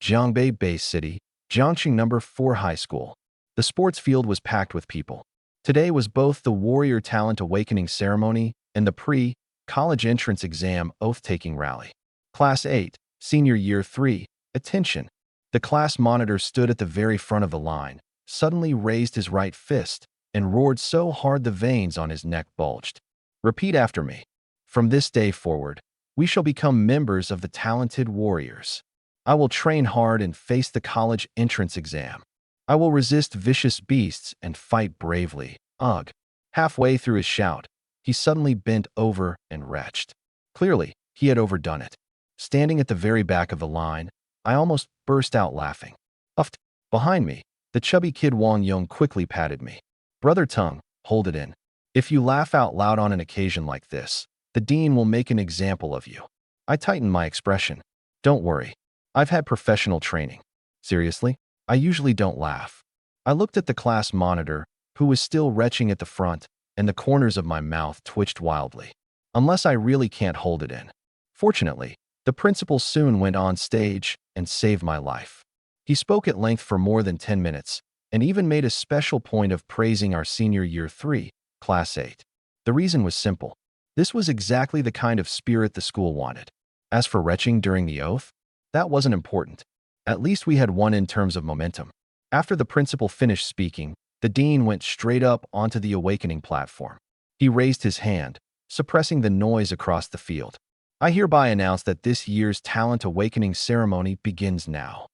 Jiangbei-based city, Jiangxing number 4 High School. The sports field was packed with people. Today was both the Warrior Talent Awakening ceremony and the pre-college entrance exam oath-taking rally. Class 8, Senior Year 3, attention. The class monitor stood at the very front of the line, suddenly raised his right fist, and roared so hard the veins on his neck bulged. Repeat after me. From this day forward, we shall become members of the talented warriors. I will train hard and face the college entrance exam. I will resist vicious beasts and fight bravely. Ugh. Halfway through his shout, he suddenly bent over and retched. Clearly, he had overdone it. Standing at the very back of the line, I almost burst out laughing. Uffed. Behind me, the chubby kid Wang Yong quickly patted me. Brother Tung, hold it in. If you laugh out loud on an occasion like this, the dean will make an example of you. I tightened my expression. Don't worry. I've had professional training. Seriously? I usually don't laugh. I looked at the class monitor, who was still retching at the front, and the corners of my mouth twitched wildly. Unless I really can't hold it in. Fortunately, the principal soon went on stage and saved my life. He spoke at length for more than 10 minutes, and even made a special point of praising our Senior Year 3, Class 8. The reason was simple. This was exactly the kind of spirit the school wanted. As for retching during the oath, that wasn't important. At least we had won in terms of momentum. After the principal finished speaking, the dean went straight up onto the awakening platform. He raised his hand, suppressing the noise across the field. I hereby announce that this year's Talent Awakening ceremony begins now.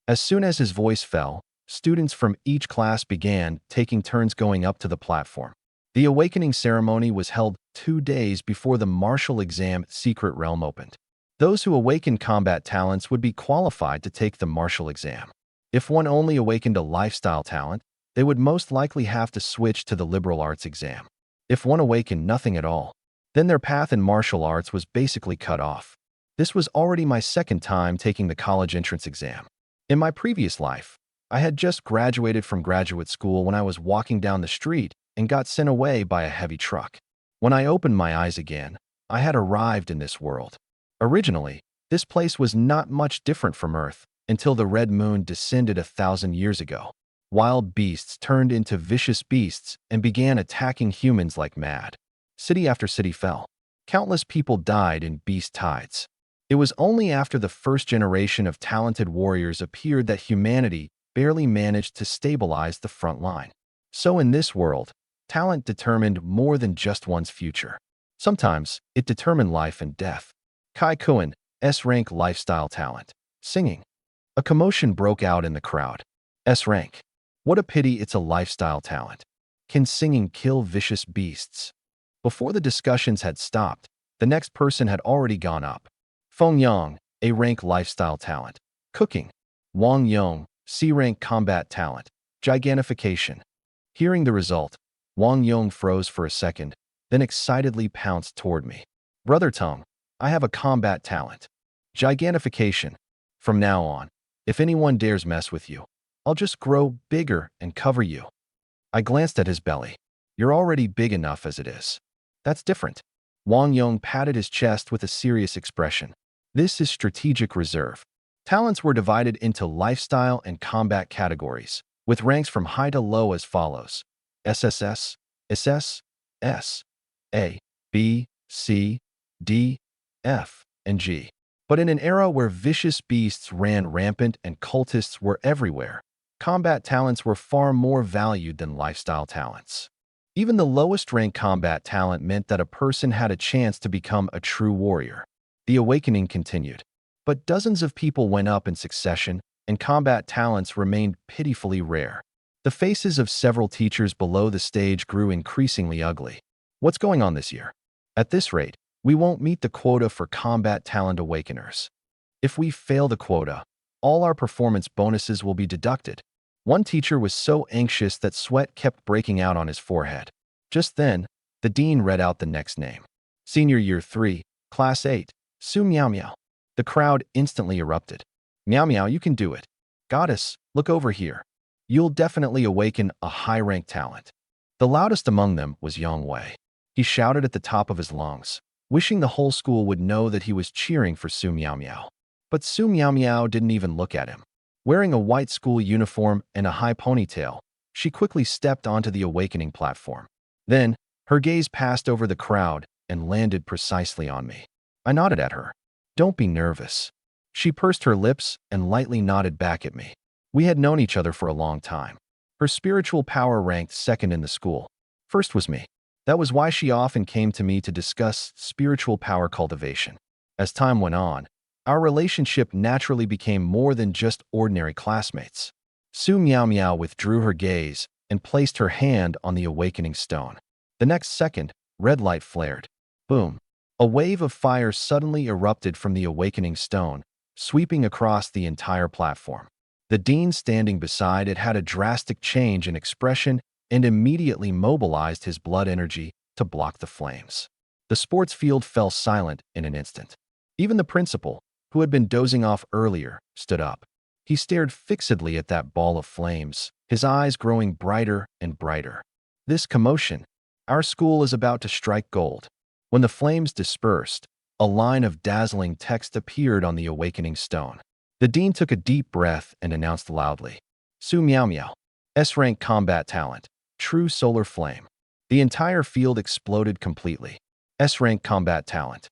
As soon as his voice fell, students from each class began taking turns going up to the platform. The awakening ceremony was held 2 days before the martial exam secret realm opened. Those who awakened combat talents would be qualified to take the martial exam. If one only awakened a lifestyle talent, they would most likely have to switch to the liberal arts exam. If one awakened nothing at all, then their path in martial arts was basically cut off. This was already my second time taking the college entrance exam. In my previous life, I had just graduated from graduate school when I was walking down the street and got sent away by a heavy truck. When I opened my eyes again, I had arrived in this world. Originally, this place was not much different from Earth until the red moon descended 1,000 years ago. Wild beasts turned into vicious beasts and began attacking humans like mad. City after city fell. Countless people died in beast tides. It was only after the first generation of talented warriors appeared that humanity barely managed to stabilize the front line. So in this world, talent determined more than just one's future. Sometimes, it determined life and death. Kai Kuan, S-Rank lifestyle talent. Singing. A commotion broke out in the crowd. S-Rank. What a pity it's a lifestyle talent. Can singing kill vicious beasts? Before the discussions had stopped, the next person had already gone up. Feng Yang, A-Rank lifestyle talent. Cooking. Wang Yong, C-Rank combat talent. Gigantification. Hearing the result, Wang Yong froze for a second, then excitedly pounced toward me. Brother Tung, I have a combat talent. Gigantification. From now on, if anyone dares mess with you, I'll just grow bigger and cover you. I glanced at his belly. You're already big enough as it is. That's different. Wang Yong patted his chest with a serious expression. This is strategic reserve. Talents were divided into lifestyle and combat categories, with ranks from high to low as follows. SSS, SS, S, A, B, C, D, F, and G. But in an era where vicious beasts ran rampant and cultists were everywhere, combat talents were far more valued than lifestyle talents. Even the lowest rank combat talent meant that a person had a chance to become a true warrior. The awakening continued, but dozens of people went up in succession, and combat talents remained pitifully rare. The faces of several teachers below the stage grew increasingly ugly. What's going on this year? At this rate, we won't meet the quota for combat talent awakeners. If we fail the quota, all our performance bonuses will be deducted. One teacher was so anxious that sweat kept breaking out on his forehead. Just then, the dean read out the next name. Senior Year 3, Class 8, Su Miao Miao. The crowd instantly erupted. Miao Miao, you can do it. Goddess, look over here. You'll definitely awaken a high-rank talent. The loudest among them was Yang Wei. He shouted at the top of his lungs, wishing the whole school would know that he was cheering for Su Miao Miao. But Su Miao Miao didn't even look at him. Wearing a white school uniform and a high ponytail, she quickly stepped onto the awakening platform. Then, her gaze passed over the crowd and landed precisely on me. I nodded at her. "Don't be nervous." She pursed her lips and lightly nodded back at me. We had known each other for a long time. Her spiritual power ranked second in the school. First was me. That was why she often came to me to discuss spiritual power cultivation. As time went on, our relationship naturally became more than just ordinary classmates. Su Miao Miao withdrew her gaze and placed her hand on the awakening stone. The next second, red light flared. Boom! A wave of fire suddenly erupted from the awakening stone, sweeping across the entire platform. The dean standing beside it had a drastic change in expression and immediately mobilized his blood energy to block the flames. The sports field fell silent in an instant. Even the principal, who had been dozing off earlier, stood up. He stared fixedly at that ball of flames, his eyes growing brighter and brighter. This commotion. Our school is about to strike gold. When the flames dispersed, a line of dazzling text appeared on the awakening stone. The dean took a deep breath and announced loudly, "Su Miao Miao, S-Rank combat talent, true solar flame." The entire field exploded completely. S-Rank combat talent.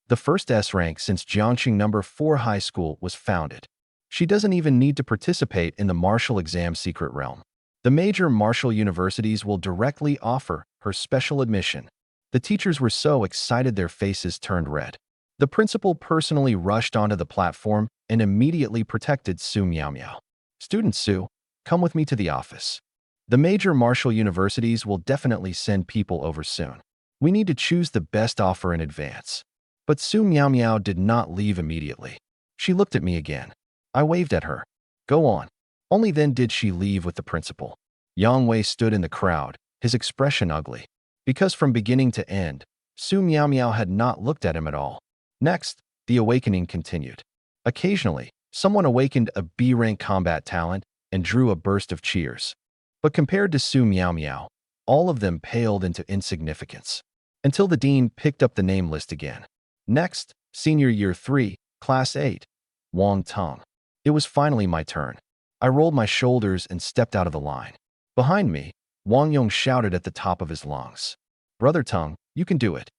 The first S-Rank since Jiangxing No. 4 High School was founded. She doesn't even need to participate in the martial exam secret realm. The major martial universities will directly offer her special admission. The teachers were so excited their faces turned red. The principal personally rushed onto the platform and immediately protected Su Miao Miao. "Student Su, come with me to the office. The major martial universities will definitely send people over soon. We need to choose the best offer in advance." But Su Miao Miao did not leave immediately. She looked at me again. I waved at her. "Go on." Only then did she leave with the principal. Yang Wei stood in the crowd, his expression ugly. Because from beginning to end, Su Miao Miao had not looked at him at all. Next, the awakening continued. Occasionally, someone awakened a B-rank combat talent and drew a burst of cheers. But compared to Su Miao Miao, all of them paled into insignificance. Until the dean picked up the name list again. Next, Senior Year 3, Class 8, Wang Tong. It was finally my turn. I rolled my shoulders and stepped out of the line. Behind me, Wang Yong shouted at the top of his lungs, "Brother Tong, you can do it."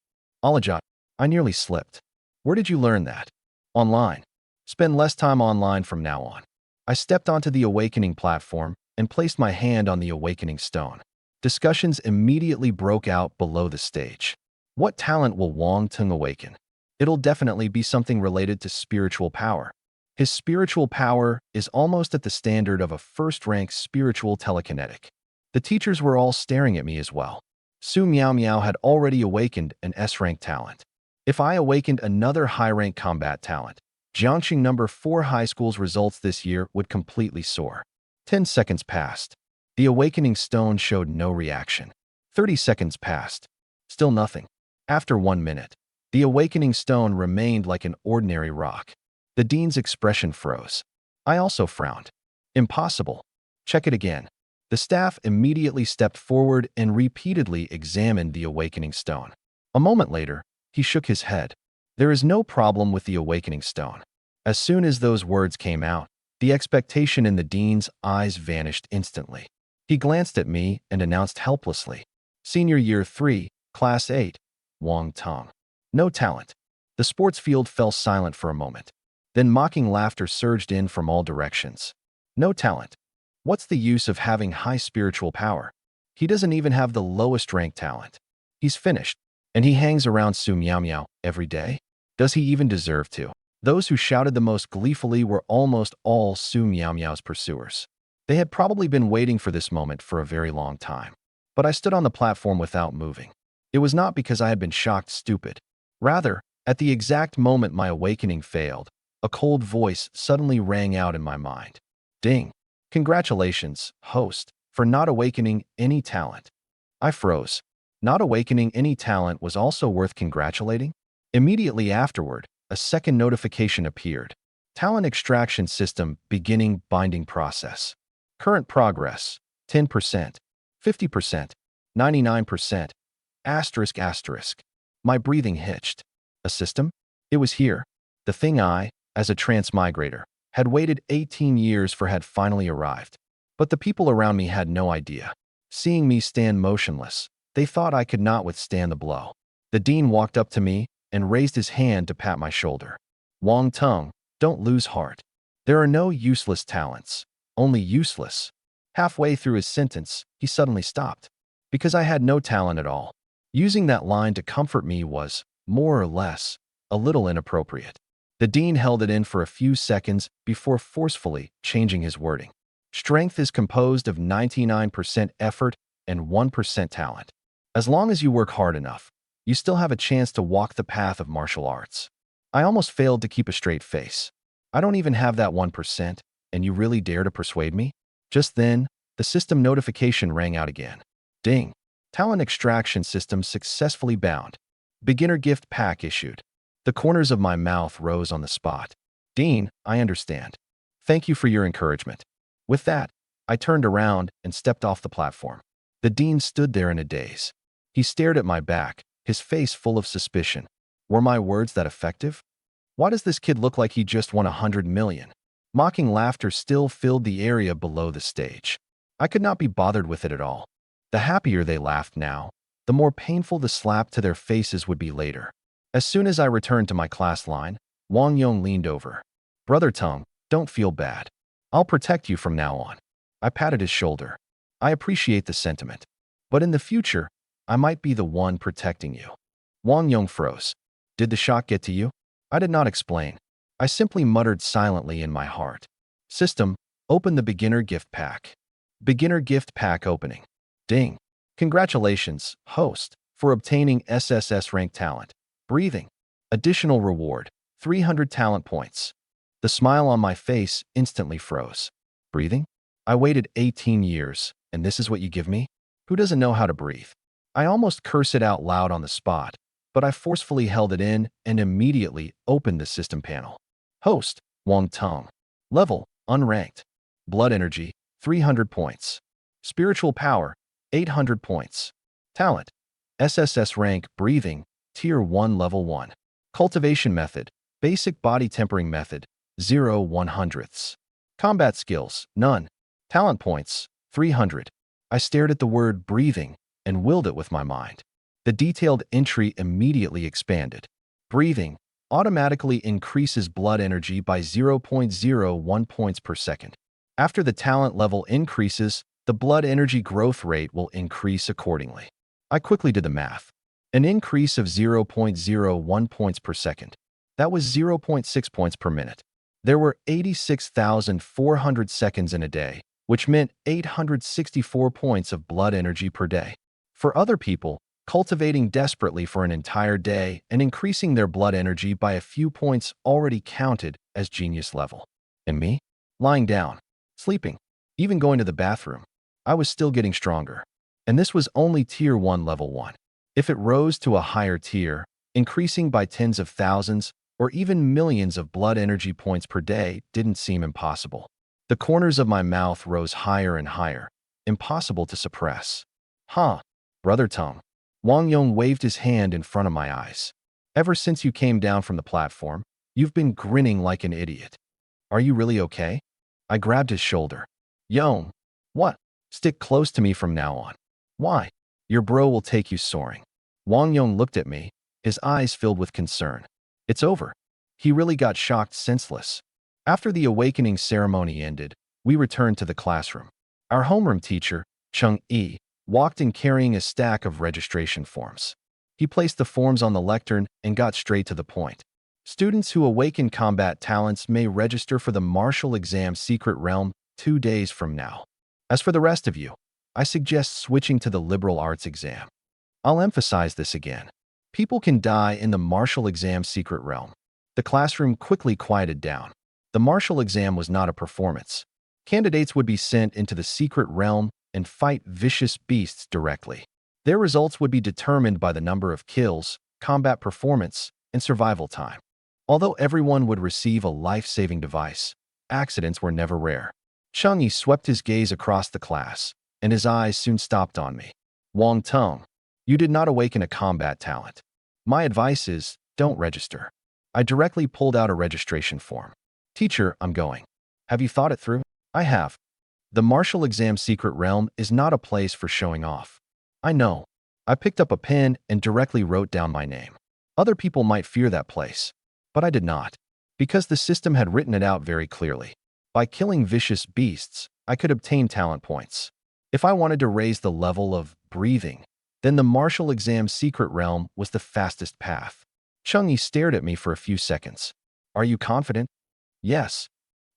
Alajat, I nearly slipped. "Where did you learn that?" "Online. Spend less time online from now on." I stepped onto the awakening platform and placed my hand on the awakening stone. Discussions immediately broke out below the stage. What talent will Wang Tong awaken? It'll definitely be something related to spiritual power. His spiritual power is almost at the standard of a first-rank spiritual telekinetic. The teachers were all staring at me as well. Su Miao Miao had already awakened an S-rank talent. If I awakened another high-rank combat talent, Jiangxing No. 4 High School's results this year would completely soar. 10 seconds passed. The awakening stone showed no reaction. 30 seconds passed. Still nothing. After 1 minute, the awakening stone remained like an ordinary rock. The dean's expression froze. I also frowned. "Impossible. Check it again." The staff immediately stepped forward and repeatedly examined the awakening stone. A moment later, he shook his head. "There is no problem with the awakening stone." As soon as those words came out, the expectation in the dean's eyes vanished instantly. He glanced at me and announced helplessly, "Senior Year 3, Class 8, Wang Tong. No talent." The sports field fell silent for a moment. Then mocking laughter surged in from all directions. "No talent. What's the use of having high spiritual power? He doesn't even have the lowest rank talent. He's finished. And he hangs around Su Miao Miao every day? Does he even deserve to?" Those who shouted the most gleefully were almost all Su Miao Miao's pursuers. They had probably been waiting for this moment for a very long time. But I stood on the platform without moving. It was not because I had been shocked stupid. Rather, at the exact moment my awakening failed, a cold voice suddenly rang out in my mind. "Ding! Congratulations, host, for not awakening any talent." I froze. Not awakening any talent was also worth congratulating? Immediately afterward, a second notification appeared. Talent extraction system beginning binding process. Current progress, 10%, 50%, 99%, asterisk. My breathing hitched. A system? It was here. The thing I as a transmigrator, had waited 18 years for had finally arrived. But the people around me had no idea. Seeing me stand motionless, they thought I could not withstand the blow. The dean walked up to me and raised his hand to pat my shoulder. Wang Tung, don't lose heart. There are no useless talents, only useless. Halfway through his sentence, he suddenly stopped. Because I had no talent at all. Using that line to comfort me was, more or less, a little inappropriate. The dean held it in for a few seconds before forcefully changing his wording. Strength is composed of 99% effort and 1% talent. As long as you work hard enough, you still have a chance to walk the path of martial arts. I almost failed to keep a straight face. I don't even have that 1%, and you really dare to persuade me? Just then, the system notification rang out again. Ding. Talent extraction system successfully bound. Beginner gift pack issued. The corners of my mouth rose on the spot. Dean, I understand. Thank you for your encouragement. With that, I turned around and stepped off the platform. The dean stood there in a daze. He stared at my back, his face full of suspicion. Were my words that effective? Why does this kid look like he just won 100 million? Mocking laughter still filled the area below the stage. I could not be bothered with it at all. The happier they laughed now, the more painful the slap to their faces would be later. As soon as I returned to my class line, Wang Yong leaned over. Brother Tung, don't feel bad. I'll protect you from now on. I patted his shoulder. I appreciate the sentiment. But in the future, I might be the one protecting you. Wang Yong froze. Did the shock get to you? I did not explain. I simply muttered silently in my heart. System, open the beginner gift pack. Beginner gift pack opening. Ding. Congratulations, host, for obtaining SSS-Rank talent. Breathing. Additional reward, 300 talent points. The smile on my face instantly froze. Breathing? I waited 18 years, and this is what you give me? Who doesn't know how to breathe? I almost cursed it out loud on the spot, but I forcefully held it in and immediately opened the system panel. Host, Wang Tung. Level, unranked. Blood energy, 300 points. Spiritual power, 800 points. Talent, SSS rank, breathing, Tier 1 Level 1. Cultivation method, basic body tempering method, 0/100ths. Combat skills, none. Talent points, 300. I stared at the word breathing and willed it with my mind. The detailed entry immediately expanded. Breathing automatically increases blood energy by 0.01 points per second. After the talent level increases, the blood energy growth rate will increase accordingly. I quickly did the math. An increase of 0.01 points per second. That was 0.6 points per minute. There were 86,400 seconds in a day, which meant 864 points of blood energy per day. For other people, cultivating desperately for an entire day and increasing their blood energy by a few points already counted as genius level. And me? Lying down, sleeping, even going to the bathroom. I was still getting stronger. And this was only Tier 1 Level 1. If it rose to a higher tier, increasing by tens of thousands or even millions of blood energy points per day didn't seem impossible. The corners of my mouth rose higher and higher, impossible to suppress. Huh, Brother Tung. Wang Yong waved his hand in front of my eyes. Ever since you came down from the platform, you've been grinning like an idiot. Are you really okay? I grabbed his shoulder. Yong. What? Stick close to me from now on. Why? Your bro will take you soaring. Wang Yong looked at me, his eyes filled with concern. It's over. He really got shocked senseless. After the awakening ceremony ended, we returned to the classroom. Our homeroom teacher, Chung Yi, walked in carrying a stack of registration forms. He placed the forms on the lectern and got straight to the point. Students who awaken combat talents may register for the martial exam secret realm 2 days from now. As for the rest of you, I suggest switching to the liberal arts exam. I'll emphasize this again. People can die in the martial exam secret realm. The classroom quickly quieted down. The martial exam was not a performance. Candidates would be sent into the secret realm and fight vicious beasts directly. Their results would be determined by the number of kills, combat performance, and survival time. Although everyone would receive a life-saving device, accidents were never rare. Chung Yi swept his gaze across the class, and his eyes soon stopped on me. Wang Tung, you did not awaken a combat talent. My advice is, don't register. I directly pulled out a registration form. Teacher, I'm going. Have you thought it through? I have. The martial exam secret realm is not a place for showing off. I know. I picked up a pen and directly wrote down my name. Other people might fear that place, but I did not, because the system had written it out very clearly. By killing vicious beasts, I could obtain talent points. If I wanted to raise the level of breathing, then the martial exam secret realm was the fastest path. Chung-Yi stared at me for a few seconds. Are you confident? Yes.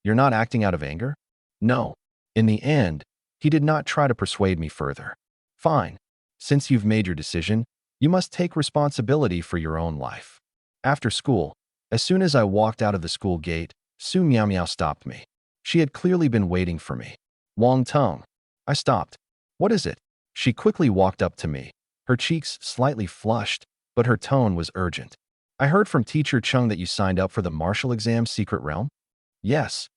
You're not acting out of anger? No. In the end, he did not try to persuade me further. Fine. Since you've made your decision, you must take responsibility for your own life. After school, as soon as I walked out of the school gate, Su Miao Miao stopped me. She had clearly been waiting for me. Wang Tong. I stopped. What is it? She quickly walked up to me, her cheeks slightly flushed, but her tone was urgent. I heard from Teacher Chung that you signed up for the martial exam secret realm? Yes.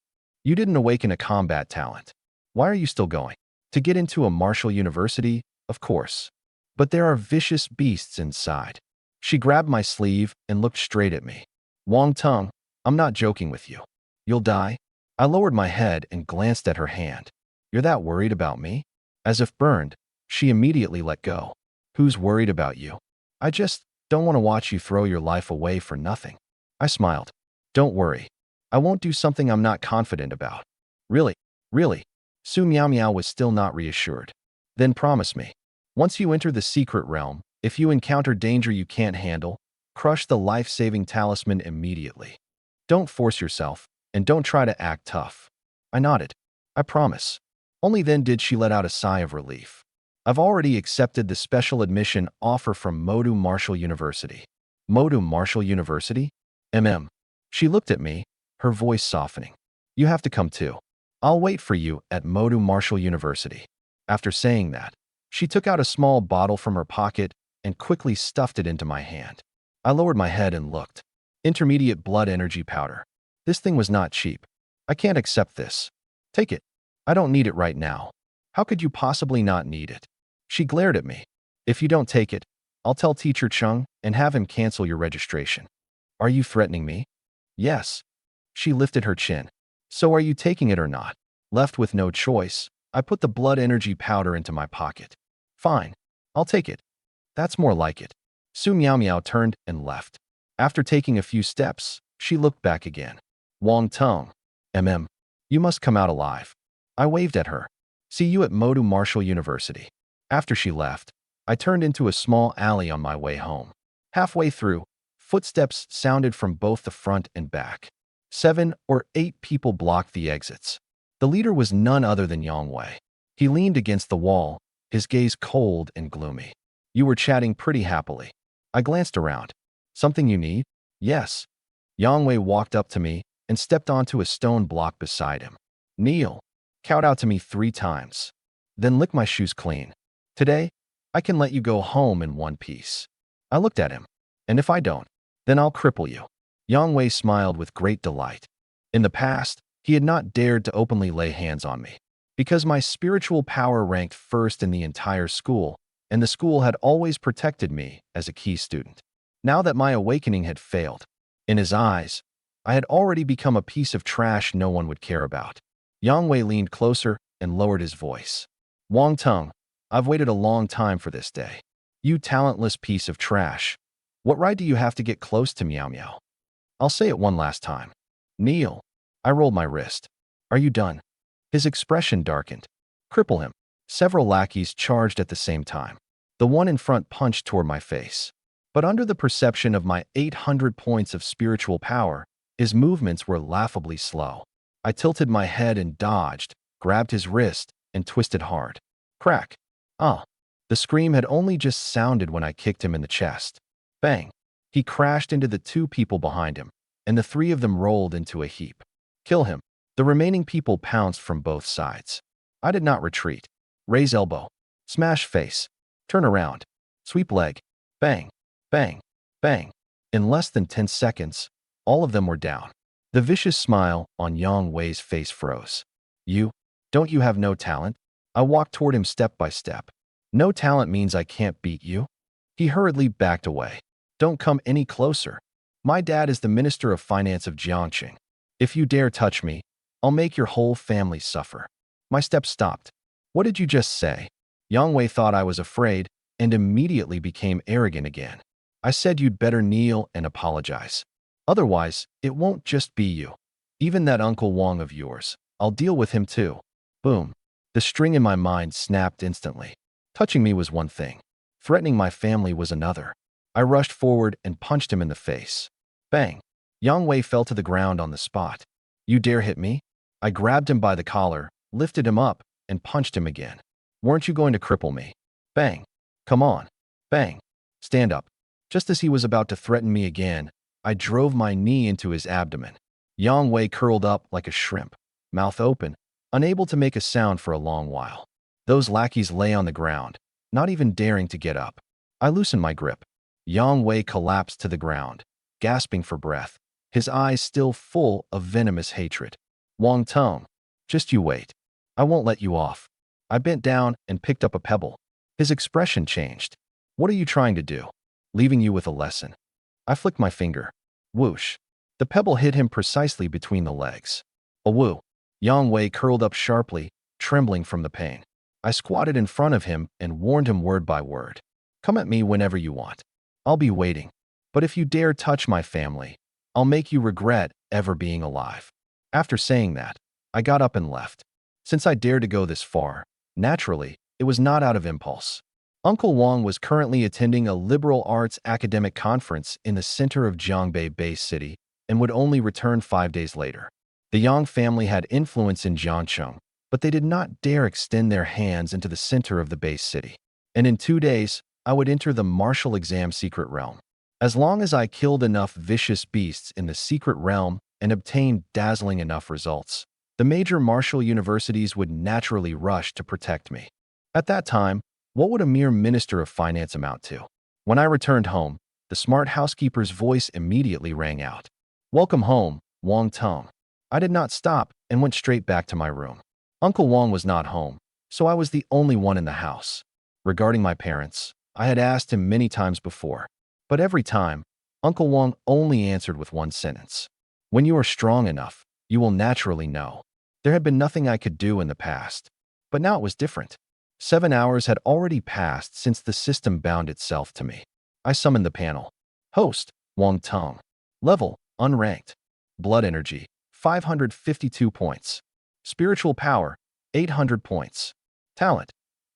You didn't awaken a combat talent. Why are you still going? To get into a martial university, of course. But there are vicious beasts inside. She grabbed my sleeve and looked straight at me. Wang Tong, I'm not joking with you. You'll die? I lowered my head and glanced at her hand. You're that worried about me? As if burned, she immediately let go. Who's worried about you? I just don't want to watch you throw your life away for nothing. I smiled. Don't worry. I won't do something I'm not confident about. Really? Really? Su Miao Miao was still not reassured. Then promise me. Once you enter the secret realm, if you encounter danger you can't handle, crush the life-saving talisman immediately. Don't force yourself, and don't try to act tough. I nodded. I promise. Only then did she let out a sigh of relief. I've already accepted the special admission offer from Modu Martial University. Modu Martial University? She looked at me, her voice softening. You have to come too. I'll wait for you at Modu Martial University. After saying that, she took out a small bottle from her pocket and quickly stuffed it into my hand. I lowered my head and looked. Intermediate blood energy powder. This thing was not cheap. I can't accept this. Take it. I don't need it right now. How could you possibly not need it? She glared at me. If you don't take it, I'll tell Teacher Chung and have him cancel your registration. Are you threatening me? Yes. She lifted her chin. So are you taking it or not? Left with no choice, I put the blood energy powder into my pocket. Fine. I'll take it. That's more like it. Su Miao Miao turned and left. After taking a few steps, she looked back again. Wang Tong. You must come out alive. I waved at her. See you at Modu Martial University. After she left, I turned into a small alley on my way home. Halfway through, footsteps sounded from both the front and back. 7 or 8 people blocked the exits. The leader was none other than Yang Wei. He leaned against the wall, his gaze cold and gloomy. You were chatting pretty happily. I glanced around. Something you need? Yes. Yang Wei walked up to me and stepped onto a stone block beside him. Kneel. Count out to me 3 times. Then lick my shoes clean. Today, I can let you go home in one piece. I looked at him. And if I don't, then I'll cripple you. Yang Wei smiled with great delight. In the past, he had not dared to openly lay hands on me, because my spiritual power ranked first in the entire school, and the school had always protected me as a key student. Now that my awakening had failed, in his eyes, I had already become a piece of trash no one would care about. Yang Wei leaned closer and lowered his voice. Wang Tong, I've waited a long time for this day. You talentless piece of trash. What right do you have to get close to Miao Miao? I'll say it one last time. Kneel. I rolled my wrist. Are you done? His expression darkened. Cripple him. Several lackeys charged at the same time. The one in front punched toward my face. But under the perception of my 800 points of spiritual power, his movements were laughably slow. I tilted my head and dodged, grabbed his wrist, and twisted hard. Crack. Ah. The scream had only just sounded when I kicked him in the chest. Bang. He crashed into the 2 people behind him, and the 3 of them rolled into a heap. Kill him. The remaining people pounced from both sides. I did not retreat. Raise elbow. Smash face. Turn around. Sweep leg. Bang. Bang. Bang. In less than 10 seconds, all of them were down. The vicious smile on Yang Wei's face froze. Don't you have no talent? I walked toward him step by step. No talent means I can't beat you? He hurriedly backed away. Don't come any closer. My dad is the Minister of Finance of Jiangxing. If you dare touch me, I'll make your whole family suffer. My steps stopped. What did you just say? Yang Wei thought I was afraid and immediately became arrogant again. I said you'd better kneel and apologize. Otherwise, it won't just be you. Even that Uncle Wang of yours, I'll deal with him too. Boom. The string in my mind snapped instantly. Touching me was one thing. Threatening my family was another. I rushed forward and punched him in the face. Bang. Yang Wei fell to the ground on the spot. You dare hit me? I grabbed him by the collar, lifted him up, and punched him again. Weren't you going to cripple me? Bang. Come on. Bang. Stand up. Just as he was about to threaten me again, I drove my knee into his abdomen. Yang Wei curled up like a shrimp, mouth open, unable to make a sound for a long while. Those lackeys lay on the ground, not even daring to get up. I loosened my grip. Yang Wei collapsed to the ground, gasping for breath, his eyes still full of venomous hatred. Wang Tong, just you wait. I won't let you off. I bent down and picked up a pebble. His expression changed. What are you trying to do? Leaving you with a lesson. I flicked my finger. Whoosh. The pebble hit him precisely between the legs. A woo. Yang Wei curled up sharply, trembling from the pain. I squatted in front of him and warned him word by word. Come at me whenever you want. I'll be waiting. But if you dare touch my family, I'll make you regret ever being alive. After saying that, I got up and left. Since I dared to go this far, naturally, it was not out of impulse. Uncle Wang was currently attending a liberal arts academic conference in the center of Jiangbei Bay City and would only return 5 days later. The Yang family had influence in Jiangcheng, but they did not dare extend their hands into the center of the Bay City. And in 2 days, I would enter the martial exam secret realm. As long as I killed enough vicious beasts in the secret realm and obtained dazzling enough results, the major martial universities would naturally rush to protect me. At that time, what would a mere minister of finance amount to? When I returned home, the smart housekeeper's voice immediately rang out. Welcome home, Wang Tong. I did not stop and went straight back to my room. Uncle Wang was not home, so I was the only one in the house. Regarding my parents, I had asked him many times before, but every time, Uncle Wang only answered with one sentence. When you are strong enough, you will naturally know. There had been nothing I could do in the past, but now it was different. 7 hours had already passed since the system bound itself to me. I summoned the panel. Host, Wang Tong. Level, unranked. Blood energy, 552 points. Spiritual power, 800 points. Talent,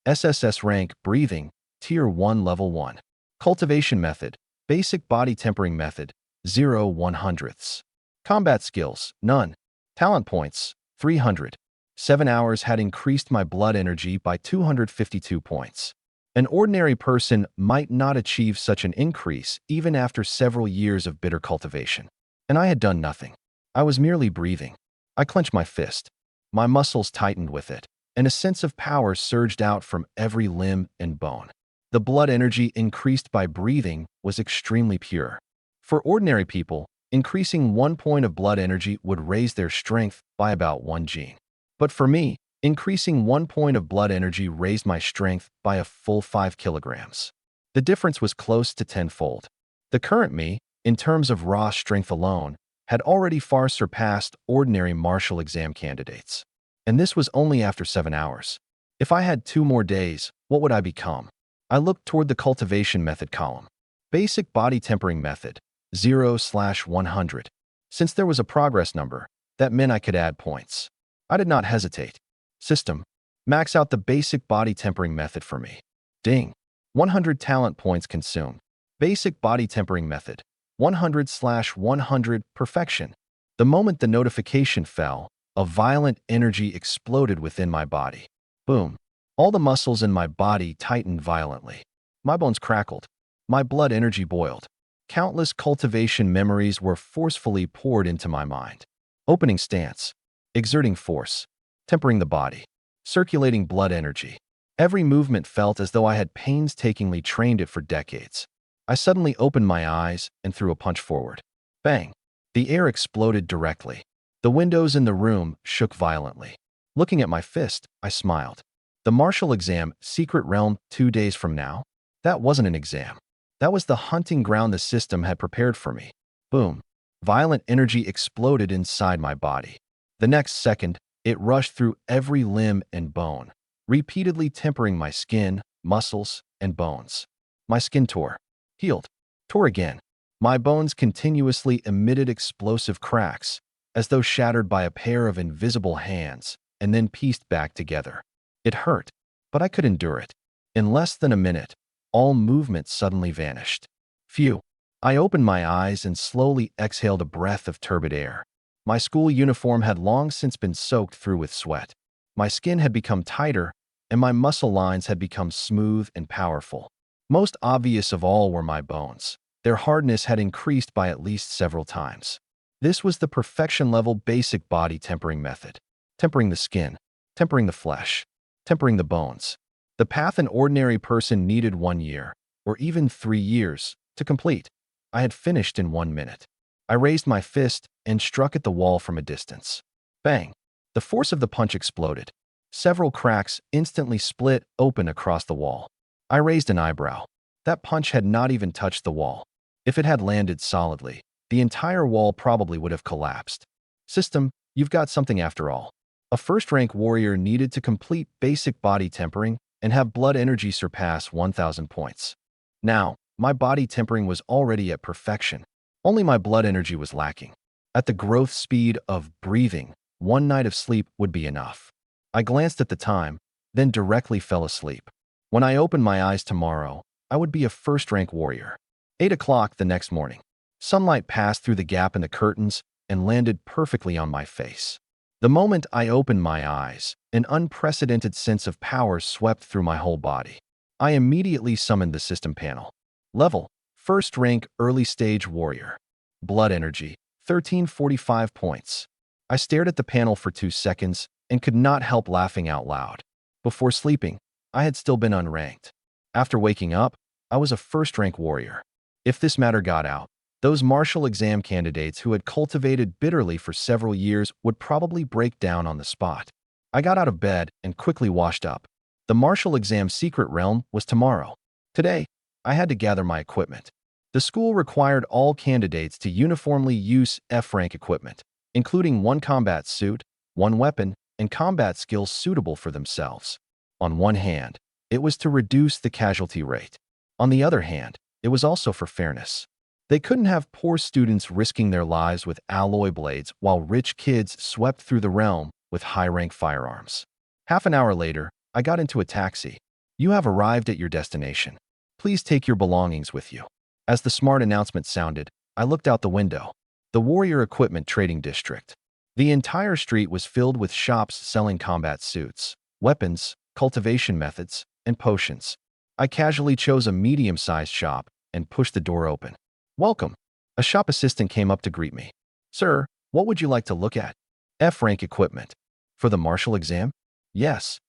SSS-Rank breathing, Tier 1 Level 1. Cultivation method, basic body tempering method, 0/100ths. Combat skills, none. Talent points, 300. 7 hours had increased my blood energy by 252 points. An ordinary person might not achieve such an increase even after several years of bitter cultivation. And I had done nothing. I was merely breathing. I clenched my fist. My muscles tightened with it, and a sense of power surged out from every limb and bone. The blood energy increased by breathing was extremely pure. For ordinary people, increasing 1 point of blood energy would raise their strength by about 1 gene. But for me, increasing 1 point of blood energy raised my strength by a full 5 kilograms. The difference was close to tenfold. The current me, in terms of raw strength alone, had already far surpassed ordinary martial exam candidates. And this was only after 7 hours. If I had 2 more days, what would I become? I looked toward the cultivation method column. Basic body tempering method, 0/100. Since there was a progress number, that meant I could add points. I did not hesitate. System, max out the basic body tempering method for me. Ding. 100 talent points consumed. Basic body tempering method, 100/100 perfection. The moment the notification fell, a violent energy exploded within my body. Boom. All the muscles in my body tightened violently. My bones crackled. My blood energy boiled. Countless cultivation memories were forcefully poured into my mind. Opening stance. Exerting force. Tempering the body. Circulating blood energy. Every movement felt as though I had painstakingly trained it for decades. I suddenly opened my eyes and threw a punch forward. Bang! The air exploded directly. The windows in the room shook violently. Looking at my fist, I smiled. The martial exam, secret realm, 2 days from now? That wasn't an exam. That was the hunting ground the system had prepared for me. Boom. Violent energy exploded inside my body. The next second, it rushed through every limb and bone, repeatedly tempering my skin, muscles, and bones. My skin tore, healed, tore again. My bones continuously emitted explosive cracks, as though shattered by a pair of invisible hands, and then pieced back together. It hurt, but I could endure it. In less than a minute, all movement suddenly vanished. Phew. I opened my eyes and slowly exhaled a breath of turbid air. My school uniform had long since been soaked through with sweat. My skin had become tighter, and my muscle lines had become smooth and powerful. Most obvious of all were my bones. Their hardness had increased by at least several times. This was the perfection-level basic body tempering method. Tempering the skin, tempering the flesh, tempering the bones. The path an ordinary person needed 1 year, or even 3 years, to complete. I had finished in 1 minute. I raised my fist and struck at the wall from a distance. Bang! The force of the punch exploded. Several cracks instantly split open across the wall. I raised an eyebrow. That punch had not even touched the wall. If it had landed solidly, the entire wall probably would have collapsed. System, you've got something after all. A first-rank warrior needed to complete basic body tempering and have blood energy surpass 1,000 points. Now, my body tempering was already at perfection. Only my blood energy was lacking. At the growth speed of breathing, 1 night of sleep would be enough. I glanced at the time, then directly fell asleep. When I opened my eyes tomorrow, I would be a first-rank warrior. 8 o'clock the next morning. Sunlight passed through the gap in the curtains and landed perfectly on my face. The moment I opened my eyes, an unprecedented sense of power swept through my whole body. I immediately summoned the system panel. Level: First rank early stage warrior. Blood energy: 1345 points. I stared at the panel for 2 seconds and could not help laughing out loud. Before sleeping, I had still been unranked. After waking up, I was a first-rank warrior. If this matter got out, those martial exam candidates who had cultivated bitterly for several years would probably break down on the spot. I got out of bed and quickly washed up. The martial exam secret realm was tomorrow. Today, I had to gather my equipment. The school required all candidates to uniformly use F-rank equipment, including 1 combat suit, 1 weapon, and combat skills suitable for themselves. On one hand, it was to reduce the casualty rate. On the other hand, it was also for fairness. They couldn't have poor students risking their lives with alloy blades while rich kids swept through the realm with high-rank firearms. Half an hour later, I got into a taxi. You have arrived at your destination. Please take your belongings with you. As the smart announcement sounded, I looked out the window. The Warrior Equipment Trading District. The entire street was filled with shops selling combat suits, weapons, cultivation methods, and potions. I casually chose a medium-sized shop and pushed the door open. Welcome. A shop assistant came up to greet me. Sir, what would you like to look at? F-rank equipment. For the martial exam? Yes.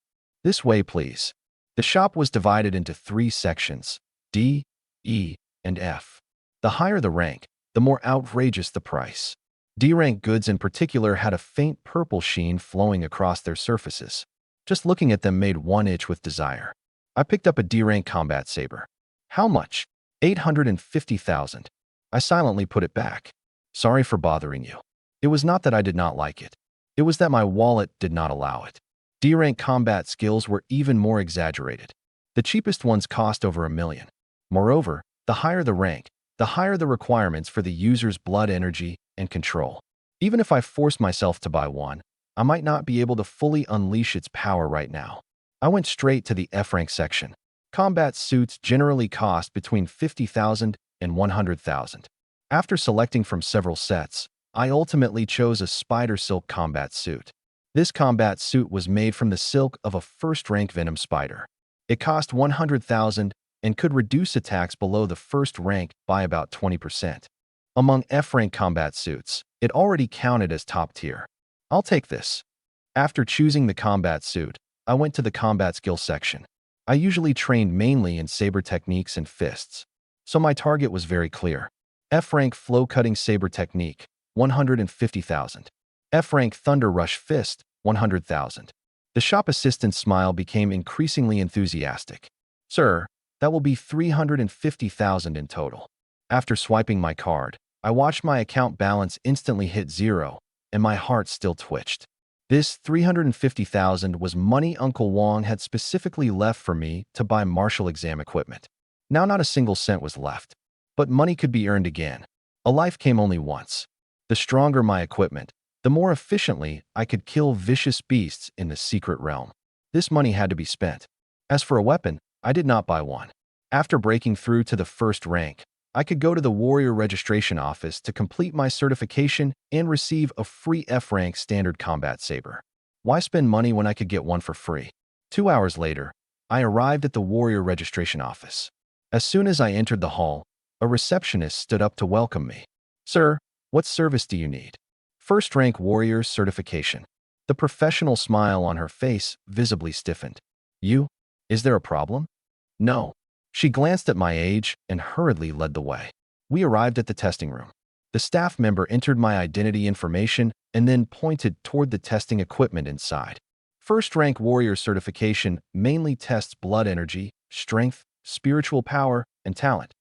This way, please. The shop was divided into 3 sections: D, E, and F. The higher the rank, the more outrageous the price. D-rank goods in particular had a faint purple sheen flowing across their surfaces. Just looking at them made one itch with desire. I picked up a D-rank combat saber. How much? 850,000. I silently put it back. Sorry for bothering you. It was not that I did not like it. It was that my wallet did not allow it. D-rank combat skills were even more exaggerated. The cheapest ones cost over 1 million. Moreover, the higher the rank, the higher the requirements for the user's blood energy and control. Even if I forced myself to buy one, I might not be able to fully unleash its power right now. I went straight to the F-rank section. Combat suits generally cost between 50,000 and 100,000. After selecting from several sets, I ultimately chose a spider silk combat suit. This combat suit was made from the silk of a first-rank venom spider. It cost 100,000 and could reduce attacks below the first rank by about 20%. Among F-rank combat suits, it already counted as top tier. I'll take this. After choosing the combat suit, I went to the combat skill section. I usually trained mainly in saber techniques and fists, so my target was very clear. F-rank flow-cutting saber technique, 150,000. F-rank thunder rush fist, 100,000. The shop assistant's smile became increasingly enthusiastic. Sir, that will be 350,000 in total. After swiping my card, I watched my account balance instantly hit zero, and my heart still twitched. This 350,000 was money Uncle Wong had specifically left for me to buy martial exam equipment. Now not a single cent was left. But money could be earned again. A life came only once. The stronger my equipment, the more efficiently I could kill vicious beasts in the secret realm. This money had to be spent. As for a weapon, I did not buy one. After breaking through to the first rank, I could go to the warrior registration office to complete my certification and receive a free F-rank standard combat saber. Why spend money when I could get one for free? 2 hours later, I arrived at the warrior registration office. As soon as I entered the hall, a receptionist stood up to welcome me. "Sir, what service do you need?" "First rank warrior certification." The professional smile on her face visibly stiffened. "You? Is there a problem?" "No." She glanced at my age and hurriedly led the way. We arrived at the testing room. The staff member entered my identity information and then pointed toward the testing equipment inside. First rank warrior certification mainly tests blood energy, strength, spiritual power, and talent.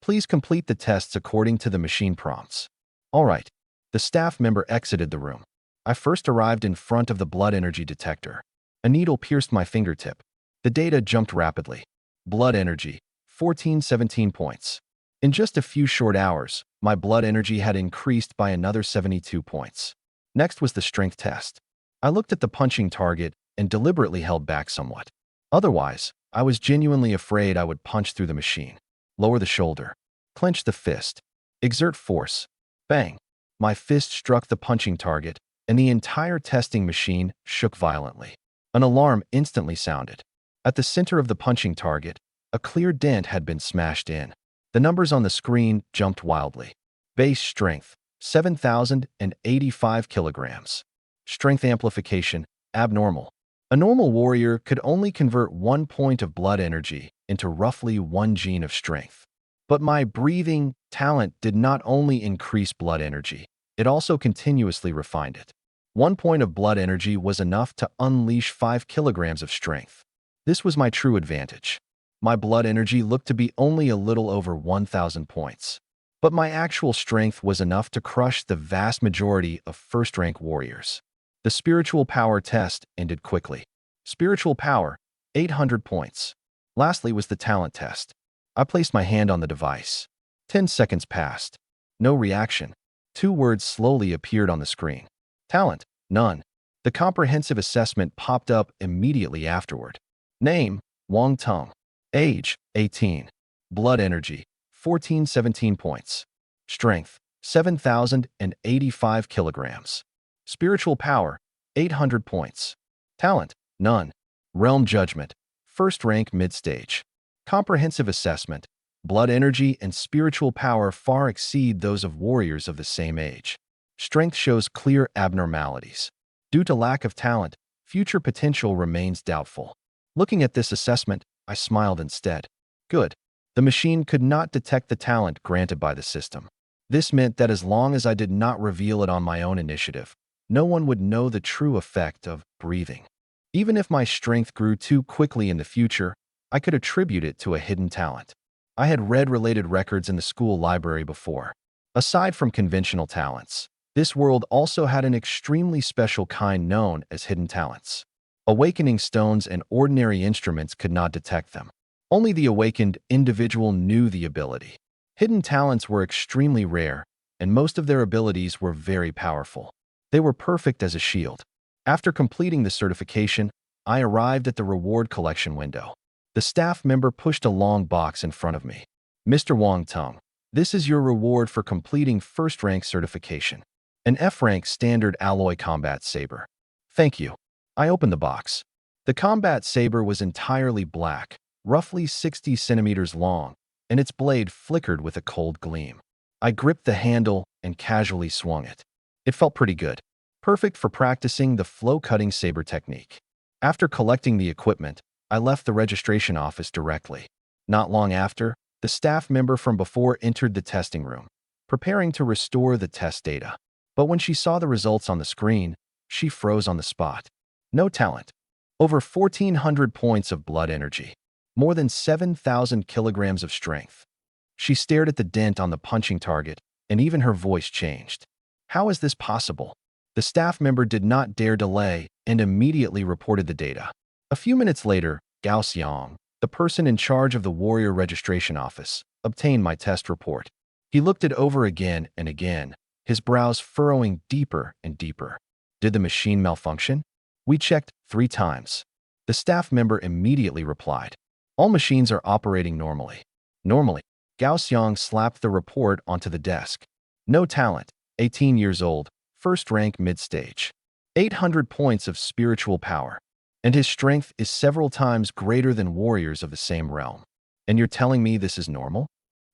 Please complete the tests according to the machine prompts. All right. The staff member exited the room. I first arrived in front of the blood energy detector. A needle pierced my fingertip. The data jumped rapidly. Blood energy, 1417 points. In just a few short hours, my blood energy had increased by another 72 points. Next was the strength test. I looked at the punching target and deliberately held back somewhat. Otherwise, I was genuinely afraid I would punch through the machine. Lower the shoulder. Clench the fist. Exert force. Bang. My fist struck the punching target, and the entire testing machine shook violently. An alarm instantly sounded. At the center of the punching target, a clear dent had been smashed in. The numbers on the screen jumped wildly. Base strength, 7,085 kilograms. Strength amplification, abnormal. A normal warrior could only convert 1 point of blood energy into roughly 1 gene of strength. But my breathing talent did not only increase blood energy, it also continuously refined it. 1 point of blood energy was enough to unleash 5 kilograms of strength. This was my true advantage. My blood energy looked to be only a little over 1,000 points. But my actual strength was enough to crush the vast majority of first-rank warriors. The spiritual power test ended quickly. Spiritual power, 800 points. Lastly was the talent test. I placed my hand on the device. 10 seconds passed. No reaction. 2 words slowly appeared on the screen. Talent, none. The comprehensive assessment popped up immediately afterward. Name, Wong Tung. Age, 18. Blood energy, 1417 points. Strength, 7,085 kilograms. Spiritual power, 800 points. Talent, none. Realm judgment, first rank mid-stage. Comprehensive assessment, blood energy and spiritual power far exceed those of warriors of the same age. Strength shows clear abnormalities. Due to lack of talent, future potential remains doubtful. Looking at this assessment, I smiled instead. Good. The machine could not detect the talent granted by the system. This meant that as long as I did not reveal it on my own initiative, no one would know the true effect of breathing. Even if my strength grew too quickly in the future, I could attribute it to a hidden talent. I had read related records in the school library before. Aside from conventional talents, this world also had an extremely special kind known as hidden talents. Awakening stones and ordinary instruments could not detect them. Only the awakened individual knew the ability. Hidden talents were extremely rare, and most of their abilities were very powerful. They were perfect as a shield. After completing the certification, I arrived at the reward collection window. The staff member pushed a long box in front of me. "Mr. Wong Tung, this is your reward for completing first-rank certification. An F-rank standard alloy combat saber." "Thank you." I opened the box. The combat saber was entirely black, roughly 60 centimeters long, and its blade flickered with a cold gleam. I gripped the handle and casually swung it. It felt pretty good, perfect for practicing the flow-cutting saber technique. After collecting the equipment, I left the registration office directly. Not long after, the staff member from before entered the testing room, preparing to restore the test data. But when she saw the results on the screen, she froze on the spot. No talent. Over 1,400 points of blood energy. More than 7,000 kilograms of strength. She stared at the dent on the punching target and even her voice changed. How is this possible? The staff member did not dare delay and immediately reported the data. A few minutes later, Gao Xiang, the person in charge of the warrior registration office, obtained my test report. He looked it over again and again, his brows furrowing deeper and deeper. Did the machine malfunction? We checked 3 times. The staff member immediately replied, all machines are operating normally. Normally. Gao Xiang slapped the report onto the desk. No talent, 18 years old, first rank mid-stage. 800 points of spiritual power. And his strength is several times greater than warriors of the same realm. And you're telling me this is normal?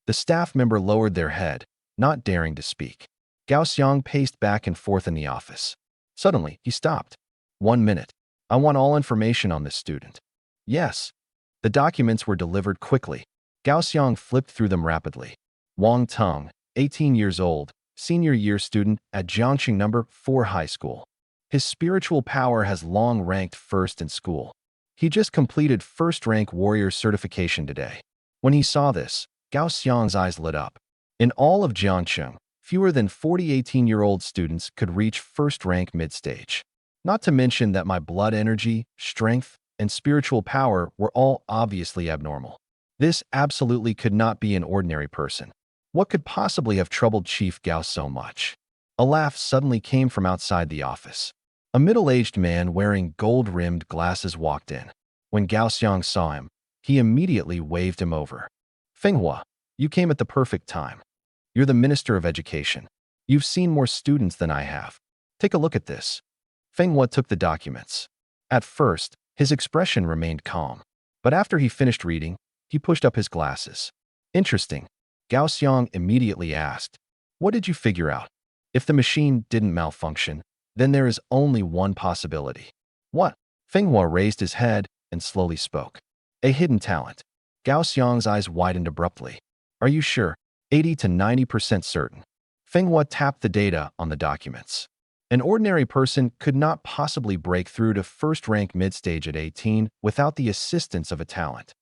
The staff member lowered their head, not daring to speak. Gao Xiang paced back and forth in the office. Suddenly, he stopped. 1 minute. I want all information on this student. Yes. The documents were delivered quickly. Gao Xiang flipped through them rapidly. Wang Teng, 18 years old, senior year student at Jiangxing No. 4 High School. His spiritual power has long ranked first in school. He just completed first rank warrior certification today. When he saw this, Gao Xiang's eyes lit up. In all of Jiangxing, fewer than 40 18-year-old students could reach first rank mid-stage. Not to mention that my blood energy, strength, and spiritual power were all obviously abnormal. This absolutely could not be an ordinary person. What could possibly have troubled Chief Gao so much? A laugh suddenly came from outside the office. A middle-aged man wearing gold-rimmed glasses walked in. When Gao Xiang saw him, he immediately waved him over. Fenghua, you came at the perfect time. You're the Minister of Education. You've seen more students than I have. Take a look at this. Fenghua took the documents. At first, his expression remained calm. But after he finished reading, he pushed up his glasses. Interesting. Gao Xiang immediately asked, what did you figure out? If the machine didn't malfunction, then there is only one possibility. What? Fenghua raised his head and slowly spoke. A hidden talent. Gao Xiang's eyes widened abruptly. Are you sure? 80 to 90% certain. Fenghua tapped the data on the documents. An ordinary person could not possibly break through to first rank mid-stage at 18 without the assistance of a talent.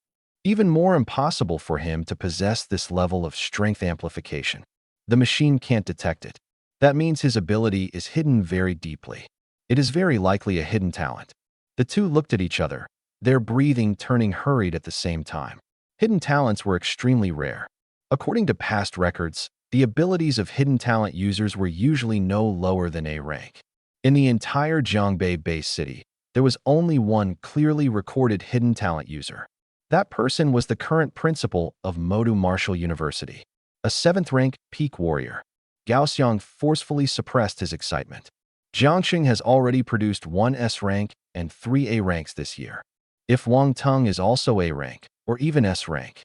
Even more impossible for him to possess this level of strength amplification. The machine can't detect it. That means his ability is hidden very deeply. It is very likely a hidden talent. The two looked at each other, their breathing turning hurried at the same time. Hidden talents were extremely rare. According to past records, the abilities of hidden talent users were usually no lower than A rank. In the entire Jiangbei base city, there was only one clearly recorded hidden talent user. That person was the current principal of Modu Martial University, a 7th rank peak warrior. Gao Xiang forcefully suppressed his excitement. Jiangxing has already produced 1 S rank and 3 A ranks this year. If Wang Teng is also A rank, or even S rank.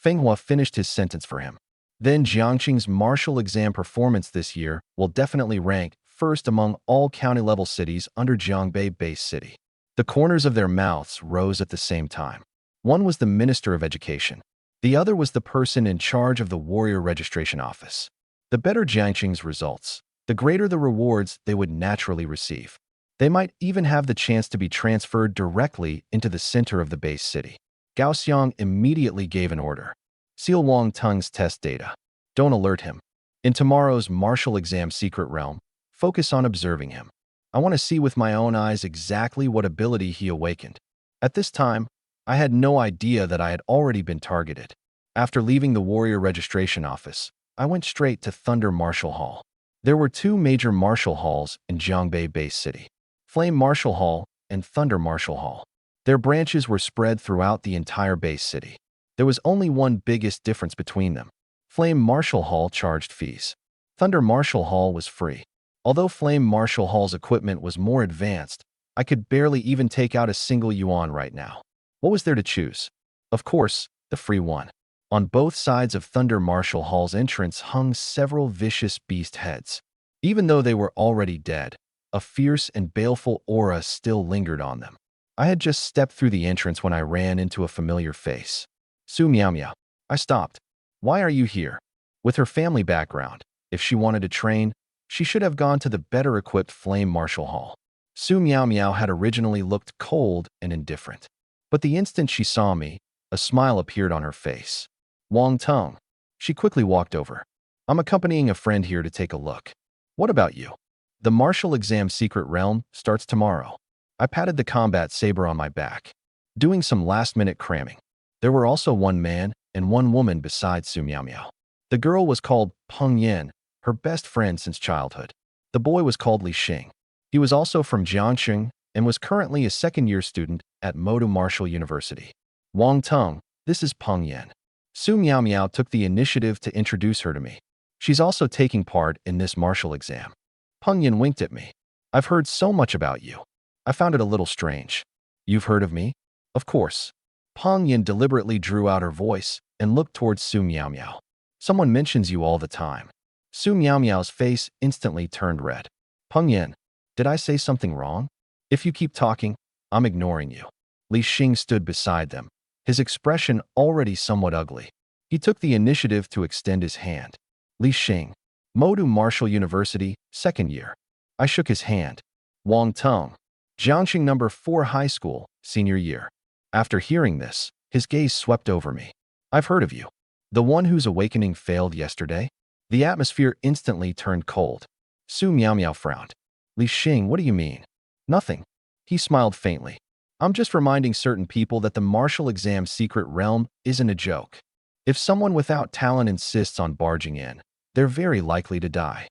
Fenghua finished his sentence for him. Then Jiangxing's martial exam performance this year will definitely rank first among all county-level cities under Jiangbei base city. The corners of their mouths rose at the same time. One was the Minister of Education. The other was the person in charge of the warrior registration office. The better Jiangxing's results, the greater the rewards they would naturally receive. They might even have the chance to be transferred directly into the center of the base city. Gao Xiang immediately gave an order. Seal Wang Teng's test data. Don't alert him. In tomorrow's martial exam secret realm, focus on observing him. I want to see with my own eyes exactly what ability he awakened. At this time, I had no idea that I had already been targeted. After leaving the warrior registration office, I went straight to Thunder Martial Hall. There were 2 major martial halls in Jiangbei base city, Flame Martial Hall and Thunder Martial Hall. Their branches were spread throughout the entire base city. There was only one biggest difference between them. Flame Martial Hall charged fees. Thunder Martial Hall was free. Although Flame Martial Hall's equipment was more advanced, I could barely even take out a single yuan right now. What was there to choose? Of course, the free one. On both sides of Thunder Martial Hall's entrance hung several vicious beast heads. Even though they were already dead, a fierce and baleful aura still lingered on them. I had just stepped through the entrance when I ran into a familiar face. Su Miao Miao. I stopped. Why are you here? With her family background, if she wanted to train, she should have gone to the better-equipped Flame Martial Hall. Su Miao Miao had originally looked cold and indifferent. But the instant she saw me, a smile appeared on her face. Wang Teng. She quickly walked over. I'm accompanying a friend here to take a look. What about you? The martial exam Secret Realm starts tomorrow. I patted the combat saber on my back, doing some last-minute cramming. There were also one man and one woman besides Su Miao Miao. The girl was called Peng Yin, her best friend since childhood. The boy was called Li Xing. He was also from Jiangxing and was currently a second-year student at Modu Martial University. Wang Teng, this is Peng Yin. Su Miao Miao took the initiative to introduce her to me. She's also taking part in this martial exam. Peng Yin winked at me. I've heard so much about you. I found it a little strange. You've heard of me? Of course. Peng Yin deliberately drew out her voice and looked towards Su Miao Miao. Someone mentions you all the time. Su Miao Miao's face instantly turned red. Peng Yin, did I say something wrong? If you keep talking, I'm ignoring you. Li Xing stood beside them, his expression already somewhat ugly. He took the initiative to extend his hand. Li Xing, Modu Martial University, second year. I shook his hand. Wang Teng, Jiangxing number 4 High School, senior year. After hearing this, his gaze swept over me. I've heard of you. The one whose awakening failed yesterday? The atmosphere instantly turned cold. Su Miao Miao frowned. Li Xing, what do you mean? Nothing. He smiled faintly. I'm just reminding certain people that the martial exam Secret Realm isn't a joke. If someone without talent insists on barging in, they're very likely to die.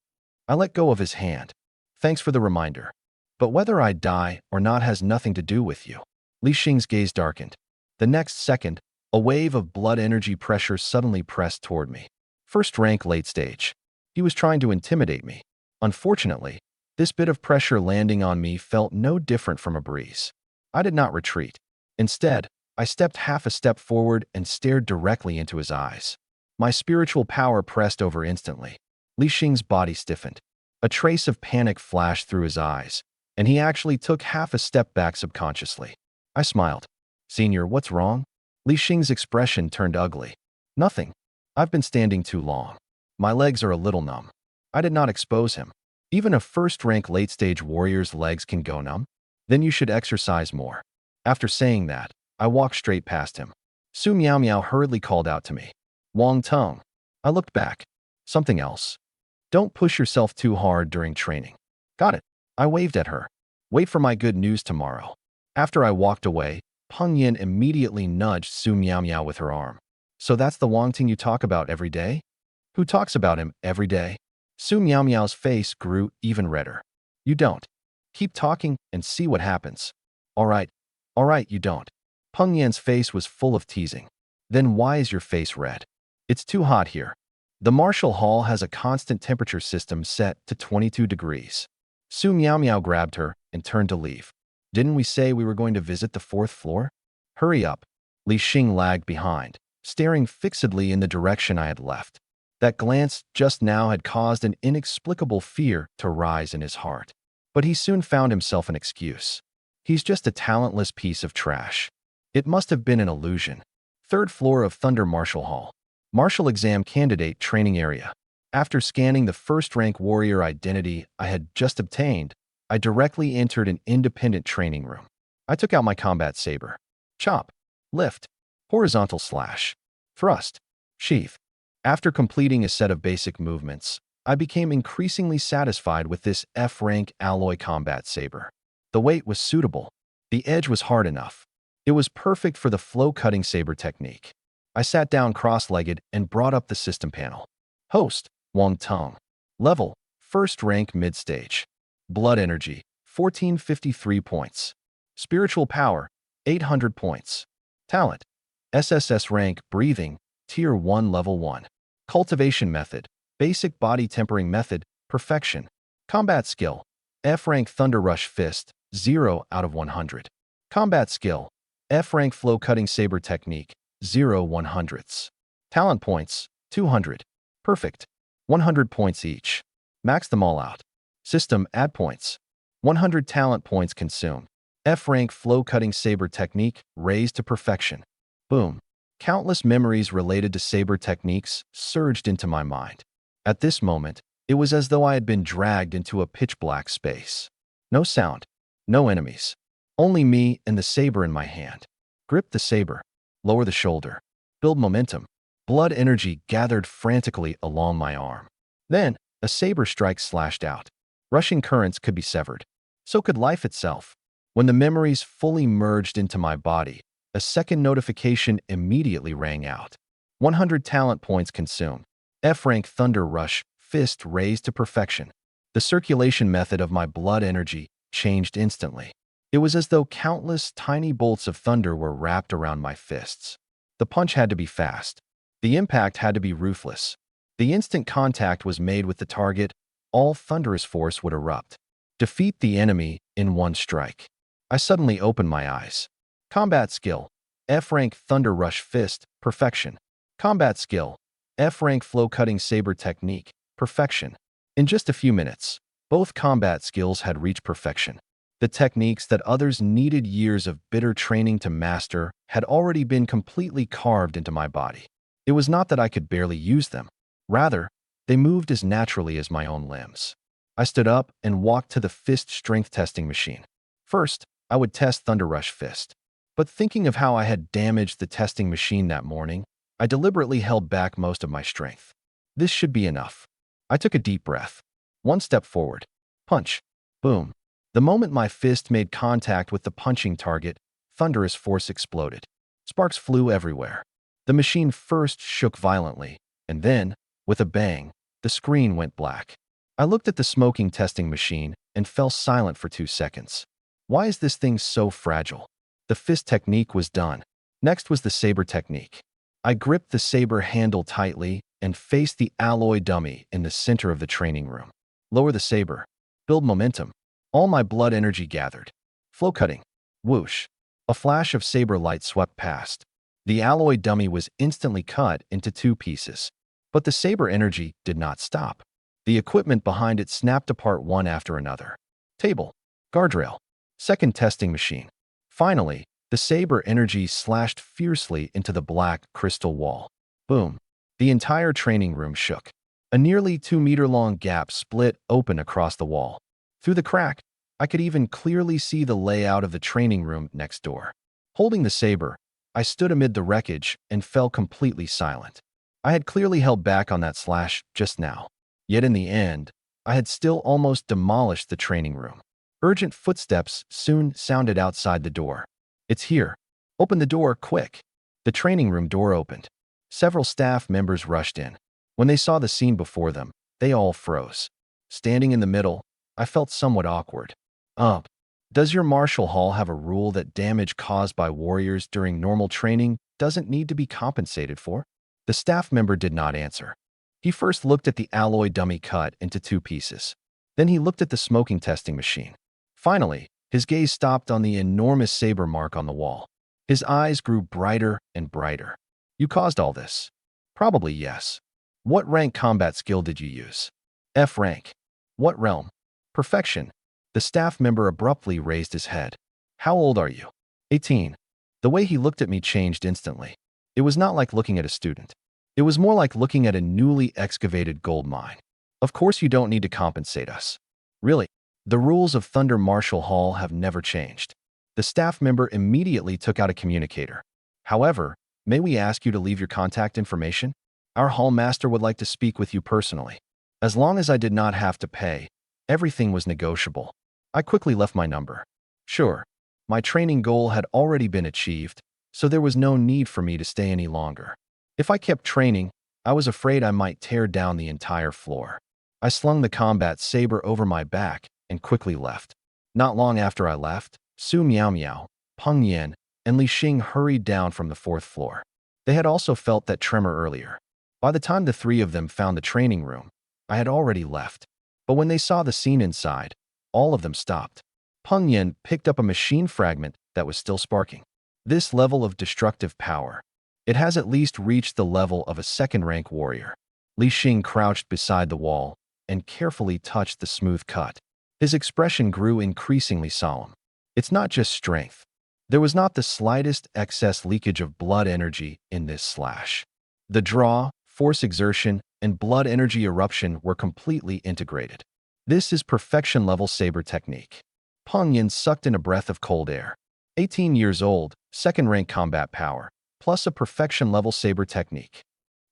I let go of his hand. Thanks for the reminder. But whether I die or not has nothing to do with you. Li Xing's gaze darkened. The next second, a wave of blood energy pressure suddenly pressed toward me. First rank late stage. He was trying to intimidate me. Unfortunately, this bit of pressure landing on me felt no different from a breeze. I did not retreat. Instead, I stepped half a step forward and stared directly into his eyes. My spiritual power pressed over instantly. Li Xing's body stiffened. A trace of panic flashed through his eyes, and he actually took half a step back subconsciously. I smiled. Senior, what's wrong? Li Xing's expression turned ugly. Nothing. I've been standing too long. My legs are a little numb. I did not expose him. Even a first-rank late-stage warrior's legs can go numb. Then you should exercise more. After saying that, I walked straight past him. Su Miao Miao hurriedly called out to me. Wang Teng. I looked back. Something else. Don't push yourself too hard during training. Got it. I waved at her. Wait for my good news tomorrow. After I walked away, Peng Yin immediately nudged Su Miao Miao with her arm. So that's the Wang Ting you talk about every day? Who talks about him every day? Su Miao Miao's face grew even redder. You don't. Keep talking and see what happens. All right, you don't. Peng Yin's face was full of teasing. Then why is your face red? It's too hot here. The martial hall has a constant temperature system set to 22 degrees. Su Miao Miao grabbed her and turned to leave. Didn't we say we were going to visit the 4th floor? Hurry up. Li Xing lagged behind, staring fixedly in the direction I had left. That glance just now had caused an inexplicable fear to rise in his heart. But he soon found himself an excuse. He's just a talentless piece of trash. It must have been an illusion. 3rd floor of Thunder Martial Hall. Martial Exam Candidate Training Area. After scanning the first-rank warrior identity I had just obtained, I directly entered an independent training room. I took out my combat saber. Chop. Lift. Horizontal slash. Thrust. Sheath. After completing a set of basic movements, I became increasingly satisfied with this F-rank alloy combat saber. The weight was suitable. The edge was hard enough. It was perfect for the flow-cutting saber technique. I sat down cross-legged and brought up the system panel. Host, Wang Teng. Level, 1st rank mid-stage. Blood energy, 1453 points. Spiritual power, 800 points. Talent, SSS-Rank breathing, Tier 1 Level 1. Cultivation method, basic body tempering method, perfection. Combat skill, F-rank Thunder Rush Fist, 0 out of 100. Combat skill, F-rank Flow Cutting Saber Technique, 0 100ths. Talent points, 200. Perfect. 100 points each. Max them all out. System add points. 100 talent points consumed. F-rank Flow Cutting Saber Technique raised to perfection. Boom. Countless memories related to saber techniques surged into my mind. At this moment, it was as though I had been dragged into a pitch-black space. No sound. No enemies. Only me and the saber in my hand. Grip the saber. Lower the shoulder. Build momentum. Blood energy gathered frantically along my arm. Then, a saber strike slashed out. Rushing currents could be severed. So could life itself. When the memories fully merged into my body, a second notification immediately rang out. 100 talent points consumed. F-rank Thunder Rush, fist raised to perfection. The circulation method of my blood energy changed instantly. It was as though countless tiny bolts of thunder were wrapped around my fists. The punch had to be fast. The impact had to be ruthless. The instant contact was made with the target, all thunderous force would erupt. Defeat the enemy in one strike. I suddenly opened my eyes. Combat skill. F-rank Thunder Rush Fist, perfection. Combat skill. F-rank Flow Cutting Saber Technique, perfection. In just a few minutes, both combat skills had reached perfection. The techniques that others needed years of bitter training to master had already been completely carved into my body. It was not that I could barely use them. Rather, they moved as naturally as my own limbs. I stood up and walked to the fist strength testing machine. First, I would test Thunder Rush Fist. But thinking of how I had damaged the testing machine that morning, I deliberately held back most of my strength. This should be enough. I took a deep breath. One step forward. Punch. Boom. The moment my fist made contact with the punching target, thunderous force exploded. Sparks flew everywhere. The machine first shook violently, and then, with a bang, the screen went black. I looked at the smoking testing machine and fell silent for 2 seconds. Why is this thing so fragile? The fist technique was done. Next was the saber technique. I gripped the saber handle tightly and faced the alloy dummy in the center of the training room. Lower the saber. Build momentum. All my blood energy gathered. Flow cutting. Whoosh. A flash of saber light swept past. The alloy dummy was instantly cut into 2 pieces. But the saber energy did not stop. The equipment behind it snapped apart one after another. Table. Guardrail. Second testing machine. Finally, the saber energy slashed fiercely into the black crystal wall. Boom. The entire training room shook. A nearly 2-meter-long gap split open across the wall. Through the crack, I could even clearly see the layout of the training room next door. Holding the saber, I stood amid the wreckage and fell completely silent. I had clearly held back on that slash just now. Yet in the end, I had still almost demolished the training room. Urgent footsteps soon sounded outside the door. It's here. Open the door, quick. The training room door opened. Several staff members rushed in. When they saw the scene before them, they all froze. Standing in the middle, I felt somewhat awkward. Does your martial hall have a rule that damage caused by warriors during normal training doesn't need to be compensated for? The staff member did not answer. He first looked at the alloy dummy cut into 2 pieces. Then he looked at the smoking testing machine. Finally, his gaze stopped on the enormous saber mark on the wall. His eyes grew brighter and brighter. You caused all this? Probably yes. What rank combat skill did you use? F rank. What realm? Perfection. The staff member abruptly raised his head. How old are you? 18. The way he looked at me changed instantly. It was not like looking at a student. It was more like looking at a newly excavated gold mine. Of course you don't need to compensate us. Really, the rules of Thunder Martial Hall have never changed. The staff member immediately took out a communicator. However, may we ask you to leave your contact information? Our hall master would like to speak with you personally. As long as I did not have to pay, everything was negotiable. I quickly left my number. Sure, my training goal had already been achieved, so there was no need for me to stay any longer. If I kept training, I was afraid I might tear down the entire floor. I slung the combat saber over my back and quickly left. Not long after I left, Su Miao Miao, Peng Yin, and Li Xing hurried down from the 4th floor. They had also felt that tremor earlier. By the time the 3 of them found the training room, I had already left. But when they saw the scene inside, all of them stopped. Peng Yin picked up a machine fragment that was still sparking. This level of destructive power. It has at least reached the level of a 2nd-rank warrior. Li Xing crouched beside the wall and carefully touched the smooth cut. His expression grew increasingly solemn. It's not just strength. There was not the slightest excess leakage of blood energy in this slash. The draw, force exertion, and blood energy eruption were completely integrated. This is perfection-level saber technique. Peng Yin sucked in a breath of cold air. 18 years old, 2nd-rank combat power, plus a perfection-level saber technique.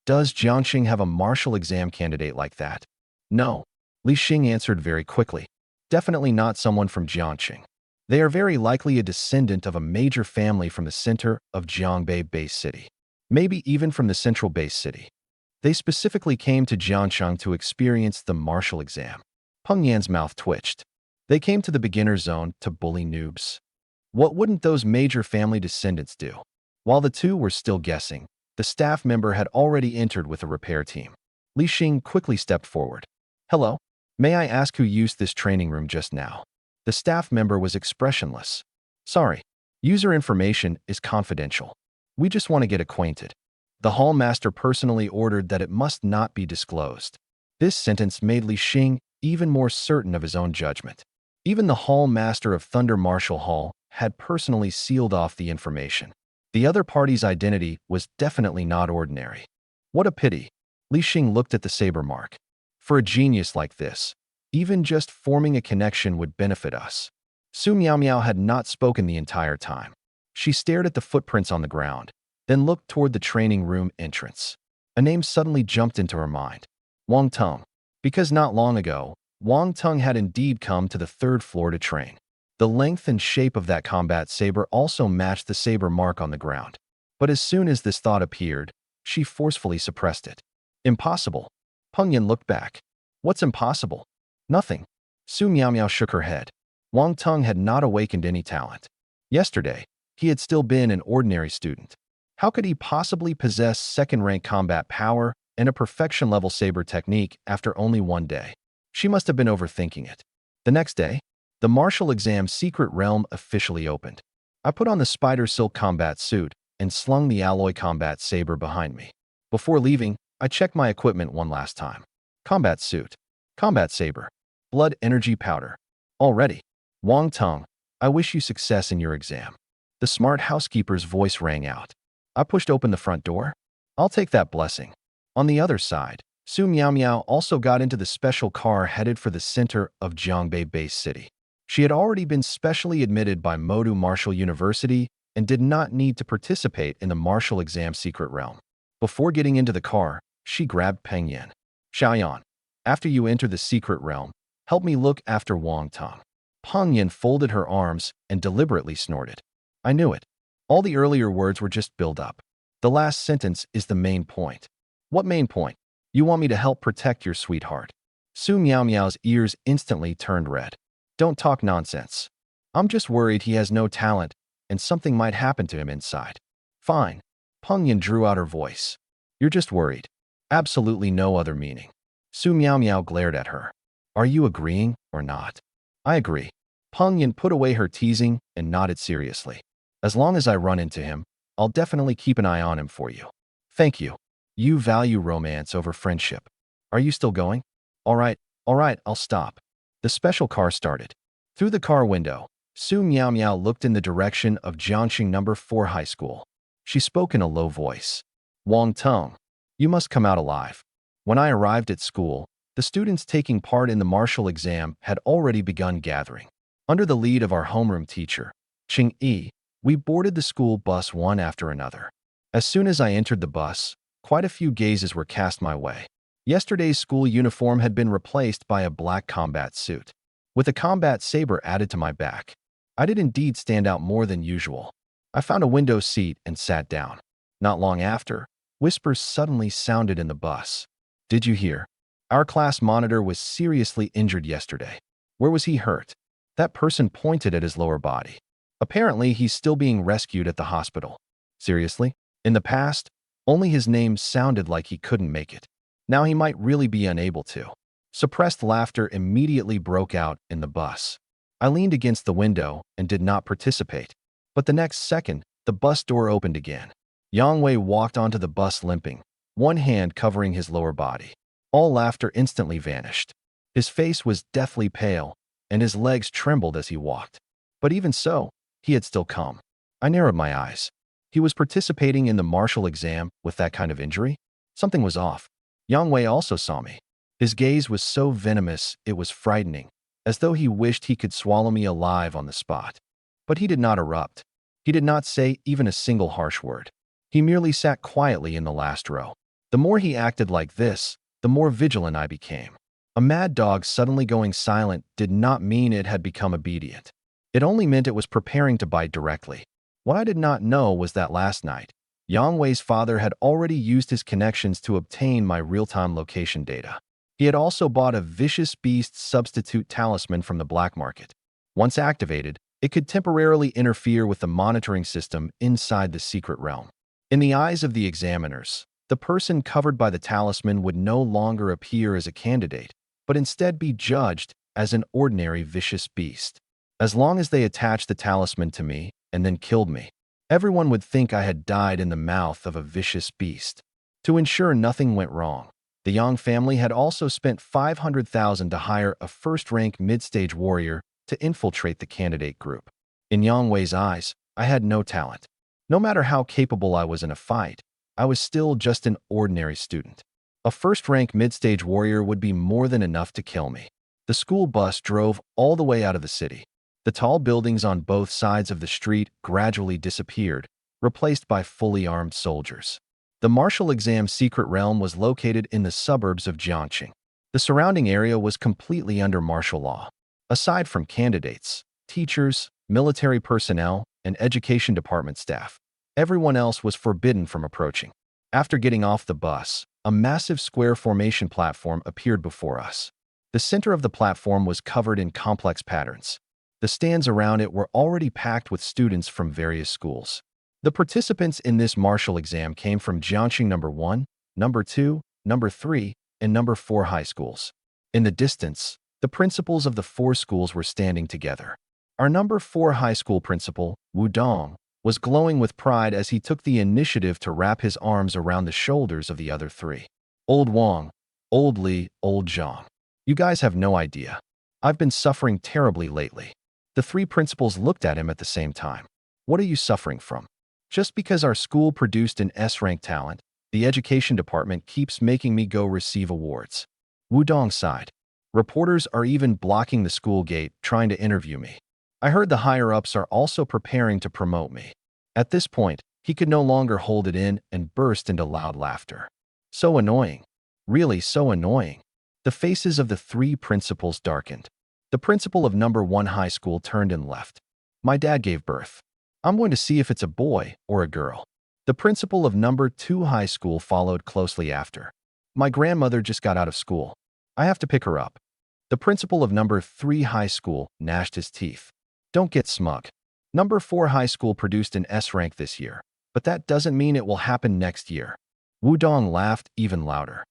Does Jiangxing have a martial exam candidate like that? No. Li Xing answered very quickly. Definitely not someone from Jiangxing. They are very likely a descendant of a major family from the center of Jiangbei base city. Maybe even from the central base city. They specifically came to Jiangshang to experience the martial exam. Peng Yan's mouth twitched. They came to the beginner zone to bully noobs. What wouldn't those major family descendants do? While the two were still guessing, the staff member had already entered with a repair team. Li Xing quickly stepped forward. Hello? May I ask who used this training room just now? The staff member was expressionless. Sorry. User information is confidential. We just want to get acquainted. The hall master personally ordered that it must not be disclosed. This sentence made Li Xing even more certain of his own judgment. Even the hall master of Thunder Martial Hall had personally sealed off the information. The other party's identity was definitely not ordinary. What a pity. Li Xing looked at the saber mark. For a genius like this, even just forming a connection would benefit us. Su Miao had not spoken the entire time. She stared at the footprints on the ground, then looked toward the training room entrance. A name suddenly jumped into her mind. Wang Teng. Because not long ago, Wang Teng had indeed come to the third floor to train. The length and shape of that combat saber also matched the saber mark on the ground. But as soon as this thought appeared, she forcefully suppressed it. Impossible. Peng Yan looked back. What's impossible? Nothing. Su Miao shook her head. Wang Teng had not awakened any talent. Yesterday, he had still been an ordinary student. How could he possibly possess second-rank combat power and a perfection-level saber technique after only one day? She must have been overthinking it. The next day, the martial exam secret realm officially opened. I put on the spider silk combat suit and slung the alloy combat saber behind me. Before leaving, I checked my equipment one last time. Combat suit. Combat saber. Blood energy powder. All ready. Wang Teng, I wish you success in your exam. The smart housekeeper's voice rang out. I pushed open the front door. I'll take that blessing. On the other side, Su Miao also got into the special car headed for the center of Jiangbei base city. She had already been specially admitted by Modu Martial University and did not need to participate in the martial exam secret realm. Before getting into the car, she grabbed Peng Yan. Xiaoyan, after you enter the secret realm, help me look after Wang Teng. Peng Yan folded her arms and deliberately snorted. I knew it. All the earlier words were just build-up. The last sentence is the main point. What main point? You want me to help protect your sweetheart? Su Miao's ears instantly turned red. Don't talk nonsense. I'm just worried he has no talent and something might happen to him inside. Fine. Peng Yan drew out her voice. You're just worried. Absolutely no other meaning. Su Miao glared at her. Are you agreeing or not? I agree. Peng Yan put away her teasing and nodded seriously. As long as I run into him, I'll definitely keep an eye on him for you. Thank you. You value romance over friendship. Are you still going? All right, I'll stop. The special car started. Through the car window, Su Miao looked in the direction of Jiangxing No. 4 High School. She spoke in a low voice. Wang Teng, you must come out alive. When I arrived at school, the students taking part in the martial exam had already begun gathering. Under the lead of our homeroom teacher, Ching Yi, we boarded the school bus one after another. As soon as I entered the bus, quite a few gazes were cast my way. Yesterday's school uniform had been replaced by a black combat suit. With a combat saber added to my back, I did indeed stand out more than usual. I found a window seat and sat down. Not long after, whispers suddenly sounded in the bus. Did you hear? Our class monitor was seriously injured yesterday. Where was he hurt? That person pointed at his lower body. Apparently, he's still being rescued at the hospital. Seriously? In the past, only his name sounded like he couldn't make it. Now he might really be unable to. Suppressed laughter immediately broke out in the bus. I leaned against the window and did not participate. But the next second, the bus door opened again. Yang Wei walked onto the bus limping, one hand covering his lower body. All laughter instantly vanished. His face was deathly pale, and his legs trembled as he walked. But even so, he had still come. I narrowed my eyes. He was participating in the martial exam with that kind of injury? Something was off. Yang Wei also saw me. His gaze was so venomous it was frightening, as though he wished he could swallow me alive on the spot. But he did not erupt. He did not say even a single harsh word. He merely sat quietly in the last row. The more he acted like this, the more vigilant I became. A mad dog suddenly going silent did not mean it had become obedient. It only meant it was preparing to bite directly. What I did not know was that last night, Yang Wei's father had already used his connections to obtain my real-time location data. He had also bought a vicious beast substitute talisman from the black market. Once activated, it could temporarily interfere with the monitoring system inside the secret realm. In the eyes of the examiners, the person covered by the talisman would no longer appear as a candidate, but instead be judged as an ordinary vicious beast. As long as they attached the talisman to me and then killed me, everyone would think I had died in the mouth of a vicious beast. To ensure nothing went wrong, the Yang family had also spent 500,000 to hire a first-rank mid-stage warrior to infiltrate the candidate group. In Yang Wei's eyes, I had no talent. No matter how capable I was in a fight, I was still just an ordinary student. A first-rank mid-stage warrior would be more than enough to kill me. The school bus drove all the way out of the city. The tall buildings on both sides of the street gradually disappeared, replaced by fully armed soldiers. The martial exam secret realm was located in the suburbs of Jiangqing. The surrounding area was completely under martial law. Aside from candidates, teachers, military personnel, and education department staff, everyone else was forbidden from approaching. After getting off the bus, a massive square formation platform appeared before us. The center of the platform was covered in complex patterns. The stands around it were already packed with students from various schools. The participants in this martial exam came from Jiangqing number 1, number 2, number 3, and number 4 high schools. In the distance, the principals of the 4 schools were standing together. Our number 4 high school principal, Wu Dong, was glowing with pride as he took the initiative to wrap his arms around the shoulders of the other 3. Old Wang, Old Li, Old Zhang. You guys have no idea. I've been suffering terribly lately. The 3 principals looked at him at the same time. What are you suffering from? Just because our school produced an S-rank talent, the education department keeps making me go receive awards. Wu Dong sighed. Reporters are even blocking the school gate, trying to interview me. I heard the higher-ups are also preparing to promote me. At this point, he could no longer hold it in and burst into loud laughter. So annoying. Really so annoying. The faces of the 3 principals darkened. The principal of number 1 high school turned and left. My dad gave birth. I'm going to see if it's a boy or a girl. The principal of number 2 high school followed closely after. My grandmother just got out of school. I have to pick her up. The principal of number 3 high school gnashed his teeth. Don't get smug. Number 4 high school produced an S rank this year, but that doesn't mean it will happen next year. Wu Dong laughed even louder.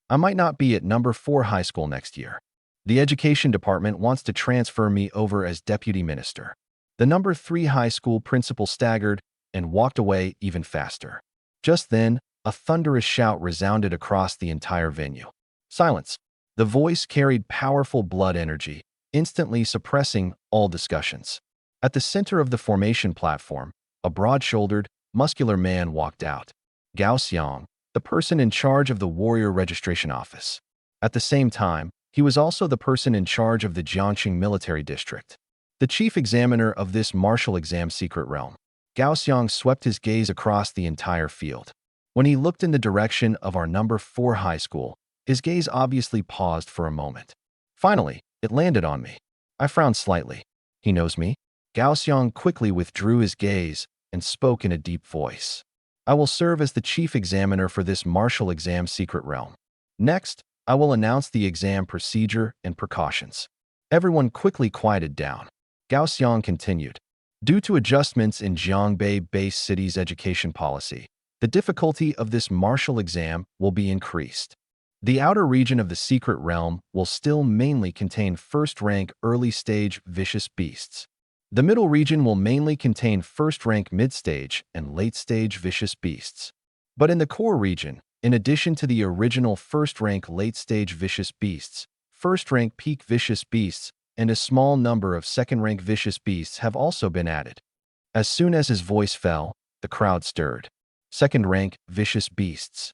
I might not be at number 4 high school next year. The education department wants to transfer me over as deputy minister. The number 3 high school principal staggered and walked away even faster. Just then, a thunderous shout resounded across the entire venue. Silence. The voice carried powerful blood energy, instantly suppressing all discussions. At the center of the formation platform, a broad-shouldered, muscular man walked out. Gao Xiang, the person in charge of the warrior registration office. At the same time, he was also the person in charge of the Jiangqing military district. The chief examiner of this martial exam secret realm. Gao Xiang swept his gaze across the entire field. When he looked in the direction of our number 4 high school, his gaze obviously paused for a moment. Finally, it landed on me. I frowned slightly. He knows me? Gao Xiang quickly withdrew his gaze and spoke in a deep voice. I will serve as the chief examiner for this martial exam secret realm. Next, I will announce the exam procedure and precautions. Everyone quickly quieted down. Gao Xiang continued. Due to adjustments in Jiangbei-based city's education policy, the difficulty of this martial exam will be increased. The outer region of the secret realm will still mainly contain first-rank early-stage vicious beasts. The middle region will mainly contain first-rank mid-stage and late-stage vicious beasts. But in the core region, in addition to the original first-rank late-stage vicious beasts, first-rank peak vicious beasts, and a small number of second-rank vicious beasts have also been added. As soon as his voice fell, the crowd stirred. Second-rank vicious beasts.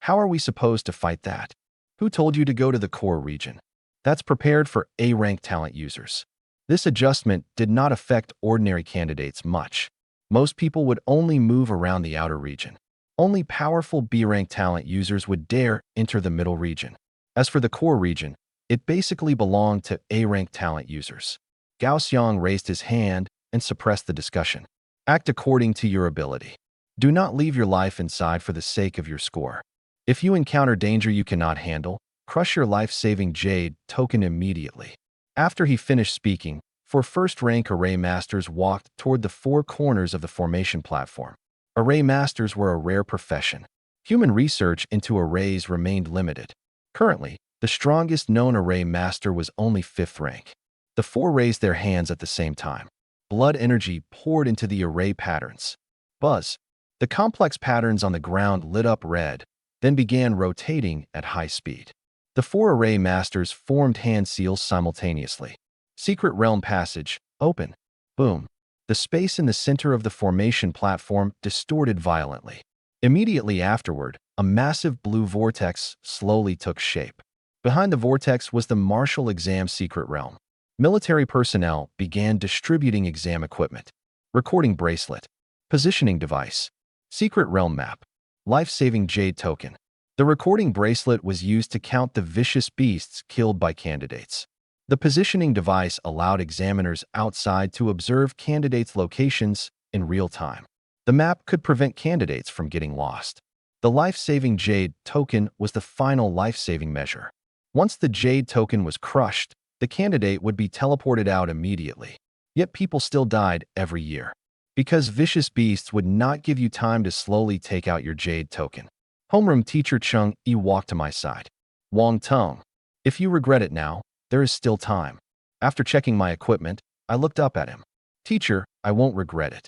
How are we supposed to fight that? Who told you to go to the core region? That's prepared for A-rank talent users. This adjustment did not affect ordinary candidates much. Most people would only move around the outer region. Only powerful B-rank talent users would dare enter the middle region. As for the core region, it basically belonged to A-rank talent users. Gao Xiang raised his hand and suppressed the discussion. Act according to your ability. Do not leave your life inside for the sake of your score. If you encounter danger you cannot handle, crush your life-saving Jade token immediately. After he finished speaking, for first-rank array masters walked toward the four corners of the formation platform. Array masters were a rare profession. Human research into arrays remained limited. Currently, the strongest known array master was only 5th rank. The four raised their hands at the same time. Blood energy poured into the array patterns. Buzz. The complex patterns on the ground lit up red, then began rotating at high speed. The four array masters formed hand seals simultaneously. Secret Realm Passage, open. Boom. The space in the center of the formation platform distorted violently. Immediately afterward, a massive blue vortex slowly took shape. Behind the vortex was the Martial Exam Secret Realm. Military personnel began distributing exam equipment. Recording bracelet. Positioning device. Secret Realm map. Life-saving Jade token. The recording bracelet was used to count the vicious beasts killed by candidates. The positioning device allowed examiners outside to observe candidates' locations in real time. The map could prevent candidates from getting lost. The life-saving Jade token was the final life-saving measure. Once the Jade token was crushed, the candidate would be teleported out immediately. Yet people still died every year. Because vicious beasts would not give you time to slowly take out your Jade token. Homeroom teacher Chung Yi walked to my side. Wang Tong, if you regret it now, there is still time. After checking my equipment, I looked up at him. Teacher, I won't regret it.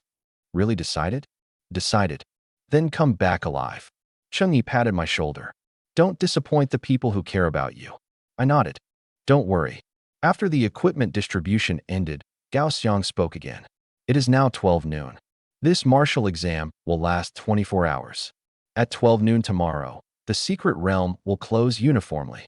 Really decided? Decided. Then come back alive. Chung Yi patted my shoulder. Don't disappoint the people who care about you. I nodded. Don't worry. After the equipment distribution ended, Gao Xiang spoke again. It is now 12 noon. This martial exam will last 24 hours. At 12 noon tomorrow, the secret realm will close uniformly.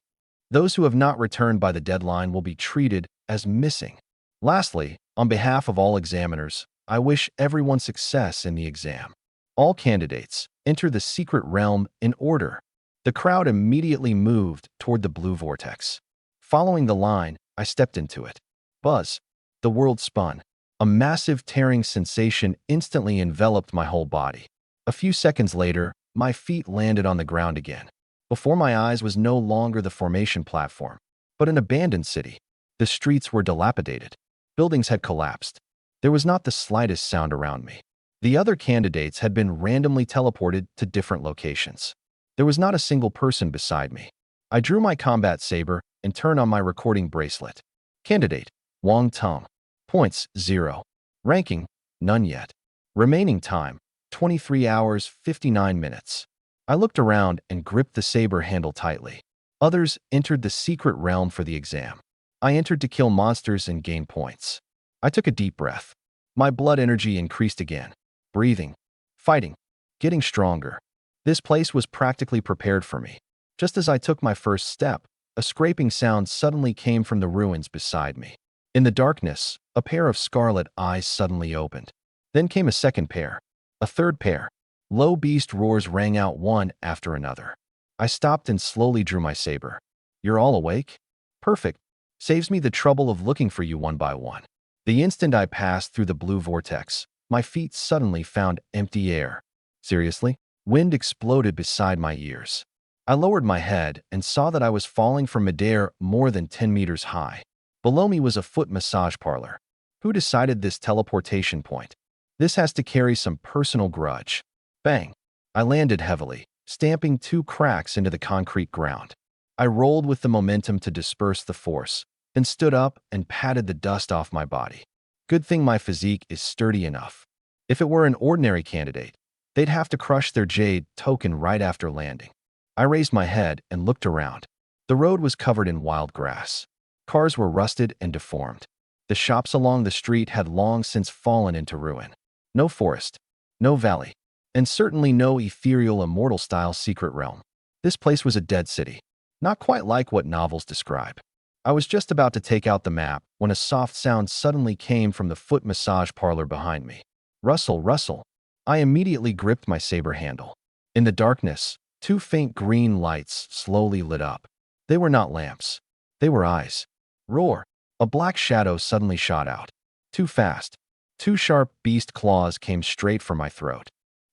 Those who have not returned by the deadline will be treated as missing. Lastly, on behalf of all examiners, I wish everyone success in the exam. All candidates, enter the secret realm in order. The crowd immediately moved toward the blue vortex. Following the line, I stepped into it. Buzz. The world spun. A massive tearing sensation instantly enveloped my whole body. A few seconds later, my feet landed on the ground again. Before my eyes was no longer the formation platform, but an abandoned city. The streets were dilapidated. Buildings had collapsed. There was not the slightest sound around me. The other candidates had been randomly teleported to different locations. There was not a single person beside me. I drew my combat saber and turned on my recording bracelet. Candidate, Wang Tong. Points, 0. Ranking, none yet. Remaining time, 23 hours, 59 minutes. I looked around and gripped the saber handle tightly. Others entered the secret realm for the exam. I entered to kill monsters and gain points. I took a deep breath. My blood energy increased again. Breathing, fighting, getting stronger. This place was practically prepared for me. Just as I took my first step, a scraping sound suddenly came from the ruins beside me. In the darkness, a pair of scarlet eyes suddenly opened. Then came a second pair, a third pair. Low beast roars rang out one after another. I stopped and slowly drew my saber. You're all awake? Perfect. Saves me the trouble of looking for you one by one. The instant I passed through the blue vortex, my feet suddenly found empty air. Seriously? Wind exploded beside my ears. I lowered my head and saw that I was falling from midair more than 10 meters high. Below me was a foot massage parlor. Who decided this teleportation point? This has to carry some personal grudge. Bang! I landed heavily, stamping 2 cracks into the concrete ground. I rolled with the momentum to disperse the force, then stood up and patted the dust off my body. Good thing my physique is sturdy enough. If it were an ordinary candidate, they'd have to crush their Jade token right after landing. I raised my head and looked around. The road was covered in wild grass. Cars were rusted and deformed. The shops along the street had long since fallen into ruin. No forest, no valley, and certainly no ethereal immortal-style secret realm. This place was a dead city, not quite like what novels describe. I was just about to take out the map when a soft sound suddenly came from the foot massage parlor behind me. Rustle, rustle. I immediately gripped my saber handle. In the darkness, two faint green lights slowly lit up. They were not lamps. They were eyes. Roar! A black shadow suddenly shot out. Too fast. Two sharp beast claws came straight for my throat.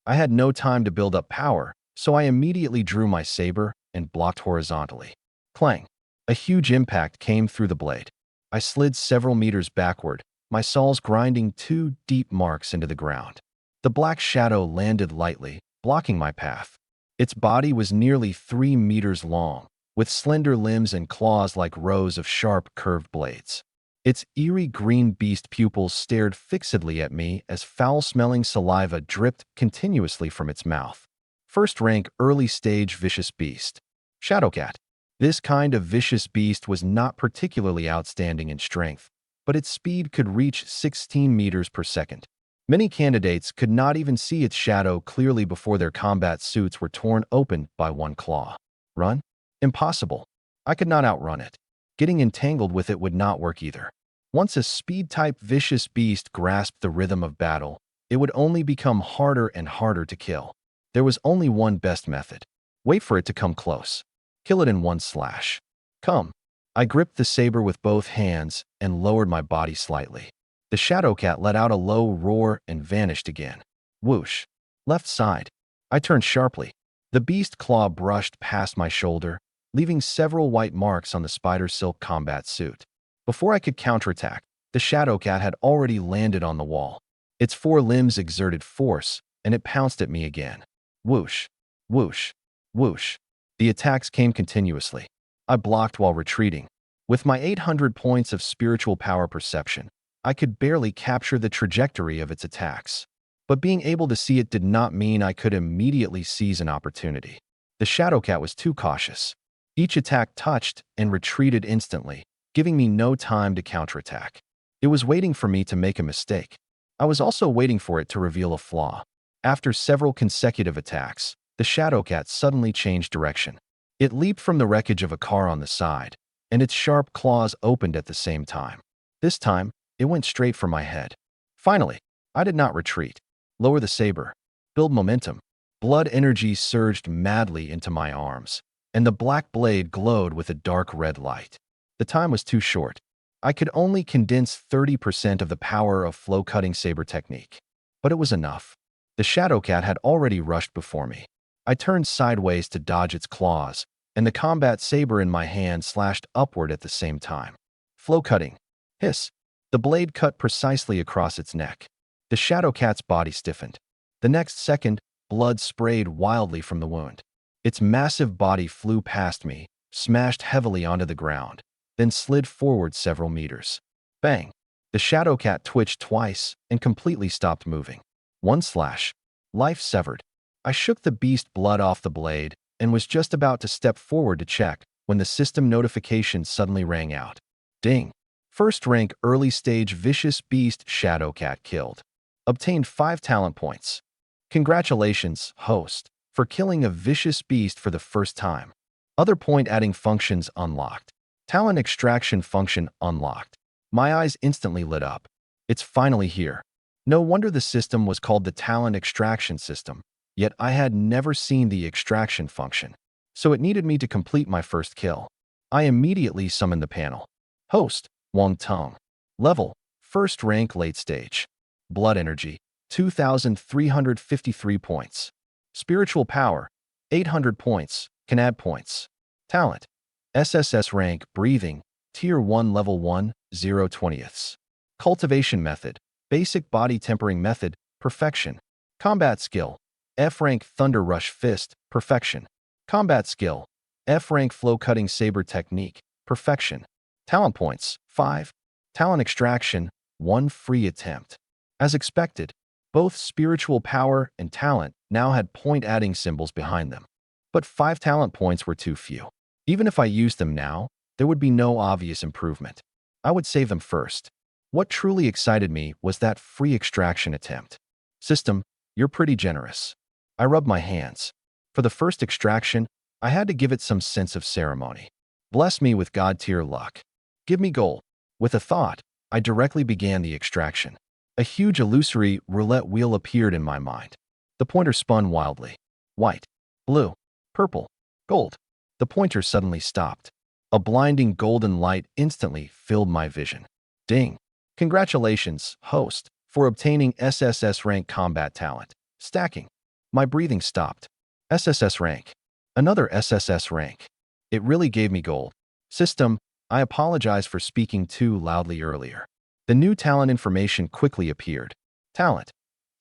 I had no time to build up power, so I immediately drew my saber and blocked horizontally. Clang! A huge impact came through the blade. I slid several meters backward, my saws grinding two deep marks into the ground. The black shadow landed lightly, blocking my path. Its body was nearly 3 meters long, with slender limbs and claws like rows of sharp, curved blades. Its eerie green beast pupils stared fixedly at me as foul-smelling saliva dripped continuously from its mouth. First rank early-stage vicious beast. Shadowcat. This kind of vicious beast was not particularly outstanding in strength, but its speed could reach 16 meters per second. Many candidates could not even see its shadow clearly before their combat suits were torn open by one claw. Run? Impossible. I could not outrun it. Getting entangled with it would not work either. Once a speed-type vicious beast grasped the rhythm of battle, it would only become harder and harder to kill. There was only one best method. Wait for it to come close. Kill it in one slash. Come. I gripped the saber with both hands and lowered my body slightly. The Shadowcat let out a low roar and vanished again. Whoosh. Left side. I turned sharply. The beast claw brushed past my shoulder, leaving several white marks on the spider silk combat suit. Before I could counterattack, the Shadowcat had already landed on the wall. Its four limbs exerted force, and it pounced at me again. Whoosh. Whoosh. Whoosh. The attacks came continuously. I blocked while retreating. With my 800 points of spiritual power perception, I could barely capture the trajectory of its attacks. But being able to see it did not mean I could immediately seize an opportunity. The Shadowcat was too cautious. Each attack touched and retreated instantly, giving me no time to counterattack. It was waiting for me to make a mistake. I was also waiting for it to reveal a flaw. After several consecutive attacks, the Shadowcat suddenly changed direction. It leaped from the wreckage of a car on the side, and its sharp claws opened at the same time. This time, it went straight for my head. Finally, I did not retreat. Lower the saber. Build momentum. Blood energy surged madly into my arms, and the black blade glowed with a dark red light. The time was too short. I could only condense 30% of the power of flow-cutting saber technique. But it was enough. The Shadowcat had already rushed before me. I turned sideways to dodge its claws, and the combat saber in my hand slashed upward at the same time. Flow cutting. Hiss. The blade cut precisely across its neck. The Shadowcat's body stiffened. The next second, blood sprayed wildly from the wound. Its massive body flew past me, smashed heavily onto the ground, then slid forward several meters. Bang! The Shadowcat twitched twice and completely stopped moving. One slash. Life severed. I shook the beast blood off the blade and was just about to step forward to check when the system notification suddenly rang out. Ding! First rank early stage vicious beast Shadowcat killed. Obtained 5 talent points. Congratulations, host, for killing a vicious beast for the first time. Other point-adding functions unlocked. Talent extraction function unlocked. My eyes instantly lit up. It's finally here. No wonder the system was called the talent extraction system, yet I had never seen the extraction function. So it needed me to complete my first kill. I immediately summoned the panel. Host, Wang Tong. Level, first rank late stage. Blood energy, 2,353 points. Spiritual power, 800 points, can add points. Talent, SSS-Rank breathing, Tier 1 Level 1, 0/20. Cultivation method, basic body tempering method, perfection. Combat skill, F-Rank Thunder Rush Fist, perfection. Combat skill, F-Rank Flow Cutting Saber Technique, perfection. Talent points, 5. Talent extraction, 1 free attempt. As expected, both spiritual power and talent now had point-adding symbols behind them. But 5 talent points were too few. Even if I used them now, there would be no obvious improvement. I would save them first. What truly excited me was that free extraction attempt. System, you're pretty generous. I rubbed my hands. For the first extraction, I had to give it some sense of ceremony. Bless me with God-tier luck. Give me gold. With a thought, I directly began the extraction. A huge illusory roulette wheel appeared in my mind. The pointer spun wildly. white, blue, purple, gold. The pointer suddenly stopped. A blinding golden light instantly filled my vision. Ding! Congratulations, host, for obtaining SSS rank combat talent. Stacking. My breathing stopped. SSS rank. Another SSS rank. It really gave me gold. System, I apologize for speaking too loudly earlier. The new talent information quickly appeared. Talent.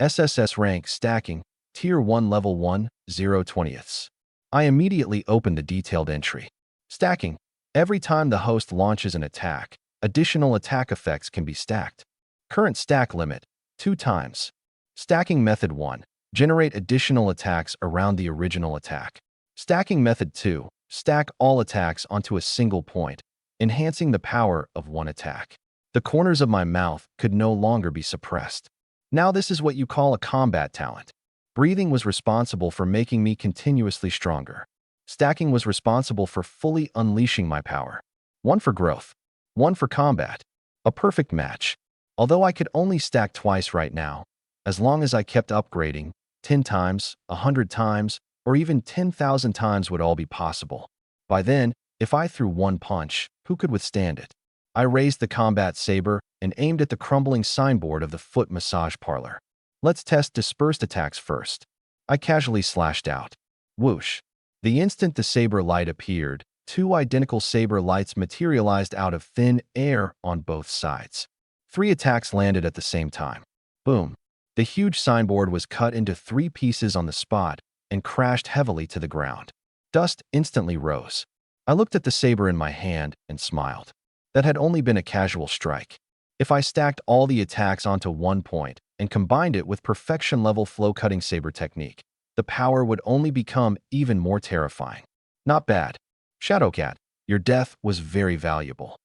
SSS rank stacking, Tier 1 Level 1, 0/20ths. I immediately opened the detailed entry. Stacking. Every time the host launches an attack, additional attack effects can be stacked. Current stack limit, 2 times. Stacking Method 1. Generate additional attacks around the original attack. Stacking Method 2. Stack all attacks onto a single point, enhancing the power of one attack. The corners of my mouth could no longer be suppressed. Now this is what you call a combat talent. Breathing was responsible for making me continuously stronger. Stacking was responsible for fully unleashing my power. One for growth, one for combat. A perfect match. Although I could only stack twice right now, as long as I kept upgrading, 10 times, 100 times, or even 10,000 times would all be possible. By then, if I threw one punch, who could withstand it? I raised the combat saber and aimed at the crumbling signboard of the foot massage parlor. Let's test dispersed attacks first. I casually slashed out. Whoosh. The instant the saber light appeared, 2 identical saber lights materialized out of thin air on both sides. 3 attacks landed at the same time. Boom. The huge signboard was cut into 3 pieces on the spot and crashed heavily to the ground. Dust instantly rose. I looked at the saber in my hand and smiled. That had only been a casual strike. If I stacked all the attacks onto one point and combined it with perfection-level flow-cutting saber technique, the power would only become even more terrifying. Not bad. Shadowcat, your death was very valuable.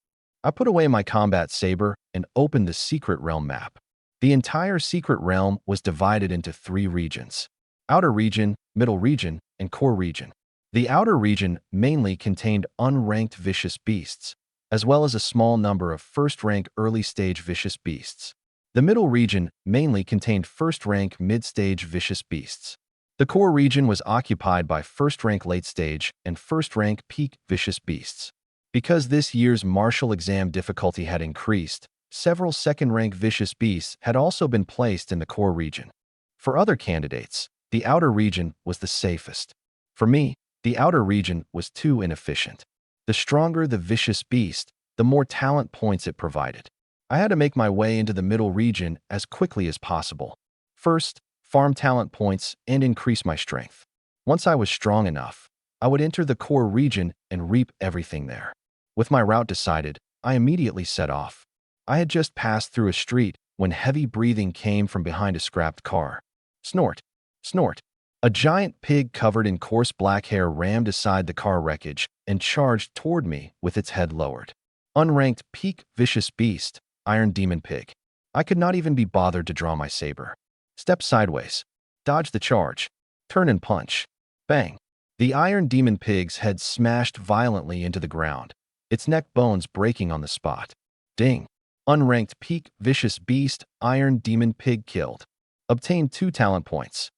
I put away my combat saber and opened the Secret Realm map. The entire Secret Realm was divided into 3 regions: Outer Region, Middle Region, and Core Region. The Outer Region mainly contained unranked vicious beasts, as well as a small number of first-rank early-stage vicious beasts. The Middle Region mainly contained first-rank mid-stage vicious beasts. The Core Region was occupied by first-rank late-stage and first-rank peak vicious beasts. Because this year's martial exam difficulty had increased, several second-rank vicious beasts had also been placed in the Core Region. For other candidates, the Outer Region was the safest. For me, the Outer Region was too inefficient. The stronger the vicious beast, the more talent points it provided. I had to make my way into the Middle Region as quickly as possible. First, farm talent points and increase my strength. Once I was strong enough, I would enter the Core Region and reap everything there. With my route decided, I immediately set off. I had just passed through a street when heavy breathing came from behind a scrapped car. Snort, snort. A giant pig covered in coarse black hair rammed aside the car wreckage and charged toward me with its head lowered. Unranked peak vicious beast, Iron Demon Pig. I could not even be bothered to draw my saber. Step sideways. Dodge the charge. Turn and punch. Bang. The Iron Demon Pig's head smashed violently into the ground, its neck bones breaking on the spot. Ding. Unranked peak vicious beast, Iron Demon Pig killed. Obtained 2 talent points.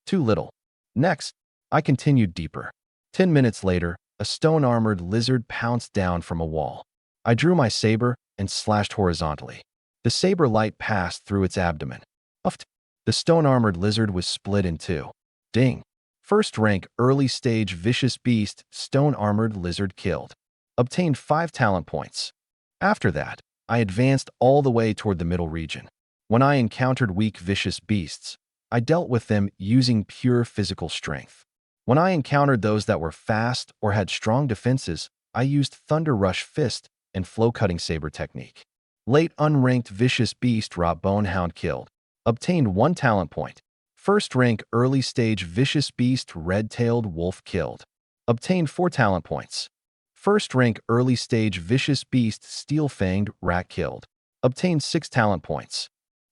Too little. Next, I continued deeper. 10 minutes later, a stone-armored lizard pounced down from a wall. I drew my saber and slashed horizontally. The saber light passed through its abdomen. Uffed. The stone-armored lizard was split in 2. Ding. First-rank early-stage vicious beast, stone-armored lizard killed. Obtained 5 talent points. After that, I advanced all the way toward the Middle Region. When I encountered weak vicious beasts, I dealt with them using pure physical strength. When I encountered those that were fast or had strong defenses, I used Thunder Rush Fist and Flow-Cutting Saber technique. Late unranked vicious beast Rot Bonehound killed. Obtained 1 talent point. First rank early stage vicious beast Red-Tailed Wolf killed. Obtained 4 talent points. First rank early stage vicious beast Steel-Fanged Rat killed. Obtained 6 talent points.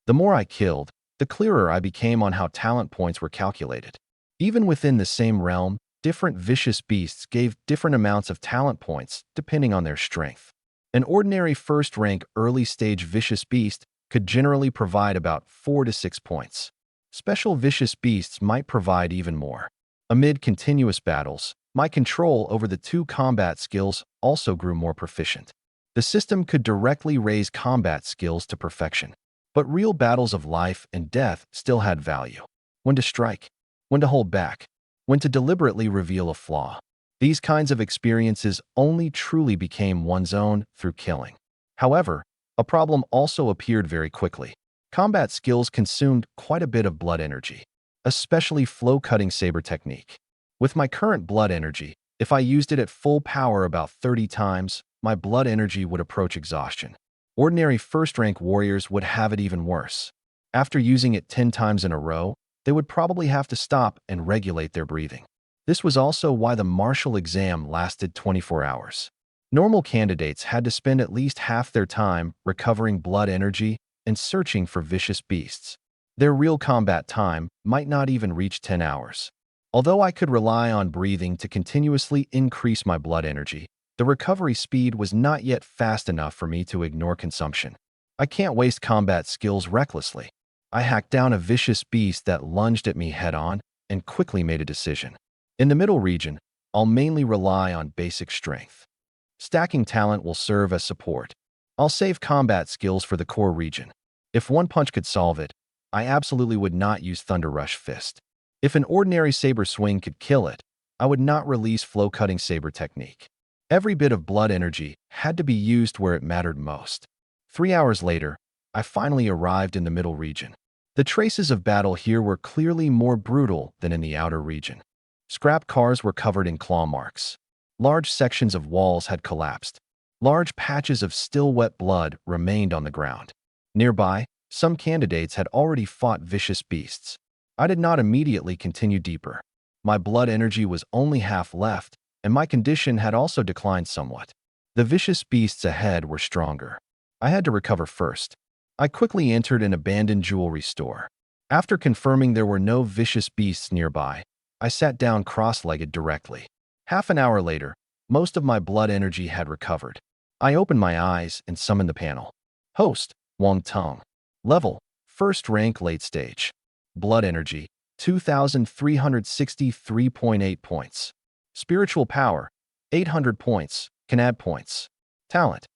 The more I killed, the clearer I became on how talent points were calculated. Even within the same realm, different vicious beasts gave different amounts of talent points depending on their strength. An ordinary first-rank early-stage vicious beast could generally provide about 4 to 6 points. Special vicious beasts might provide even more. Amid continuous battles, my control over the two combat skills also grew more proficient. The system could directly raise combat skills to perfection, but real battles of life and death still had value. When to strike, when to hold back, when to deliberately reveal a flaw. These kinds of experiences only truly became one's own through killing. However, a problem also appeared very quickly. Combat skills consumed quite a bit of blood energy, especially flow-cutting saber technique. With my current blood energy, if I used it at full power about 30 times, my blood energy would approach exhaustion. Ordinary first-rank warriors would have it even worse. After using it 10 times in a row, they would probably have to stop and regulate their breathing. This was also why the martial exam lasted 24 hours. Normal candidates had to spend at least half their time recovering blood energy and searching for vicious beasts. Their real combat time might not even reach 10 hours. Although I could rely on breathing to continuously increase my blood energy, the recovery speed was not yet fast enough for me to ignore consumption. I can't waste combat skills recklessly. I hacked down a vicious beast that lunged at me head-on and quickly made a decision. In the middle region, I'll mainly rely on basic strength. Stacking talent will serve as support. I'll save combat skills for the core region. If one punch could solve it, I absolutely would not use Thunder Rush Fist. If an ordinary saber swing could kill it, I would not release flow-cutting saber technique. Every bit of blood energy had to be used where it mattered most. 3 hours later, I finally arrived in the middle region. The traces of battle here were clearly more brutal than in the outer region. Scrap cars were covered in claw marks. Large sections of walls had collapsed. Large patches of still wet blood remained on the ground. Nearby, some candidates had already fought vicious beasts. I did not immediately continue deeper. My blood energy was only half left, and my condition had also declined somewhat. The vicious beasts ahead were stronger. I had to recover first. I quickly entered an abandoned jewelry store. After confirming there were no vicious beasts nearby, I sat down cross-legged directly. Half an hour later, most of my blood energy had recovered. I opened my eyes and summoned the panel. Host, Wang Tong. Level, first rank late stage. Blood energy, 2,363.8 points. Spiritual power, 800 points, can add points. Talent,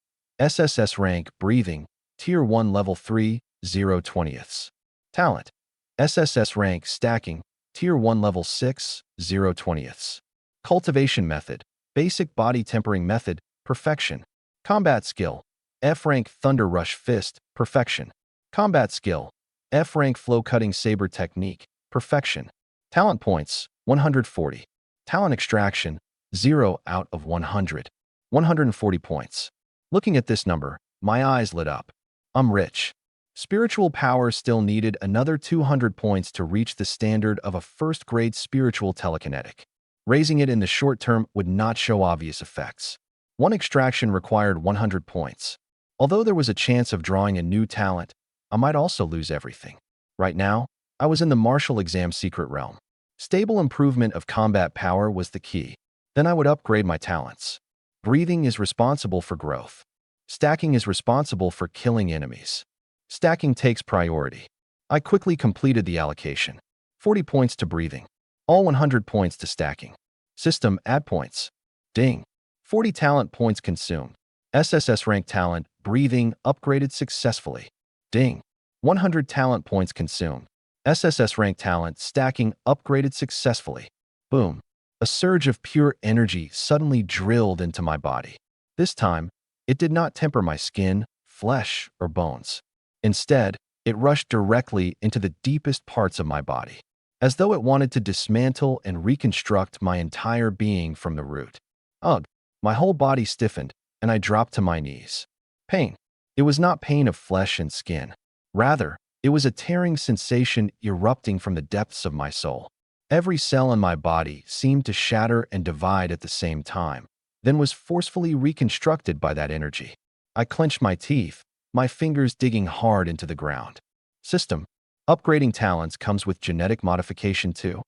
SSS-Rank breathing, Tier 1 Level 3, 0/20ths. Talent, SSS-Rank stacking, Tier 1 Level 6, 0/20ths. Cultivation method, basic body tempering method, perfection. Combat skill, F-Rank Thunder Rush Fist, perfection. Combat skill, F-Rank Flow Cutting Saber Technique, perfection. Talent points, 140. Talent extraction, 0 out of 100. 140 points. Looking at this number, my eyes lit up. I'm rich. Spiritual power still needed another 200 points to reach the standard of a first-grade spiritual telekinetic. Raising it in the short term would not show obvious effects. One extraction required 100 points. Although there was a chance of drawing a new talent, I might also lose everything. Right now, I was in the martial exam secret realm. Stable improvement of combat power was the key. Then I would upgrade my talents. Breathing is responsible for growth. Stacking is responsible for killing enemies. Stacking takes priority. I quickly completed the allocation. 40 points to breathing. All 100 points to stacking. System add points. Ding. 40 talent points consumed. SSS-Rank talent, breathing, upgraded successfully. Ding. 100 talent points consumed. SSS-Rank talent, stacking, upgraded successfully. Boom. A surge of pure energy suddenly drilled into my body. This time, it did not temper my skin, flesh, or bones. Instead, it rushed directly into the deepest parts of my body, as though it wanted to dismantle and reconstruct my entire being from the root. Ugh, my whole body stiffened, and I dropped to my knees. Pain. It was not pain of flesh and skin. Rather, it was a tearing sensation erupting from the depths of my soul. Every cell in my body seemed to shatter and divide at the same time, then was forcefully reconstructed by that energy. I clenched my teeth, my fingers digging hard into the ground. System. Upgrading talents comes with genetic modification too.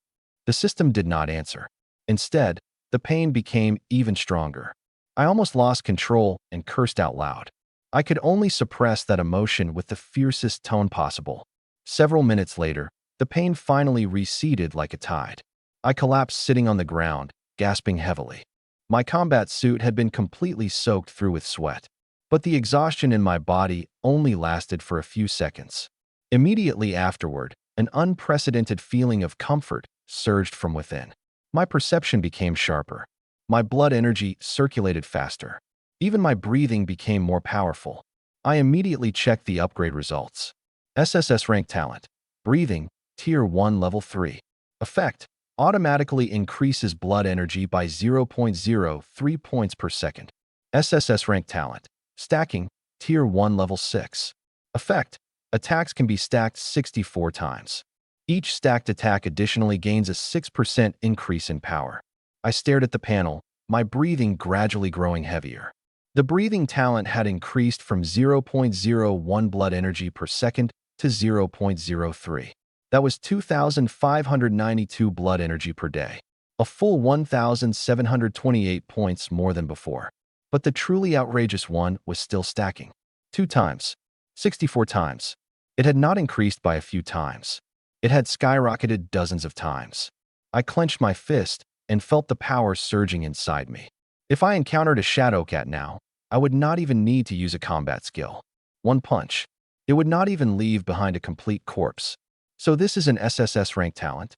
The system did not answer. Instead, the pain became even stronger. I almost lost control and cursed out loud. I could only suppress that emotion with the fiercest tone possible. Several minutes later, the pain finally receded like a tide. I collapsed sitting on the ground, gasping heavily. My combat suit had been completely soaked through with sweat, but the exhaustion in my body only lasted for a few seconds. Immediately afterward, an unprecedented feeling of comfort surged from within. My perception became sharper. My blood energy circulated faster. Even my breathing became more powerful. I immediately checked the upgrade results. SSS-Rank talent. Breathing, Tier 1 Level 3. Effect. Automatically increases blood energy by 0.03 points per second. SSS-Rank talent. Stacking, Tier 1 Level 6. Effect. Attacks can be stacked 64 times. Each stacked attack additionally gains a 6% increase in power. I stared at the panel, my breathing gradually growing heavier. The breathing talent had increased from 0.01 blood energy per second to 0.03. That was 2,592 blood energy per day, a full 1,728 points more than before. But the truly outrageous one was still stacking. 2 times. 64 times. It had not increased by a few times. It had skyrocketed dozens of times. I clenched my fist and felt the power surging inside me. If I encountered a shadow cat now, I would not even need to use a combat skill. One punch. It would not even leave behind a complete corpse. So this is an SSS rank talent?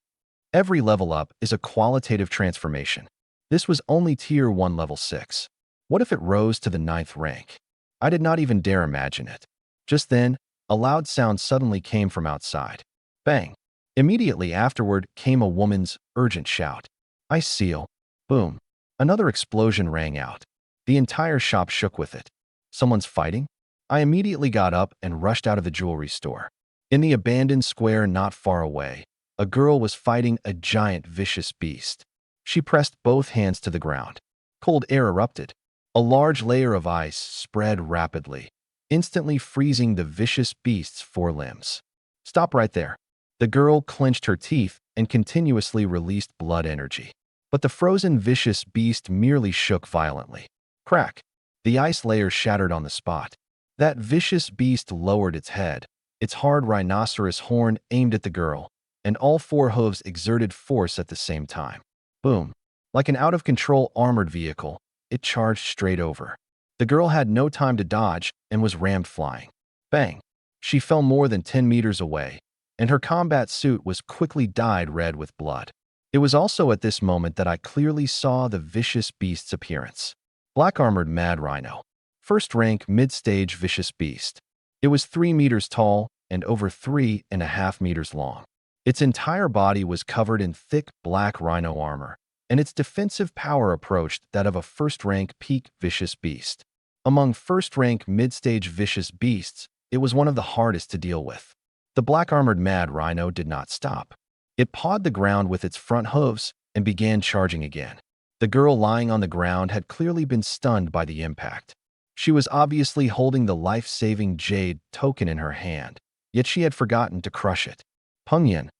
Every level up is a qualitative transformation. This was only Tier 1 Level 6. What if it rose to the 9th rank? I did not even dare imagine it. Just then, a loud sound suddenly came from outside. Bang! Immediately afterward came a woman's urgent shout. I seal. Boom. Another explosion rang out. The entire shop shook with it. Someone's fighting? I immediately got up and rushed out of the jewelry store. In the abandoned square not far away, a girl was fighting a giant vicious beast. She pressed both hands to the ground. Cold air erupted. A large layer of ice spread rapidly, instantly freezing the vicious beast's forelimbs. Stop right there. The girl clenched her teeth and continuously released blood energy. But the frozen vicious beast merely shook violently. Crack! The ice layer shattered on the spot. That vicious beast lowered its head, its hard rhinoceros horn aimed at the girl, and all 4 hooves exerted force at the same time. Boom! Like an out-of-control armored vehicle, it charged straight over. The girl had no time to dodge and was rammed flying. Bang! She fell more than 10 meters away, and her combat suit was quickly dyed red with blood. It was also at this moment that I clearly saw the vicious beast's appearance. Black-armored Mad Rhino. First rank mid-stage vicious beast. It was 3 meters tall and over 3.5 meters long. Its entire body was covered in thick black rhino armor, and its defensive power approached that of a first-rank peak vicious beast. Among first-rank mid-stage vicious beasts, it was one of the hardest to deal with. The black-armored Mad Rhino did not stop. It pawed the ground with its front hooves and began charging again. The girl lying on the ground had clearly been stunned by the impact. She was obviously holding the life-saving jade token in her hand, yet she had forgotten to crush it. Peng Yin.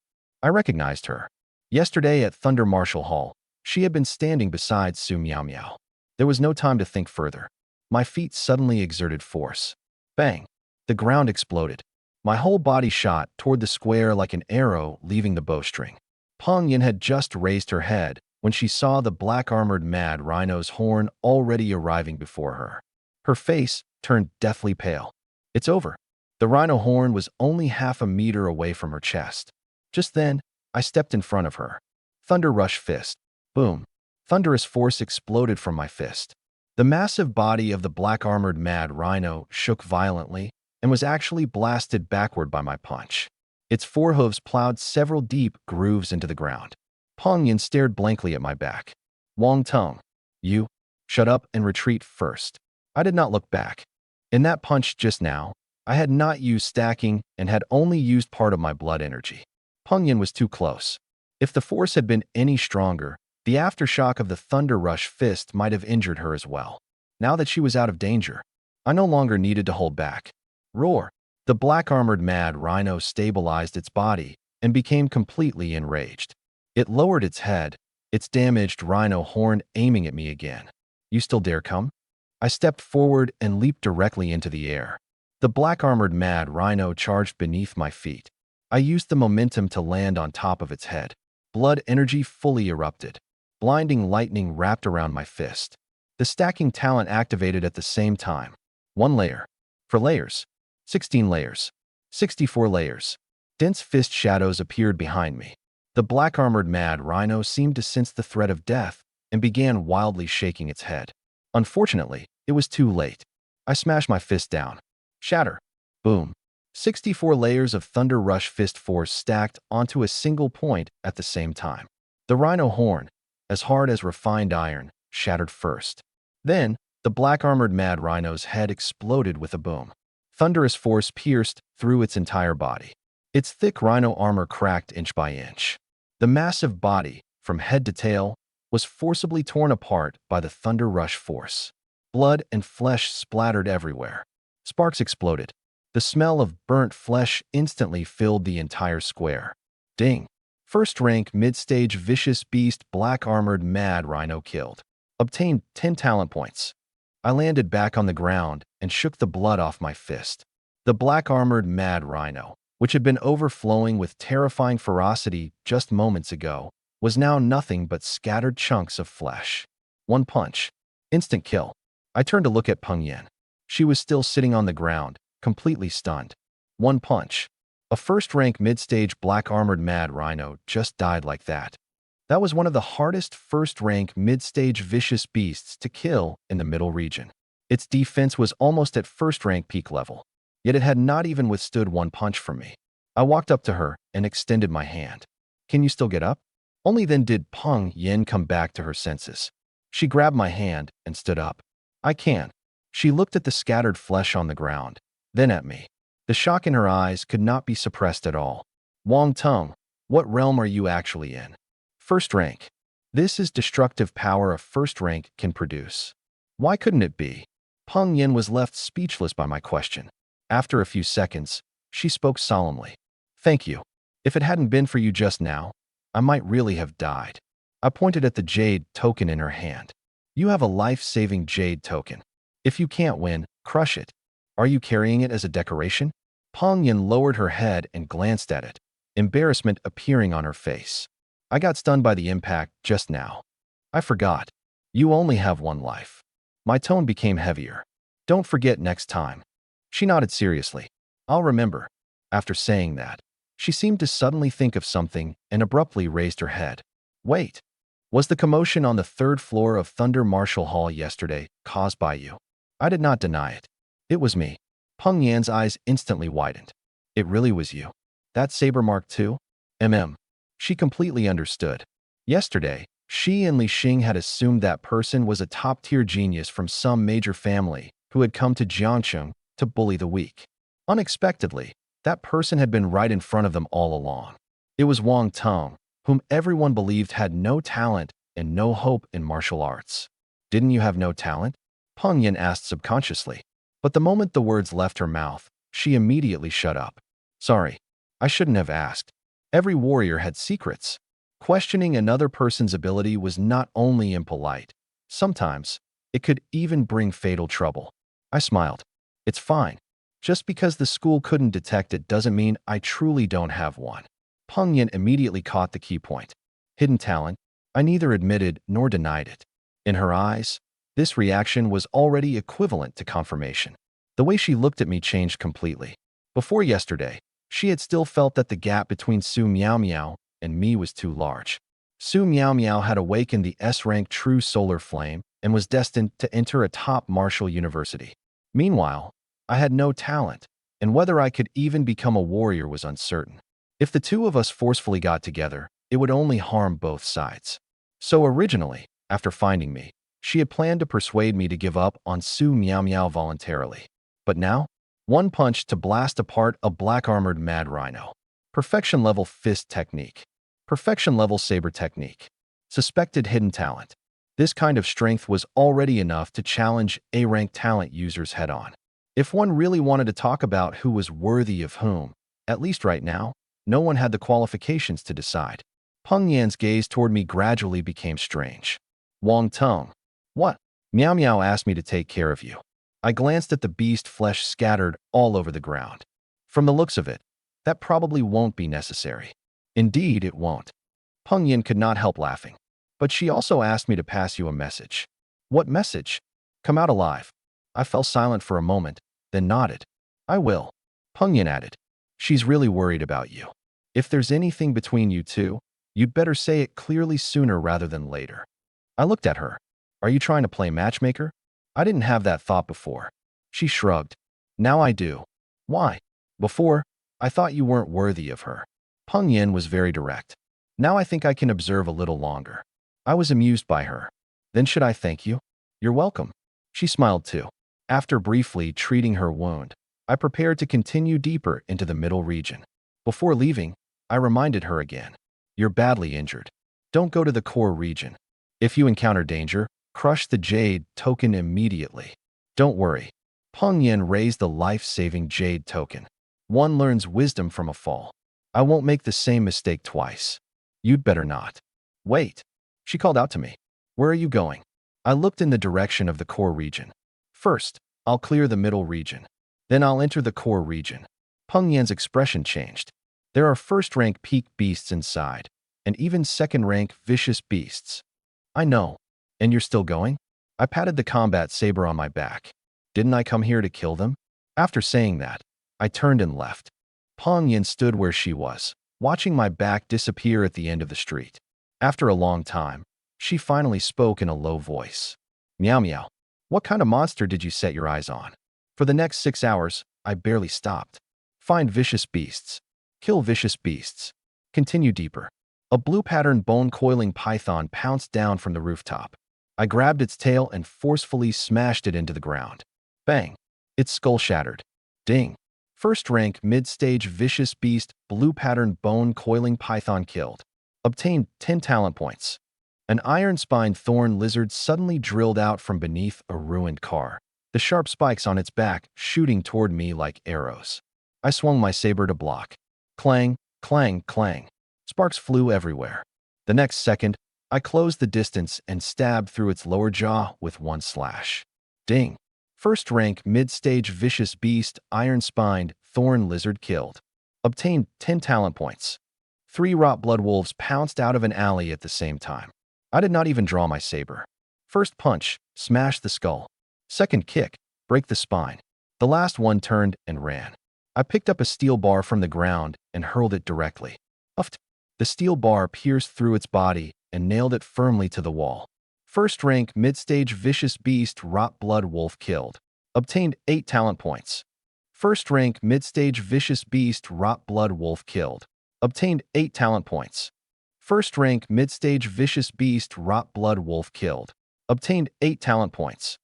I recognized her. Yesterday at Thunder Martial Hall, she had been standing beside Su Miao Miao. There was no time to think further. My feet suddenly exerted force. Bang! The ground exploded. My whole body shot toward the square like an arrow leaving the bowstring. Peng Yin had just raised her head when she saw the black-armored Mad Rhino's horn already arriving before her. Her face turned deathly pale. It's over. The rhino horn was only half a meter away from her chest. Just then, I stepped in front of her. Thunder Rush Fist. Boom. Thunderous force exploded from my fist. The massive body of the black-armored Mad Rhino shook violently and was actually blasted backward by my punch. Its 4 hooves plowed several deep grooves into the ground. Peng Yin stared blankly at my back. Wang Tong. You. Shut up and retreat first. I did not look back. In that punch just now, I had not used stacking and had only used part of my blood energy. Peng Yin was too close. If the force had been any stronger, the aftershock of the Thunder Rush Fist might have injured her as well. Now that she was out of danger, I no longer needed to hold back. Roar! The black-armored Mad Rhino stabilized its body and became completely enraged. It lowered its head, its damaged rhino horn aiming at me again. You still dare come? I stepped forward and leaped directly into the air. The black-armored Mad Rhino charged beneath my feet. I used the momentum to land on top of its head. blood energy fully erupted. Blinding lightning wrapped around my fist. The stacking talent activated at the same time. 1 layer. For layers. 16 layers. 64 layers. Dense fist shadows appeared behind me. The black-armored mad rhino seemed to sense the threat of death and began wildly shaking its head. Unfortunately, it was too late. I smashed my fist down. Shatter. Boom. 64 layers of Thunder Rush fist force stacked onto a single point at the same time. The rhino horn, as hard as refined iron, shattered first. Then, the black-armored mad rhino's head exploded with a boom. Thunderous force pierced through its entire body. Its thick rhino armor cracked inch by inch. The massive body, from head to tail, was forcibly torn apart by the Thunder Rush force. Blood and flesh splattered everywhere. Sparks exploded. The smell of burnt flesh instantly filled the entire square. Ding! First rank mid-stage vicious beast black-armored mad rhino killed. Obtained 10 talent points. I landed back on the ground and shook the blood off my fist. The black-armored mad rhino, which had been overflowing with terrifying ferocity just moments ago, was now nothing but scattered chunks of flesh. 1 punch. Instant kill. I turned to look at Peng Yan. She was still sitting on the ground, completely stunned. 1 punch. A first-rank mid-stage black-armored mad rhino just died like that. That was one of the hardest first-rank mid-stage vicious beasts to kill in the middle region. Its defense was almost at first-rank peak level, yet it had not even withstood 1 punch from me. I walked up to her and extended my hand. Can you still get up? Only then did Peng Yan come back to her senses. She grabbed my hand and stood up. I can. She looked at the scattered flesh on the ground, then at me. The shock in her eyes could not be suppressed at all. Wang Tong, what realm are you actually in? First rank. This is destructive power a first rank can produce. Why couldn't it be? Peng Yan was left speechless by my question. After a few seconds, she spoke solemnly. Thank you. If it hadn't been for you just now, I might really have died. I pointed at the jade token in her hand. You have a life-saving jade token. If you can't win, crush it. Are you carrying it as a decoration? Peng Yan lowered her head and glanced at it, embarrassment appearing on her face. I got stunned by the impact just now. I forgot. You only have 1 life. My tone became heavier. Don't forget next time. She nodded seriously. I'll remember. After saying that, she seemed to suddenly think of something and abruptly raised her head. Wait. Was the commotion on the 3rd floor of Thunder Marshall Hall yesterday caused by you? I did not deny it. It was me. Peng Yan's eyes instantly widened. It really was you. That saber mark too? She completely understood. Yesterday, she and Li Xing had assumed that person was a top-tier genius from some major family who had come to Jiangcheng to bully the weak. Unexpectedly, that person had been right in front of them all along. It was Wang Tong, whom everyone believed had no talent and no hope in martial arts. Didn't you have no talent? Peng Yan asked subconsciously. But the moment the words left her mouth, she immediately shut up. Sorry, I shouldn't have asked. Every warrior had secrets. Questioning another person's ability was not only impolite. Sometimes, it could even bring fatal trouble. I smiled. It's fine. Just because the school couldn't detect it doesn't mean I truly don't have one. Peng Yan immediately caught the key point. Hidden talent. I neither admitted nor denied it. In her eyes, this reaction was already equivalent to confirmation. The way she looked at me changed completely. Before yesterday, she had still felt that the gap between Su Miao Miao and me was too large. Su Miao Miao had awakened the S-rank true solar flame and was destined to enter a top martial university. Meanwhile, I had no talent, and whether I could even become a warrior was uncertain. If the two of us forcefully got together, it would only harm both sides. So originally, after finding me, she had planned to persuade me to give up on Su Miao Miao voluntarily. But now, 1 punch to blast apart a black-armored mad rhino. Perfection-level fist technique. Perfection-level saber technique. Suspected hidden talent. This kind of strength was already enough to challenge A-rank talent users head-on. If one really wanted to talk about who was worthy of whom, at least right now, no one had the qualifications to decide. Peng Yan's gaze toward me gradually became strange. Wang Tong. What? Miao Miao asked me to take care of you. I glanced at the beast flesh scattered all over the ground. From the looks of it, that probably won't be necessary. Indeed, it won't. Peng Yin could not help laughing. But she also asked me to pass you a message. What message? Come out alive. I fell silent for a moment, then nodded. I will. Peng Yin added. She's really worried about you. If there's anything between you two, you'd better say it clearly sooner rather than later. I looked at her. Are you trying to play matchmaker? I didn't have that thought before. She shrugged. Now I do. Why? Before, I thought you weren't worthy of her. Peng Yin was very direct. Now I think I can observe a little longer. I was amused by her. Then should I thank you? You're welcome. She smiled too. After briefly treating her wound, I prepared to continue deeper into the middle region. Before leaving, I reminded her again. You're badly injured. Don't go to the core region. If you encounter danger, crush the jade token immediately. Don't worry. Peng Yin raised the life-saving jade token. One learns wisdom from a fall. I won't make the same mistake twice. You'd better not. Wait. She called out to me. Where are you going? I looked in the direction of the core region. First, I'll clear the middle region. Then I'll enter the core region. Peng Yin's expression changed. There are first-rank peak beasts inside, and even second-rank vicious beasts. I know. And you're still going? I patted the combat saber on my back. Didn't I come here to kill them? After saying that, I turned and left. Peng Yin stood where she was, watching my back disappear at the end of the street. After a long time, she finally spoke in a low voice. Meow meow. What kind of monster did you set your eyes on? For the next 6 hours, I barely stopped. Find vicious beasts. Kill vicious beasts. Continue deeper. A blue-patterned bone-coiling python pounced down from the rooftop. I grabbed its tail and forcefully smashed it into the ground. Bang! Its skull shattered. Ding! First-rank mid-stage vicious beast blue-patterned bone-coiling python killed. Obtained 10 talent points. An iron-spined thorn lizard suddenly drilled out from beneath a ruined car, the sharp spikes on its back shooting toward me like arrows. I swung my saber to block. Clang, clang, clang. Sparks flew everywhere. The next second, I closed the distance and stabbed through its lower jaw with one slash. Ding! First-rank mid-stage vicious beast iron-spined thorn lizard killed. Obtained 10 talent points. 3 rot blood wolves pounced out of an alley at the same time. I did not even draw my saber. First punch, smash the skull. Second kick, break the spine. The last one turned and ran. I picked up a steel bar from the ground and hurled it directly. Uffed. The steel bar pierced through its body and nailed it firmly to the wall. First-rank mid-stage vicious beast rot blood wolf killed. Obtained 8 talent points. First-rank mid-stage vicious beast rot blood wolf killed. Obtained 8 talent points. First-rank mid-stage vicious beast rot blood wolf killed. Obtained 8 talent points.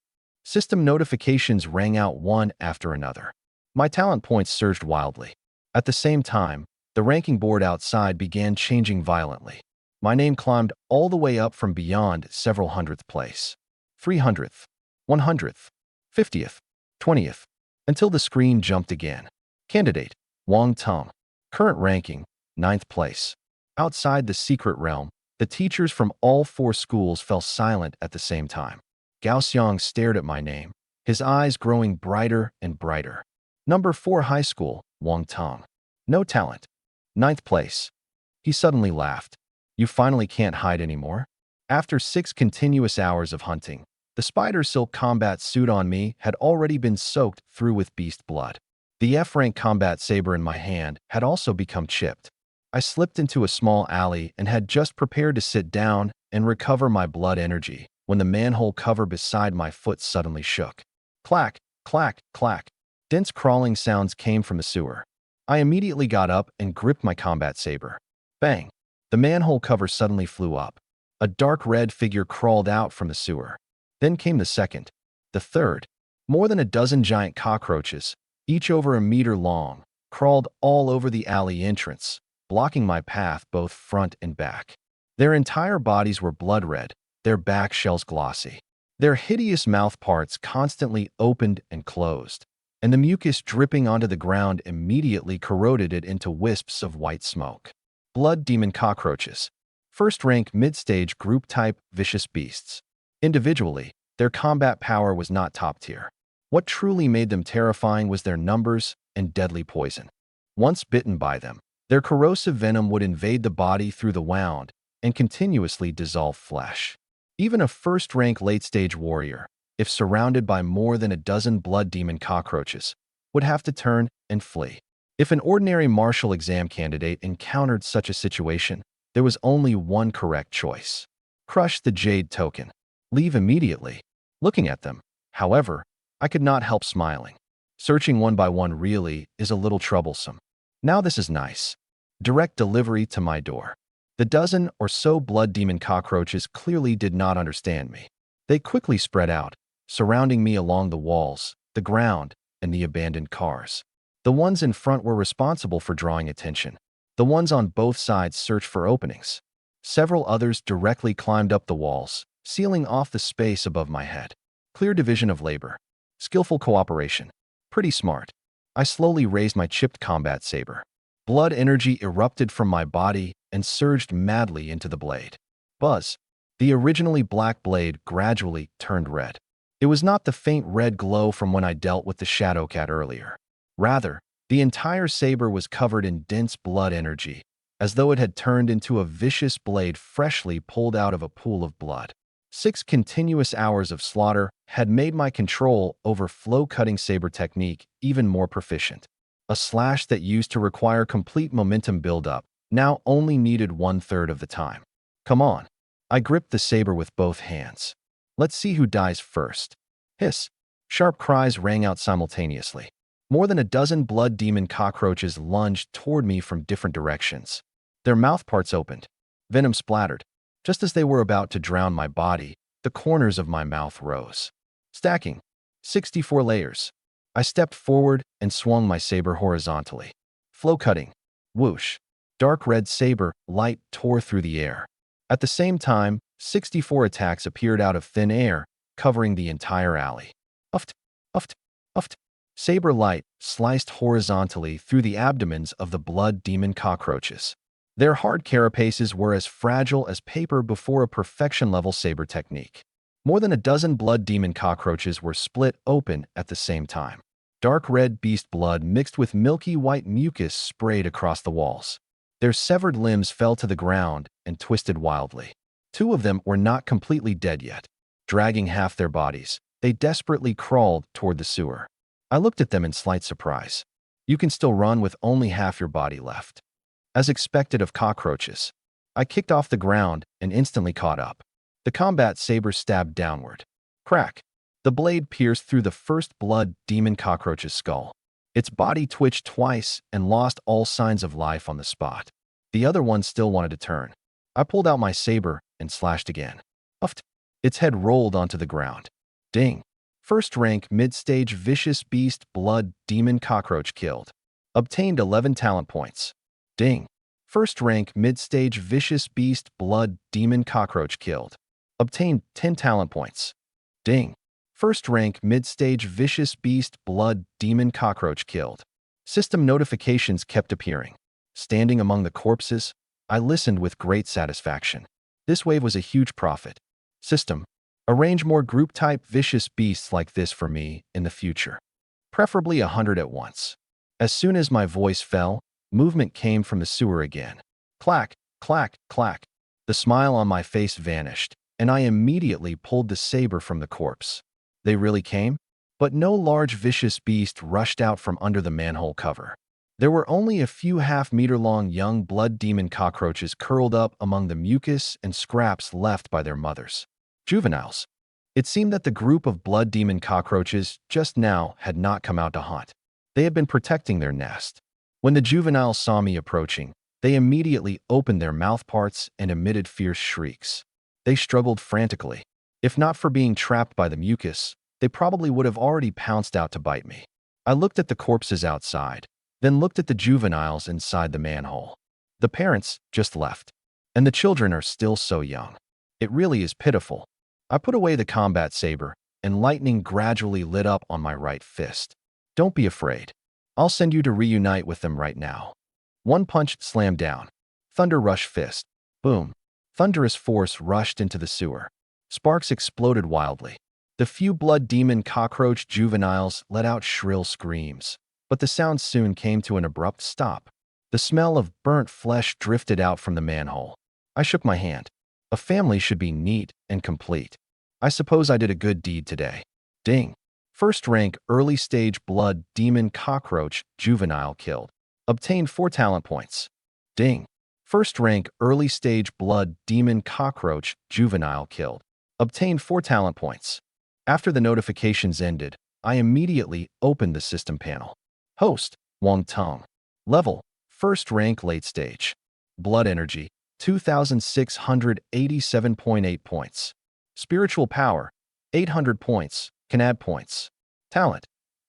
System notifications rang out one after another. My talent points surged wildly. At the same time, the ranking board outside began changing violently. My name climbed all the way up from beyond several hundredth place. 300th, 100th, 50th, 20th, until the screen jumped again. Candidate, Wang Teng. Current ranking, 9th place. Outside the secret realm, the teachers from all 4 schools fell silent at the same time. Gao Xiang stared at my name, his eyes growing brighter and brighter. Number 4 high school, Wang Teng. No talent. 9th place. He suddenly laughed. You finally can't hide anymore? After 6 continuous hours of hunting, the spider silk combat suit on me had already been soaked through with beast blood. The F-rank combat saber in my hand had also become chipped. I slipped into a small alley and had just prepared to sit down and recover my blood energy when the manhole cover beside my foot suddenly shook. Clack, clack, clack. Dense crawling sounds came from the sewer. I immediately got up and gripped my combat saber. Bang! The manhole cover suddenly flew up. A dark red figure crawled out from the sewer. Then came the second, the third. More than a dozen giant cockroaches, each over a meter long, crawled all over the alley entrance, blocking my path both front and back. Their entire bodies were blood red, their back shells glossy. Their hideous mouth parts constantly opened and closed, and the mucus dripping onto the ground immediately corroded it into wisps of white smoke. Blood demon cockroaches. First-rank mid-stage group-type vicious beasts. Individually, their combat power was not top-tier. What truly made them terrifying was their numbers and deadly poison. Once bitten by them, their corrosive venom would invade the body through the wound and continuously dissolve flesh. Even a first-rank late-stage warrior, if surrounded by more than a dozen blood demon cockroaches, would have to turn and flee. If an ordinary martial exam candidate encountered such a situation, there was only one correct choice. Crush the jade token. Leave immediately. Looking at them, however, I could not help smiling. Searching one by one really is a little troublesome. Now this is nice. Direct delivery to my door. The dozen or so blood demon cockroaches clearly did not understand me. They quickly spread out, surrounding me along the walls, the ground, and the abandoned cars. The ones in front were responsible for drawing attention. The ones on both sides searched for openings. Several others directly climbed up the walls, sealing off the space above my head. Clear division of labor. Skillful cooperation. Pretty smart. I slowly raised my chipped combat saber. Blood energy erupted from my body and surged madly into the blade. Buzz. The originally black blade gradually turned red. It was not the faint red glow from when I dealt with the Shadow Cat earlier. Rather, the entire saber was covered in dense blood energy, as though it had turned into a vicious blade freshly pulled out of a pool of blood. 6 continuous hours of slaughter had made my control over flow-cutting saber technique even more proficient. A slash that used to require complete momentum buildup now only needed 1/3 of the time. Come on. I gripped the saber with both hands. Let's see who dies first. Hiss. Sharp cries rang out simultaneously. More than a dozen blood demon cockroaches lunged toward me from different directions. Their mouthparts opened. Venom splattered. Just as they were about to drown my body, the corners of my mouth rose. Stacking. 64 layers. I stepped forward and swung my saber horizontally. Flow cutting. Whoosh. Dark red saber light tore through the air. At the same time, 64 attacks appeared out of thin air, covering the entire alley. Uft, uft, uft. Saber light sliced horizontally through the abdomens of the blood demon cockroaches. Their hard carapaces were as fragile as paper before a perfection-level saber technique. More than a dozen blood demon cockroaches were split open at the same time. Dark red beast blood mixed with milky white mucus sprayed across the walls. Their severed limbs fell to the ground and twisted wildly. 2 of them were not completely dead yet. Dragging half their bodies, they desperately crawled toward the sewer. I looked at them in slight surprise. You can still run with only half your body left. As expected of cockroaches, I kicked off the ground and instantly caught up. The combat saber stabbed downward. Crack! The blade pierced through the first blood demon cockroach's skull. Its body twitched twice and lost all signs of life on the spot. The other one still wanted to turn. I pulled out my saber and slashed again. Uft! Its head rolled onto the ground. Ding! First rank mid-stage vicious beast blood demon cockroach killed. Obtained 11 talent points. Ding! First rank mid-stage vicious beast blood demon cockroach killed. Obtained 10 talent points. Ding! First rank mid-stage vicious beast blood demon cockroach killed. System notifications kept appearing. Standing among the corpses, I listened with great satisfaction. This wave was a huge profit. System, arrange more group-type vicious beasts like this for me in the future. Preferably 100 at once. As soon as my voice fell, movement came from the sewer again. Clack, clack, clack. The smile on my face vanished, and I immediately pulled the saber from the corpse. They really came? But no large vicious beast rushed out from under the manhole cover. There were only a few half-meter-long young blood demon cockroaches curled up among the mucus and scraps left by their mothers. Juveniles. It seemed that the group of blood demon cockroaches just now had not come out to hunt. They had been protecting their nest. When the juveniles saw me approaching, they immediately opened their mouthparts and emitted fierce shrieks. They struggled frantically. If not for being trapped by the mucus, they probably would have already pounced out to bite me. I looked at the corpses outside, then looked at the juveniles inside the manhole. The parents just left, and the children are still so young. It really is pitiful. I put away the combat saber, and lightning gradually lit up on my right fist. Don't be afraid. I'll send you to reunite with them right now. One punch slammed down. Thunder rush fist. Boom. Thunderous force rushed into the sewer. Sparks exploded wildly. The few blood demon cockroach juveniles let out shrill screams, but the sound soon came to an abrupt stop. The smell of burnt flesh drifted out from the manhole. I shook my hand. A family should be neat and complete. I suppose I did a good deed today. Ding. First rank early stage blood demon cockroach juvenile killed. Obtained 4 talent points. Ding. First rank early stage blood demon cockroach juvenile killed. Obtained 4 talent points. After the notifications ended, I immediately opened the system panel. Host, Wang Tong. Level, first rank late stage. Blood energy, 2,687.8 points. Spiritual power, 800 points, can add points. Talent,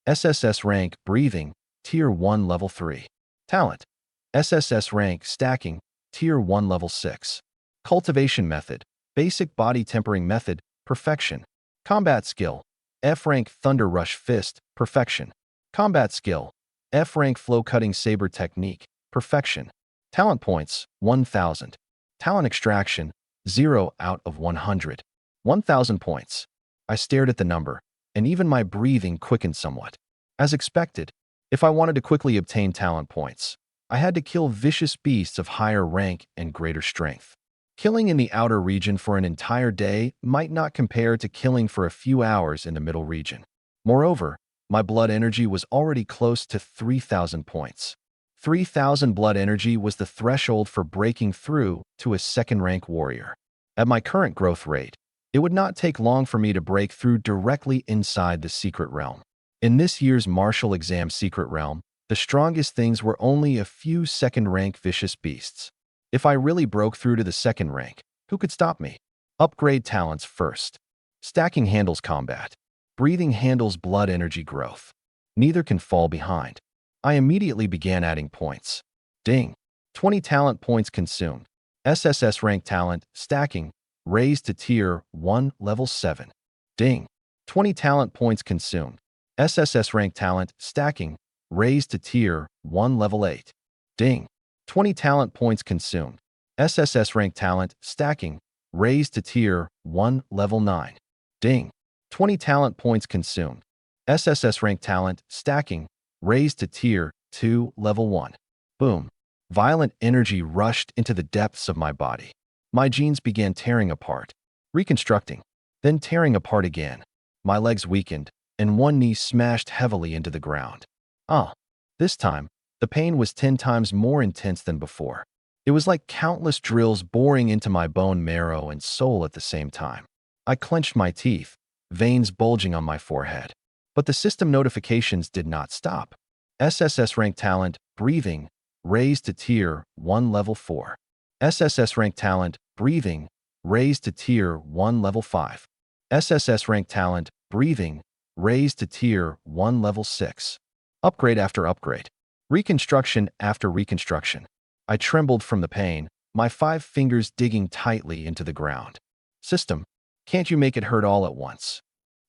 SSS-Rank breathing, Tier 1 Level 3. Talent, SSS-Rank stacking, Tier 1 Level 6. Cultivation method, basic body tempering method, perfection. Combat skill, F-Rank Thunder Rush Fist, perfection. Combat skill, F-Rank Flow Cutting Saber Technique, perfection. Talent points, 1,000. Talent extraction, 0 out of 100. 1,000 points. I stared at the number, and even my breathing quickened somewhat. As expected, if I wanted to quickly obtain talent points, I had to kill vicious beasts of higher rank and greater strength. Killing in the outer region for an entire day might not compare to killing for a few hours in the middle region. Moreover, my blood energy was already close to 3,000 points. 3,000 blood energy was the threshold for breaking through to a second-rank warrior. At my current growth rate, it would not take long for me to break through directly inside the secret realm. In this year's martial exam secret realm, the strongest things were only a few second-rank vicious beasts. If I really broke through to the second rank, who could stop me? Upgrade talents first. Stacking handles combat. Breathing handles blood energy growth. Neither can fall behind. I immediately began adding points. Ding. 20 talent points consumed. SSS-Rank talent, stacking, raised to Tier 1 Level 7. Ding. 20 talent points consumed. SSS-Rank talent, stacking, raised to Tier 1 Level 8. Ding. 20 talent points consumed. SSS-Rank talent, stacking, raised to Tier 1 Level 9. Ding. 20 talent points consumed. SSS-Rank talent, stacking, raised to Tier 2 Level 1. Boom. Violent energy rushed into the depths of my body. My genes began tearing apart, reconstructing, then tearing apart again. My legs weakened, and one knee smashed heavily into the ground. This time, the pain was 10 times more intense than before. It was like countless drills boring into my bone marrow and soul at the same time. I clenched my teeth, veins bulging on my forehead. But the system notifications did not stop. SSS-Rank talent, breathing, raised to Tier 1 Level 4. SSS-Rank talent, breathing, raised to Tier 1 Level 5. SSS-Rank talent, breathing, raised to Tier 1 Level 6. Upgrade after upgrade. Reconstruction after reconstruction. I trembled from the pain, my 5 fingers digging tightly into the ground. System, can't you make it hurt all at once?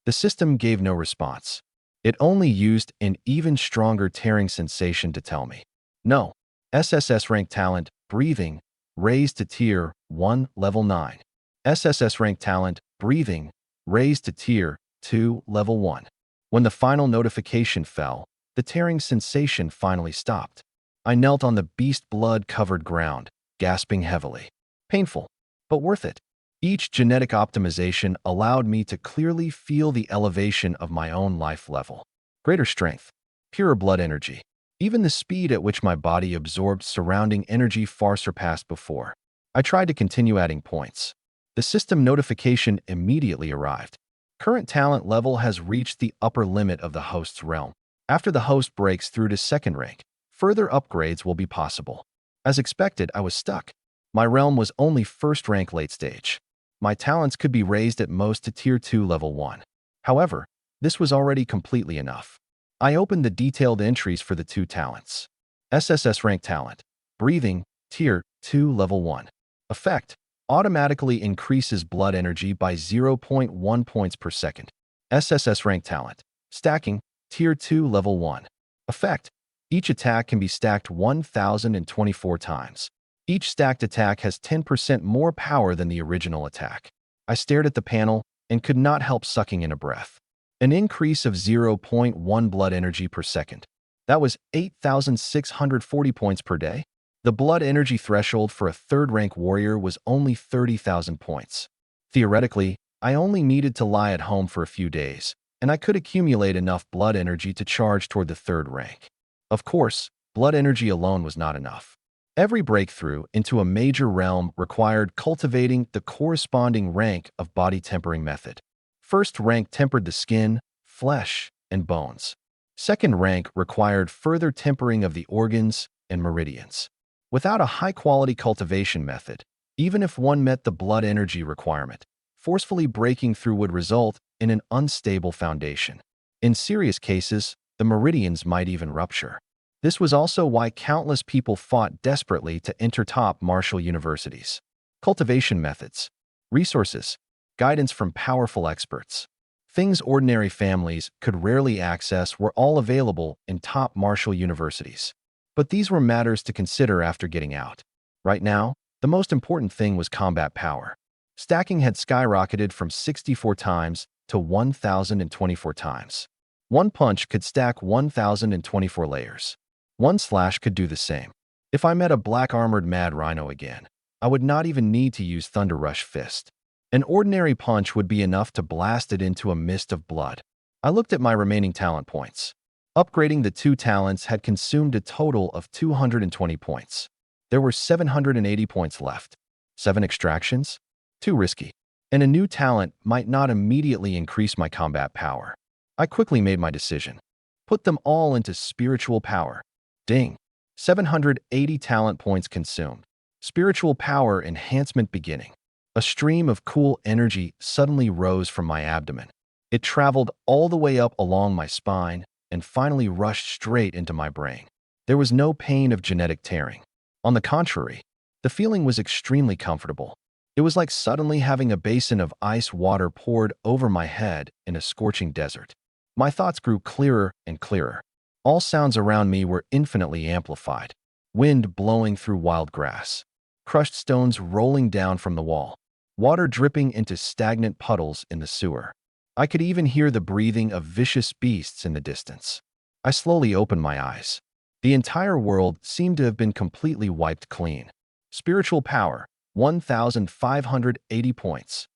The system gave no response. It only used an even stronger tearing sensation to tell me. No. SSS-Rank talent, breathing, raised to Tier 1 Level 9. SSS-Rank talent, breathing, raised to Tier 2 Level 1. When the final notification fell, the tearing sensation finally stopped. I knelt on the beast blood-covered ground, gasping heavily. Painful, but worth it. Each genetic optimization allowed me to clearly feel the elevation of my own life level. Greater strength, purer blood energy. Even the speed at which my body absorbed surrounding energy far surpassed before. I tried to continue adding points. The system notification immediately arrived. Current talent level has reached the upper limit of the host's realm. After the host breaks through to second rank, further upgrades will be possible. As expected, I was stuck. My realm was only first rank late stage. My talents could be raised at most to Tier 2 Level 1. However, this was already completely enough. I opened the detailed entries for the 2 talents. SSS-Rank talent, breathing, Tier 2 Level 1. Effect, automatically increases blood energy by 0.1 points per second. SSS-Rank talent, stacking, Tier 2 Level 1. Effect, each attack can be stacked 1,024 times. Each stacked attack has 10% more power than the original attack. I stared at the panel and could not help sucking in a breath. An increase of 0.1 blood energy per second. That was 8,640 points per day. The blood energy threshold for a third-rank warrior was only 30,000 points. Theoretically, I only needed to lie at home for a few days, and I could accumulate enough blood energy to charge toward the third rank. Of course, blood energy alone was not enough. Every breakthrough into a major realm required cultivating the corresponding rank of body tempering method. First rank tempered the skin, flesh, and bones. Second rank required further tempering of the organs and meridians. Without a high-quality cultivation method, even if one met the blood energy requirement, forcefully breaking through would result in an unstable foundation. In serious cases, the meridians might even rupture. This was also why countless people fought desperately to enter top martial universities. Cultivation methods, resources, guidance from powerful experts. Things ordinary families could rarely access were all available in top martial universities. But these were matters to consider after getting out. Right now, the most important thing was combat power. Stacking had skyrocketed from 64 times to 1,024 times. One punch could stack 1,024 layers. One slash could do the same. If I met a black-armored Mad Rhino again, I would not even need to use Thunder Rush Fist. An ordinary punch would be enough to blast it into a mist of blood. I looked at my remaining talent points. Upgrading the 2 talents had consumed a total of 220 points. There were 780 points left. 7 extractions? Too risky. And a new talent might not immediately increase my combat power. I quickly made my decision. Put them all into spiritual power. Ding. 780 talent points consumed. Spiritual power enhancement beginning. A stream of cool energy suddenly rose from my abdomen. It traveled all the way up along my spine and finally rushed straight into my brain. There was no pain of genetic tearing. On the contrary, the feeling was extremely comfortable. It was like suddenly having a basin of ice water poured over my head in a scorching desert. My thoughts grew clearer and clearer. All sounds around me were infinitely amplified. Wind blowing through wild grass. Crushed stones rolling down from the wall. Water dripping into stagnant puddles in the sewer. I could even hear the breathing of vicious beasts in the distance. I slowly opened my eyes. The entire world seemed to have been completely wiped clean. Spiritual power, 1,580 points.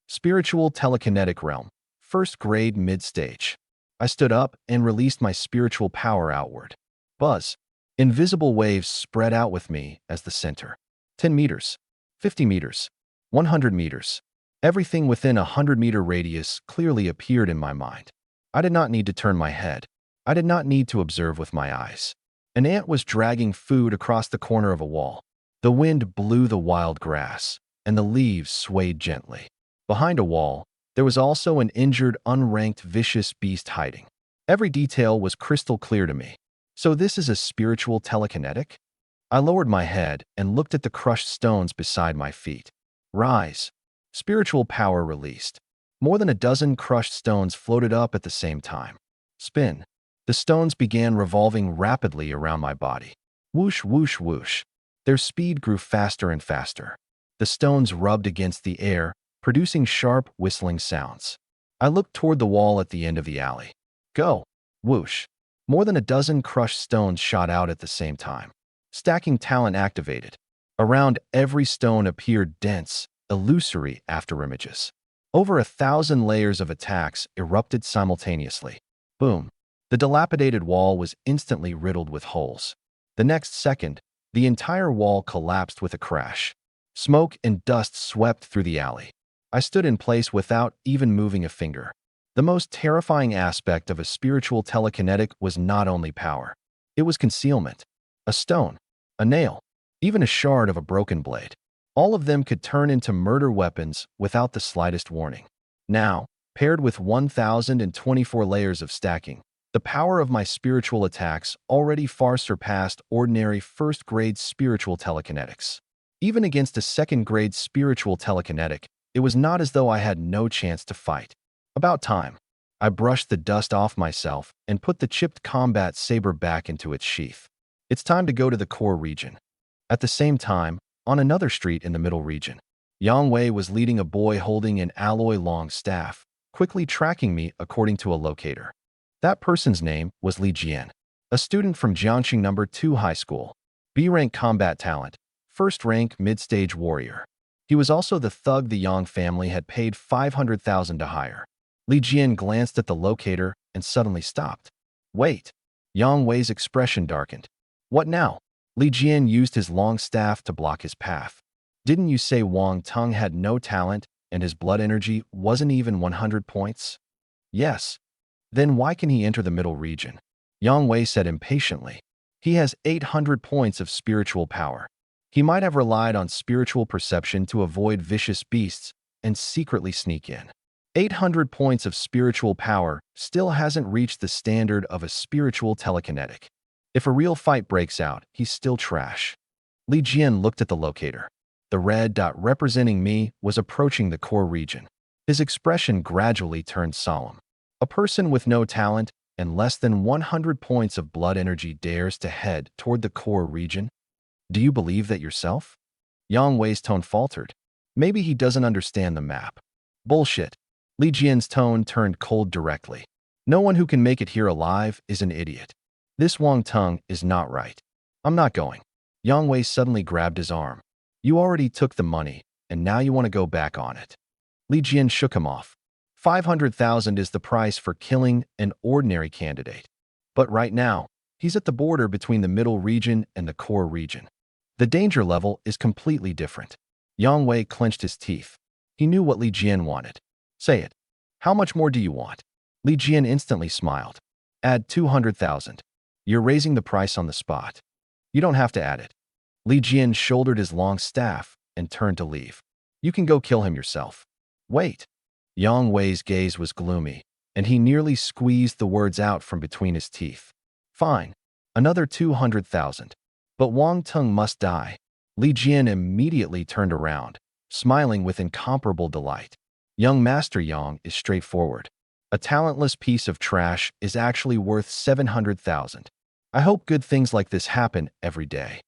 Spiritual telekinetic realm, first grade mid-stage. I stood up and released my spiritual power outward. Buzz. Invisible waves spread out with me as the center. 10 meters, 50 meters, 100 meters. Everything within a 100-meter radius clearly appeared in my mind. I did not need to turn my head. I did not need to observe with my eyes. An ant was dragging food across the corner of a wall. The wind blew the wild grass, and the leaves swayed gently. Behind a wall, there was also an injured, unranked, vicious beast hiding. Every detail was crystal clear to me. So this is a spiritual telekinetic? I lowered my head and looked at the crushed stones beside my feet. Rise. Spiritual power released. More than a dozen crushed stones floated up at the same time. Spin. The stones began revolving rapidly around my body. Whoosh, whoosh, whoosh. Their speed grew faster and faster. The stones rubbed against the air, producing sharp, whistling sounds. I looked toward the wall at the end of the alley. Go. Whoosh. More than a dozen crushed stones shot out at the same time. Stacking talent activated. Around every stone appeared dense, illusory afterimages. Over 1,000 layers of attacks erupted simultaneously. Boom. The dilapidated wall was instantly riddled with holes. The next second, the entire wall collapsed with a crash. Smoke and dust swept through the alley. I stood in place without even moving a finger. The most terrifying aspect of a spiritual telekinetic was not only power. It was concealment. A stone, a nail, even a shard of a broken blade. All of them could turn into murder weapons without the slightest warning. Now, paired with 1,024 layers of stacking, the power of my spiritual attacks already far surpassed ordinary first-grade spiritual telekinetics. Even against a second-grade spiritual telekinetic, it was not as though I had no chance to fight. About time. I brushed the dust off myself and put the chipped combat saber back into its sheath. It's time to go to the core region. At the same time, on another street in the middle region, Yang Wei was leading a boy holding an alloy-long staff, quickly tracking me according to a locator. That person's name was Li Jian, a student from Jiangxing No. 2 High School. B-rank combat talent, first rank mid-stage warrior. He was also the thug the Yang family had paid 500,000 to hire. Li Jian glanced at the locator and suddenly stopped. Wait. Yang Wei's expression darkened. What now? Li Jian used his long staff to block his path. Didn't you say Wang Tung had no talent and his blood energy wasn't even 100 points? Yes. Then why can he enter the middle region? Yang Wei said impatiently. He has 800 points of spiritual power. He might have relied on spiritual perception to avoid vicious beasts and secretly sneak in. 800 points of spiritual power still hasn't reached the standard of a spiritual telekinetic. If a real fight breaks out, he's still trash. Li Jian looked at the locator. The red dot representing me was approaching the core region. His expression gradually turned solemn. A person with no talent and less than 100 points of blood energy dares to head toward the core region? Do you believe that yourself? Yang Wei's tone faltered. Maybe he doesn't understand the map. Bullshit. Li Jian's tone turned cold directly. No one who can make it here alive is an idiot. This Wang Tung is not right. I'm not going. Yang Wei suddenly grabbed his arm. You already took the money, and now you want to go back on it. Li Jian shook him off. 500,000 is the price for killing an ordinary candidate. But right now, he's at the border between the middle region and the core region. The danger level is completely different. Yang Wei clenched his teeth. He knew what Li Jian wanted. Say it. How much more do you want? Li Jian instantly smiled. Add 200,000. You're raising the price on the spot. You don't have to add it. Li Jian shouldered his long staff and turned to leave. You can go kill him yourself. Wait. Yang Wei's gaze was gloomy, and he nearly squeezed the words out from between his teeth. Fine. Another 200,000. But Wang Tung must die. Li Jian immediately turned around, smiling with incomparable delight. Young Master Yang is straightforward. A talentless piece of trash is actually worth 700,000. I hope good things like this happen every day.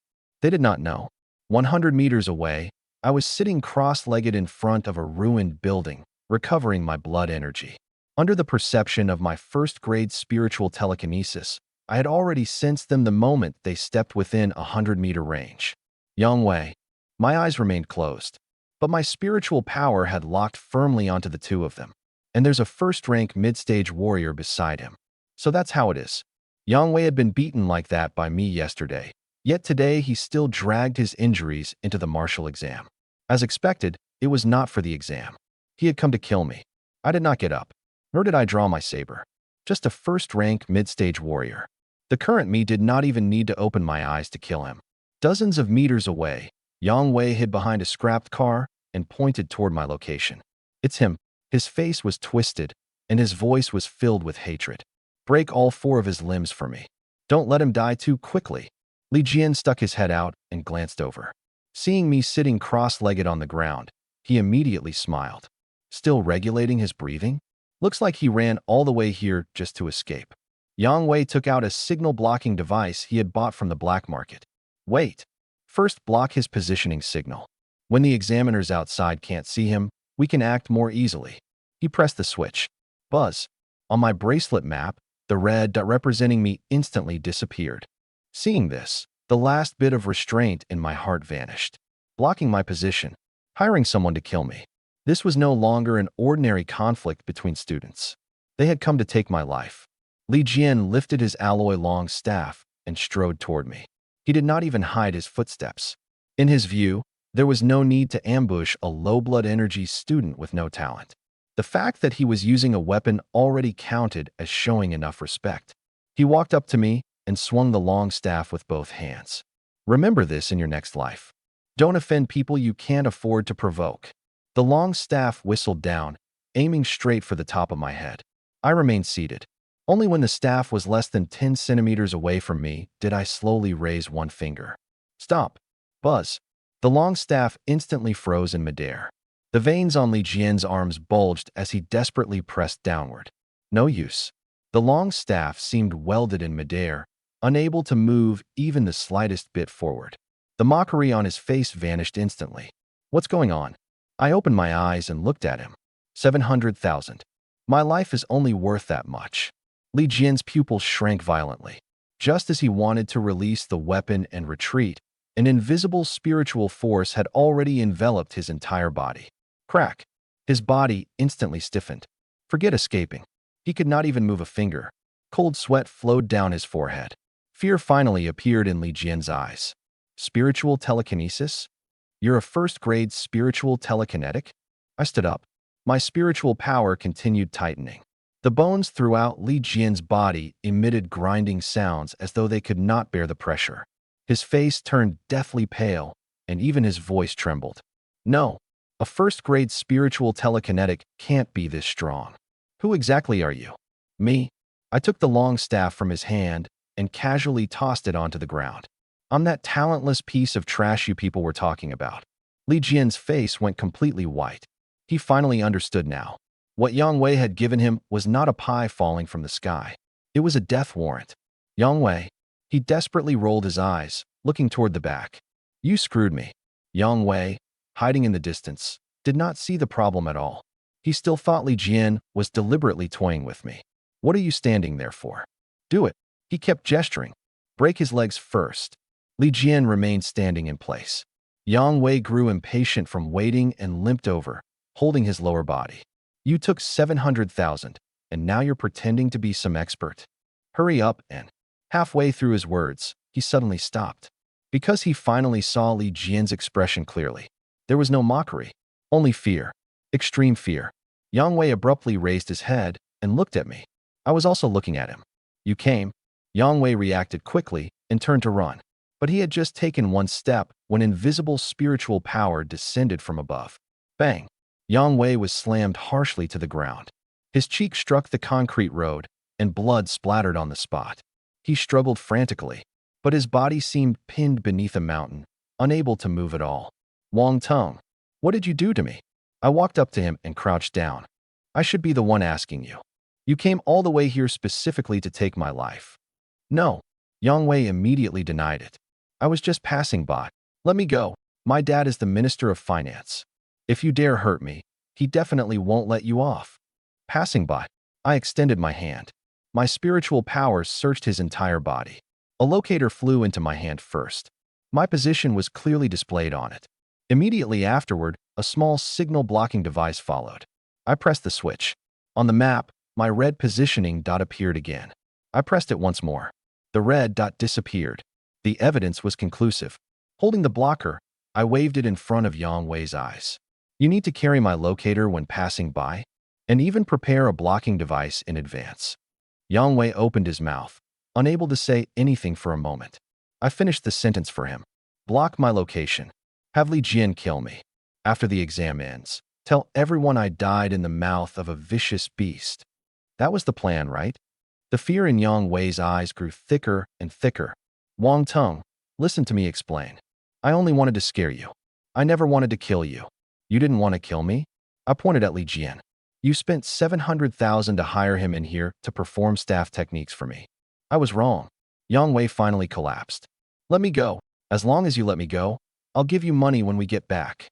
They did not know. 100 meters away, I was sitting cross-legged in front of a ruined building, recovering my blood energy. Under the perception of my first-grade spiritual telekinesis, I had already sensed them the moment they stepped within a 100-meter range. Yang Wei. My eyes remained closed, but my spiritual power had locked firmly onto the two of them. And there's a first-rank mid-stage warrior beside him. So that's how it is. Yang Wei had been beaten like that by me yesterday, yet today he still dragged his injuries into the martial exam. As expected, it was not for the exam. He had come to kill me. I did not get up, nor did I draw my saber. Just a first-rank mid-stage warrior. The current me did not even need to open my eyes to kill him. Dozens of meters away, Yang Wei hid behind a scrapped car and pointed toward my location. It's him. His face was twisted, and his voice was filled with hatred. Break all 4 of his limbs for me. Don't let him die too quickly. Li Jian stuck his head out and glanced over. Seeing me sitting cross-legged on the ground, he immediately smiled. Still regulating his breathing? Looks like he ran all the way here just to escape. Yang Wei took out a signal-blocking device he had bought from the black market. Wait. First block his positioning signal. When the examiners outside can't see him, we can act more easily. He pressed the switch. Buzz. On my bracelet map, the red dot representing me instantly disappeared. Seeing this, the last bit of restraint in my heart vanished. Blocking my position. Hiring someone to kill me. This was no longer an ordinary conflict between students. They had come to take my life. Li Jian lifted his alloy long staff and strode toward me. He did not even hide his footsteps. In his view, there was no need to ambush a low-blood energy student with no talent. The fact that he was using a weapon already counted as showing enough respect. He walked up to me and swung the long staff with both hands. Remember this in your next life. Don't offend people you can't afford to provoke. The long staff whistled down, aiming straight for the top of my head. I remained seated. Only when the staff was less than 10 centimeters away from me did I slowly raise one finger. Stop. Buzz. The long staff instantly froze in midair. The veins on Li Jian's arms bulged as he desperately pressed downward. No use. The long staff seemed welded in midair, unable to move even the slightest bit forward. The mockery on his face vanished instantly. What's going on? I opened my eyes and looked at him. 700,000. My life is only worth that much. Li Jian's pupils shrank violently. Just as he wanted to release the weapon and retreat, an invisible spiritual force had already enveloped his entire body. Crack! His body instantly stiffened. Forget escaping. He could not even move a finger. Cold sweat flowed down his forehead. Fear finally appeared in Li Jian's eyes. Spiritual telekinesis? You're a first-grade spiritual telekinetic? I stood up. My spiritual power continued tightening. The bones throughout Li Jian's body emitted grinding sounds as though they could not bear the pressure. His face turned deathly pale, and even his voice trembled. No, a first-grade spiritual telekinetic can't be this strong. Who exactly are you? Me? I took the long staff from his hand and casually tossed it onto the ground. I'm that talentless piece of trash you people were talking about. Li Jian's face went completely white. He finally understood now. What Yang Wei had given him was not a pie falling from the sky. It was a death warrant. Yang Wei. He desperately rolled his eyes, looking toward the back. You screwed me. Yang Wei, hiding in the distance, did not see the problem at all. He still thought Li Jian was deliberately toying with me. What are you standing there for? Do it. He kept gesturing. Break his legs first. Li Jian remained standing in place. Yang Wei grew impatient from waiting and limped over, holding his lower body. You took 700,000, and now you're pretending to be some expert. Hurry up and... Halfway through his words, he suddenly stopped. Because he finally saw Li Jian's expression clearly. There was no mockery, only fear. Extreme fear. Yang Wei abruptly raised his head and looked at me. I was also looking at him. You came. Yang Wei reacted quickly and turned to run. But he had just taken one step when invisible spiritual power descended from above. Bang! Yang Wei was slammed harshly to the ground. His cheek struck the concrete road, and blood splattered on the spot. He struggled frantically, but his body seemed pinned beneath a mountain, unable to move at all. Wang Tong, what did you do to me? I walked up to him and crouched down. I should be the one asking you. You came all the way here specifically to take my life. No. Yang Wei immediately denied it. I was just passing by. Let me go. My dad is the Minister of Finance. If you dare hurt me, he definitely won't let you off. Passing by, I extended my hand. My spiritual powers searched his entire body. A locator flew into my hand first. My position was clearly displayed on it. Immediately afterward, a small signal blocking device followed. I pressed the switch. On the map, my red positioning dot appeared again. I pressed it once more. The red dot disappeared. The evidence was conclusive. Holding the blocker, I waved it in front of Yang Wei's eyes. You need to carry my locator when passing by, and even prepare a blocking device in advance. Yang Wei opened his mouth, unable to say anything for a moment. I finished the sentence for him. Block my location. Have Li Jian kill me. After the exam ends, tell everyone I died in the mouth of a vicious beast. That was the plan, right? The fear in Yang Wei's eyes grew thicker and thicker. Wang Tong, listen to me explain. I only wanted to scare you. I never wanted to kill you. You didn't want to kill me? I pointed at Li Jian. You spent 700,000 to hire him in here to perform staff techniques for me. I was wrong. Yang Wei finally collapsed. Let me go. As long as you let me go, I'll give you money when we get back.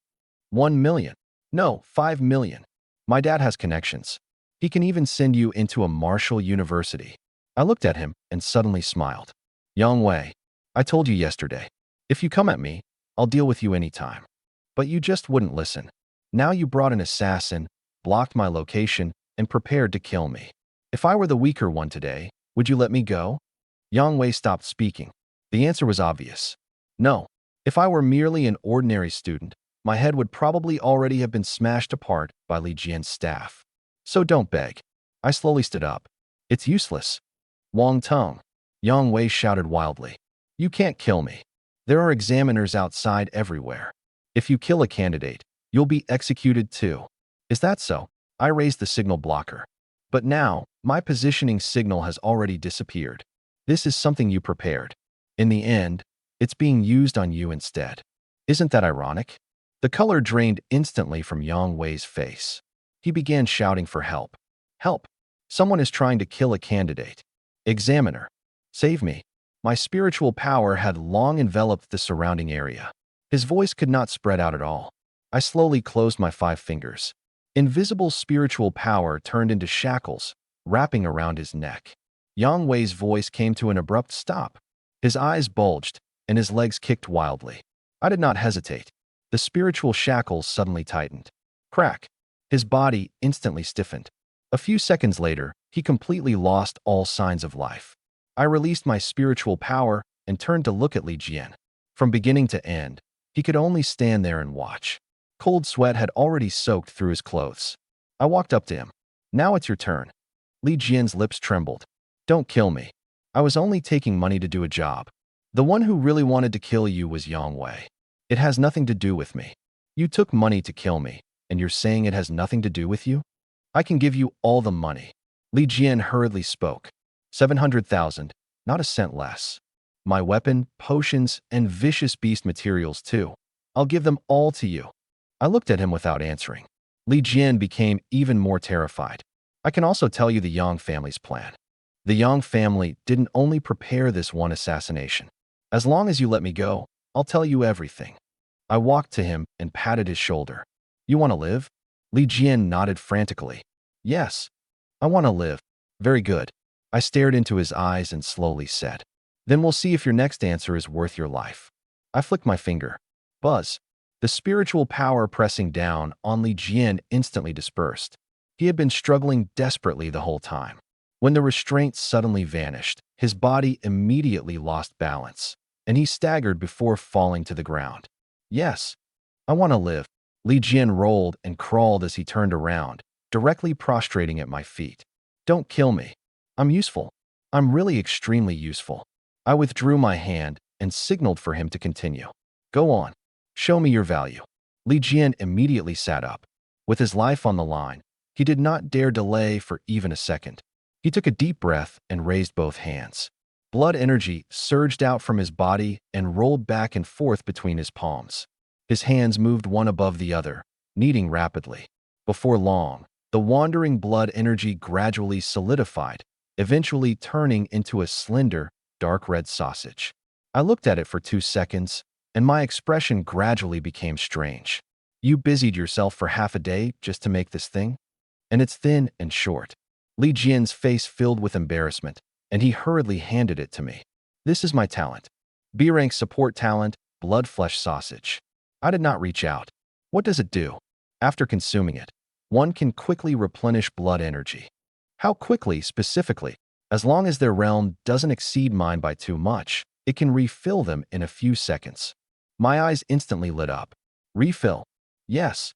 1 million. No, 5 million. My dad has connections. He can even send you into a Marshall University. I looked at him and suddenly smiled. Yang Wei, I told you yesterday. If you come at me, I'll deal with you anytime. But you just wouldn't listen. Now you brought an assassin, blocked my location, and prepared to kill me. If I were the weaker one today, would you let me go? Yang Wei stopped speaking. The answer was obvious. No. If I were merely an ordinary student, my head would probably already have been smashed apart by Li Jian's staff. So don't beg. I slowly stood up. It's useless. Wang Tong. Yang Wei shouted wildly. You can't kill me. There are examiners outside everywhere. If you kill a candidate, you'll be executed too. Is that so? I raised the signal blocker. But now, my positioning signal has already disappeared. This is something you prepared. In the end, it's being used on you instead. Isn't that ironic? The color drained instantly from Yang Wei's face. He began shouting for help. Help! Someone is trying to kill a candidate. Examiner. Save me. My spiritual power had long enveloped the surrounding area. His voice could not spread out at all. I slowly closed my 5 fingers. Invisible spiritual power turned into shackles, wrapping around his neck. Yang Wei's voice came to an abrupt stop. His eyes bulged, and his legs kicked wildly. I did not hesitate. The spiritual shackles suddenly tightened. Crack! His body instantly stiffened. A few seconds later, he completely lost all signs of life. I released my spiritual power and turned to look at Li Jian. From beginning to end, he could only stand there and watch. Cold sweat had already soaked through his clothes. I walked up to him. Now it's your turn. Li Jian's lips trembled. Don't kill me. I was only taking money to do a job. The one who really wanted to kill you was Yang Wei. It has nothing to do with me. You took money to kill me, and you're saying it has nothing to do with you? I can give you all the money. Li Jian hurriedly spoke. 700,000, not a cent less. My weapon, potions, and vicious beast materials too. I'll give them all to you. I looked at him without answering. Li Jian became even more terrified. I can also tell you the Yang family's plan. The Yang family didn't only prepare this one assassination. As long as you let me go, I'll tell you everything. I walked to him and patted his shoulder. You want to live? Li Jian nodded frantically. Yes, I want to live. Very good. I stared into his eyes and slowly said, then we'll see if your next answer is worth your life. I flicked my finger. Buzz. The spiritual power pressing down on Li Jian instantly dispersed. He had been struggling desperately the whole time. When the restraints suddenly vanished, his body immediately lost balance, and he staggered before falling to the ground. Yes, I want to live. Li Jian rolled and crawled as he turned around, directly prostrating at my feet. Don't kill me. I'm useful. I'm really extremely useful. I withdrew my hand and signaled for him to continue. Go on. Show me your value. Li Jian immediately sat up. With his life on the line, he did not dare delay for even a second. He took a deep breath and raised both hands. Blood energy surged out from his body and rolled back and forth between his palms. His hands moved one above the other, kneading rapidly. Before long, the wandering blood energy gradually solidified, eventually turning into a slender, dark red sausage. I looked at it for 2 seconds, and my expression gradually became strange. You busied yourself for half a day just to make this thing? And it's thin and short. Li Jian's face filled with embarrassment, and he hurriedly handed it to me. This is my talent. B-rank support talent, blood flesh sausage. I did not reach out. What does it do? After consuming it, one can quickly replenish blood energy. How quickly, specifically? As long as their realm doesn't exceed mine by too much, it can refill them in a few seconds. My eyes instantly lit up. Refill? Yes.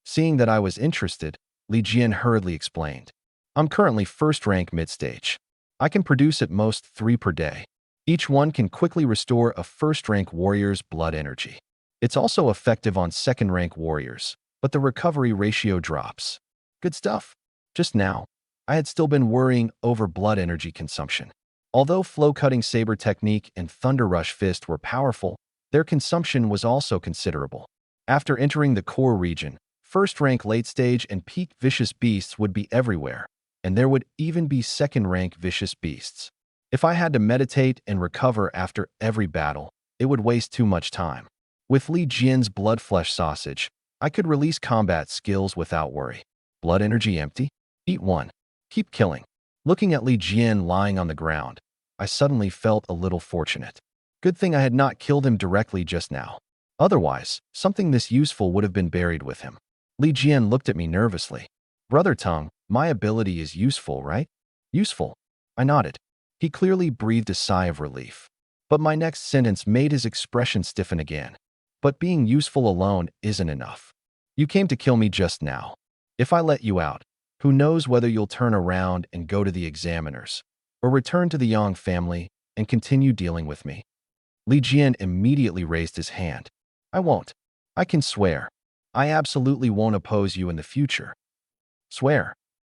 Seeing that I was interested, Li Jian hurriedly explained. I'm currently first rank mid-stage. I can produce at most 3 per day. Each one can quickly restore a first-rank warrior's blood energy. It's also effective on second-rank warriors, but the recovery ratio drops. Good stuff. Just now, I had still been worrying over blood energy consumption. Although flow-cutting saber technique and thunder rush fist were powerful, their consumption was also considerable. After entering the core region, first-rank late-stage and peak vicious beasts would be everywhere, and there would even be second-rank vicious beasts. If I had to meditate and recover after every battle, it would waste too much time. With Li Jian's blood flesh sausage, I could release combat skills without worry. Blood energy empty? Eat one. Keep killing. Looking at Li Jian lying on the ground, I suddenly felt a little fortunate. Good thing I had not killed him directly just now. Otherwise, something this useful would have been buried with him. Li Jian looked at me nervously. Brother Tongue, my ability is useful, right? Useful. I nodded. He clearly breathed a sigh of relief. But my next sentence made his expression stiffen again. But being useful alone isn't enough. You came to kill me just now. If I let you out, who knows whether you'll turn around and go to the examiners, or return to the Yang family and continue dealing with me. Li Jian immediately raised his hand. I won't. I can swear. I absolutely won't oppose you in the future. Swear.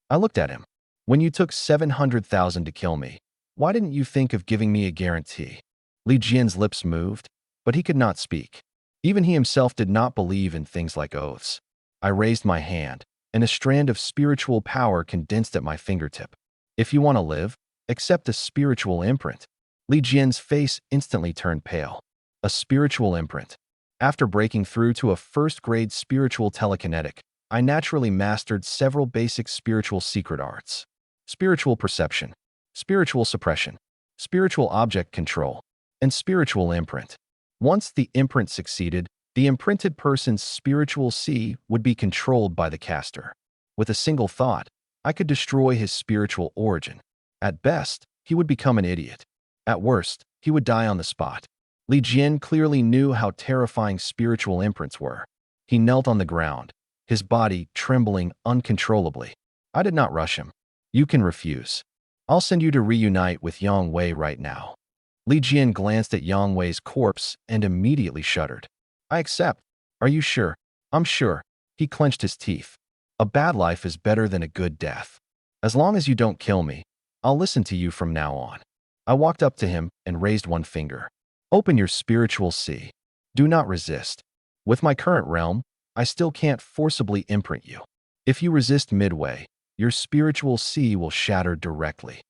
I looked at him. When you took 700,000 to kill me, why didn't you think of giving me a guarantee? Li Jian's lips moved, but he could not speak. Even he himself did not believe in things like oaths. I raised my hand, and a strand of spiritual power condensed at my fingertip. If you want to live, accept a spiritual imprint. Li Jian's face instantly turned pale. A spiritual imprint. After breaking through to a first-grade spiritual telekinetic, I naturally mastered several basic spiritual secret arts. Spiritual perception, spiritual suppression, spiritual object control, and spiritual imprint. Once the imprint succeeded, the imprinted person's spiritual C would be controlled by the caster. With a single thought, I could destroy his spiritual origin. At best, he would become an idiot. At worst, he would die on the spot. Li Jian clearly knew how terrifying spiritual imprints were. He knelt on the ground, his body trembling uncontrollably. I did not rush him. You can refuse. I'll send you to reunite with Yang Wei right now. Li Jian glanced at Yang Wei's corpse and immediately shuddered. I accept. Are you sure? I'm sure. He clenched his teeth. A bad life is better than a good death. As long as you don't kill me, I'll listen to you from now on. I walked up to him and raised one finger. Open your spiritual C. Do not resist. With my current realm, I still can't forcibly imprint you. If you resist midway, your spiritual C will shatter directly.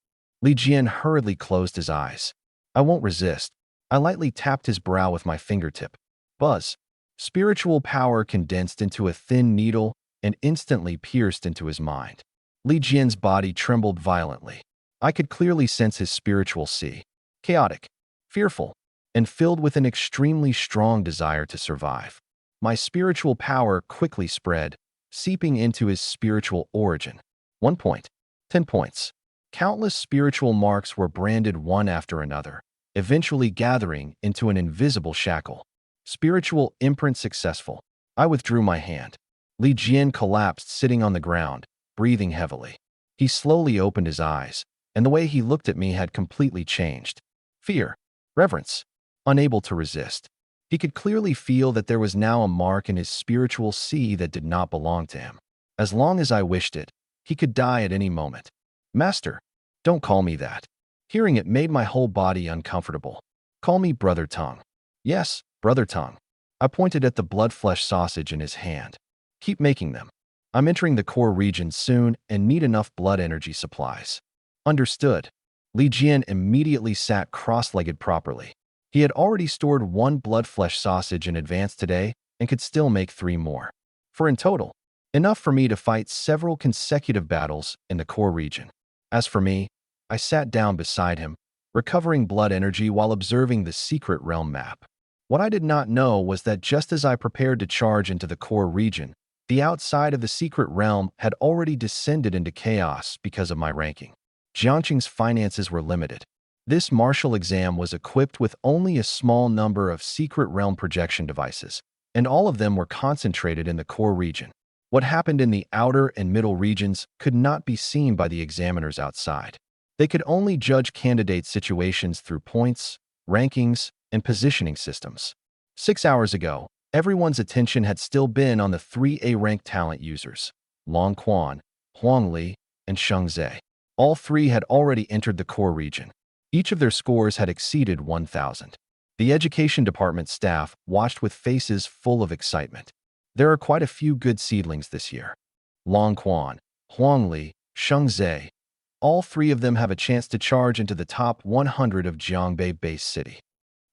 Li Jian hurriedly closed his eyes. I won't resist. I lightly tapped his brow with my fingertip. Buzz. Spiritual power condensed into a thin needle and instantly pierced into his mind. Li Jian's body trembled violently. I could clearly sense his spiritual C. Chaotic, fearful, and filled with an extremely strong desire to survive. My spiritual power quickly spread, seeping into his spiritual origin. 1 point. 10 points. Countless spiritual marks were branded one after another, eventually gathering into an invisible shackle. Spiritual imprint successful. I withdrew my hand. Li Jian collapsed sitting on the ground, breathing heavily. He slowly opened his eyes, and the way he looked at me had completely changed. Fear. Reverence. Unable to resist. He could clearly feel that there was now a mark in his spiritual C that did not belong to him. As long as I wished it, he could die at any moment. Master, don't call me that. Hearing it made my whole body uncomfortable. Call me Brother Tongue. Yes, Brother Tongue. I pointed at the blood-flesh sausage in his hand. Keep making them. I'm entering the core region soon and need enough blood energy supplies. Understood. Li Jian immediately sat cross-legged properly. He had already stored 1 blood-flesh sausage in advance today and could still make 3 more. For in total, enough for me to fight several consecutive battles in the core region. As for me, I sat down beside him, recovering blood energy while observing the secret realm map. What I did not know was that just as I prepared to charge into the core region, the outside of the secret realm had already descended into chaos because of my ranking. Jiangqing's finances were limited. This martial exam was equipped with only a small number of secret realm projection devices, and all of them were concentrated in the core region. What happened in the outer and middle regions could not be seen by the examiners outside. They could only judge candidate situations through points, rankings, and positioning systems. 6 hours ago, everyone's attention had still been on the 3A rank talent users, Long Quan, Huang Li, and Sheng Zhe. All 3 had already entered the core region. Each of their scores had exceeded 1,000. The education department staff watched with faces full of excitement. There are quite a few good seedlings this year. Long Quan, Huang Li, Sheng Zhe, all 3 of them have a chance to charge into the top 100 of Jiangbei base city.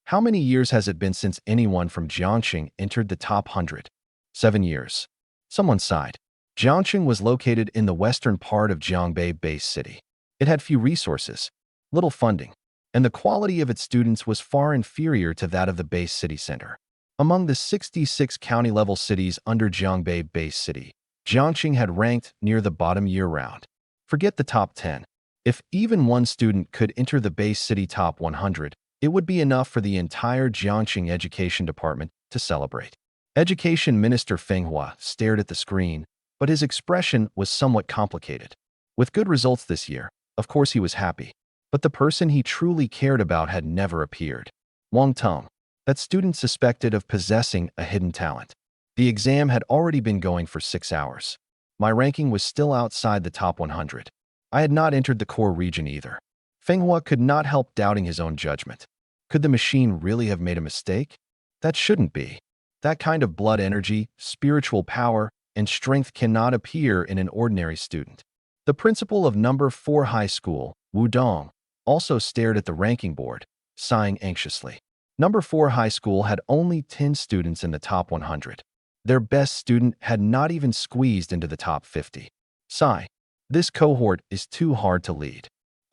How many years has it been since anyone from Jiangxing entered the top 100? 7 years. Someone sighed. Jiangxing was located in the western part of Jiangbei base city. It had few resources, little funding, and the quality of its students was far inferior to that of the base city center. Among the 66 county-level cities under Jiangbei base city, Jiangxing had ranked near the bottom year-round. Forget the top 10. If even one student could enter the base city top 100, it would be enough for the entire Jiangxing Education Department to celebrate. Education Minister Feng Hua stared at the screen, but his expression was somewhat complicated. With good results this year, of course he was happy, but the person he truly cared about had never appeared. Wang Tong, that student suspected of possessing a hidden talent. The exam had already been going for 6 hours. My ranking was still outside the top 100. I had not entered the core region either. Feng Hua could not help doubting his own judgment. Could the machine really have made a mistake? That shouldn't be. That kind of blood energy, spiritual power, and strength cannot appear in an ordinary student. The principal of number 4 high school, Wu Dong, also stared at the ranking board, sighing anxiously. Number 4 high school had only 10 students in the top 100. Their best student had not even squeezed into the top 50. Sigh. This cohort is too hard to lead.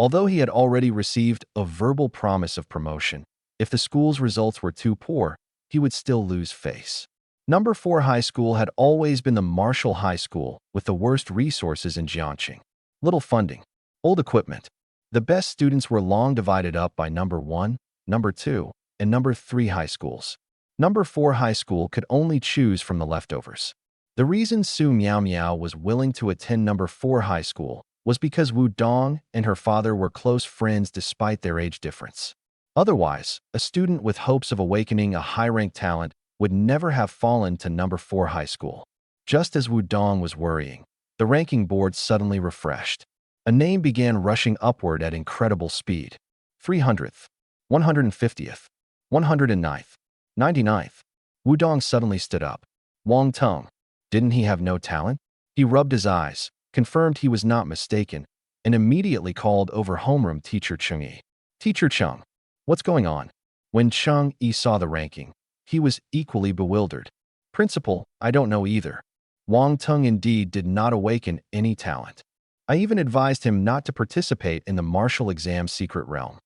Although he had already received a verbal promise of promotion, if the school's results were too poor, he would still lose face. Number 4 high school had always been the Marshall High School with the worst resources in Jiangxing. Little funding, old equipment. The best students were long divided up by number 1, number 2, and number 3 high schools. Number 4 high school could only choose from the leftovers. The reason Su Miao Miao was willing to attend number 4 high school was because Wu Dong and her father were close friends despite their age difference. Otherwise, a student with hopes of awakening a high-ranked talent would never have fallen to number 4 high school. Just as Wu Dong was worrying, the ranking board suddenly refreshed. A name began rushing upward at incredible speed. 300th, 150th, 109th, 99th. Wu Dong suddenly stood up. Wang Teng. Didn't he have no talent? He rubbed his eyes, confirmed he was not mistaken, and immediately called over homeroom teacher Cheng Yi. Teacher Cheng, what's going on? When Cheng Yi saw the ranking, he was equally bewildered. Principal, I don't know either. Wang Teng indeed did not awaken any talent. I even advised him not to participate in the martial exam secret realm.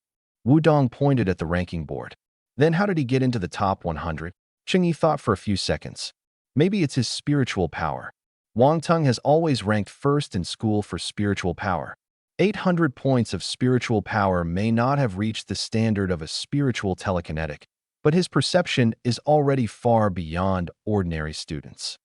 Wu Dong pointed at the ranking board. Then how did he get into the top 100? Cheng Yi thought for a few seconds. Maybe it's his spiritual power. Wang Teng has always ranked first in school for spiritual power. 800 points of spiritual power may not have reached the standard of a spiritual telekinetic, but his perception is already far beyond ordinary students.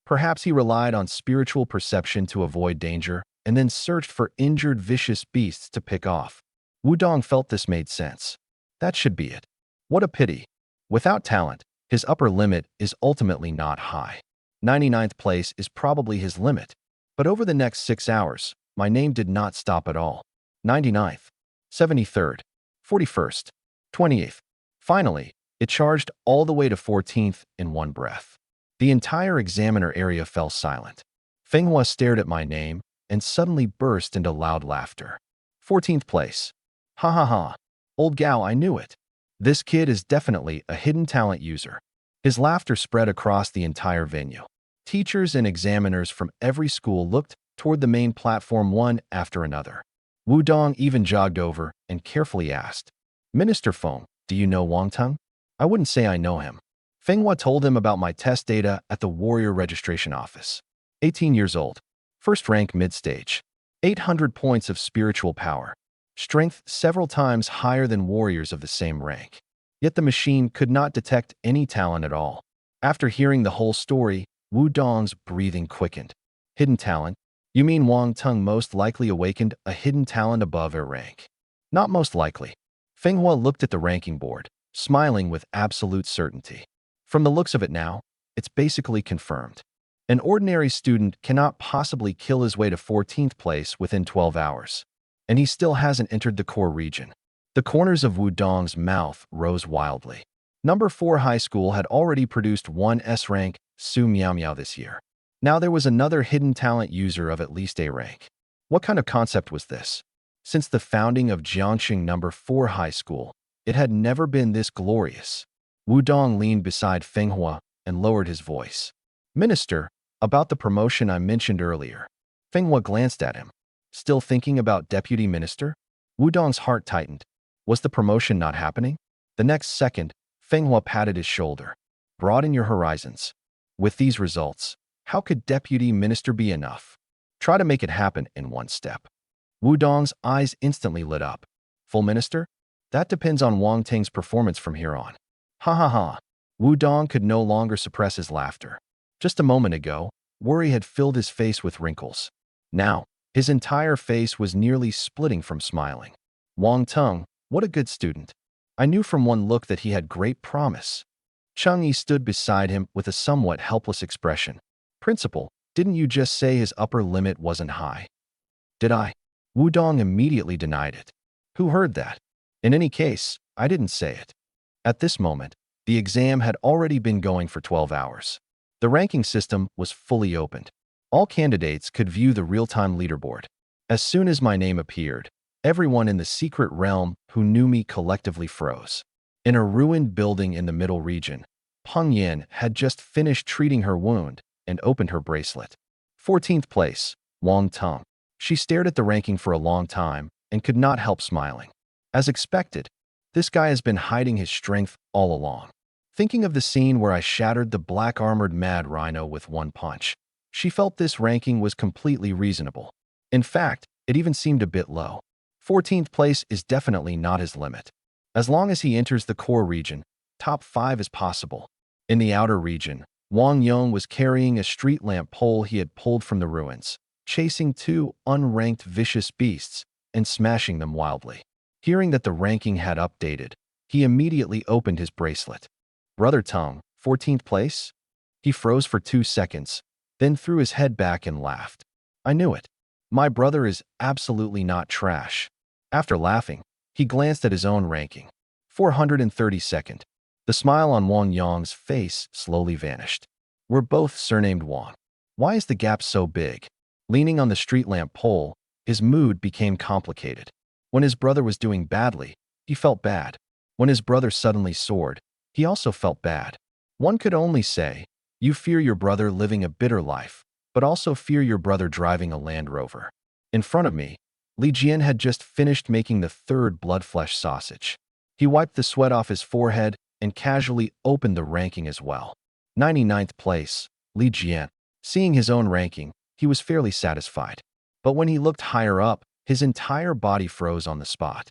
Perhaps he relied on spiritual perception to avoid danger and then searched for injured vicious beasts to pick off. Wu Dong felt this made sense. That should be it. What a pity. Without talent, his upper limit is ultimately not high. 99th place is probably his limit. But over the next 6 hours, my name did not stop at all. 99th, 73rd, 41st, 28th. Finally, it charged all the way to 14th in one breath. The entire examiner area fell silent. Feng Hua stared at my name and suddenly burst into loud laughter. 14th place. Ha ha ha. Old gal, I knew it. This kid is definitely a hidden talent user. His laughter spread across the entire venue. Teachers and examiners from every school looked toward the main platform one after another. Wu Dong even jogged over and carefully asked, Minister Feng, do you know Wang Teng? I wouldn't say I know him. Feng Hua told him about my test data at the warrior registration office. 18 years old. First rank mid-stage. 800 points of spiritual power. Strength several times higher than warriors of the same rank. Yet the machine could not detect any talent at all. After hearing the whole story, Wu Dong's breathing quickened. Hidden talent? You mean Wang Teng most likely awakened a hidden talent above her rank? Not most likely. Feng Hua looked at the ranking board, smiling with absolute certainty. From the looks of it now, it's basically confirmed. An ordinary student cannot possibly kill his way to 14th place within 12 hours. And he still hasn't entered the core region. The corners of Wu Dong's mouth rose wildly. Number 4 high school had already produced one S-rank Su Miao Miao this year. Now there was another hidden talent user of at least A rank. What kind of concept was this? Since the founding of Jiangxing number 4 high school, it had never been this glorious. Wu Dong leaned beside Feng Hua and lowered his voice. Minister, about the promotion I mentioned earlier. Feng Hua glanced at him. Still thinking about deputy minister? Wu Dong's heart tightened. Was the promotion not happening? The next second, Feng Hua patted his shoulder. Broaden your horizons. With these results, how could deputy minister be enough? Try to make it happen in one step. Wu Dong's eyes instantly lit up. Full minister? That depends on Wang Teng's performance from here on. Ha ha ha. Wu Dong could no longer suppress his laughter. Just a moment ago, worry had filled his face with wrinkles. Now, his entire face was nearly splitting from smiling. Wang Teng, what a good student. I knew from one look that he had great promise. Cheng Yi stood beside him with a somewhat helpless expression. Principal, didn't you just say his upper limit wasn't high? Did I? Wu Dong immediately denied it. Who heard that? In any case, I didn't say it. At this moment, the exam had already been going for 12 hours. The ranking system was fully opened. All candidates could view the real-time leaderboard. As soon as my name appeared, everyone in the secret realm who knew me collectively froze. In a ruined building in the middle region, Peng Yin had just finished treating her wound and opened her bracelet. 14th place, Wang Teng. She stared at the ranking for a long time and could not help smiling. As expected, this guy has been hiding his strength all along. Thinking of the scene where I shattered the black-armored mad rhino with one punch, she felt this ranking was completely reasonable. In fact, it even seemed a bit low. 14th place is definitely not his limit. As long as he enters the core region, top 5 is possible. In the outer region, Wang Yong was carrying a street lamp pole he had pulled from the ruins, chasing 2 unranked vicious beasts and smashing them wildly. Hearing that the ranking had updated, he immediately opened his bracelet. Brother Tongue, 14th place? He froze for 2 seconds, then threw his head back and laughed. I knew it. My brother is absolutely not trash. After laughing, he glanced at his own ranking. 432nd. The smile on Wang Yong's face slowly vanished. We're both surnamed Wang. Why is the gap so big? Leaning on the street lamp pole, his mood became complicated. When his brother was doing badly, he felt bad. When his brother suddenly soared, he also felt bad. One could only say, you fear your brother living a bitter life, but also fear your brother driving a Land Rover. In front of me, Li Jian had just finished making the 3rd blood-flesh sausage. He wiped the sweat off his forehead and casually opened the ranking as well. 99th place, Li Jian. Seeing his own ranking, he was fairly satisfied. But when he looked higher up, his entire body froze on the spot.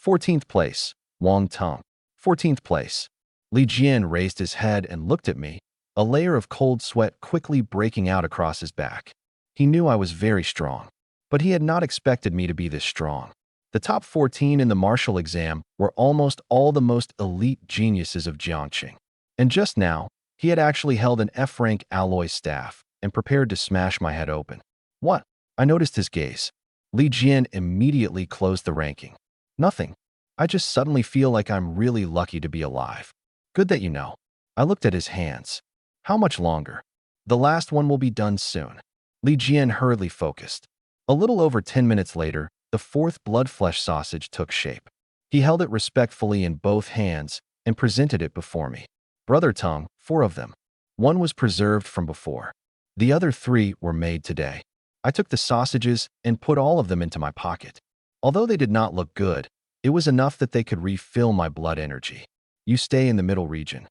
14th place, Wang Tong. 14th place. Li Jian raised his head and looked at me, a layer of cold sweat quickly breaking out across his back. He knew I was very strong, but he had not expected me to be this strong. The top 14 in the martial exam were almost all the most elite geniuses of Jiangqing. And just now, he had actually held an F-rank alloy staff and prepared to smash my head open. What? I noticed his gaze. Li Jian immediately closed the ranking. Nothing. I just suddenly feel like I'm really lucky to be alive. Good that you know. I looked at his hands. How much longer? The last one will be done soon. Li Jian hurriedly focused. A little over 10 minutes later, the 4th blood-flesh sausage took shape. He held it respectfully in both hands and presented it before me. Brother Tongue, 4 of them. 1 was preserved from before. The other 3 were made today. I took the sausages and put all of them into my pocket. Although they did not look good, it was enough that they could refill my blood energy. You stay in the middle region.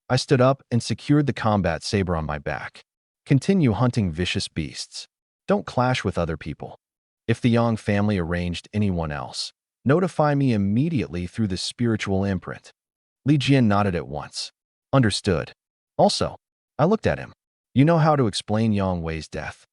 I stood up and secured the combat saber on my back. Continue hunting vicious beasts. Don't clash with other people. If the Yang family arranged anyone else, notify me immediately through the spiritual imprint. Li Jian nodded at once. Understood. Also, I looked at him. You know how to explain Yang Wei's death?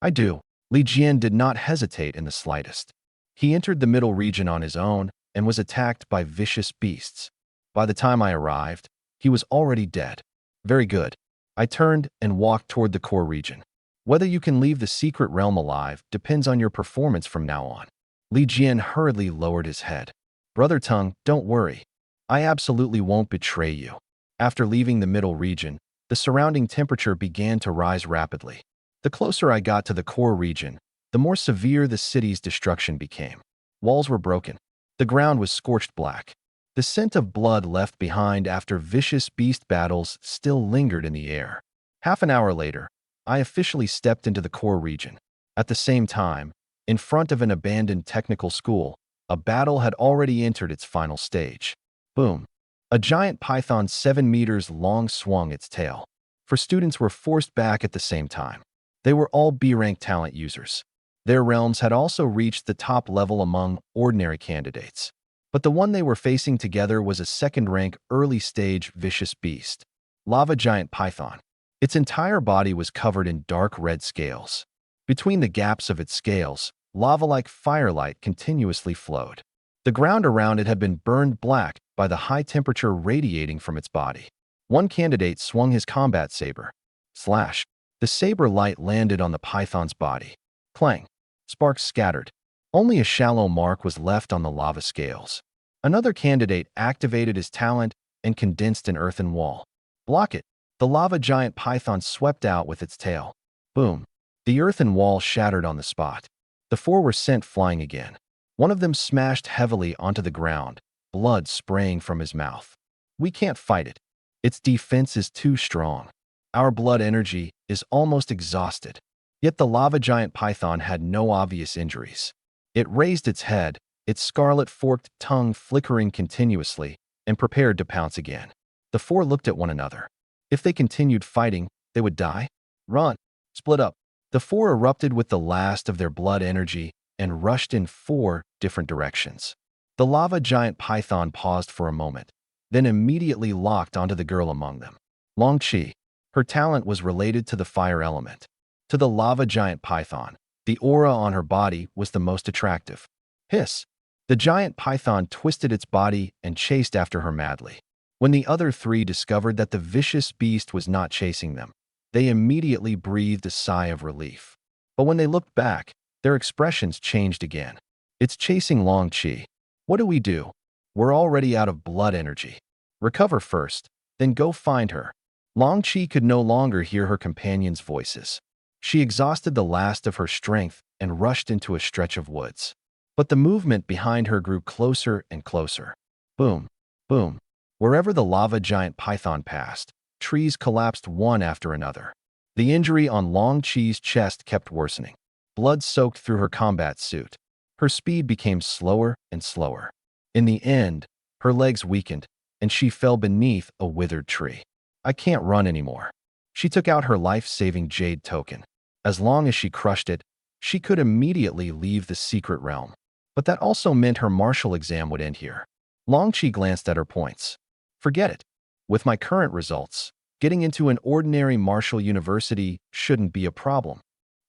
I do. Li Jian did not hesitate in the slightest. He entered the middle region on his own and was attacked by vicious beasts. By the time I arrived, he was already dead. Very good. I turned and walked toward the core region. Whether you can leave the secret realm alive depends on your performance from now on. Li Jian hurriedly lowered his head. Brother Tongue, don't worry. I absolutely won't betray you. After leaving the middle region, the surrounding temperature began to rise rapidly. The closer I got to the core region, the more severe the city's destruction became. Walls were broken. The ground was scorched black. The scent of blood left behind after vicious beast battles still lingered in the air. Half an hour later, I officially stepped into the core region. At the same time, in front of an abandoned technical school, a battle had already entered its final stage. Boom. A giant python 7 meters long swung its tail. 4 students were forced back at the same time. They were all B-rank talent users. Their realms had also reached the top level among ordinary candidates. But the one they were facing together was a 2nd-rank early-stage vicious beast. Lava giant python. Its entire body was covered in dark red scales. Between the gaps of its scales, lava-like firelight continuously flowed. The ground around it had been burned black by the high temperature radiating from its body. One candidate swung his combat saber. Slash. The saber light landed on the python's body. Clang. Sparks scattered. Only a shallow mark was left on the lava scales. Another candidate activated his talent and condensed an earthen wall. Block it. The lava giant python swept out with its tail. Boom. The earthen wall shattered on the spot. The 4 were sent flying again. One of them smashed heavily onto the ground, blood spraying from his mouth. We can't fight it. Its defense is too strong. Our blood energy is almost exhausted. Yet the lava giant python had no obvious injuries. It raised its head, its scarlet forked tongue flickering continuously, and prepared to pounce again. The four looked at one another. If they continued fighting, they would die? Run! Split up! The four erupted with the last of their blood energy and rushed in four different directions. The lava giant python paused for a moment, then immediately locked onto the girl among them. Long Chi. Her talent was related to the fire element. To the lava giant python, the aura on her body was the most attractive. Hiss! The giant python twisted its body and chased after her madly. When the other three discovered that the vicious beast was not chasing them, they immediately breathed a sigh of relief. But when they looked back, their expressions changed again. It's chasing Long Chi. What do we do? We're already out of blood energy. Recover first, then go find her. Long Chi could no longer hear her companions' voices. She exhausted the last of her strength and rushed into a stretch of woods. But the movement behind her grew closer and closer. Boom, boom. Wherever the lava giant python passed, trees collapsed one after another. The injury on Long Chi's chest kept worsening. Blood soaked through her combat suit. Her speed became slower and slower. In the end, her legs weakened, and she fell beneath a withered tree. I can't run anymore. She took out her life-saving jade token. As long as she crushed it, she could immediately leave the secret realm. But that also meant her martial exam would end here. Long Chi glanced at her points. Forget it. With my current results, getting into an ordinary martial university shouldn't be a problem.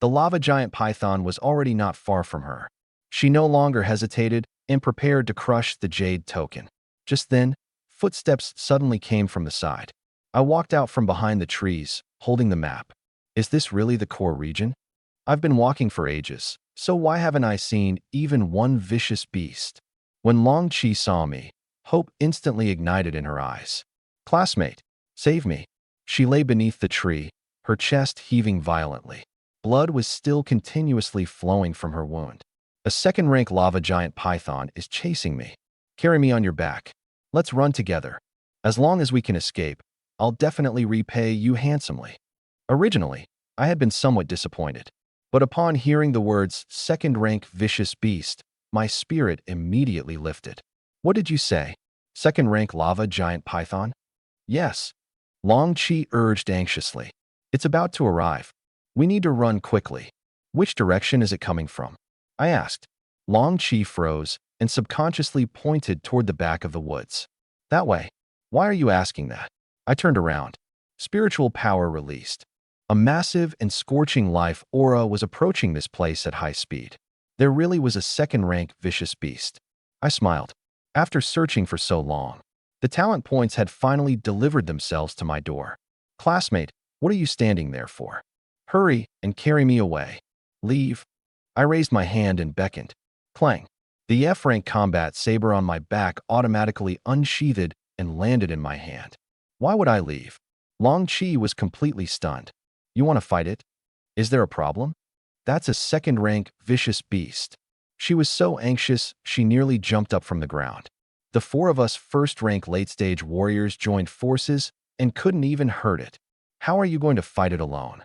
The lava giant python was already not far from her. She no longer hesitated and prepared to crush the jade token. Just then, footsteps suddenly came from the side. I walked out from behind the trees, holding the map. Is this really the core region? I've been walking for ages, so why haven't I seen even one vicious beast? When Long Chi saw me, hope instantly ignited in her eyes. Classmate, save me. She lay beneath the tree, her chest heaving violently. Blood was still continuously flowing from her wound. A second-rank lava giant python is chasing me. Carry me on your back. Let's run together. As long as we can escape, I'll definitely repay you handsomely. Originally, I had been somewhat disappointed, but upon hearing the words second-rank vicious beast, my spirit immediately lifted. What did you say? Second-rank lava giant python? Yes. Long Chi urged anxiously. It's about to arrive. We need to run quickly. Which direction is it coming from? I asked. Long Chi froze and subconsciously pointed toward the back of the woods. That way. Why are you asking that? I turned around. Spiritual power released. A massive and scorching life aura was approaching this place at high speed. There really was a second-rank vicious beast. I smiled. After searching for so long, the talent points had finally delivered themselves to my door. Classmate, what are you standing there for? Hurry and carry me away. Leave. I raised my hand and beckoned. Clang. The F-rank combat saber on my back automatically unsheathed and landed in my hand. Why would I leave? Long Chi was completely stunned. You want to fight it? Is there a problem? That's a second-rank vicious beast. She was so anxious, she nearly jumped up from the ground. The four of us first-rank late-stage warriors joined forces and couldn't even hurt it. How are you going to fight it alone?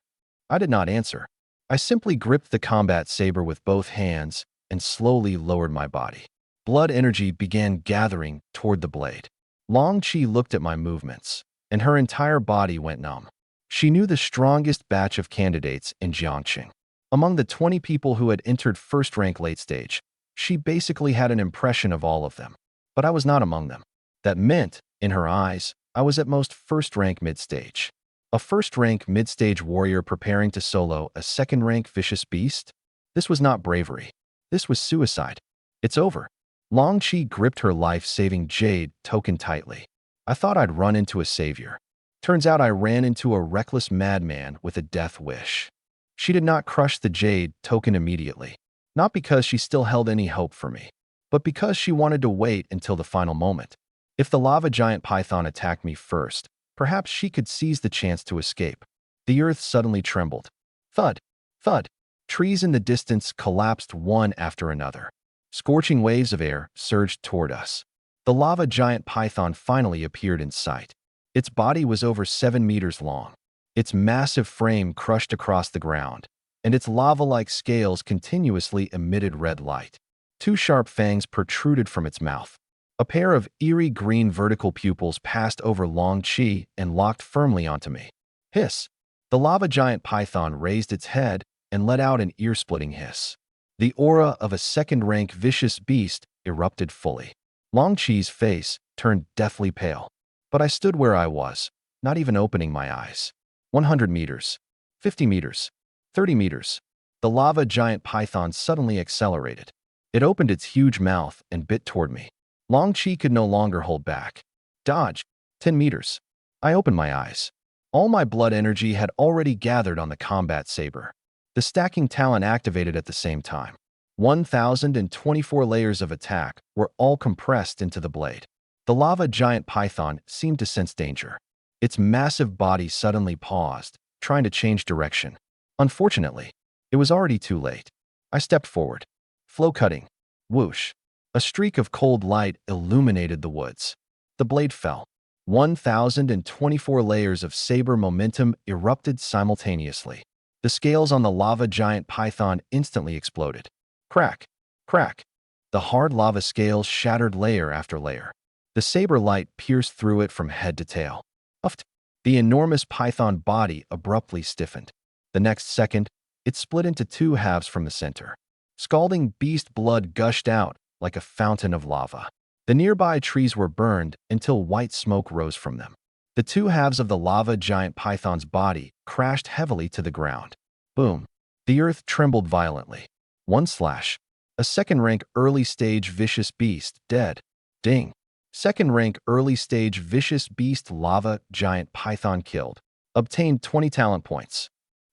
I did not answer. I simply gripped the combat saber with both hands and slowly lowered my body. Blood energy began gathering toward the blade. Long Chi looked at my movements, and her entire body went numb. She knew the strongest batch of candidates in Jiangxing. Among the 20 people who had entered first-rank late stage, she basically had an impression of all of them. But I was not among them. That meant, in her eyes, I was at most first-rank mid-stage. A first-rank mid-stage warrior preparing to solo a second-rank vicious beast? This was not bravery. This was suicide. It's over. Long Chi gripped her life-saving jade token tightly. I thought I'd run into a savior. Turns out I ran into a reckless madman with a death wish. She did not crush the jade token immediately, not because she still held any hope for me, but because she wanted to wait until the final moment. If the lava giant python attacked me first, perhaps she could seize the chance to escape. The earth suddenly trembled. Thud, thud. Trees in the distance collapsed one after another. Scorching waves of air surged toward us. The lava giant python finally appeared in sight. Its body was over 7 meters long. Its massive frame crushed across the ground, and its lava-like scales continuously emitted red light. Two sharp fangs protruded from its mouth. A pair of eerie green vertical pupils passed over Long Chi and locked firmly onto me. Hiss! The lava giant python raised its head and let out an ear-splitting hiss. The aura of a second-rank vicious beast erupted fully. Long Chi's face turned deathly pale. But I stood where I was, not even opening my eyes. 100 meters. 50 meters. 30 meters. The lava giant python suddenly accelerated. It opened its huge mouth and bit toward me. Long Chi could no longer hold back. Dodge. 10 meters. I opened my eyes. All my blood energy had already gathered on the combat saber. The stacking talent activated at the same time. 1,024 layers of attack were all compressed into the blade. The lava giant python seemed to sense danger. Its massive body suddenly paused, trying to change direction. Unfortunately, it was already too late. I stepped forward. Flow cutting. Whoosh. A streak of cold light illuminated the woods. The blade fell. 1,024 layers of saber momentum erupted simultaneously. The scales on the lava giant python instantly exploded. Crack. Crack. The hard lava scales shattered layer after layer. The saber light pierced through it from head to tail. Uffed. The enormous python body abruptly stiffened. The next second, it split into two halves from the center. Scalding beast blood gushed out like a fountain of lava. The nearby trees were burned until white smoke rose from them. The two halves of the lava giant python's body crashed heavily to the ground. Boom. The earth trembled violently. One slash. A second-rank early-stage vicious beast dead. Ding. Second-rank early-stage vicious beast lava giant python killed. Obtained 20 talent points.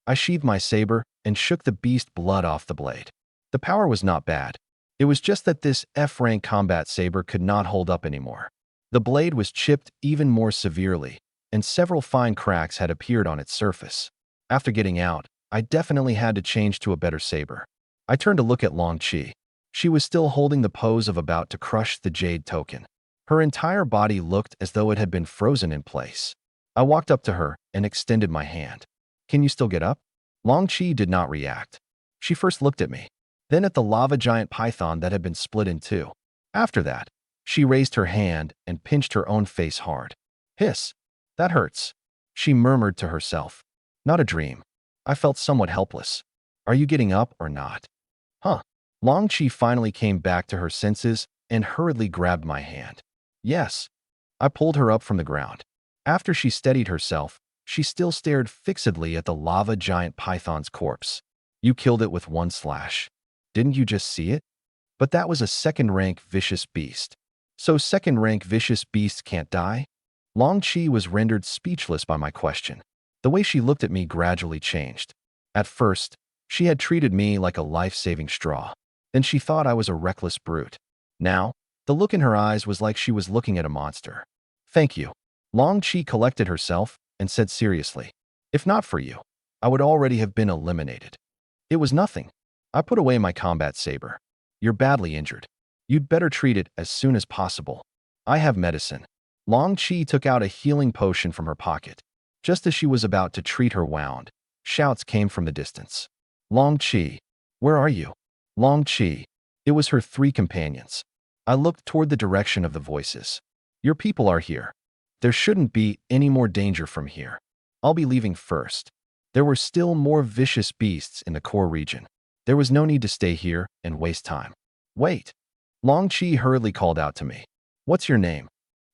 I sheathed my saber and shook the beast blood off the blade. The power was not bad. It was just that this F-rank combat saber could not hold up anymore. The blade was chipped even more severely, and several fine cracks had appeared on its surface. After getting out, I definitely had to change to a better saber. I turned to look at Long Chi. She was still holding the pose of about to crush the jade token. Her entire body looked as though it had been frozen in place. I walked up to her and extended my hand. "Can you still get up?" Long Chi did not react. She first looked at me, then at the lava giant python that had been split in two. After that, she raised her hand and pinched her own face hard. Hiss. "That hurts," she murmured to herself. Not a dream. I felt somewhat helpless. "Are you getting up or not?" Huh. Long Chi finally came back to her senses and hurriedly grabbed my hand. Yes. I pulled her up from the ground. After she steadied herself, she still stared fixedly at the lava giant python's corpse. "You killed it with one slash. Didn't you just see it?" "But that was a second-rank vicious beast." "So second-rank vicious beasts can't die?" Long Chi was rendered speechless by my question. The way she looked at me gradually changed. At first, she had treated me like a life-saving straw. Then she thought I was a reckless brute. Now, the look in her eyes was like she was looking at a monster. "Thank you." Long Chi collected herself and said seriously, "If not for you, I would already have been eliminated." "It was nothing." I put away my combat saber. "You're badly injured. You'd better treat it as soon as possible. I have medicine." Long Chi took out a healing potion from her pocket. Just as she was about to treat her wound, shouts came from the distance. "Long Chi, where are you?" Long Chi. It was her three companions. I looked toward the direction of the voices. "Your people are here. There shouldn't be any more danger from here. I'll be leaving first." There were still more vicious beasts in the core region. There was no need to stay here and waste time. "Wait." Long Chi hurriedly called out to me. "What's your name?"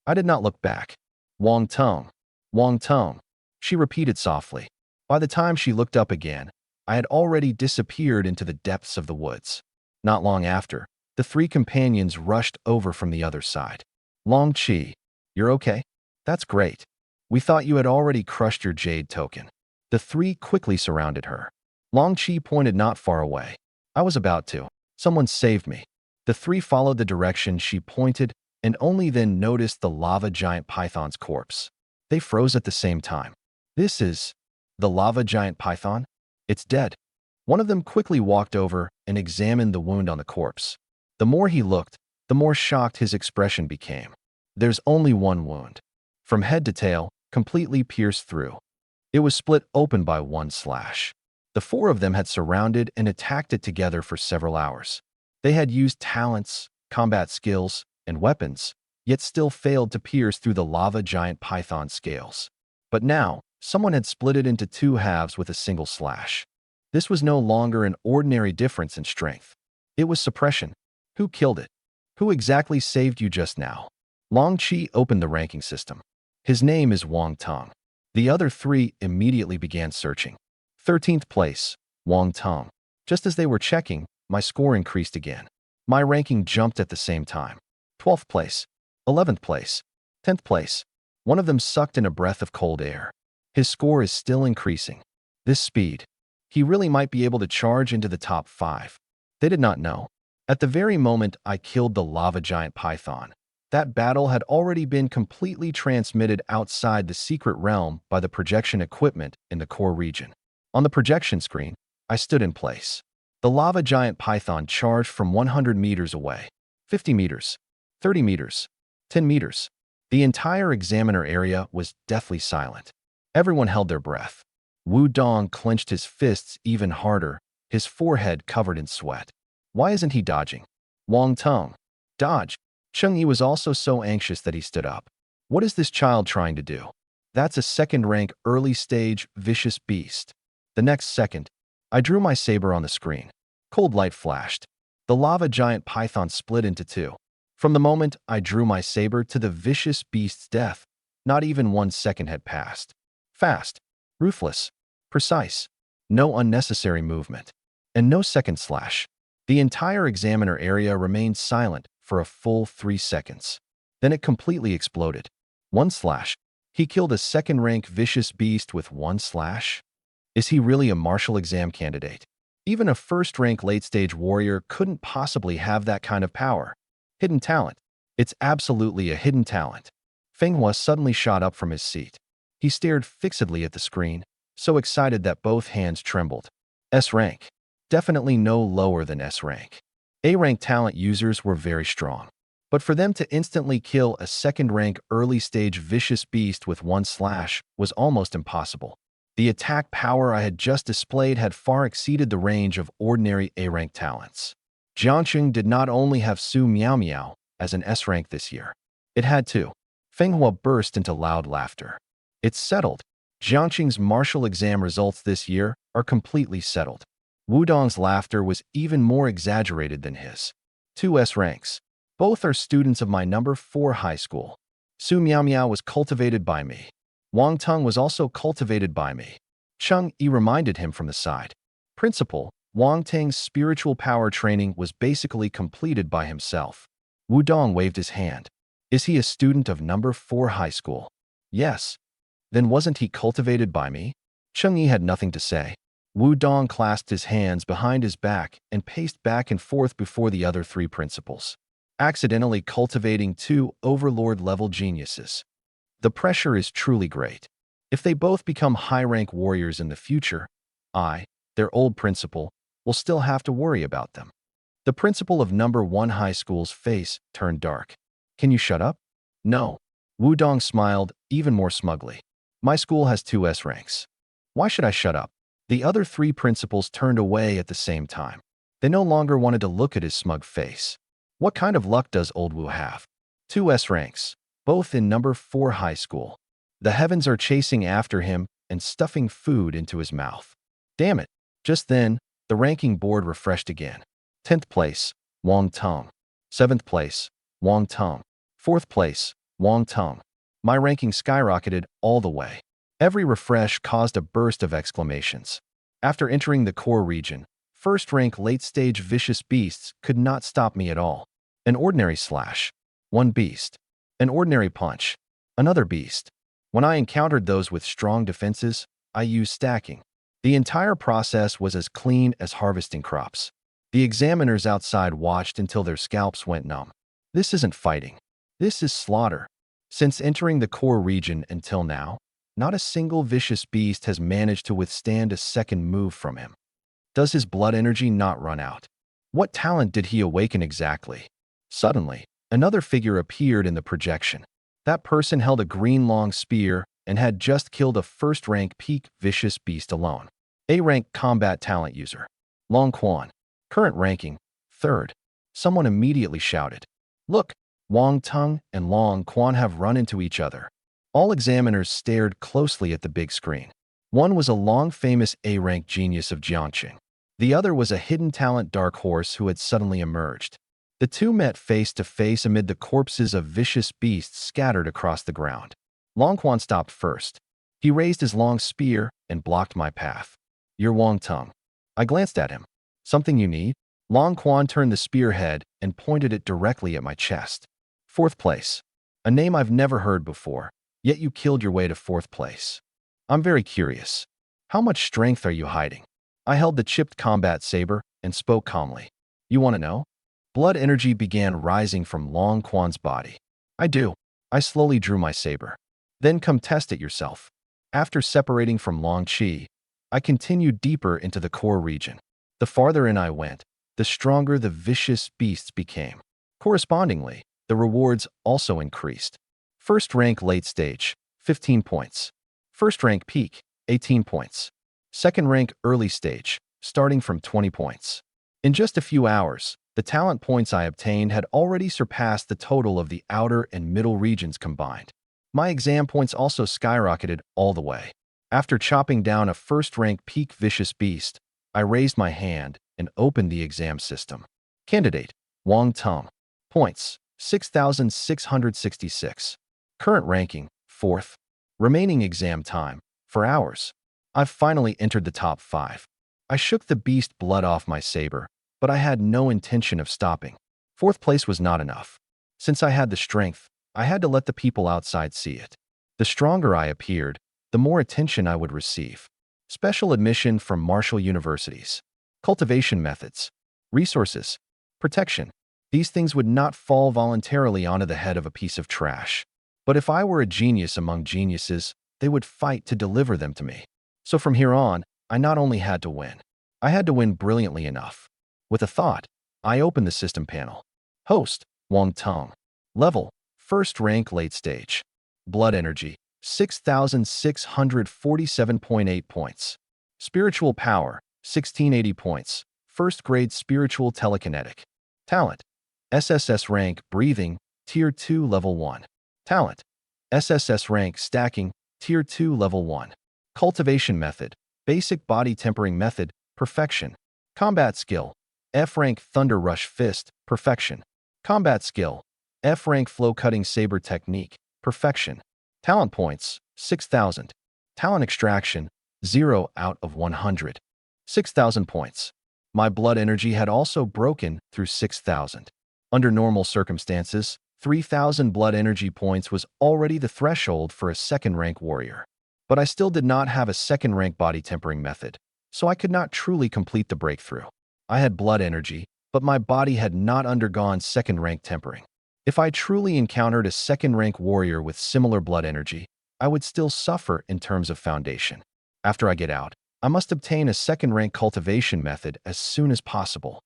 I did not look back. "Wang Tong." "Wang Tong," she repeated softly. By the time she looked up again, I had already disappeared into the depths of the woods. Not long after, the three companions rushed over from the other side. "Long Chi, you're okay? That's great. We thought you had already crushed your jade token." The three quickly surrounded her. Long Chi pointed not far away. "I was about to. Someone saved me." The three followed the direction she pointed and only then noticed the lava giant python's corpse. They froze at the same time. "This is the lava giant python? It's dead." One of them quickly walked over and examined the wound on the corpse. The more he looked, the more shocked his expression became. "There's only one wound. From head to tail, completely pierced through. It was split open by one slash." The four of them had surrounded and attacked it together for several hours. They had used talents, combat skills, and weapons, yet still failed to pierce through the lava giant python scales. But now, someone had split it into two halves with a single slash. This was no longer an ordinary difference in strength. It was suppression. Who killed it? Who exactly saved you just now? Long Chi opened the ranking system. His name is Wang Tong. The other three immediately began searching. 13th place, Wang Tong. Just as they were checking, my score increased again. My ranking jumped at the same time. 12th place, 11th place, 10th place. One of them sucked in a breath of cold air. His score is still increasing. This speed. He really might be able to charge into the top 5. They did not know. At the very moment I killed the lava giant python, that battle had already been completely transmitted outside the secret realm by the projection equipment in the core region. On the projection screen, I stood in place. The lava giant python charged from 100 meters away, 50 meters, 30 meters, 10 meters. The entire examiner area was deathly silent. Everyone held their breath. Wu Dong clenched his fists even harder, his forehead covered in sweat. Why isn't he dodging? Wang Tong. Dodge. Cheng Yi was also so anxious that he stood up. What is this child trying to do? That's a second-rank, early-stage, vicious beast. The next second, I drew my saber on the screen. Cold light flashed. The lava giant python split into two. From the moment I drew my saber to the vicious beast's death, not even 1 second had passed. Fast, ruthless, precise, no unnecessary movement, and no second slash. The entire examiner area remained silent for a full 3 seconds. Then it completely exploded. 1 slash. He killed a second-rank vicious beast with 1 slash? Is he really a martial exam candidate? Even a first-rank late-stage warrior couldn't possibly have that kind of power. Hidden talent. It's absolutely a hidden talent. Feng Hua suddenly shot up from his seat. He stared fixedly at the screen, so excited that both hands trembled. S-rank. Definitely no lower than S-rank. A-rank talent users were very strong. But for them to instantly kill a second-rank early-stage vicious beast with 1 slash was almost impossible. The attack power I had just displayed had far exceeded the range of ordinary A-rank talents. Jiangxing did not only have Su Miao Miao as an S-rank this year. It had two. Feng Hua burst into loud laughter. It's settled. Jiangxing's martial exam results this year are completely settled. Wudong's laughter was even more exaggerated than his. 2 S-ranks. Both are students of my number 4 high school. Su Miao Miao was cultivated by me. Wang Tong was also cultivated by me. Cheng Yi reminded him from the side. Principal, Wang Tang's spiritual power training was basically completed by himself. Wudong waved his hand. Is he a student of number 4 high school? Yes. Then wasn't he cultivated by me? Cheng Yi had nothing to say. Wudong clasped his hands behind his back and paced back and forth before the other 3 principals, accidentally cultivating 2 overlord-level geniuses. The pressure is truly great. If they both become high-rank warriors in the future, I, their old principal, will still have to worry about them. The principal of number 1 high school's face turned dark. Can you shut up? No. Wudong smiled even more smugly. My school has 2 S-ranks. Why should I shut up? The other 3 principals turned away at the same time. They no longer wanted to look at his smug face. What kind of luck does old Wu have? 2 S-ranks, both in number 4 high school. The heavens are chasing after him and stuffing food into his mouth. Damn it. Just then, the ranking board refreshed again. 10th place, Wang Tong. 7th place, Wang Tong. 4th place, Wang Tong. My ranking skyrocketed all the way. Every refresh caused a burst of exclamations. After entering the core region, first-rank late-stage vicious beasts could not stop me at all. An ordinary slash. 1 beast. An ordinary punch. Another beast. When I encountered those with strong defenses, I used stacking. The entire process was as clean as harvesting crops. The examiners outside watched until their scalps went numb. This isn't fighting. This is slaughter. Since entering the core region until now, not a single vicious beast has managed to withstand a second move from him. Does his blood energy not run out? What talent did he awaken exactly? Suddenly, another figure appeared in the projection. That person held a green long spear and had just killed a first-rank peak vicious beast alone. A-rank combat talent user. Long Quan. Current ranking, 3rd. Someone immediately shouted, "Look, Wang Tung and Long Quan have run into each other." All examiners stared closely at the big screen. One was a long-famous A-rank genius of Jiangqing. The other was a hidden talent dark horse who had suddenly emerged. The two met face to face amid the corpses of vicious beasts scattered across the ground. Long Quan stopped first. He raised his long spear and blocked my path. "You're Wang Tung." I glanced at him. "Something you need?" Long Quan turned the spearhead and pointed it directly at my chest. "Fourth place. A name I've never heard before, yet you killed your way to fourth place. I'm very curious. How much strength are you hiding?" I held the chipped combat saber and spoke calmly. "You want to know?" Blood energy began rising from Long Quan's body. "I do." I slowly drew my saber. "Then come test it yourself." After separating from Long Qi, I continued deeper into the core region. The farther in I went, the stronger the vicious beasts became. Correspondingly, the rewards also increased. First rank late stage, 15 points. First rank peak, 18 points. Second rank early stage, starting from 20 points. In just a few hours, the talent points I obtained had already surpassed the total of the outer and middle regions combined. My exam points also skyrocketed all the way. After chopping down a first-rank peak vicious beast, I raised my hand and opened the exam system. Candidate, Wang Tung. Points, 6,666. Current ranking, 4th. Remaining exam time, 4 hours. I've finally entered the top 5. I shook the beast blood off my saber, but I had no intention of stopping. 4th place was not enough. Since I had the strength, I had to let the people outside see it. The stronger I appeared, the more attention I would receive. Special admission from Martial universities. Cultivation methods. Resources. Protection. These things would not fall voluntarily onto the head of a piece of trash. But if I were a genius among geniuses, they would fight to deliver them to me. So from here on, I not only had to win, I had to win brilliantly enough. With a thought, I opened the system panel. Host, Wang Tung. Level, first rank late stage. Blood energy, 6,647.8 points. Spiritual power, 1680 points. First grade spiritual telekinetic. Talent, SSS-Rank breathing, Tier 2 Level 1. Talent, SSS-Rank stacking, Tier 2 Level 1. Cultivation method, basic body tempering method, perfection. Combat skill, F-Rank Thunder Rush Fist, perfection. Combat skill, F-Rank Flow Cutting Saber Technique, perfection. Talent points, 6,000. Talent extraction, 0 out of 100. 6,000 points. My blood energy had also broken through 6,000. Under normal circumstances, 3,000 blood energy points was already the threshold for a second-rank warrior. But I still did not have a second-rank body tempering method, so I could not truly complete the breakthrough. I had blood energy, but my body had not undergone second-rank tempering. If I truly encountered a second-rank warrior with similar blood energy, I would still suffer in terms of foundation. After I get out, I must obtain a second-rank cultivation method as soon as possible.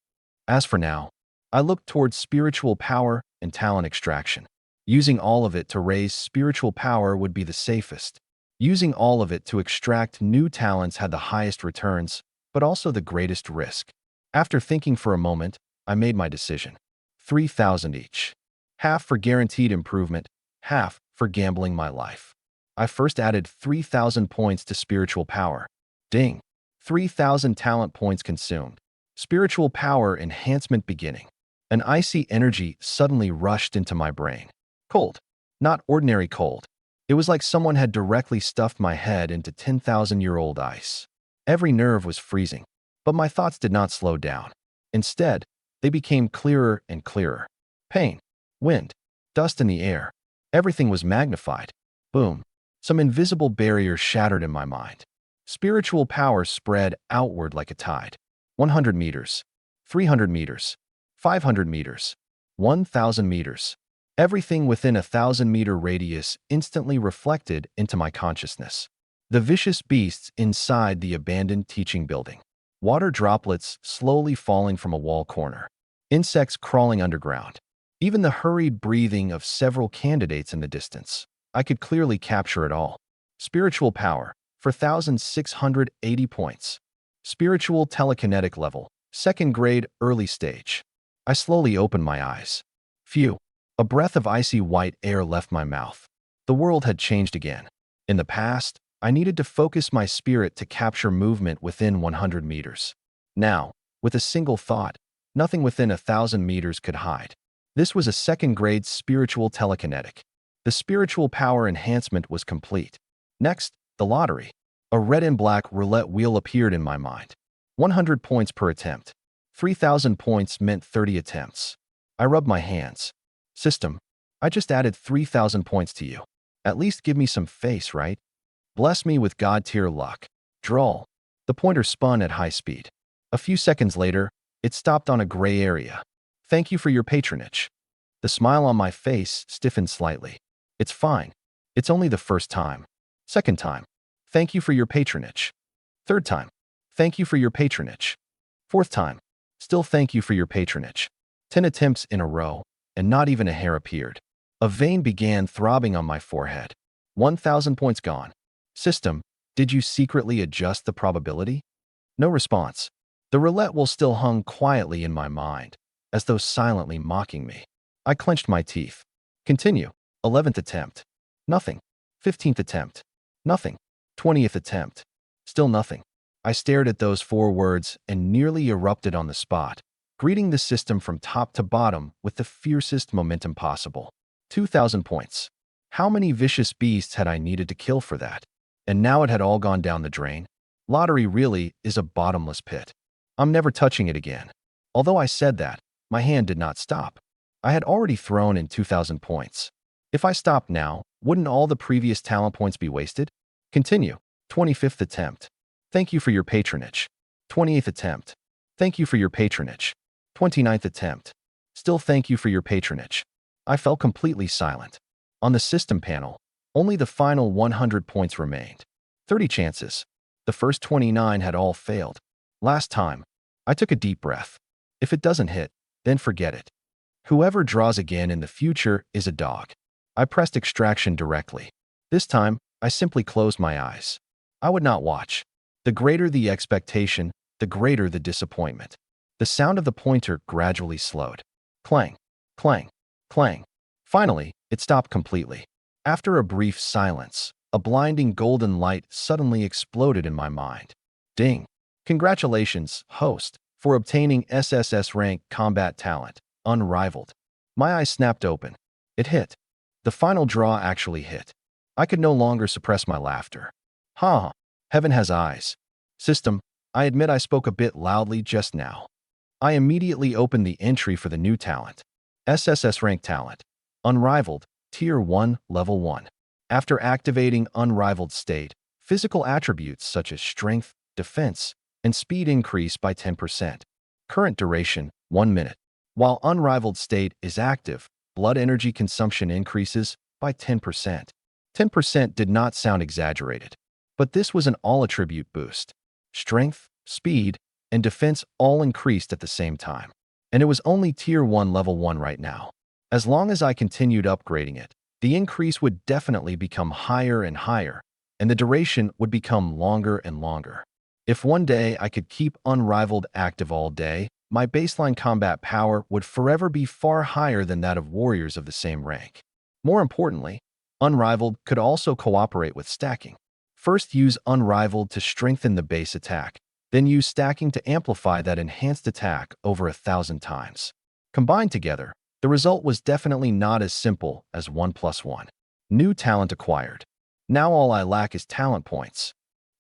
As for now, I looked towards spiritual power and talent extraction. Using all of it to raise spiritual power would be the safest. Using all of it to extract new talents had the highest returns, but also the greatest risk. After thinking for a moment, I made my decision. 3,000 each. Half for guaranteed improvement, half for gambling my life. I first added 3,000 points to spiritual power. Ding! 3,000 talent points consumed. Spiritual power enhancement beginning. An icy energy suddenly rushed into my brain. Cold. Not ordinary cold. It was like someone had directly stuffed my head into 10,000-year-old ice. Every nerve was freezing, but my thoughts did not slow down. Instead, they became clearer and clearer. Pain, wind, dust in the air. Everything was magnified. Boom. Some invisible barrier shattered in my mind. Spiritual power spread outward like a tide. 100 meters, 300 meters, 500 meters, 1,000 meters. Everything within a 1,000-meter radius instantly reflected into my consciousness. The vicious beasts inside the abandoned teaching building. Water droplets slowly falling from a wall corner. Insects crawling underground. Even the hurried breathing of several candidates in the distance. I could clearly capture it all. Spiritual power, 4,680 points. Spiritual telekinetic level, second grade early stage. I slowly opened my eyes. Phew. A breath of icy white air left my mouth. The world had changed again. In the past, I needed to focus my spirit to capture movement within 100 meters. Now, with a single thought, nothing within 1,000 meters could hide. This was a second-grade spiritual telekinetic. The spiritual power enhancement was complete. Next, the lottery. A red and black roulette wheel appeared in my mind. 100 points per attempt. 3,000 points meant 30 attempts. I rubbed my hands. System, I just added 3,000 points to you. At least give me some face, right? Bless me with God-tier luck. Droll. The pointer spun at high speed. A few seconds later, it stopped on a gray area. Thank you for your patronage. The smile on my face stiffened slightly. It's fine. It's only the first time. Second time. Thank you for your patronage. Third time. Thank you for your patronage. Fourth time. Still thank you for your patronage. 10 attempts in a row, and not even a hair appeared. A vein began throbbing on my forehead. 1,000 points gone. System, did you secretly adjust the probability? No response. The roulette wheel still hung quietly in my mind, as though silently mocking me. I clenched my teeth. Continue. 11th attempt. Nothing. 15th attempt. Nothing. 20th attempt. Still nothing. I stared at those 4 words and nearly erupted on the spot, greeting the system from top to bottom with the fiercest momentum possible. 2,000 points. How many vicious beasts had I needed to kill for that? And now it had all gone down the drain. Lottery really is a bottomless pit. I'm never touching it again. Although I said that, my hand did not stop. I had already thrown in 2,000 points. If I stopped now, wouldn't all the previous talent points be wasted? Continue. 25th attempt. Thank you for your patronage. 28th attempt. Thank you for your patronage. 29th attempt. Still thank you for your patronage. I fell completely silent. On the system panel, only the final 100 points remained. 30 chances. The first 29 had all failed. Last time, I took a deep breath. If it doesn't hit, then forget it. Whoever draws again in the future is a dog. I pressed extraction directly. This time, I simply closed my eyes. I would not watch. The greater the expectation, the greater the disappointment. The sound of the pointer gradually slowed. Clang, clang, clang. Finally, it stopped completely. After a brief silence, a blinding golden light suddenly exploded in my mind. Ding! Congratulations, host, for obtaining SSS-Rank combat talent, unrivaled. My eyes snapped open. It hit. The final draw actually hit. I could no longer suppress my laughter. Ha! Heaven has eyes. System, I admit I spoke a bit loudly just now. I immediately opened the entry for the new talent. SSS-Rank talent. Unrivaled, Tier 1, Level 1. After activating Unrivaled State, physical attributes such as strength, defense, and speed increase by 10%. Current duration, 1 minute. While Unrivaled State is active, blood energy consumption increases by 10%. 10% did not sound exaggerated, but this was an all-attribute boost. Strength, speed, and defense all increased at the same time. And it was only Tier 1 Level 1 right now. As long as I continued upgrading it, the increase would definitely become higher and higher, and the duration would become longer and longer. If one day I could keep Unrivaled active all day, my baseline combat power would forever be far higher than that of warriors of the same rank. More importantly, Unrivaled could also cooperate with stacking. First use Unrivaled to strengthen the base attack, then use stacking to amplify that enhanced attack over 1,000 times. Combined together, the result was definitely not as simple as 1 + 1. New talent acquired. Now all I lack is talent points.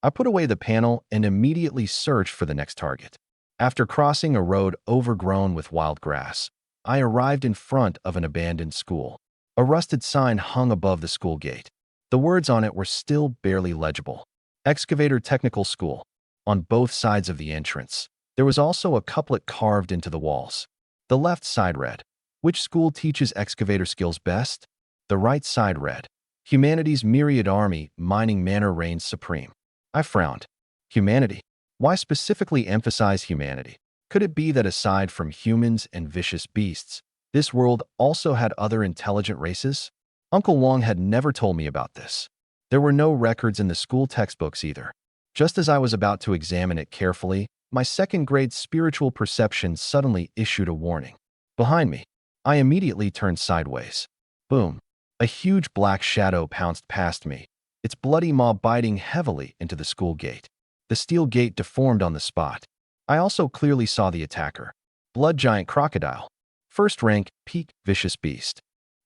I put away the panel and immediately searched for the next target. After crossing a road overgrown with wild grass, I arrived in front of an abandoned school. A rusted sign hung above the school gate. The words on it were still barely legible. Excavator Technical School. On both sides of the entrance, there was also a couplet carved into the walls. The left side read, "Which school teaches excavator skills best?" The right side read, "Humanity's myriad army mining manor reigns supreme." I frowned. Humanity? Why specifically emphasize humanity? Could it be that aside from humans and vicious beasts, this world also had other intelligent races? Uncle Wong had never told me about this. There were no records in the school textbooks either. Just as I was about to examine it carefully, my second-grade spiritual perception suddenly issued a warning. Behind me, I immediately turned sideways. Boom. A huge black shadow pounced past me, its bloody maw biting heavily into the school gate. The steel gate deformed on the spot. I also clearly saw the attacker. Blood giant crocodile. First rank, peak vicious beast.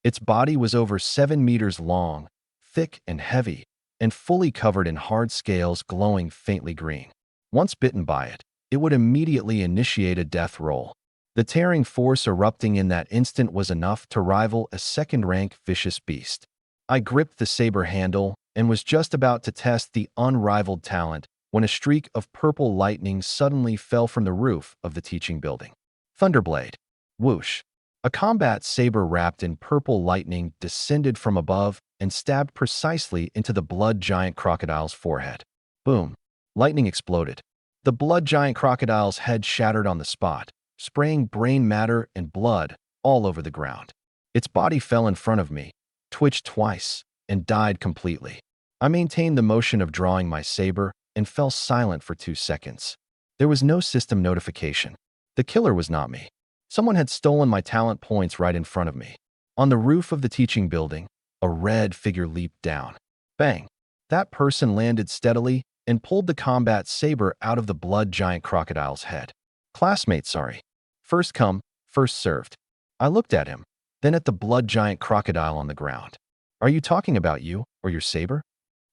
Its body was over 7 meters long, thick and heavy, and fully covered in hard scales glowing faintly green. Once bitten by it, it would immediately initiate a death roll. The tearing force erupting in that instant was enough to rival a second-rank vicious beast. I gripped the saber handle and was just about to test the unrivaled talent when a streak of purple lightning suddenly fell from the roof of the teaching building. Thunderblade. Whoosh. A combat saber wrapped in purple lightning descended from above and stabbed precisely into the blood giant crocodile's forehead. Boom. Lightning exploded. The blood giant crocodile's head shattered on the spot, spraying brain matter and blood all over the ground. Its body fell in front of me, twitched twice, and died completely. I maintained the motion of drawing my saber and fell silent for 2 seconds. There was no system notification. The killer was not me. Someone had stolen my talent points right in front of me. On the roof of the teaching building, a red figure leaped down. Bang! That person landed steadily and pulled the combat saber out of the blood giant crocodile's head. Classmate, sorry. First come, first served. I looked at him, then at the blood giant crocodile on the ground. Are you talking about you or your saber?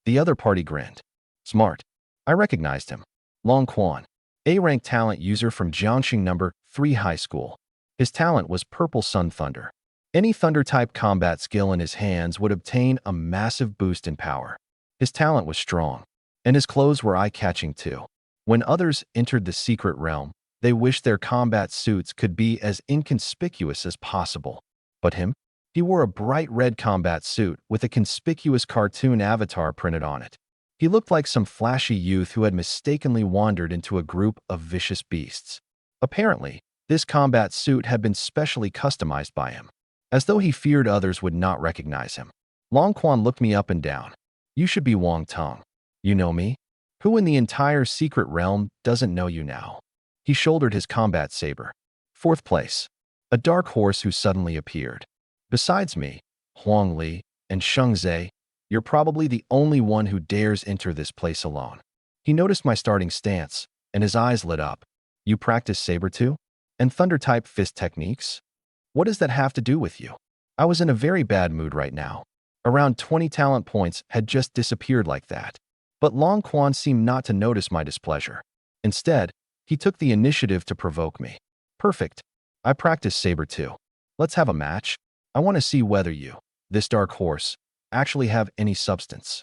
The other party grinned. Smart. I recognized him. Long Quan, A-rank talent user from Jiangxing number 3 high school. His talent was Purple Sun Thunder. Any thunder-type combat skill in his hands would obtain a massive boost in power. His talent was strong, and his clothes were eye-catching too. When others entered the secret realm, they wished their combat suits could be as inconspicuous as possible. But him? He wore a bright red combat suit with a conspicuous cartoon avatar printed on it. He looked like some flashy youth who had mistakenly wandered into a group of vicious beasts. Apparently, this combat suit had been specially customized by him, as though he feared others would not recognize him. Long Quan looked me up and down. You should be Wang Tong. You know me? Who in the entire secret realm doesn't know you now? He shouldered his combat saber. 4th place. A dark horse who suddenly appeared. Besides me, Huang Li, and Sheng Zhe, you're probably the only one who dares enter this place alone. He noticed my starting stance, and his eyes lit up. You practice saber too? And thunder-type fist techniques? What does that have to do with you? I was in a very bad mood right now. Around 20 talent points had just disappeared like that. But Long Quan seemed not to notice my displeasure. Instead, he took the initiative to provoke me. Perfect. I practice saber too. Let's have a match. I want to see whether you, this dark horse, actually have any substance.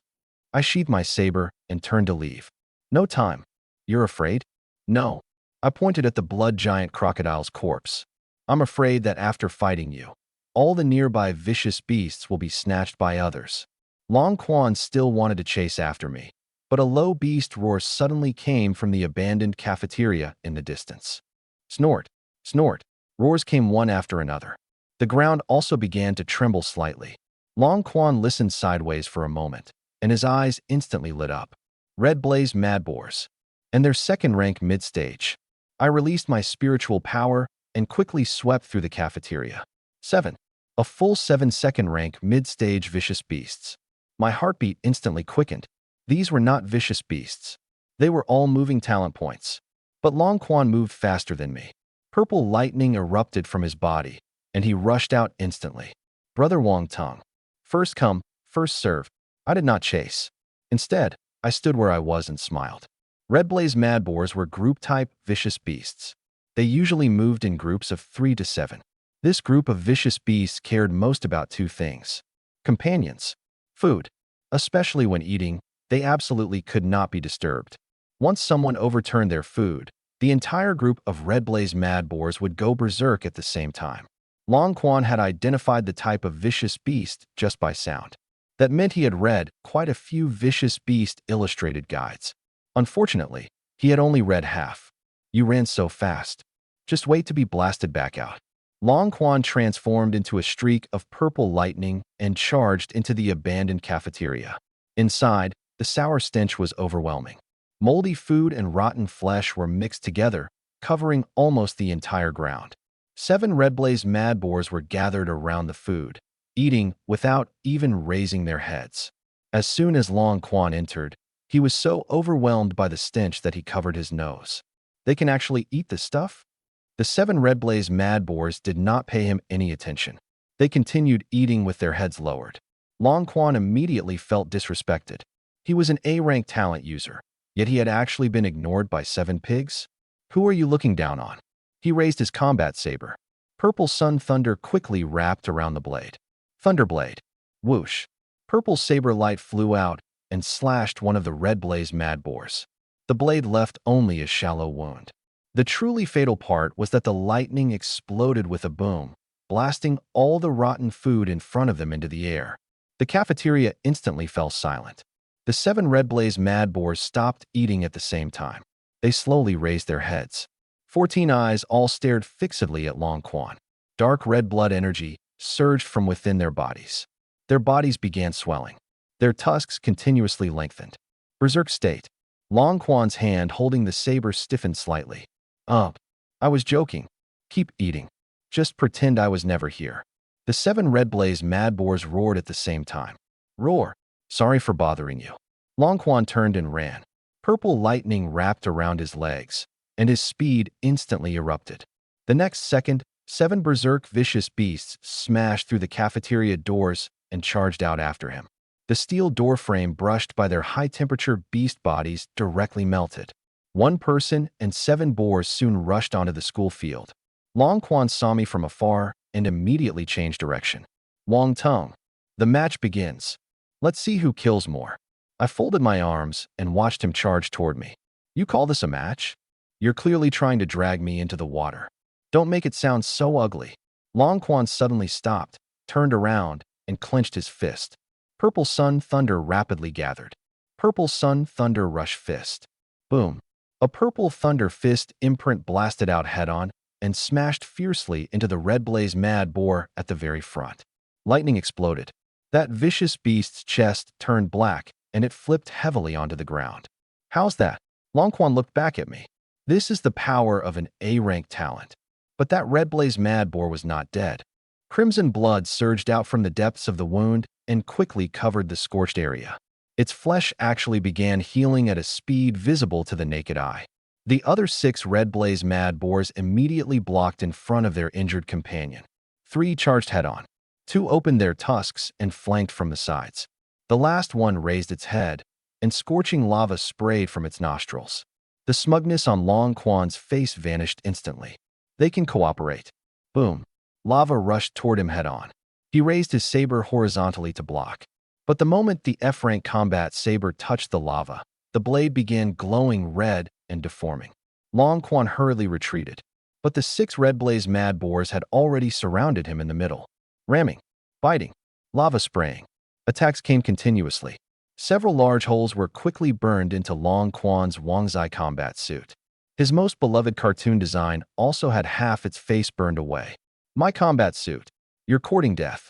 I sheathed my saber and turned to leave. No time. You're afraid? No. I pointed at the blood giant crocodile's corpse. I'm afraid that after fighting you, all the nearby vicious beasts will be snatched by others. Long Quan still wanted to chase after me, but a low beast roar suddenly came from the abandoned cafeteria in the distance. Snort, snort. Roars came one after another. The ground also began to tremble slightly. Long Quan listened sideways for a moment, and his eyes instantly lit up. Red Blaze Mad Boars. And their second rank mid-stage. I released my spiritual power and quickly swept through the cafeteria. 7. A full 7 second rank mid-stage vicious beasts. My heartbeat instantly quickened. These were not vicious beasts. They were all moving talent points. But Long Quan moved faster than me. Purple lightning erupted from his body, and he rushed out instantly. Brother Wang Tong. First come, first served. I did not chase. Instead, I stood where I was and smiled. Red Blaze Mad Boars were group-type vicious beasts. They usually moved in groups of 3 to 7. This group of vicious beasts cared most about 2 things. Companions. Food. Especially when eating, they absolutely could not be disturbed. Once someone overturned their food, the entire group of Red Blaze Mad Boars would go berserk at the same time. Long Quan had identified the type of vicious beast just by sound. That meant he had read quite a few vicious beast illustrated guides. Unfortunately, he had only read half. You ran so fast. Just wait to be blasted back out. Long Quan transformed into a streak of purple lightning and charged into the abandoned cafeteria. Inside, the sour stench was overwhelming. Moldy food and rotten flesh were mixed together, covering almost the entire ground. 7 red blaze mad boars were gathered around the food, eating without even raising their heads. As soon as Long Quan entered, he was so overwhelmed by the stench that he covered his nose. They can actually eat this stuff? The 7 red blaze mad boars did not pay him any attention. They continued eating with their heads lowered. Long Quan immediately felt disrespected. He was an A-rank talent user, yet he had actually been ignored by 7 pigs? Who are you looking down on? He raised his combat saber. Purple Sun Thunder quickly wrapped around the blade. Thunderblade. Whoosh. Purple saber light flew out and slashed one of the red blaze mad boars. The blade left only a shallow wound. The truly fatal part was that the lightning exploded with a boom, blasting all the rotten food in front of them into the air. The cafeteria instantly fell silent. The 7 red blaze mad boars stopped eating at the same time. They slowly raised their heads. 14 eyes all stared fixedly at Long Quan. Dark red blood energy surged from within their bodies. Their bodies began swelling. Their tusks continuously lengthened. Berserk state. Long Quan's hand holding the saber stiffened slightly. I was joking. Keep eating. Just pretend I was never here. The 7 red blaze mad boars roared at the same time. Roar. Sorry for bothering you. Long Quan turned and ran. Purple lightning wrapped around his legs, and his speed instantly erupted. The next second, 7 berserk vicious beasts smashed through the cafeteria doors and charged out after him. The steel doorframe brushed by their high-temperature beast bodies directly melted. 1 person and 7 boars soon rushed onto the school field. Long Quan saw me from afar and immediately changed direction. Wong Tung. The match begins. Let's see who kills more. I folded my arms and watched him charge toward me. You call this a match? You're clearly trying to drag me into the water. Don't make it sound so ugly. Long Quan suddenly stopped, turned around, and clenched his fist. Purple Sun Thunder rapidly gathered. Purple Sun Thunder Rush Fist. Boom. A purple thunder fist imprint blasted out head-on and smashed fiercely into the red blaze mad boar at the very front. Lightning exploded. That vicious beast's chest turned black and it flipped heavily onto the ground. How's that? Long Quan looked back at me. This is the power of an A-rank talent. But that red blaze mad boar was not dead. Crimson blood surged out from the depths of the wound and quickly covered the scorched area. Its flesh actually began healing at a speed visible to the naked eye. The other 6 red blaze mad boars immediately blocked in front of their injured companion. 3 charged head-on. 2 opened their tusks and flanked from the sides. The last one raised its head, and scorching lava sprayed from its nostrils. The smugness on Long Quan's face vanished instantly. They can cooperate. Boom. Lava rushed toward him head-on. He raised his saber horizontally to block. But the moment the F-rank combat saber touched the lava, the blade began glowing red and deforming. Long Quan hurriedly retreated, but the 6 red blaze mad boars had already surrounded him in the middle. Ramming, biting, lava spraying. Attacks came continuously. Several large holes were quickly burned into Long Quan's Wangzai combat suit. His most beloved cartoon design also had half its face burned away. My combat suit. You're courting death.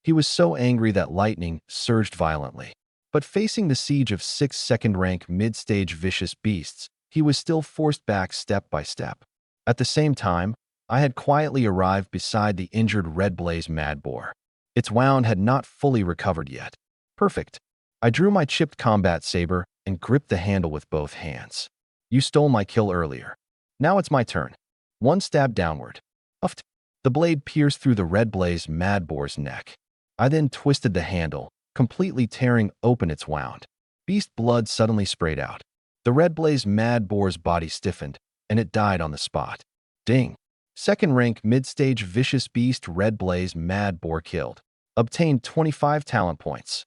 He was so angry that lightning surged violently. But facing the siege of 6 second-rank mid-stage vicious beasts, he was still forced back step by step. At the same time, I had quietly arrived beside the injured red blaze mad boar. Its wound had not fully recovered yet. Perfect. I drew my chipped combat saber and gripped the handle with both hands. You stole my kill earlier. Now it's my turn. 1 stab downward. Uffed. The blade pierced through the red blaze mad boar's neck. I then twisted the handle, completely tearing open its wound. Beast blood suddenly sprayed out. The red blaze mad boar's body stiffened, and it died on the spot. Ding. Second-rank mid-stage vicious beast red blaze mad boar killed. Obtained 25 talent points.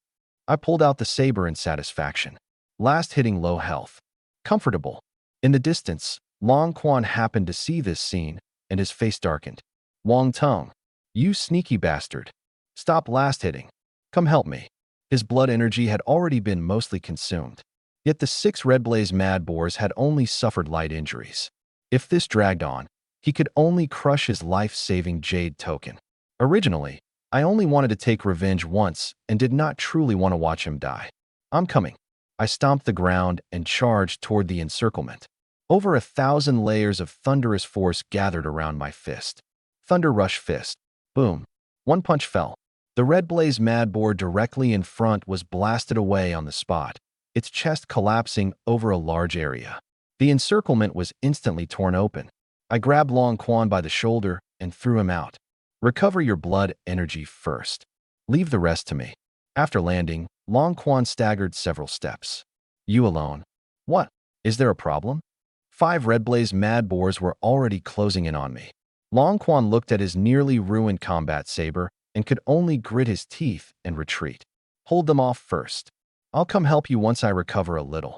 I pulled out the saber in satisfaction. Last hitting low health. Comfortable. In the distance, Long Quan happened to see this scene, and his face darkened. Wong Tung. You sneaky bastard. Stop last hitting. Come help me. His blood energy had already been mostly consumed. Yet the 6 red blaze mad boars had only suffered light injuries. If this dragged on, he could only crush his life-saving jade token. Originally, I only wanted to take revenge once and did not truly want to watch him die. I'm coming. I stomped the ground and charged toward the encirclement. Over 1,000 layers of thunderous force gathered around my fist. Thunder Rush Fist. Boom. One punch fell. The red blaze mad boar directly in front was blasted away on the spot, its chest collapsing over a large area. The encirclement was instantly torn open. I grabbed Long Quan by the shoulder and threw him out. Recover your blood energy first. Leave the rest to me. After landing, Long Quan staggered several steps. You alone? What? Is there a problem? 5 red blaze mad boars were already closing in on me. Long Quan looked at his nearly ruined combat saber and could only grit his teeth and retreat. Hold them off first. I'll come help you once I recover a little.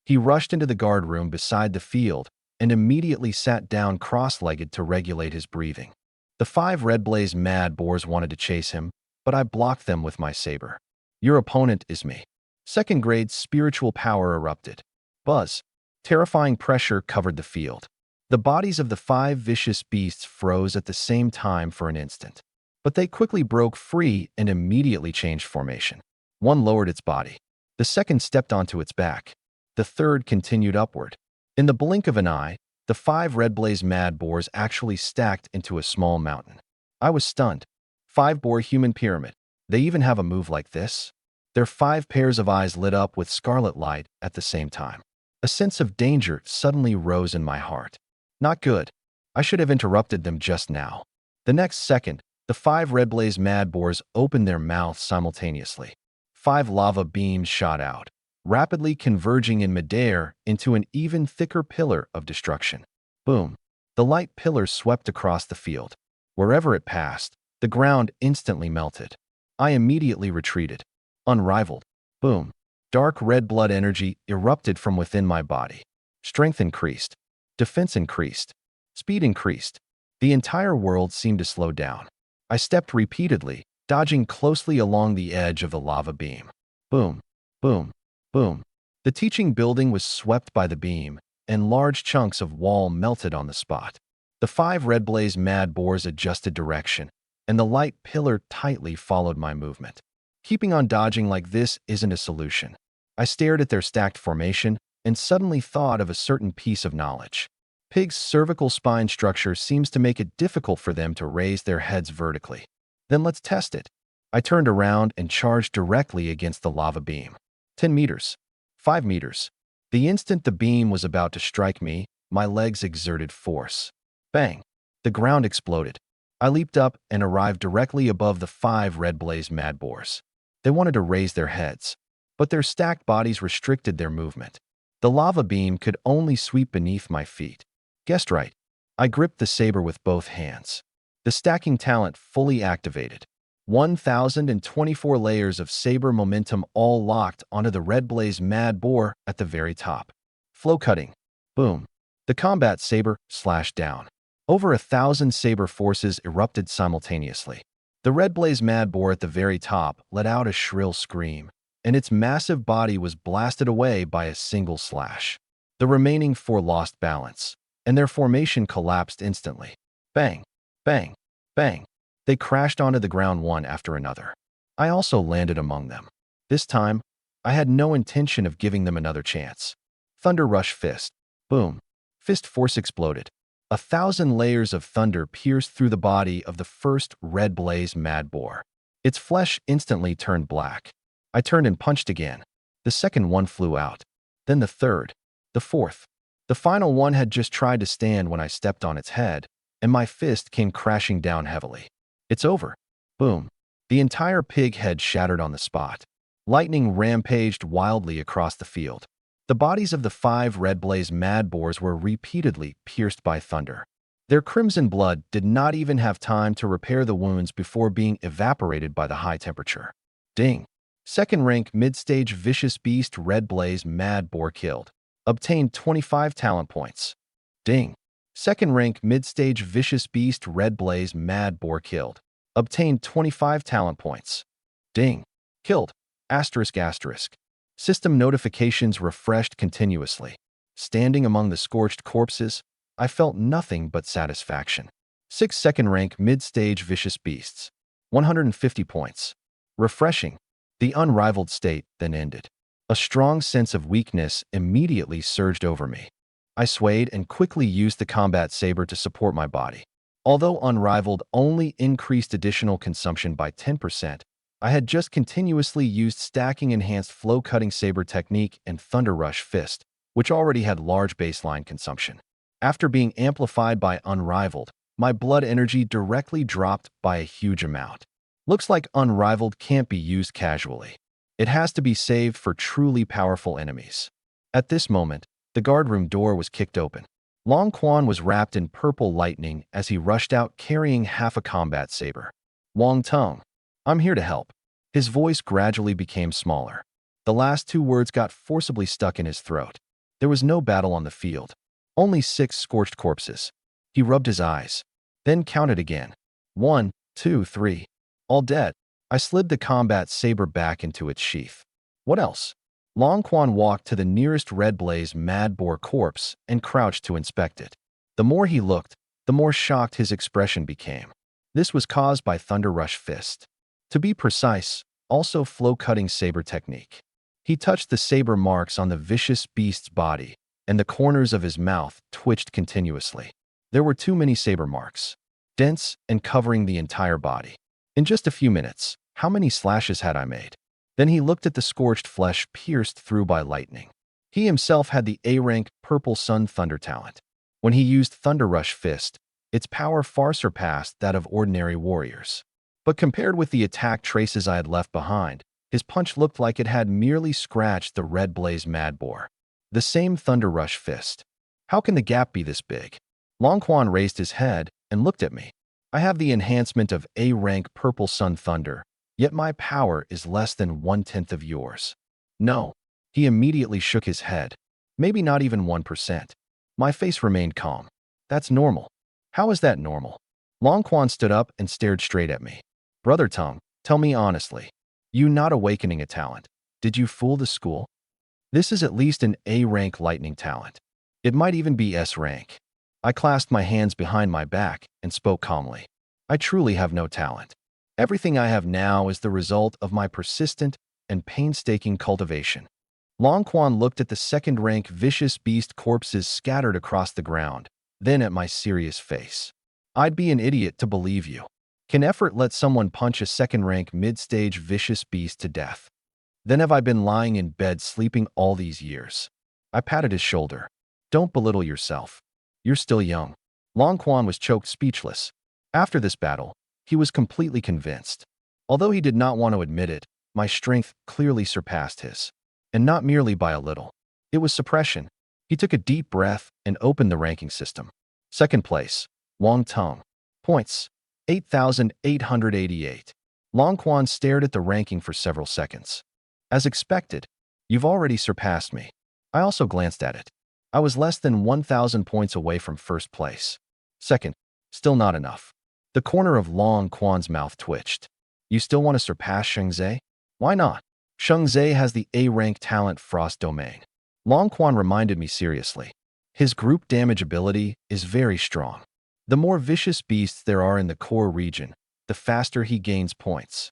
He rushed into the guard room beside the field and immediately sat down cross-legged to regulate his breathing. The 5 red blaze mad boars wanted to chase him, but I blocked them with my saber. Your opponent is me. Second grade spiritual power erupted. Buzz. Terrifying pressure covered the field. The bodies of the 5 vicious beasts froze at the same time for an instant. But they quickly broke free and immediately changed formation. One lowered its body. The second stepped onto its back. The third continued upward. In the blink of an eye, the 5 red blaze mad boars actually stacked into a small mountain. I was stunned. 5 boar human pyramid. They even have a move like this? Their 5 pairs of eyes lit up with scarlet light at the same time. A sense of danger suddenly rose in my heart. Not good. I should have interrupted them just now. The next second, the 5 red blaze mad boars opened their mouths simultaneously. 5 lava beams shot out, rapidly converging in midair into an even thicker pillar of destruction. Boom. The light pillar swept across the field. Wherever it passed, the ground instantly melted. I immediately retreated. Unrivaled. Boom. Dark red blood energy erupted from within my body. Strength increased. Defense increased. Speed increased. The entire world seemed to slow down. I stepped repeatedly, dodging closely along the edge of the lava beam. Boom. Boom. Boom. The teaching building was swept by the beam, and large chunks of wall melted on the spot. The 5 red blaze mad boars adjusted direction, and the light pillar tightly followed my movement. Keeping on dodging like this isn't a solution. I stared at their stacked formation and suddenly thought of a certain piece of knowledge. Pigs' cervical spine structure seems to make it difficult for them to raise their heads vertically. Then let's test it. I turned around and charged directly against the lava beam. 10 meters. 5 meters. The instant the beam was about to strike me, my legs exerted force. Bang! The ground exploded. I leaped up and arrived directly above the 5 red blaze mad boars. They wanted to raise their heads, but their stacked bodies restricted their movement. The lava beam could only sweep beneath my feet. Guessed right. I gripped the saber with both hands. The stacking talent fully activated. 1,024 layers of saber momentum all locked onto the red blaze mad boar at the very top. Flow cutting. Boom. The combat saber slashed down. Over 1,000 saber forces erupted simultaneously. The red blaze mad boar at the very top let out a shrill scream, and its massive body was blasted away by a single slash. The remaining 4 lost balance, and their formation collapsed instantly. Bang, bang, bang. They crashed onto the ground one after another. I also landed among them. This time, I had no intention of giving them another chance. Thunder Rush Fist. Boom. Fist force exploded. 1,000 layers of thunder pierced through the body of the first red blaze mad boar. Its flesh instantly turned black. I turned and punched again. The second one flew out. Then the third. The fourth. The final one had just tried to stand when I stepped on its head, and my fist came crashing down heavily. It's over. Boom. The entire pig head shattered on the spot. Lightning rampaged wildly across the field. The bodies of the 5 red blaze mad boars were repeatedly pierced by thunder. Their crimson blood did not even have time to repair the wounds before being evaporated by the high temperature. Ding. Second rank mid-stage vicious beast red blaze mad boar killed. Obtained 25 talent points. Ding. Second rank mid-stage vicious beast red blaze mad boar killed. Obtained 25 talent points. Ding. Killed. Asterisk asterisk. System notifications refreshed continuously. Standing among the scorched corpses, I felt nothing but satisfaction. 6 second rank mid-stage vicious beasts. 150 points. Refreshing. The unrivaled state then ended. A strong sense of weakness immediately surged over me. I swayed and quickly used the combat saber to support my body. Although unrivaled only increased additional consumption by 10%, I had just continuously used stacking enhanced flow cutting saber technique and Thunder Rush Fist, which already had large baseline consumption. After being amplified by unrivaled, my blood energy directly dropped by a huge amount. Looks like unrivaled can't be used casually. It has to be saved for truly powerful enemies. At this moment, the guardroom door was kicked open. Long Quan was wrapped in purple lightning as he rushed out carrying half a combat saber. Wong Tung, I'm here to help. His voice gradually became smaller. The last two words got forcibly stuck in his throat. There was no battle on the field. Only 6 scorched corpses. He rubbed his eyes, then counted again. 1, 2, 3. All dead. I slid the combat saber back into its sheath. What else? Long Quan walked to the nearest red blaze mad boar corpse and crouched to inspect it. The more he looked, the more shocked his expression became. This was caused by Thunder Rush Fist. To be precise, also flow-cutting saber technique. He touched the saber marks on the vicious beast's body, and the corners of his mouth twitched continuously. There were too many saber marks, dense and covering the entire body. In just a few minutes, how many slashes had I made? Then he looked at the scorched flesh pierced through by lightning. He himself had the A-rank Purple Sun Thunder talent. When he used Thunder Rush Fist, its power far surpassed that of ordinary warriors. But compared with the attack traces I had left behind, his punch looked like it had merely scratched the red blaze mad boar. The same Thunder Rush Fist. How can the gap be this big? Long Quan raised his head and looked at me. I have the enhancement of A-rank Purple Sun Thunder, yet my power is less than 1/10 of yours. No. He immediately shook his head. Maybe not even 1%. My face remained calm. That's normal. How is that normal? Long Quan stood up and stared straight at me. Brother Tung, tell me honestly. You not awakening a talent. Did you fool the school? This is at least an A-rank lightning talent. It might even be S-rank. I clasped my hands behind my back and spoke calmly. I truly have no talent. Everything I have now is the result of my persistent and painstaking cultivation. Long Quan looked at the second-rank vicious beast corpses scattered across the ground, then at my serious face. I'd be an idiot to believe you. Can effort let someone punch a second-rank mid-stage vicious beast to death? Then have I been lying in bed sleeping all these years? I patted his shoulder. Don't belittle yourself. You're still young. Long Quan was choked speechless. After this battle, he was completely convinced. Although he did not want to admit it, my strength clearly surpassed his. And not merely by a little. It was suppression. He took a deep breath and opened the ranking system. Second place, Wong Tung. Points, 8,888. Long Quan stared at the ranking for several seconds. As expected, you've already surpassed me. I also glanced at it. I was less than 1,000 points away from first place. Second, still not enough. The corner of Long Quan's mouth twitched. You still want to surpass Shengzhe? Why not? Shengzhe has the A-rank talent Frost Domain. Long Quan reminded me seriously. His group damage ability is very strong. The more vicious beasts there are in the core region, the faster he gains points.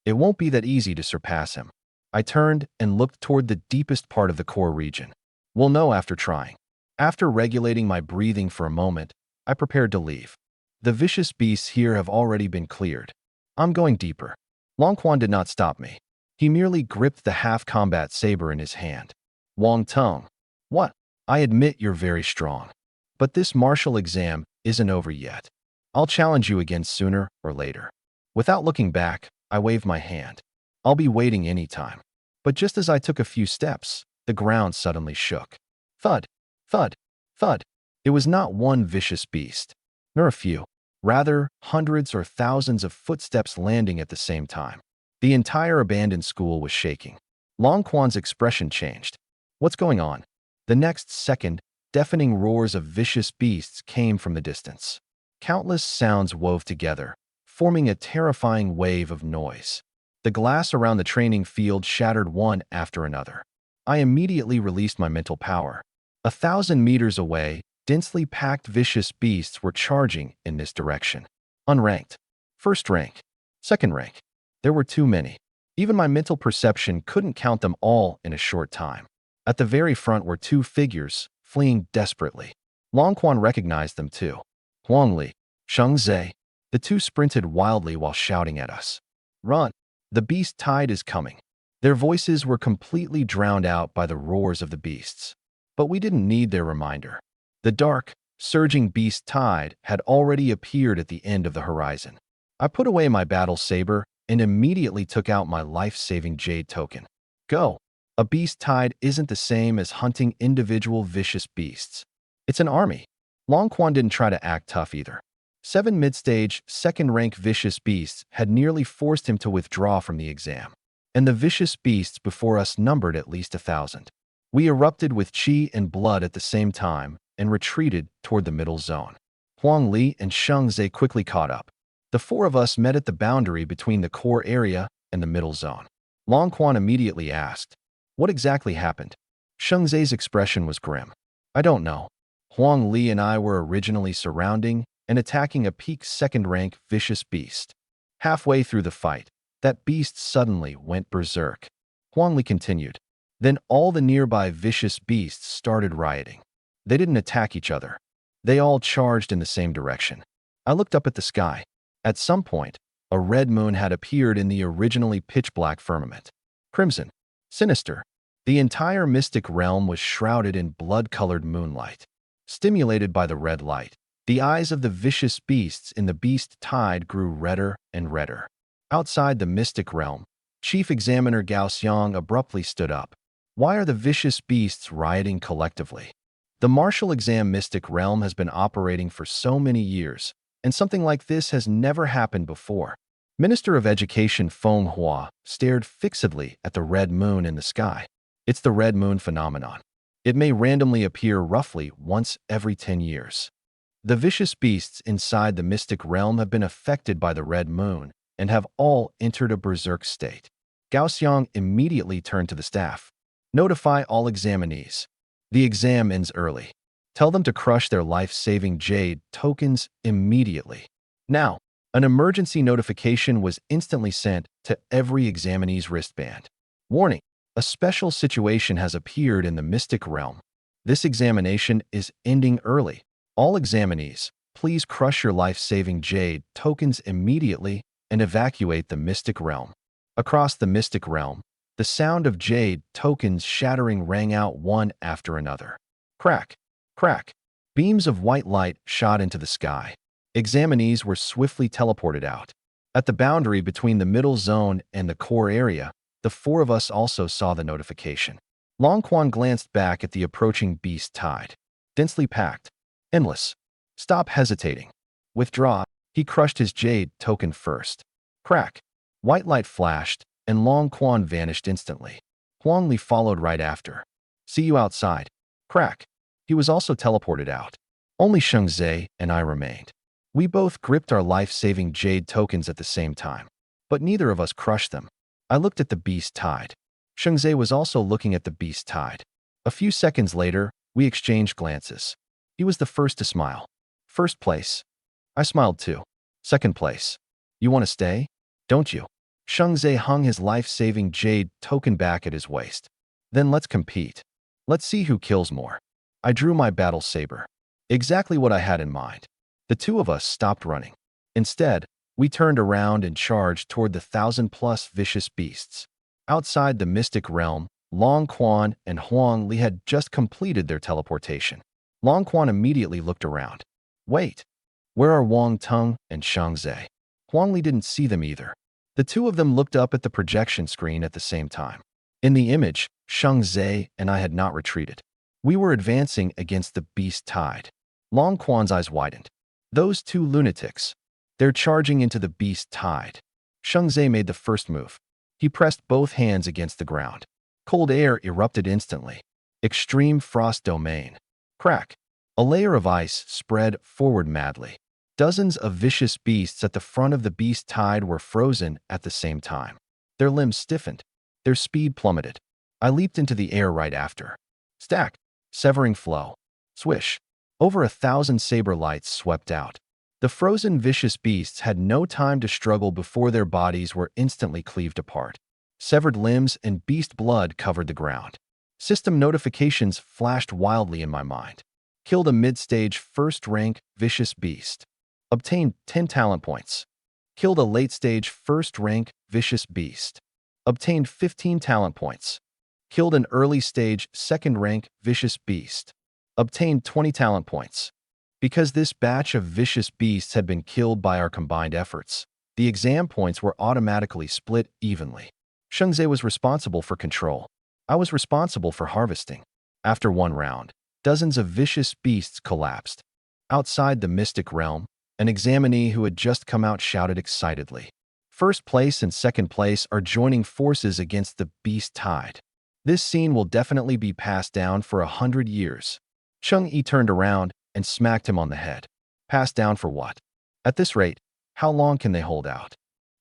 It won't be that easy to surpass him. I turned and looked toward the deepest part of the core region. We'll know after trying. After regulating my breathing for a moment, I prepared to leave. The vicious beasts here have already been cleared. I'm going deeper. Long Quan did not stop me. He merely gripped the half-combat saber in his hand. Wong Tung. What? I admit you're very strong. But this martial exam isn't over yet. I'll challenge you again sooner or later. Without looking back, I waved my hand. I'll be waiting any time. But just as I took a few steps, the ground suddenly shook. Thud, thud, thud. It was not one vicious beast, nor a few. Rather, hundreds or thousands of footsteps landing at the same time. The entire abandoned school was shaking. Long Quan's expression changed. What's going on? The next second, deafening roars of vicious beasts came from the distance. Countless sounds wove together, forming a terrifying wave of noise. The glass around the training field shattered one after another. I immediately released my mental power. 1,000 meters away, densely packed vicious beasts were charging in this direction. Unranked. First rank. Second rank. There were too many. Even my mental perception couldn't count them all in a short time. At the very front were 2 figures, fleeing desperately. Long Quan recognized them too. Huang Li, Zhe. The two sprinted wildly while shouting at us. Run! The beast tide is coming. Their voices were completely drowned out by the roars of the beasts. But we didn't need their reminder. The dark, surging beast tide had already appeared at the end of the horizon. I put away my battle saber and immediately took out my life-saving jade token. Go! A beast tide isn't the same as hunting individual vicious beasts. It's an army. Long Quan didn't try to act tough either. 7 mid-stage, second-rank vicious beasts had nearly forced him to withdraw from the exam. And the vicious beasts before us numbered at least 1,000. We erupted with chi and blood at the same time and retreated toward the middle zone. Huang Li and Sheng Zhe quickly caught up. The four of us met at the boundary between the core area and the middle zone. Long Quan immediately asked, "What exactly happened?" Sheng Zhe's expression was grim. "I don't know. Huang Li and I were originally surrounding and attacking a peak second-rank vicious beast. Halfway through the fight, that beast suddenly went berserk." Huang Li continued. "Then all the nearby vicious beasts started rioting. They didn't attack each other. They all charged in the same direction." I looked up at the sky. At some point, a red moon had appeared in the originally pitch-black firmament. Crimson, sinister. The entire mystic realm was shrouded in blood-colored moonlight. Stimulated by the red light, the eyes of the vicious beasts in the beast tide grew redder and redder. Outside the mystic realm, Chief Examiner Gao Xiang abruptly stood up. "Why are the vicious beasts rioting collectively? The martial exam mystic realm has been operating for so many years, and something like this has never happened before." Minister of Education Feng Hua stared fixedly at the red moon in the sky. "It's the red moon phenomenon. It may randomly appear roughly once every 10 years. The vicious beasts inside the mystic realm have been affected by the red moon and have all entered a berserk state." Gao Xiang immediately turned to the staff. "Notify all examinees. The exam ends early. Tell them to crush their life-saving jade tokens immediately." Now, an emergency notification was instantly sent to every examinee's wristband. "Warning! A special situation has appeared in the mystic realm. This examination is ending early. All examinees, please crush your life-saving jade tokens immediately and evacuate the mystic realm." Across the mystic realm, the sound of jade tokens shattering rang out one after another. Crack! Crack! Beams of white light shot into the sky. Examinees were swiftly teleported out. At the boundary between the middle zone and the core area, the four of us also saw the notification. Long Quan glanced back at the approaching beast tide. Densely packed. Endless. "Stop hesitating. Withdraw." He crushed his jade token first. Crack. White light flashed, and Long Quan vanished instantly. Huang Li followed right after. "See you outside." Crack. He was also teleported out. Only Sheng Zhe and I remained. We both gripped our life-saving jade tokens at the same time, but neither of us crushed them. I looked at the beast tide. Sheng Zhe was also looking at the beast tide. A few seconds later, we exchanged glances. He was the first to smile. "First place." I smiled too. "Second place. You want to stay? Don't you?" Sheng Zhe hung his life-saving jade token back at his waist. "Then let's compete. Let's see who kills more." I drew my battle saber. Exactly what I had in mind. The two of us stopped running. Instead, we turned around and charged toward the 1,000-plus vicious beasts. Outside the mystic realm, Long Quan and Huang Li had just completed their teleportation. Long Quan immediately looked around. "Wait, where are Wang Tung and Shang Zhe?" Huang Li didn't see them either. The two of them looked up at the projection screen at the same time. In the image, Shang Zhe and I had not retreated. We were advancing against the beast tide. Long Quan's eyes widened. "Those two lunatics. They're charging into the beast tide." Shang Zhe made the first move. He pressed both hands against the ground. Cold air erupted instantly. Extreme frost domain. Crack. A layer of ice spread forward madly. Dozens of vicious beasts at the front of the beast tide were frozen at the same time. Their limbs stiffened. Their speed plummeted. I leaped into the air right after. Stack. Severing flow. Swish. Over 1,000 saber lights swept out. The frozen vicious beasts had no time to struggle before their bodies were instantly cleaved apart. Severed limbs and beast blood covered the ground. System notifications flashed wildly in my mind. Killed a mid-stage first-rank vicious beast. Obtained 10 talent points. Killed a late-stage first-rank vicious beast. Obtained 15 talent points. Killed an early-stage second-rank vicious beast. Obtained 20 talent points. Because this batch of vicious beasts had been killed by our combined efforts, the exam points were automatically split evenly. Shengzhe was responsible for control. I was responsible for harvesting. After one round, dozens of vicious beasts collapsed. Outside the mystic realm, an examinee who had just come out shouted excitedly. First place and second place are joining forces against the beast tide. This scene will definitely be passed down for 100 years. Cheng-Yi turned around and smacked him on the head. Passed down for what? At this rate, how long can they hold out?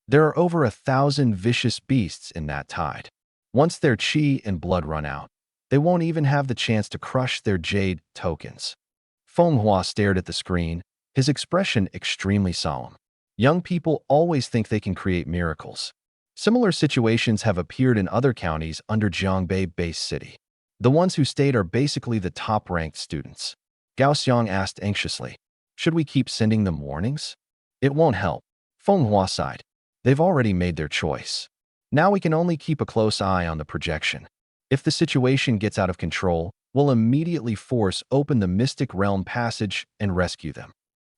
There are over 1,000 vicious beasts in that tide. Once their chi and blood run out, they won't even have the chance to crush their jade tokens. Feng Hua stared at the screen, his expression extremely solemn. Young people always think they can create miracles. Similar situations have appeared in other counties under Jiangbei base city. The ones who stayed are basically the top-ranked students. Gao Xiang asked anxiously, "Should we keep sending them warnings?" "It won't help." Feng Hua sighed. "They've already made their choice. Now we can only keep a close eye on the projection. If the situation gets out of control, we'll immediately force open the Mystic Realm passage and rescue them."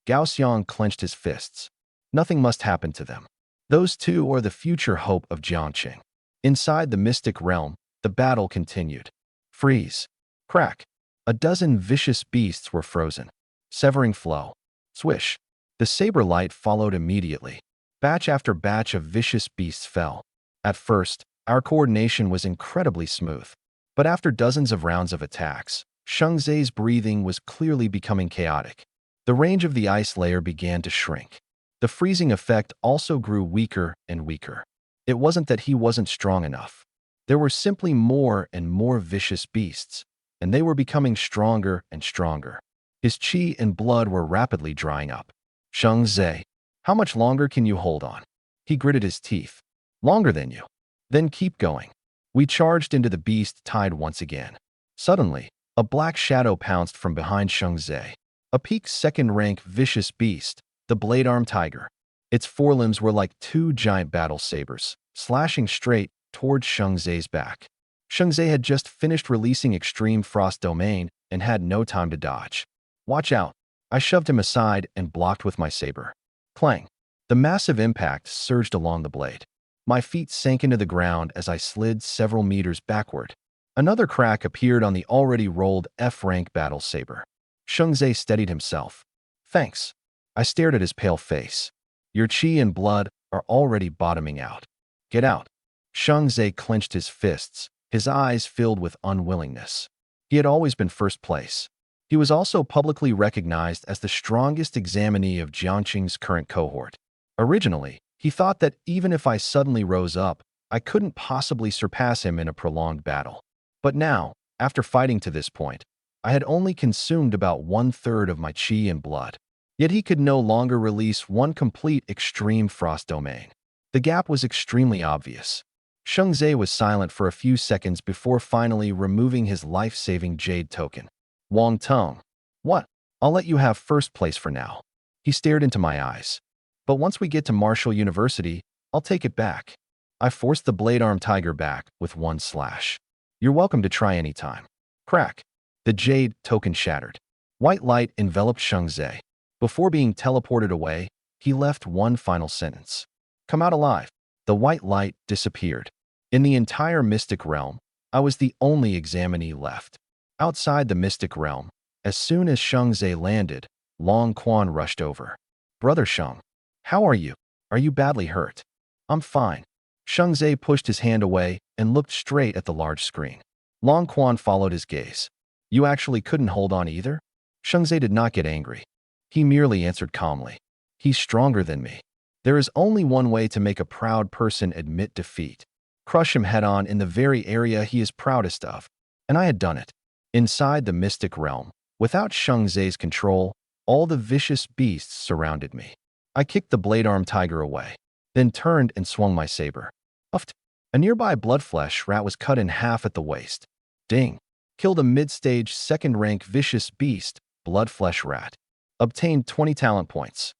Gao Xiang clenched his fists. Nothing must happen to them. Those two are the future hope of Jiangqing. Inside the Mystic Realm, the battle continued. Freeze. Crack. A dozen vicious beasts were frozen. Severing flow. Swish. The saber light followed immediately. Batch after batch of vicious beasts fell. At first, our coordination was incredibly smooth. But after dozens of rounds of attacks, Shengzhe's breathing was clearly becoming chaotic. The range of the ice layer began to shrink. The freezing effect also grew weaker and weaker. It wasn't that he wasn't strong enough. There were simply more and more vicious beasts, and they were becoming stronger and stronger. His chi and blood were rapidly drying up. "Shengzhe, how much longer can you hold on?" He gritted his teeth. "Longer than you." "Then keep going." We charged into the beast tide once again. Suddenly, a black shadow pounced from behind Shengzhe. A peak second-rank vicious beast, the blade-armed tiger. Its forelimbs were like two giant battle sabers, slashing straight towards Shengzhe's back. Shengzhe had just finished releasing Extreme Frost Domain and had no time to dodge. "Watch out." I shoved him aside and blocked with my saber. Clang. The massive impact surged along the blade. My feet sank into the ground as I slid several meters backward. Another crack appeared on the already rolled F-rank battle saber. Shengzhe steadied himself. "Thanks." I stared at his pale face. "Your chi and blood are already bottoming out. Get out." Shengzhe clenched his fists, his eyes filled with unwillingness. He had always been first place. He was also publicly recognized as the strongest examinee of Jiangqing's current cohort. Originally, he thought that even if I suddenly rose up, I couldn't possibly surpass him in a prolonged battle. But now, after fighting to this point, I had only consumed about 1/3 of my chi and blood. Yet he could no longer release one complete Extreme Frost Domain. The gap was extremely obvious. Shengzhe was silent for a few seconds before finally removing his life-saving jade token. "Wang Tong." "What?" "I'll let you have first place for now." He stared into my eyes. "But once we get to Marshall University, I'll take it back." I forced the blade-armed tiger back with one slash. "You're welcome to try anytime." Crack. The jade token shattered. White light enveloped Shengzhe. Before being teleported away, he left one final sentence. "Come out alive." The white light disappeared. In the entire Mystic Realm, I was the only examinee left. Outside the Mystic Realm, as soon as Shengzhe landed, Long Quan rushed over. "Brother Sheng, how are you? Are you badly hurt?" "I'm fine." Shengzhe pushed his hand away and looked straight at the large screen. Long Quan followed his gaze. "You actually couldn't hold on either?" Shengzhe did not get angry. He merely answered calmly. "He's stronger than me. There is only one way to make a proud person admit defeat. Crush him head-on in the very area he is proudest of." And I had done it. Inside the Mystic Realm, without Shengzhe's control, all the vicious beasts surrounded me. I kicked the blade-armed tiger away, then turned and swung my saber. Uffed. A nearby bloodflesh rat was cut in half at the waist. Ding. Killed a mid-stage second-rank vicious beast, bloodflesh rat. Obtained 20 talent points.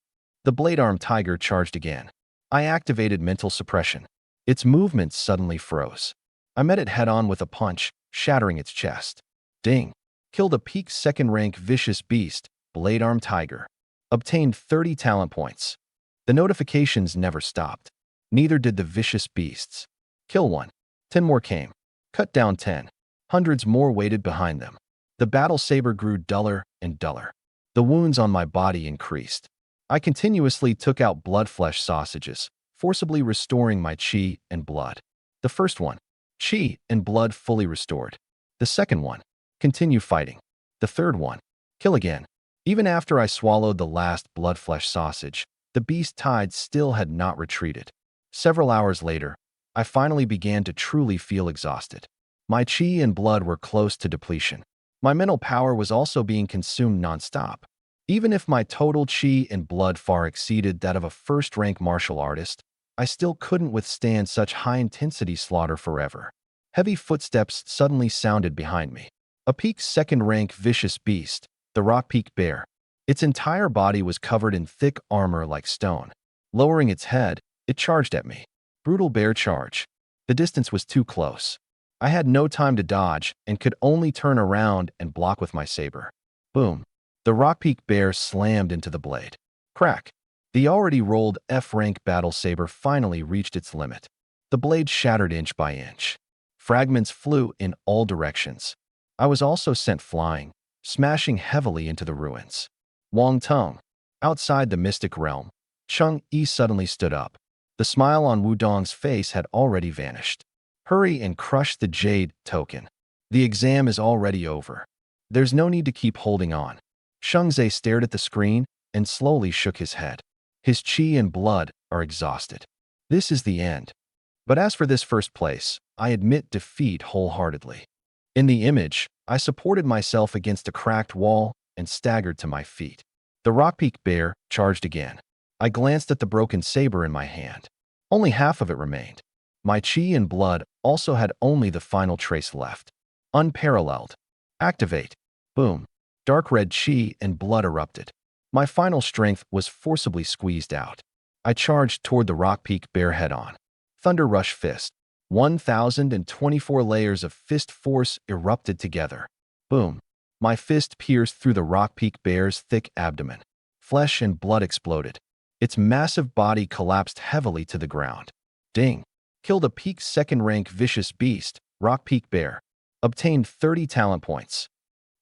The blade-armed tiger charged again. I activated mental suppression. Its movements suddenly froze. I met it head-on with a punch, shattering its chest. Ding! Killed a peak second-rank vicious beast, blade-armed tiger. Obtained 30 talent points. The notifications never stopped. Neither did the vicious beasts. Kill 1. 10 more came. Cut down 10. Hundreds more waited behind them. The battle saber grew duller and duller. The wounds on my body increased. I continuously took out blood-flesh sausages, forcibly restoring my chi and blood. The first one, chi and blood fully restored. The second one, continue fighting. The third one, kill again. Even after I swallowed the last blood-flesh sausage, the beast tide still had not retreated. Several hours later, I finally began to truly feel exhausted. My chi and blood were close to depletion. My mental power was also being consumed non-stop. Even if my total chi and blood far exceeded that of a first-rank martial artist, I still couldn't withstand such high-intensity slaughter forever. Heavy footsteps suddenly sounded behind me. A peak second-rank vicious beast, the rock peak bear. Its entire body was covered in thick armor like stone. Lowering its head, it charged at me. Brutal bear charge. The distance was too close. I had no time to dodge and could only turn around and block with my saber. Boom. The rock peak bear slammed into the blade. Crack. The already rolled F-rank battle saber finally reached its limit. The blade shattered inch by inch. Fragments flew in all directions. I was also sent flying, smashing heavily into the ruins. Wang Tung. Outside the mystic realm, Cheng Yi suddenly stood up. The smile on Wudong's face had already vanished. Hurry and crush the jade token. The exam is already over. There's no need to keep holding on. Sheng Zhe stared at the screen and slowly shook his head. His chi and blood are exhausted. This is the end. But as for this first place, I admit defeat wholeheartedly. In the image, I supported myself against a cracked wall and staggered to my feet. The rock peak bear charged again. I glanced at the broken saber in my hand. Only half of it remained. My chi and blood also had only the final trace left. Unparalleled. Activate. Boom. Dark red chi and blood erupted. My final strength was forcibly squeezed out. I charged toward the rock peak bear head-on. Thunder Rush Fist. 1,024 layers of fist force erupted together. Boom. My fist pierced through the rock peak bear's thick abdomen. Flesh and blood exploded. Its massive body collapsed heavily to the ground. Ding. Killed a peak second-rank vicious beast, rock peak bear. Obtained 30 talent points.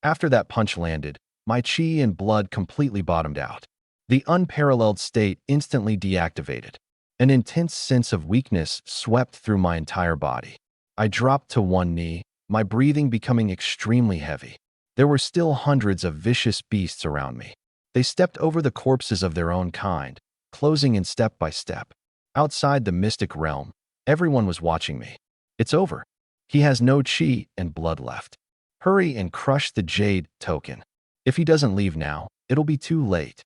After that punch landed, my chi and blood completely bottomed out. The unparalleled state instantly deactivated. An intense sense of weakness swept through my entire body. I dropped to one knee, my breathing becoming extremely heavy. There were still hundreds of vicious beasts around me. They stepped over the corpses of their own kind, closing in step by step. Outside the mystic realm, everyone was watching me. It's over. He has no chi and blood left. Hurry and crush the jade token. If he doesn't leave now, it'll be too late.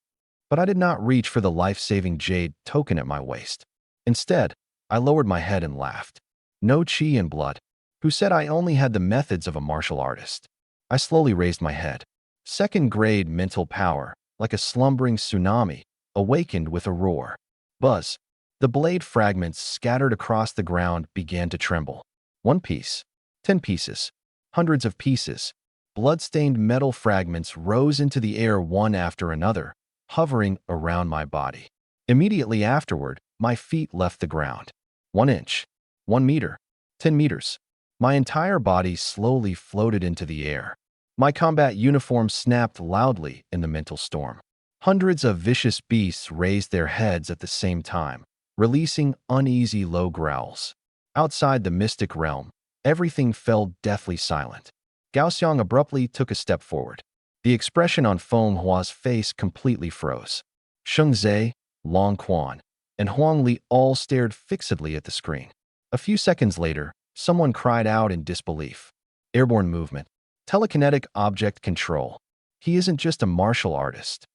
But I did not reach for the life-saving jade token at my waist. Instead, I lowered my head and laughed. No chi and blood. Who said I only had the methods of a martial artist? I slowly raised my head. Second-grade mental power, like a slumbering tsunami, awakened with a roar. Buzz. The blade fragments scattered across the ground began to tremble. 1 piece. 10 pieces. Hundreds of pieces. Blood-stained metal fragments rose into the air one after another, hovering around my body. Immediately afterward, my feet left the ground. 1 inch. 1 meter. 10 meters. My entire body slowly floated into the air. My combat uniform snapped loudly in the mental storm. Hundreds of vicious beasts raised their heads at the same time, releasing uneasy low growls. Outside the mystic realm, everything fell deathly silent. Gaoxiang abruptly took a step forward. The expression on Feng Hua's face completely froze. Sheng Zhe, Long Quan, and Huang Li all stared fixedly at the screen. A few seconds later, someone cried out in disbelief. Airborne movement. Telekinetic object control. He isn't just a martial artist.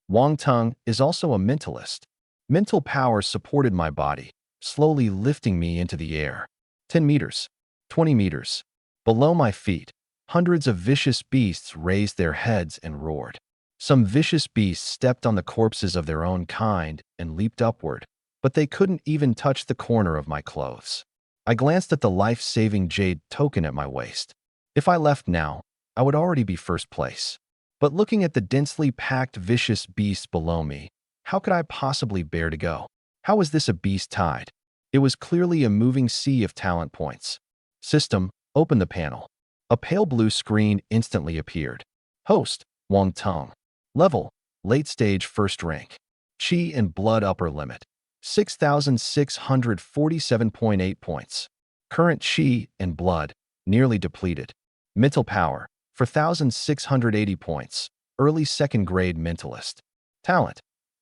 Wang Tung is also a mentalist. Mental power supported my body, slowly lifting me into the air. 10 meters. 20 meters. Below my feet, hundreds of vicious beasts raised their heads and roared. Some vicious beasts stepped on the corpses of their own kind and leaped upward, but they couldn't even touch the corner of my clothes. I glanced at the life-saving jade token at my waist. If I left now, I would already be first place. But looking at the densely packed vicious beasts below me, how could I possibly bear to go? How was this a beast tide? It was clearly a moving sea of talent points. System, open the panel. A pale blue screen instantly appeared. Host, Wang Tong. Level, late stage first rank. Qi and blood upper limit, 6,647.8 points. Current Qi and blood, nearly depleted. Mental power, 4,680 points. Early second grade mentalist. Talent,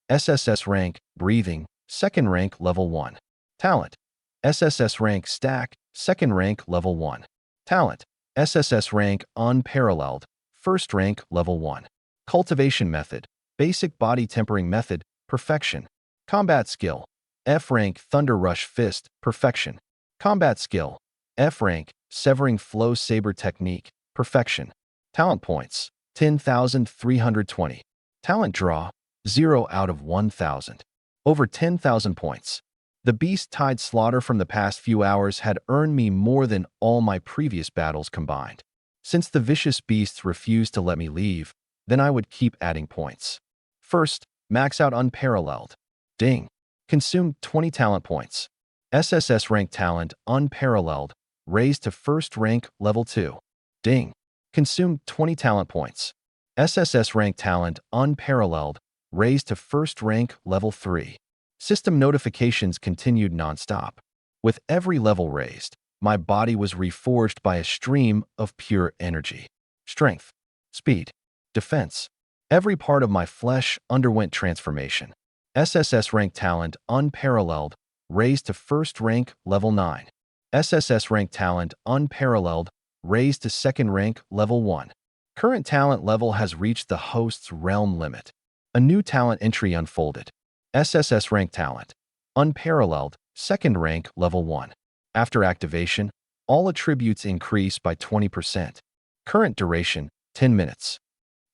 SSS-Rank, breathing, second rank level 1. Talent, SSS-Rank stack, second rank level 1. Talent, SSS-Rank unparalleled, first rank level 1. Cultivation method, basic body tempering method, perfection. Combat skill, F-Rank Thunder Rush Fist, perfection. Combat skill, F-Rank Severing Flow Saber Technique, perfection. Talent points, 10,320. Talent draw, 0 out of 1,000. Over 10,000 points. The beast tide slaughter from the past few hours had earned me more than all my previous battles combined. Since the vicious beasts refused to let me leave, then I would keep adding points. First, max out unparalleled. Ding. Consumed 20 talent points. SSS rank talent unparalleled, raised to first rank level 2. Ding. Consumed 20 talent points. SSS rank talent unparalleled, raised to first rank level 3. System notifications continued non-stop. With every level raised, my body was reforged by a stream of pure energy. Strength, speed, defense. Every part of my flesh underwent transformation. SSS rank talent unparalleled, raised to first rank level 9. SSS rank talent unparalleled, raised to second rank level 1. Current talent level has reached the host's realm limit. A new talent entry unfolded. SSS rank talent, unparalleled, second rank level 1. After activation, all attributes increase by 20%. Current duration, 10 minutes.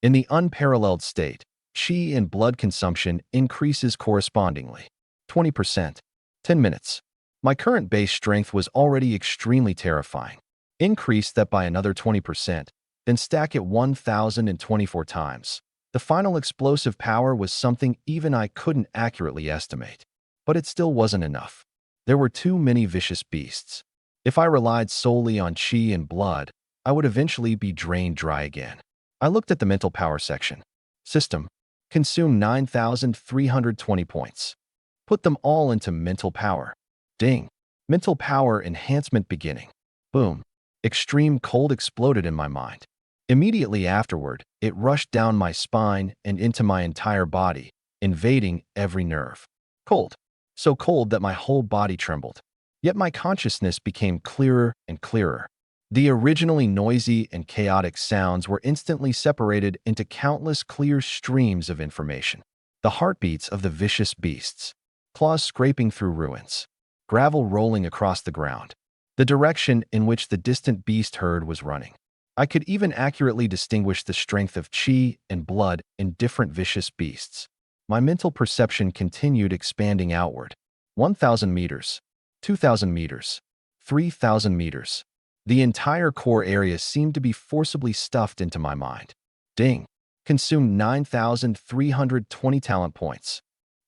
In the unparalleled state, Qi and blood consumption increases correspondingly. 20%, 10 minutes. My current base strength was already extremely terrifying. Increase that by another 20%, then stack it 1,024 times. The final explosive power was something even I couldn't accurately estimate. But it still wasn't enough. There were too many vicious beasts. If I relied solely on Qi and blood, I would eventually be drained dry again. I looked at the mental power section. System, consume 9,320 points. Put them all into mental power. Ding. Mental power enhancement beginning. Boom. Extreme cold exploded in my mind. Immediately afterward, it rushed down my spine and into my entire body, invading every nerve. Cold. So cold that my whole body trembled. Yet my consciousness became clearer and clearer. The originally noisy and chaotic sounds were instantly separated into countless clear streams of information. The heartbeats of the vicious beasts. Claws scraping through ruins. Gravel rolling across the ground. The direction in which the distant beast herd was running. I could even accurately distinguish the strength of Qi and blood in different vicious beasts. My mental perception continued expanding outward. 1,000 meters, 2,000 meters, 3,000 meters. The entire core area seemed to be forcibly stuffed into my mind. Ding. Consumed 9,320 talent points.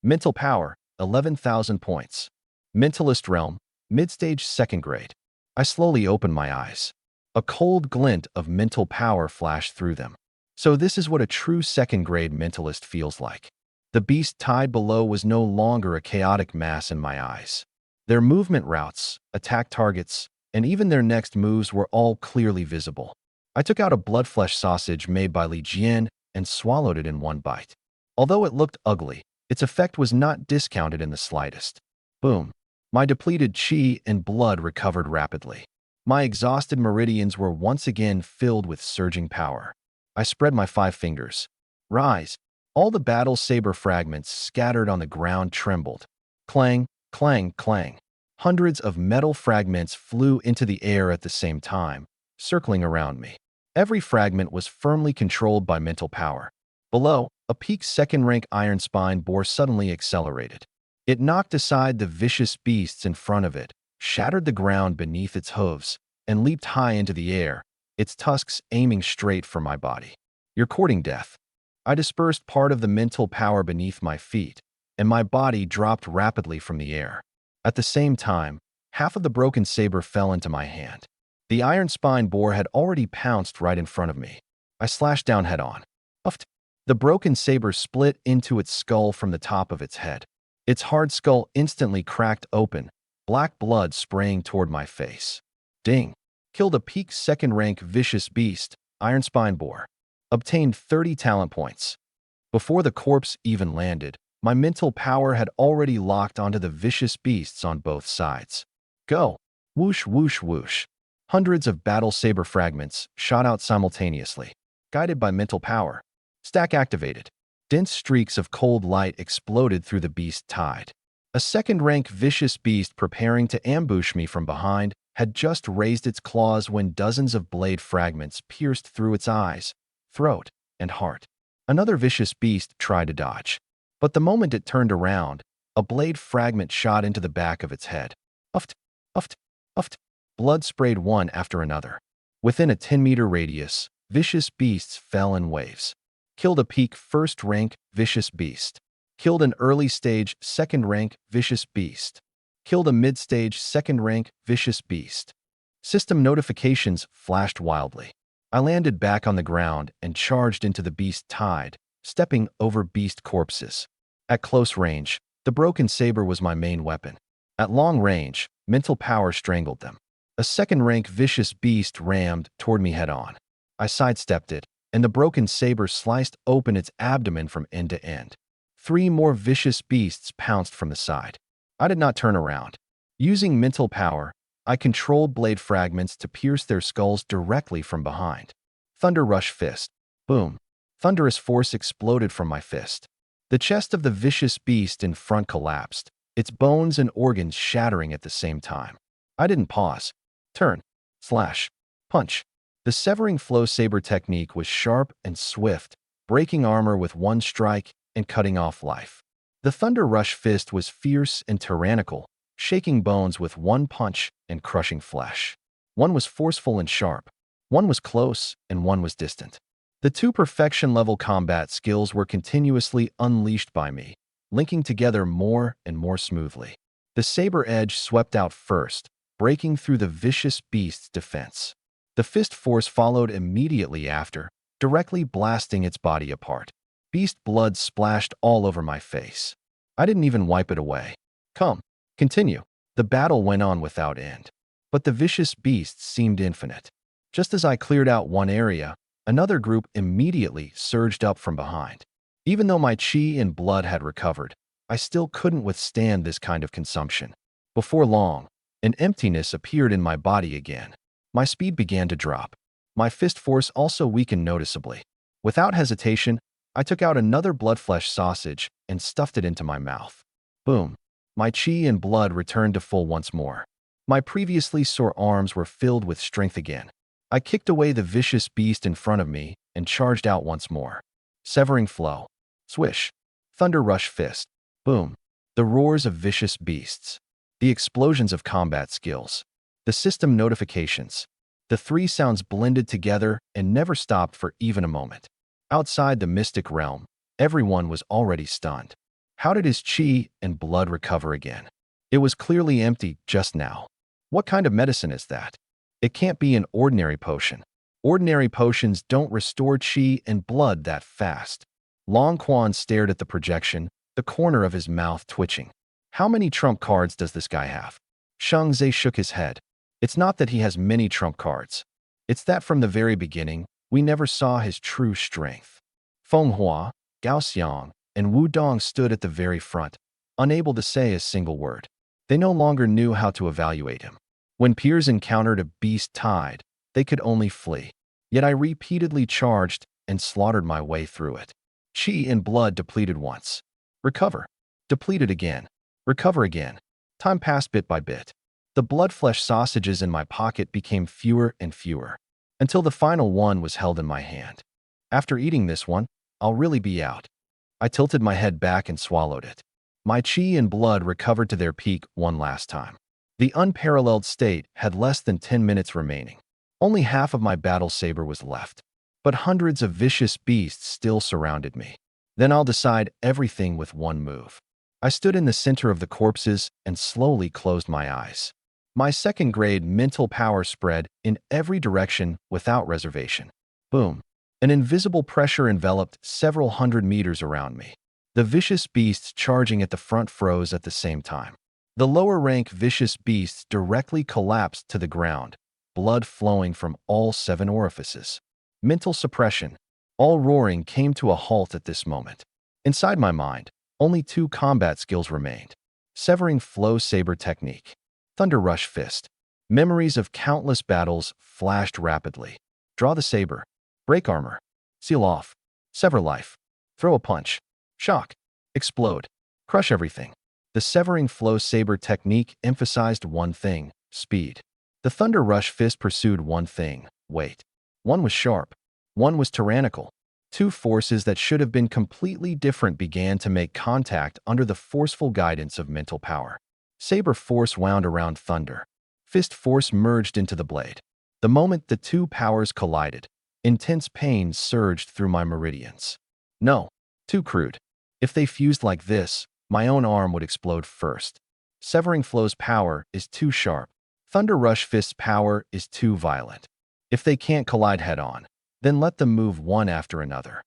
Mental power, 11,000 points. Mentalist realm, mid-stage second grade. I slowly opened my eyes. A cold glint of mental power flashed through them. So this is what a true second-grade mentalist feels like. The beast tide below was no longer a chaotic mass in my eyes. Their movement routes, attack targets, and even their next moves were all clearly visible. I took out a blood-flesh sausage made by Li Jian and swallowed it in one bite. Although it looked ugly, its effect was not discounted in the slightest. Boom. My depleted Qi and blood recovered rapidly. My exhausted meridians were once again filled with surging power. I spread my 5 fingers. Rise. All the battle saber fragments scattered on the ground trembled. Clang, clang, clang. Hundreds of metal fragments flew into the air at the same time, circling around me. Every fragment was firmly controlled by mental power. Below, a peak second-rank iron spine boar suddenly accelerated. It knocked aside the vicious beasts in front of it, shattered the ground beneath its hooves, and leaped high into the air, its tusks aiming straight for my body. You're courting death. I dispersed part of the mental power beneath my feet, and my body dropped rapidly from the air. At the same time, half of the broken saber fell into my hand. The iron spine boar had already pounced right in front of me. I slashed down head-on. Uffed. The broken saber split into its skull from the top of its head. Its hard skull instantly cracked open, black blood spraying toward my face. Ding. Killed a peak second-rank vicious beast, iron spine boar. Obtained 30 talent points. Before the corpse even landed, my mental power had already locked onto the vicious beasts on both sides. Go! Whoosh, whoosh, whoosh. Hundreds of battle saber fragments shot out simultaneously, guided by mental power. Stack activated. Dense streaks of cold light exploded through the beast tide. A second-rank vicious beast preparing to ambush me from behind had just raised its claws when dozens of blade fragments pierced through its eyes, throat, and heart. Another vicious beast tried to dodge, but the moment it turned around, a blade fragment shot into the back of its head. Uffed, uffed, uffed. Blood sprayed one after another. Within a 10-meter radius, vicious beasts fell in waves. Killed a peak first-rank vicious beast. Killed an early-stage second-rank vicious beast. Killed a mid-stage second-rank vicious beast. System notifications flashed wildly. I landed back on the ground and charged into the beast tide, stepping over beast corpses. At close range, the broken saber was my main weapon. At long range, mental power strangled them. A second-rank vicious beast rammed toward me head-on. I sidestepped it, and the broken saber sliced open its abdomen from end to end. 3 more vicious beasts pounced from the side. I did not turn around. Using mental power, I controlled blade fragments to pierce their skulls directly from behind. Thunder Rush Fist. Boom. Thunderous force exploded from my fist. The chest of the vicious beast in front collapsed, its bones and organs shattering at the same time. I didn't pause. Turn. Slash. Punch. The severing flow saber technique was sharp and swift, breaking armor with one strike and cutting off life. The Thunder Rush Fist was fierce and tyrannical, shaking bones with one punch and crushing flesh. One was forceful and sharp. One was close, and one was distant. The 2 perfection-level combat skills were continuously unleashed by me, linking together more and more smoothly. The saber edge swept out first, breaking through the vicious beast's defense. The fist force followed immediately after, directly blasting its body apart. Beast blood splashed all over my face. I didn't even wipe it away. Come, continue. The battle went on without end. But the vicious beasts seemed infinite. Just as I cleared out one area, another group immediately surged up from behind. Even though my chi and blood had recovered, I still couldn't withstand this kind of consumption. Before long, an emptiness appeared in my body again. My speed began to drop. My fist force also weakened noticeably. Without hesitation, I took out another blood-flesh sausage and stuffed it into my mouth. Boom. My chi and blood returned to full once more. My previously sore arms were filled with strength again. I kicked away the vicious beast in front of me and charged out once more. Severing flow. Swish. Thunder Rush Fist. Boom. The roars of vicious beasts. The explosions of combat skills. The system notifications. The 3 sounds blended together and never stopped for even a moment. Outside the mystic realm, everyone was already stunned. How did his chi and blood recover again? It was clearly empty just now. What kind of medicine is that? It can't be an ordinary potion. Ordinary potions don't restore chi and blood that fast. Long Quan stared at the projection, the corner of his mouth twitching. How many trump cards does this guy have? Shang Zhe shook his head. It's not that he has many trump cards. It's that from the very beginning, we never saw his true strength. Feng Hua, Gao Xiang, and Wu Dong stood at the very front, unable to say a single word. They no longer knew how to evaluate him. When peers encountered a beast tide, they could only flee. Yet I repeatedly charged and slaughtered my way through it. Chi and blood depleted once. Recover. Depleted again. Recover again. Time passed bit by bit. The blood-flesh sausages in my pocket became fewer and fewer, until the final one was held in my hand. After eating this one, I'll really be out. I tilted my head back and swallowed it. My chi and blood recovered to their peak one last time. The unparalleled state had less than 10 minutes remaining. Only half of my battle saber was left, but hundreds of vicious beasts still surrounded me. Then I'll decide everything with one move. I stood in the center of the corpses and slowly closed my eyes. My second-grade mental power spread in every direction without reservation. Boom. An invisible pressure enveloped several hundred meters around me. The vicious beasts charging at the front froze at the same time. The lower-rank vicious beasts directly collapsed to the ground, blood flowing from all 7 orifices. Mental suppression. All roaring came to a halt at this moment. Inside my mind, only 2 combat skills remained. Severing Flow Saber Technique. Thunder Rush Fist. Memories of countless battles flashed rapidly. Draw the saber. Break armor. Seal off. Sever life. Throw a punch. Shock. Explode. Crush everything. The Severing Flow Saber technique emphasized one thing: speed. The Thunder Rush Fist pursued one thing: weight. One was sharp. One was tyrannical. 2 forces that should have been completely different began to make contact under the forceful guidance of mental power. Saber force wound around Thunder. Fist force merged into the blade. The moment the 2 powers collided, intense pain surged through my meridians. No, too crude. If they fused like this, my own arm would explode first. Severing Flow's power is too sharp. Thunder Rush Fist's power is too violent. If they can't collide head-on, then let them move one after another.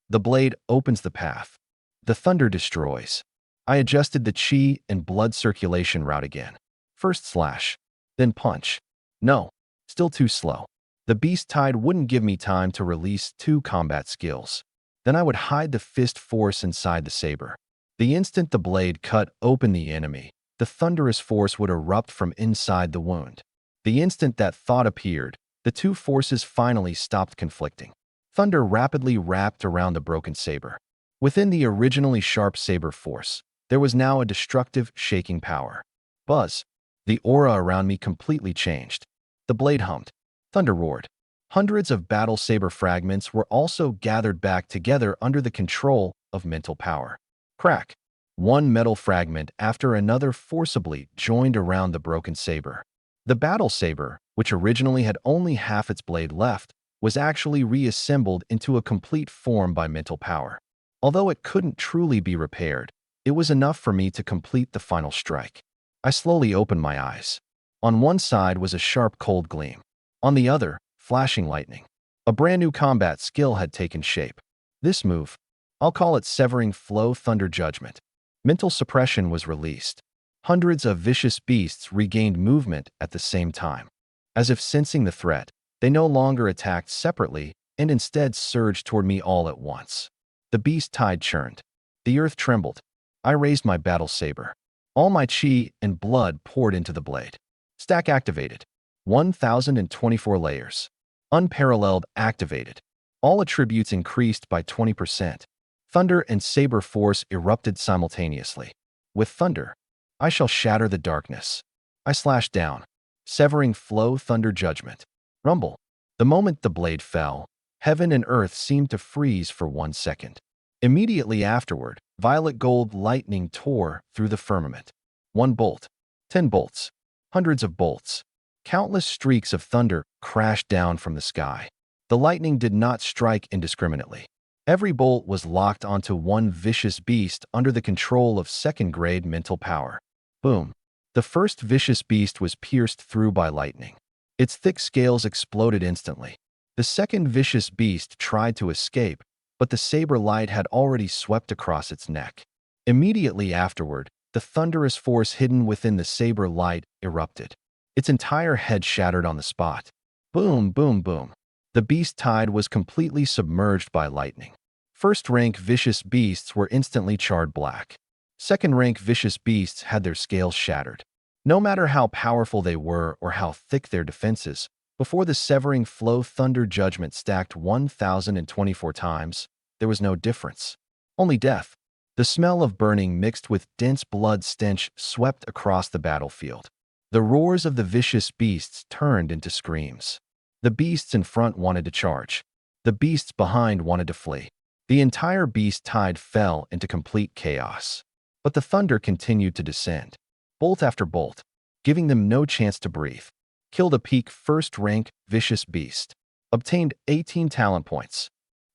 The blade opens the path. The thunder destroys. I adjusted the chi and blood circulation route again. First slash, then punch. No, still too slow. The beast tide wouldn't give me time to release 2 combat skills. Then I would hide the fist force inside the saber. The instant the blade cut open the enemy, the thunderous force would erupt from inside the wound. The instant that thought appeared, the 2 forces finally stopped conflicting. Thunder rapidly wrapped around the broken saber. Within the originally sharp saber force, there was now a destructive, shaking power. Buzz. The aura around me completely changed. The blade hummed. Thunder roared. Hundreds of battle saber fragments were also gathered back together under the control of mental power. Crack. One metal fragment after another forcibly joined around the broken saber. The battle saber, which originally had only half its blade left, was actually reassembled into a complete form by mental power. Although it couldn't truly be repaired, it was enough for me to complete the final strike. I slowly opened my eyes. On one side was a sharp cold gleam. On the other, flashing lightning. A brand new combat skill had taken shape. This move, I'll call it Severing Flow Thunder Judgment. Mental suppression was released. Hundreds of vicious beasts regained movement at the same time. As if sensing the threat, they no longer attacked separately and instead surged toward me all at once. The beast tide churned. The earth trembled. I raised my battle saber. All my chi and blood poured into the blade. Stack activated. 1,024 layers. Unparalleled activated. All attributes increased by 20%. Thunder and saber force erupted simultaneously. With thunder, I shall shatter the darkness. I slashed down. Severing Flow Thunder Judgment. Rumble. The moment the blade fell, heaven and earth seemed to freeze for 1 second. Immediately afterward, violet gold lightning tore through the firmament. 1 bolt. 10 bolts. Hundreds of bolts. Countless streaks of thunder crashed down from the sky. The lightning did not strike indiscriminately. Every bolt was locked onto one vicious beast under the control of second-grade mental power. Boom. The first vicious beast was pierced through by lightning. Its thick scales exploded instantly. The second vicious beast tried to escape, but the saber light had already swept across its neck. Immediately afterward, the thunderous force hidden within the saber light erupted. Its entire head shattered on the spot. Boom, boom, boom. The beast tide was completely submerged by lightning. First-rank vicious beasts were instantly charred black. Second-rank vicious beasts had their scales shattered. No matter how powerful they were or how thick their defenses, before the Severing Flow Thunder Judgment stacked 1,024 times, there was no difference. Only death. The smell of burning mixed with dense blood stench swept across the battlefield. The roars of the vicious beasts turned into screams. The beasts in front wanted to charge. The beasts behind wanted to flee. The entire beast tide fell into complete chaos. But the thunder continued to descend, bolt after bolt, giving them no chance to breathe. Killed a peak first-rank vicious beast. Obtained 18 talent points.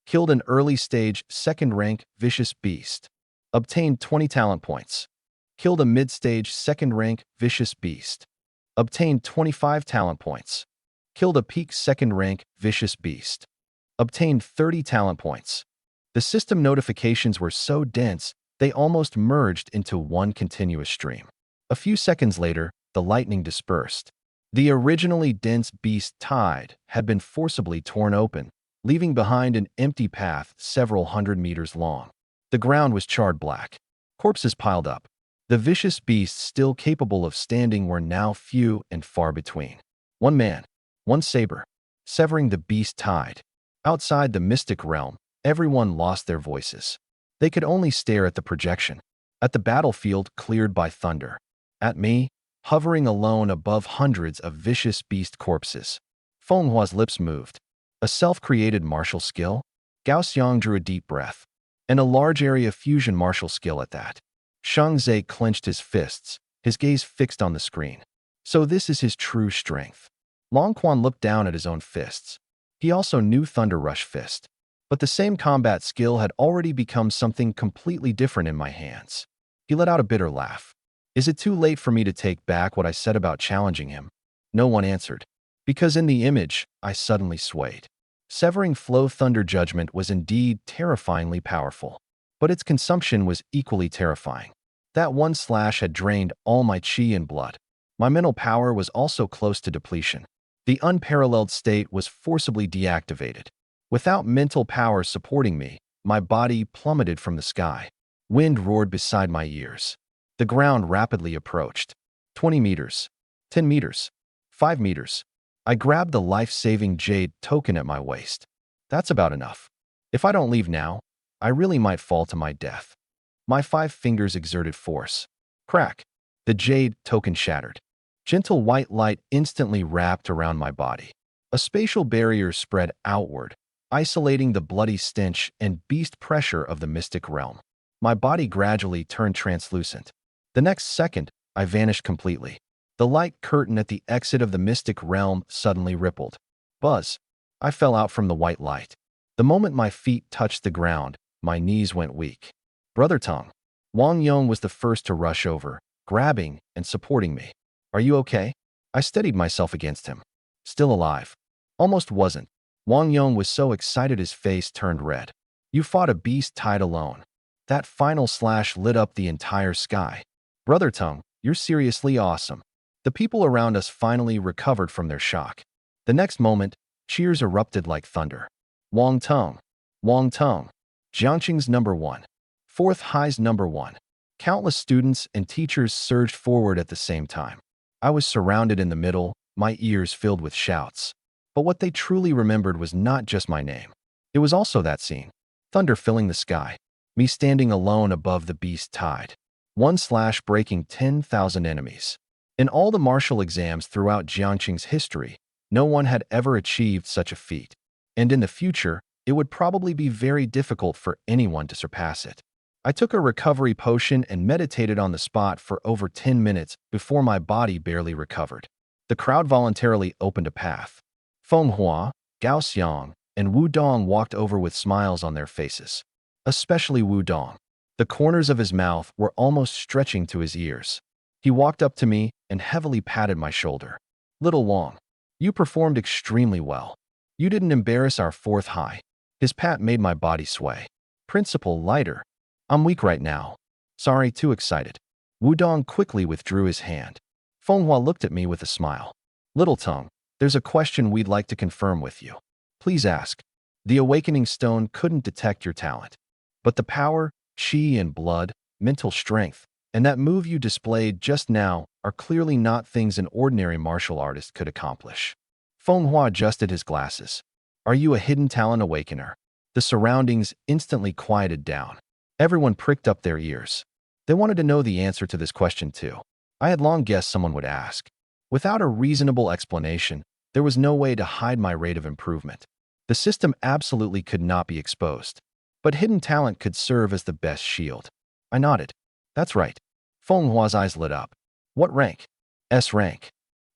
Killed an early-stage second-rank vicious beast. Obtained 20 talent points. Killed a mid-stage second-rank vicious beast. Obtained 25 talent points. Killed a peak second-rank vicious beast. Obtained 30 talent points. The system notifications were so dense, they almost merged into one continuous stream. A few seconds later, the lightning dispersed. The originally dense beast tide had been forcibly torn open, leaving behind an empty path several hundred meters long. The ground was charred black. Corpses piled up. The vicious beasts still capable of standing were now few and far between. One man, one saber, severing the beast tide. Outside the mystic realm, everyone lost their voices. They could only stare at the projection, at the battlefield cleared by thunder, at me, hovering alone above hundreds of vicious beast corpses. Feng Hua's lips moved. A self-created martial skill? Gao Xiang drew a deep breath. And a large area fusion martial skill at that. Shang Zhe clenched his fists, his gaze fixed on the screen. So this is his true strength. Long Quan looked down at his own fists. He also knew Thunder Rush Fist. But the same combat skill had already become something completely different in my hands. He let out a bitter laugh. Is it too late for me to take back what I said about challenging him? No one answered. Because in the image, I suddenly swayed. Severing Flow Thunder Judgment was indeed terrifyingly powerful. But its consumption was equally terrifying. That one slash had drained all my chi and blood. My mental power was also close to depletion. The unparalleled state was forcibly deactivated. Without mental power supporting me, my body plummeted from the sky. Wind roared beside my ears. The ground rapidly approached. 20 meters. 10 meters. 5 meters. I grabbed the life-saving jade token at my waist. That's about enough. If I don't leave now, I really might fall to my death. My 5 fingers exerted force. Crack. The jade token shattered. Gentle white light instantly wrapped around my body. A spatial barrier spread outward, isolating the bloody stench and beast pressure of the mystic realm. My body gradually turned translucent. The next second, I vanished completely. The light curtain at the exit of the mystic realm suddenly rippled. Buzz. I fell out from the white light. The moment my feet touched the ground, my knees went weak. Brother Tong. Wang Yong was the first to rush over, grabbing and supporting me. Are you okay? I steadied myself against him. Still alive. Almost wasn't. Wang Yong was so excited his face turned red. You fought a beast tied alone. That final slash lit up the entire sky. Brother Tong, you're seriously awesome. The people around us finally recovered from their shock. The next moment, cheers erupted like thunder. Wang Tong. Wang Tong. Jiangqing's #1. Fourth High's #1. Countless students and teachers surged forward at the same time. I was surrounded in the middle, my ears filled with shouts. But what they truly remembered was not just my name. It was also that scene. Thunder filling the sky. Me standing alone above the beast tide. One slash breaking 10,000 enemies. In all the martial exams throughout Jiangqing's history, no one had ever achieved such a feat. And in the future, it would probably be very difficult for anyone to surpass it. I took a recovery potion and meditated on the spot for over 10 minutes before my body barely recovered. The crowd voluntarily opened a path. Feng Hua, Gao Xiang, and Wu Dong walked over with smiles on their faces. Especially Wu Dong. The corners of his mouth were almost stretching to his ears. He walked up to me and heavily patted my shoulder. Little Wang, you performed extremely well. You didn't embarrass our fourth high. His pat made my body sway. Principal, lighter. I'm weak right now. Sorry, too excited. Wu Dong quickly withdrew his hand. Feng Hua looked at me with a smile. Little Tongue, there's a question we'd like to confirm with you. Please ask. The awakening stone couldn't detect your talent. But the power, chi and blood, mental strength, and that move you displayed just now are clearly not things an ordinary martial artist could accomplish. Feng Hua adjusted his glasses. Are you a hidden talent awakener? The surroundings instantly quieted down. Everyone pricked up their ears. They wanted to know the answer to this question too. I had long guessed someone would ask. Without a reasonable explanation, there was no way to hide my rate of improvement. The system absolutely could not be exposed. but hidden talent could serve as the best shield. I nodded. That's right. Feng Hua's eyes lit up. What rank? S rank.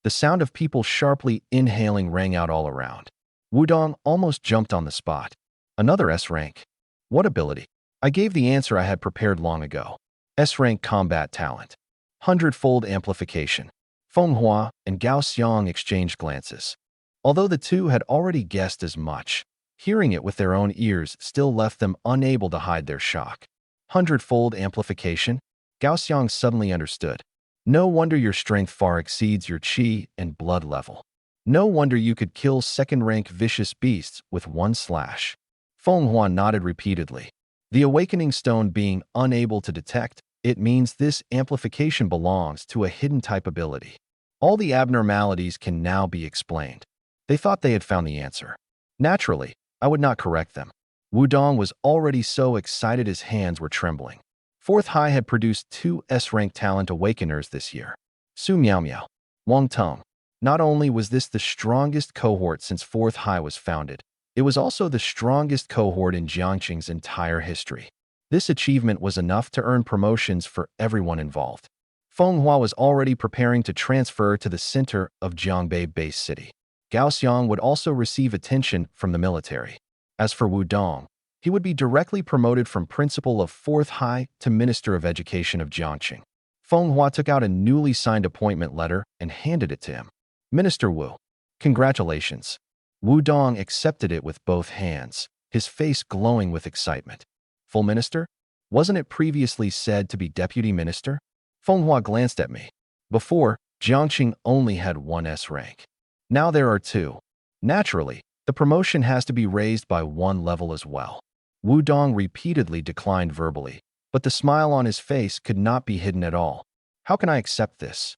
The sound of people sharply inhaling rang out all around. Wudong almost jumped on the spot. Another S rank. What ability? I gave the answer I had prepared long ago. S rank combat talent. Hundredfold amplification. Feng Hua and Gao Xiang exchanged glances. Although the two had already guessed as much, hearing it with their own ears still left them unable to hide their shock. Hundredfold amplification? Gao Xiang suddenly understood. No wonder your strength far exceeds your qi and blood level. No wonder you could kill second-rank vicious beasts with one slash. Feng Hua nodded repeatedly. The awakening stone being unable to detect, it means this amplification belongs to a hidden type ability. All the abnormalities can now be explained. They thought they had found the answer. Naturally, I would not correct them. Wudong was already so excited his hands were trembling. Fourth High had produced 2 S-rank talent awakeners this year. Su Miao, Wang Tong. Not only was this the strongest cohort since Fourth High was founded, it was also the strongest cohort in Jiangqing's entire history. This achievement was enough to earn promotions for everyone involved. Feng Hua was already preparing to transfer to the center of Jiangbei base city. Gao Xiang would also receive attention from the military. As for Wudong, he would be directly promoted from Principal of Fourth High to Minister of Education of Jiangqing. Feng Hua took out a newly signed appointment letter and handed it to him. Minister Wu, congratulations. Wudong accepted it with both hands, his face glowing with excitement. Full minister? Wasn't it previously said to be deputy minister? Feng Hua glanced at me. Before, Jiangqing only had 1 S rank. Now there are 2. Naturally, the promotion has to be raised by 1 level as well. Wudong repeatedly declined verbally, but the smile on his face could not be hidden at all. How can I accept this?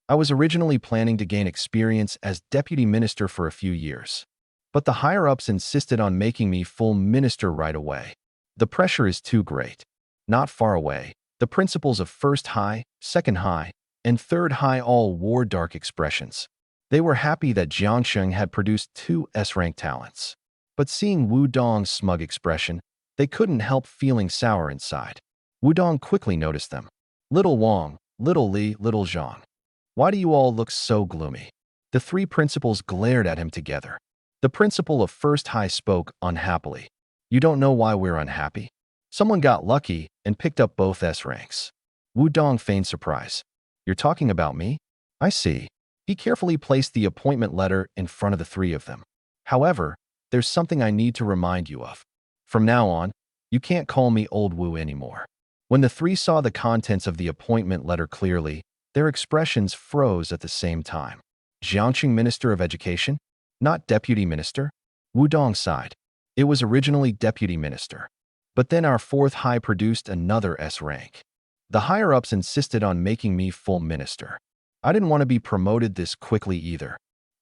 I was originally planning to gain experience as deputy minister for a few years, but the higher-ups insisted on making me full minister right away. The pressure is too great. Not far away, the principals of First High, Second High, and Third High all wore dark expressions. They were happy that Jiangqing had produced 2 S-rank talents. But seeing Wudong's smug expression, they couldn't help feeling sour inside. Wudong quickly noticed them. Little Wang, Little Li, Little Zhang. Why do you all look so gloomy? The 3 principals glared at him together. The principal of First High spoke unhappily. You don't know why we're unhappy? Someone got lucky and picked up both S ranks. Wudong feigned surprise. You're talking about me? I see. He carefully placed the appointment letter in front of the 3 of them. However, there's something I need to remind you of. From now on, you can't call me Old Wu anymore. When the 3 saw the contents of the appointment letter clearly, their expressions froze at the same time. Jiangqing Minister of Education? Not Deputy Minister? Wudong sighed. It was originally Deputy Minister. But then our Fourth High produced another S rank. The higher-ups insisted on making me full minister. I didn't want to be promoted this quickly either.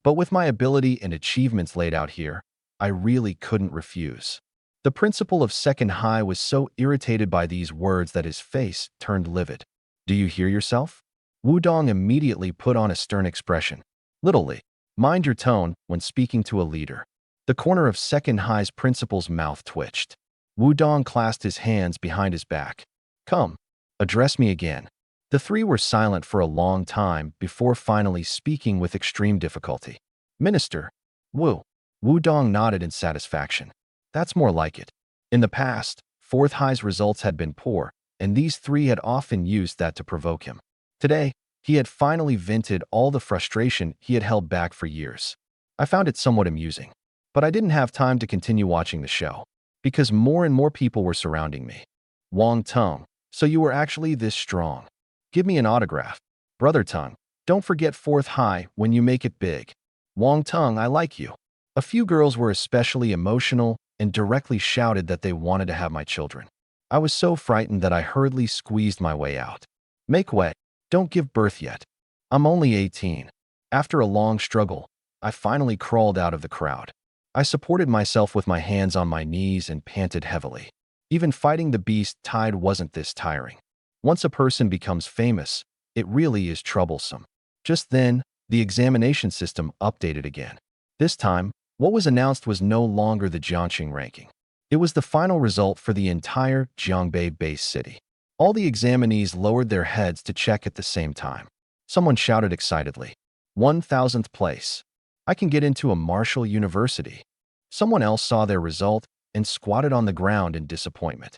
But with my ability and achievements laid out here, I really couldn't refuse. The principal of Second High was so irritated by these words that his face turned livid. Do you hear yourself? Wudong immediately put on a stern expression. Little Li, mind your tone when speaking to a leader. The corner of Second High's principal's mouth twitched. Wudong clasped his hands behind his back. Come, address me again. The 3 were silent for a long time before finally speaking with extreme difficulty. Minister, Wu. Wudong nodded in satisfaction. That's more like it. In the past, Fourth High's results had been poor, and these 3 had often used that to provoke him. Today, he had finally vented all the frustration he had held back for years. I found it somewhat amusing, but I didn't have time to continue watching the show, because more and more people were surrounding me. Wang Tong, so you were actually this strong. Give me an autograph. Brother Tong, don't forget Fourth High when you make it big. Wang Tong, I like you. A few girls were especially emotional and directly shouted that they wanted to have my children. I was so frightened that I hurriedly squeezed my way out. Make way. Don't give birth yet. I'm only 18. After a long struggle, I finally crawled out of the crowd. I supported myself with my hands on my knees and panted heavily. Even fighting the beast tide wasn't this tiring. Once a person becomes famous, it really is troublesome. Just then, the examination system updated again. This time, what was announced was no longer the Jiangqing ranking. It was the final result for the entire Jiangbei-based city. All the examinees lowered their heads to check at the same time. Someone shouted excitedly, 1,000th place. I can get into a martial university. Someone else saw their result and squatted on the ground in disappointment.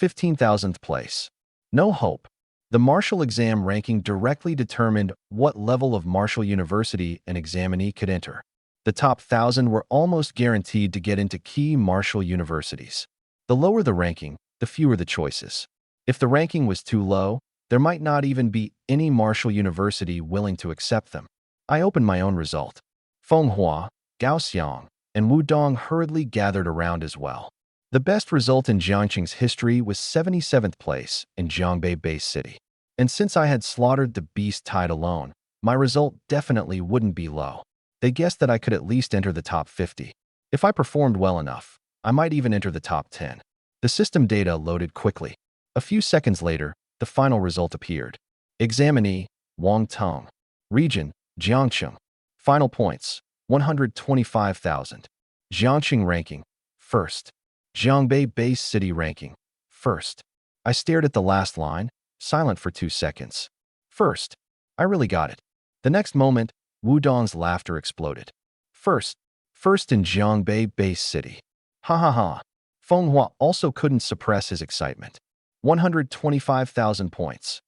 15,000th place. No hope. The martial exam ranking directly determined what level of martial university an examinee could enter. The top 1,000 were almost guaranteed to get into key martial universities. The lower the ranking, the fewer the choices. If the ranking was too low, there might not even be any martial university willing to accept them. I opened my own result. Fenghua, Gaoxiang, and Wudong hurriedly gathered around as well. The best result in Jiangqing's history was 77th place in Jiangbei-based city. And since I had slaughtered the beast tied alone, my result definitely wouldn't be low. They guessed that I could at least enter the top 50. If I performed well enough, I might even enter the top 10. The system data loaded quickly. A few seconds later, the final result appeared. Examinee, Wang Tong. Region, Jiangqing. Final points, 125,000. Jiangqing ranking, first. Jiangbei-based city ranking, first. I stared at the last line, silent for 2 seconds. First. I really got it. The next moment, Wudong's laughter exploded. First in Jiangbei-based city. Ha ha ha. Fenghua also couldn't suppress his excitement. 125,000 points.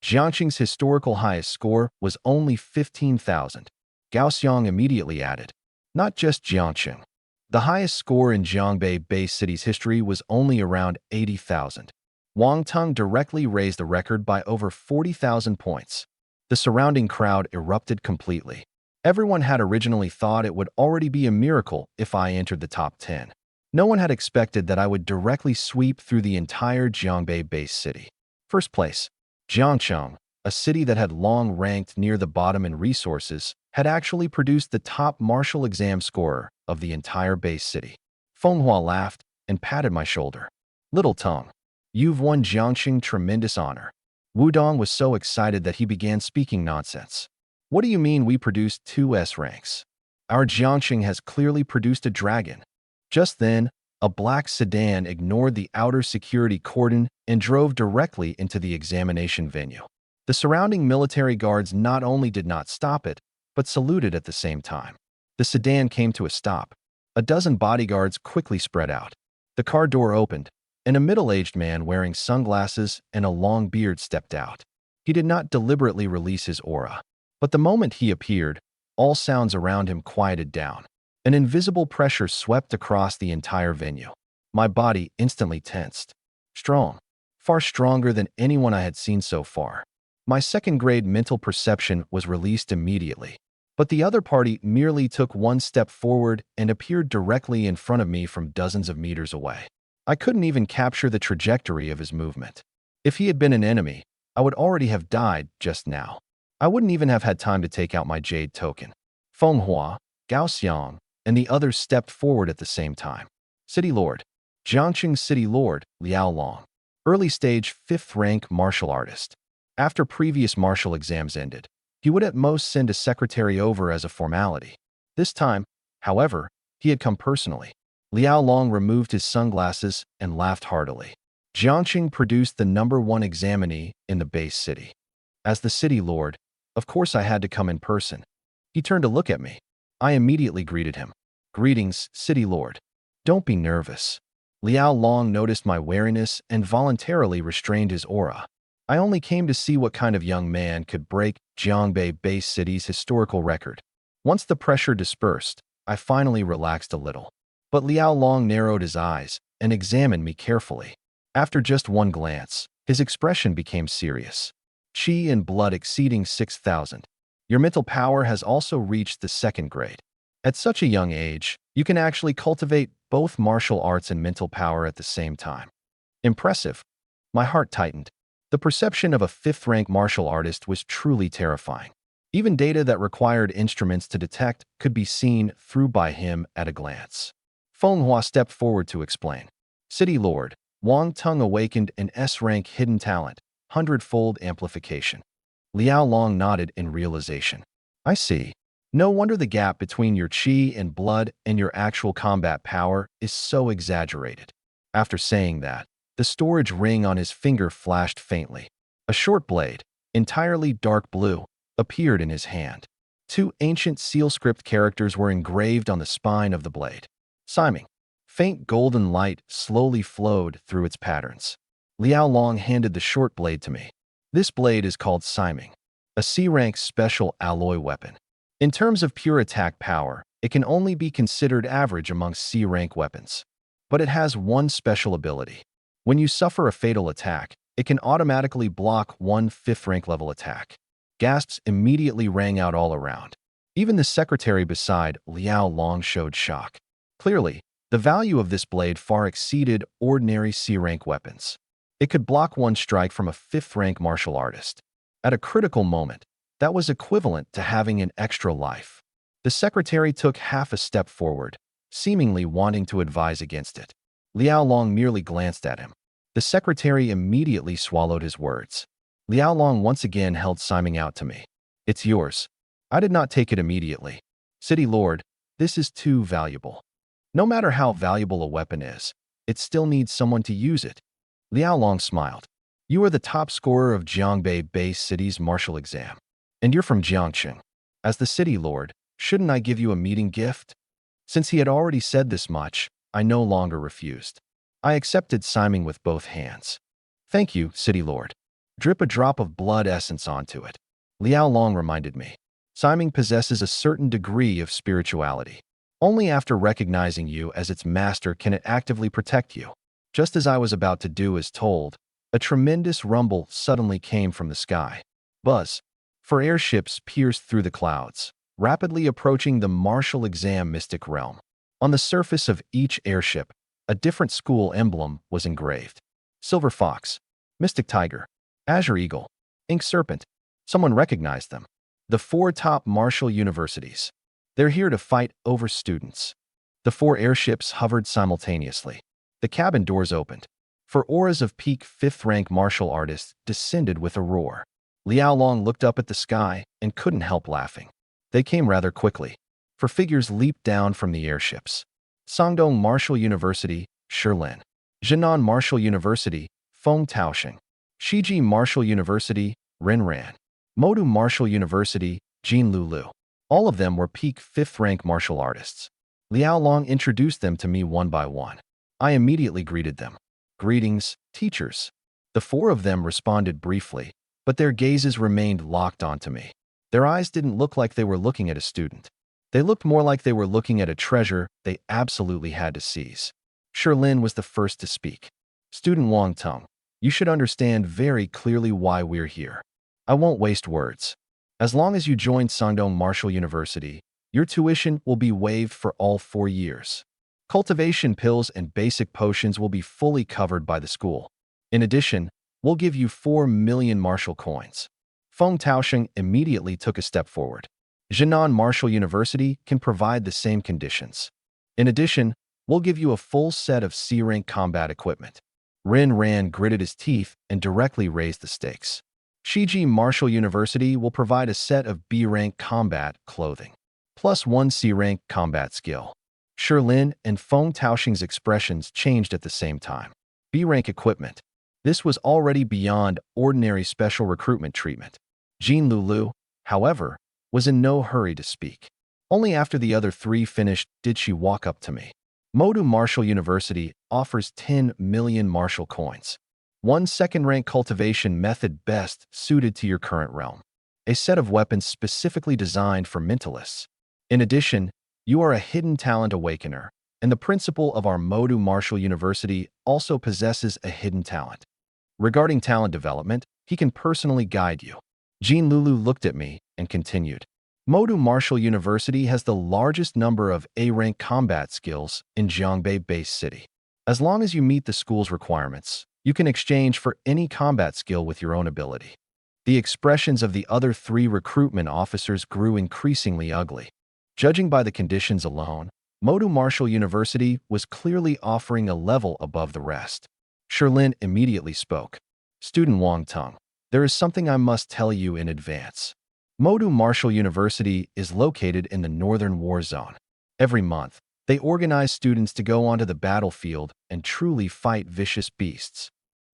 Jiangqing's historical highest score was only 15,000. Gaoxiang immediately added. Not just Jiangqing. The highest score in Jiangbei-based city's history was only around 80,000. Wang Tong directly raised the record by over 40,000 points. The surrounding crowd erupted completely. Everyone had originally thought it would already be a miracle if I entered the top 10. No one had expected that I would directly sweep through the entire Jiangbei-based city. First place, Jiangcheng, a city that had long ranked near the bottom in resources, had actually produced the top martial exam scorer of the entire base city. Fenghua laughed and patted my shoulder. Little Tong, you've won Jiangqing tremendous honor. Wudong was so excited that he began speaking nonsense. What do you mean we produced 2 S ranks? Our Jiangqing has clearly produced a dragon. Just then, a black sedan ignored the outer security cordon and drove directly into the examination venue. The surrounding military guards not only did not stop it, but saluted at the same time. The sedan came to a stop. A dozen bodyguards quickly spread out. The car door opened, and a middle-aged man wearing sunglasses and a long beard stepped out. He did not deliberately release his aura, but the moment he appeared, all sounds around him quieted down. An invisible pressure swept across the entire venue. My body instantly tensed. Strong. Far stronger than anyone I had seen so far. My second-grade mental perception was released immediately. But the other party merely took one step forward and appeared directly in front of me from dozens of meters away. I couldn't even capture the trajectory of his movement. If he had been an enemy, I would already have died just now. I wouldn't even have had time to take out my jade token. Fenghua, Gaoxiang, and the others stepped forward at the same time. City Lord. Jiangqing City Lord, Liao Long. Early stage 5th rank martial artist. After previous martial exams ended, he would at most send a secretary over as a formality. This time, however, he had come personally. Liao Long removed his sunglasses and laughed heartily. Jiangqing produced the #1 examinee in the base city. As the city lord, of course I had to come in person. He turned to look at me. I immediately greeted him. Greetings, city lord. Don't be nervous. Liao Long noticed my wariness and voluntarily restrained his aura. I only came to see what kind of young man could break Jiangbei-based city's historical record. Once the pressure dispersed, I finally relaxed a little. But Liao Long narrowed his eyes and examined me carefully. After just one glance, his expression became serious. Qi and blood exceeding 6,000. Your mental power has also reached the 2nd grade. At such a young age, you can actually cultivate both martial arts and mental power at the same time. Impressive. My heart tightened. The perception of a 5th-rank martial artist was truly terrifying. Even data that required instruments to detect could be seen through by him at a glance. Fenghua stepped forward to explain. City Lord, Wang Tong awakened an S-rank hidden talent, 100-fold amplification. Liao Long nodded in realization. I see. No wonder the gap between your qi and blood and your actual combat power is so exaggerated. After saying that, the storage ring on his finger flashed faintly. A short blade, entirely dark blue, appeared in his hand. Two ancient seal script characters were engraved on the spine of the blade. Siming. Faint golden light slowly flowed through its patterns. Liao Long handed the short blade to me. This blade is called Siming, a C-rank special alloy weapon. In terms of pure attack power, it can only be considered average amongst C-rank weapons. But it has one special ability. When you suffer a fatal attack, it can automatically block one 5th rank level attack. Gasps immediately rang out all around. Even the secretary beside Liao Long showed shock. Clearly, the value of this blade far exceeded ordinary C-rank weapons. It could block one strike from a 5th rank martial artist. At a critical moment, that was equivalent to having an extra life. The secretary took half a step forward, seemingly wanting to advise against it. Liao Long merely glanced at him. The secretary immediately swallowed his words. Liao Long once again held Siming out to me. It's yours. I did not take it immediately. City Lord, this is too valuable. No matter how valuable a weapon is, it still needs someone to use it. Liao Long smiled. You are the top scorer of Jiangbei Base City's martial exam. And you're from Jiangxing. As the city lord, shouldn't I give you a meeting gift? Since he had already said this much, I no longer refused. I accepted Siming with both hands. Thank you, city lord. Drip a drop of blood essence onto it. Liao Long reminded me. Siming possesses a certain degree of spirituality. Only after recognizing you as its master can it actively protect you. Just as I was about to do as told, a tremendous rumble suddenly came from the sky. Buzz. For airships pierced through the clouds, rapidly approaching the martial exam mystic realm. On the surface of each airship, a different school emblem was engraved. Silver Fox, Mystic Tiger, Azure Eagle, Ink Serpent. Someone recognized them. The 4 top martial universities. They're here to fight over students. The 4 airships hovered simultaneously. The cabin doors opened. For auras of peak 5th rank martial artists descended with a roar. Liao Long looked up at the sky and couldn't help laughing. They came rather quickly, for figures leaped down from the airships. Sangdong Martial University, Shilin. Jinan Martial University, Feng Taoxing. Shiji Martial University, Rinran. Modu Martial University, Jin Lulu. All of them were peak 5th rank martial artists. Liao Long introduced them to me one by one. I immediately greeted them. Greetings, teachers. The 4 of them responded briefly, but their gazes remained locked onto me. Their eyes didn't look like they were looking at a student. They looked more like they were looking at a treasure they absolutely had to seize. Shilin was the first to speak. Student Wang Tong, you should understand very clearly why we're here. I won't waste words. As long as you join Sangdong Martial University, your tuition will be waived for all 4 years. Cultivation pills and basic potions will be fully covered by the school. In addition, we'll give you 4 million martial coins. Feng Taoxing immediately took a step forward. Jinan Martial University can provide the same conditions. In addition, we'll give you a full set of C-rank combat equipment. Rin Ran gritted his teeth and directly raised the stakes. Shiji Martial University will provide a set of B-rank combat clothing, plus 1 C-rank combat skill. Shilin and Feng Taoxing's expressions changed at the same time. B-rank equipment. This was already beyond ordinary special recruitment treatment. Jin Lulu, however, was in no hurry to speak. Only after the other 3 finished did she walk up to me. Modu Martial University offers 10 million martial coins. 1 second-rank cultivation method best suited to your current realm. A set of weapons specifically designed for mentalists. In addition, you are a hidden talent awakener, and the principal of our Modu Martial University also possesses a hidden talent. Regarding talent development, he can personally guide you. Jin Lulu looked at me and continued. Modu Martial University has the largest number of A-rank combat skills in Jiangbei Base City. As long as you meet the school's requirements, you can exchange for any combat skill with your own ability. The expressions of the other 3 recruitment officers grew increasingly ugly. Judging by the conditions alone, Modu Martial University was clearly offering a level above the rest. Shilin immediately spoke. Student Wang Tong, there is something I must tell you in advance. Modu Martial University is located in the Northern War Zone. Every month, They organize students to go onto the battlefield and truly fight vicious beasts.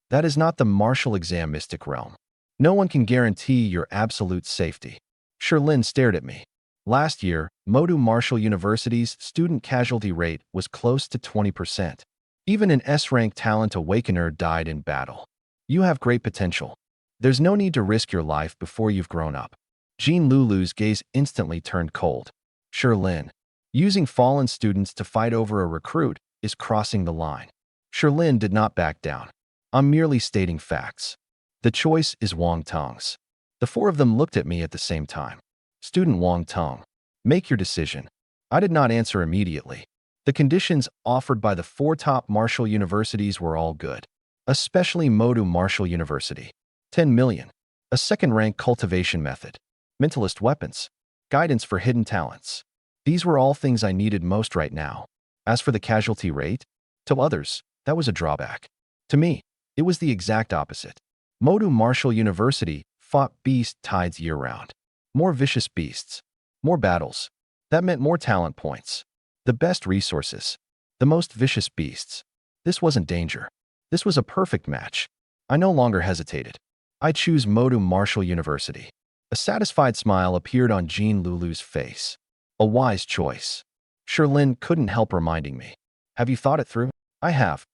That is not the martial exam mystic realm. No one can guarantee your absolute safety. Sherlyn stared at me. Last year, Modu Martial University's student casualty rate was close to 20%. Even an S-rank talent awakener died in battle. You have great potential. There's no need to risk your life before you've grown up. Jean Lulu's gaze instantly turned cold. Sherlyn, using fallen students to fight over a recruit is crossing the line. Sherlyn did not back down. I'm merely stating facts. The choice is Wang Tong's. The four of them looked at me at the same time. Student Wang Tong, make your decision. I did not answer immediately. The conditions offered by the four top martial universities were all good, especially Modu Martial University. 10 million. A second-rank cultivation method. Mentalist weapons. Guidance for hidden talents. These were all things I needed most right now. As for the casualty rate, to others, that was a drawback. To me, it was the exact opposite. Modu Martial University fought beast tides year-round. More vicious beasts. More battles. That meant more talent points. The best resources. The most vicious beasts. This wasn't danger. This was a perfect match. I no longer hesitated. I choose Modu Martial University. A satisfied smile appeared on Jean Lulu's face. A wise choice. Sherlyn couldn't help reminding me. Have you thought it through? I have.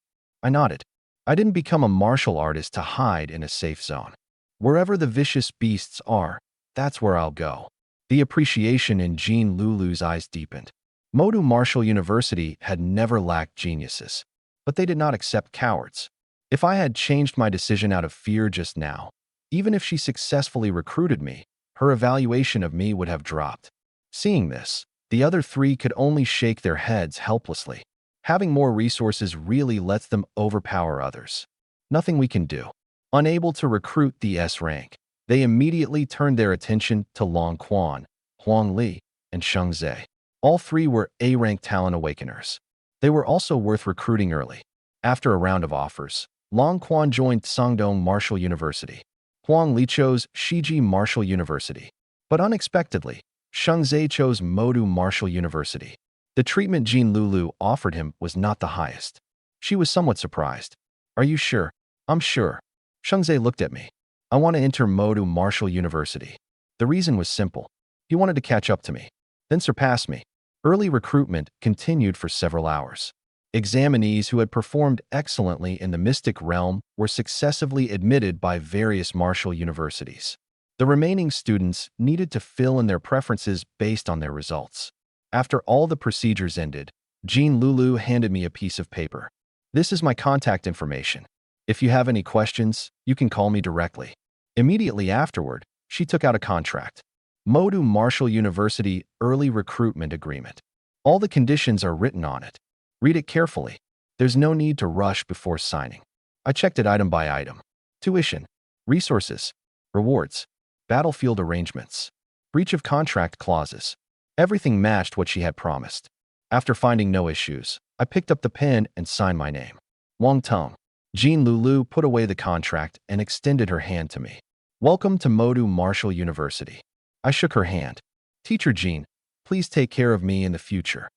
I nodded. I didn't become a martial artist to hide in a safe zone. Wherever the vicious beasts are, that's where I'll go. The appreciation in Jean Lulu's eyes deepened. Modu Martial University had never lacked geniuses, but they did not accept cowards. If I had changed my decision out of fear just now, even if she successfully recruited me, her evaluation of me would have dropped. Seeing this, the other three could only shake their heads helplessly. Having more resources really lets them overpower others. Nothing we can do. Unable to recruit the S-rank, they immediately turned their attention to Long Quan, Huang Li, and Sheng Zhe. All three were A-rank talent awakeners. They were also worth recruiting early. After a round of offers, Long Quan joined Sangdong Martial University. Huang Li chose Shiji Martial University. But unexpectedly, Sheng Zhe chose Modu Martial University. The treatment Jean Lulu offered him was not the highest. She was somewhat surprised. Are you sure? I'm sure. Sheng Zhe looked at me. I want to enter Modu Martial University. The reason was simple. He wanted to catch up to me, then surpass me. Early recruitment continued for several hours. Examinees who had performed excellently in the mystic realm were successively admitted by various martial universities. The remaining students needed to fill in their preferences based on their results. After all the procedures ended, Jean Lulu handed me a piece of paper. This is my contact information. If you have any questions, you can call me directly. Immediately afterward, she took out a contract. Modu Martial University Early Recruitment Agreement. All the conditions are written on it. Read it carefully. There's no need to rush before signing. I checked it item by item. Tuition, resources, rewards, battlefield arrangements, breach of contract clauses. Everything matched what she had promised. After finding no issues, I picked up the pen and signed my name. Wang Tong. Jean Lulu put away the contract and extended her hand to me. Welcome to Modu Martial University. I shook her hand. Teacher Jean, please take care of me in the future.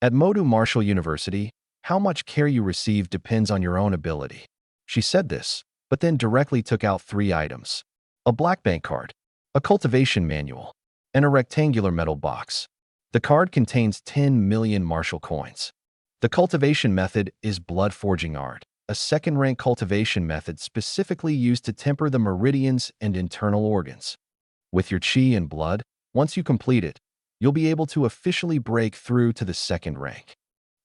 At Modu Martial University, how much care you receive depends on your own ability. She said this, but then directly took out 3 items. A black bank card, a cultivation manual, and a rectangular metal box. The card contains 10 million martial coins. The cultivation method is blood forging art, a second-rank cultivation method specifically used to temper the meridians and internal organs. With your chi and blood, once you complete it, you'll be able to officially break through to the second rank.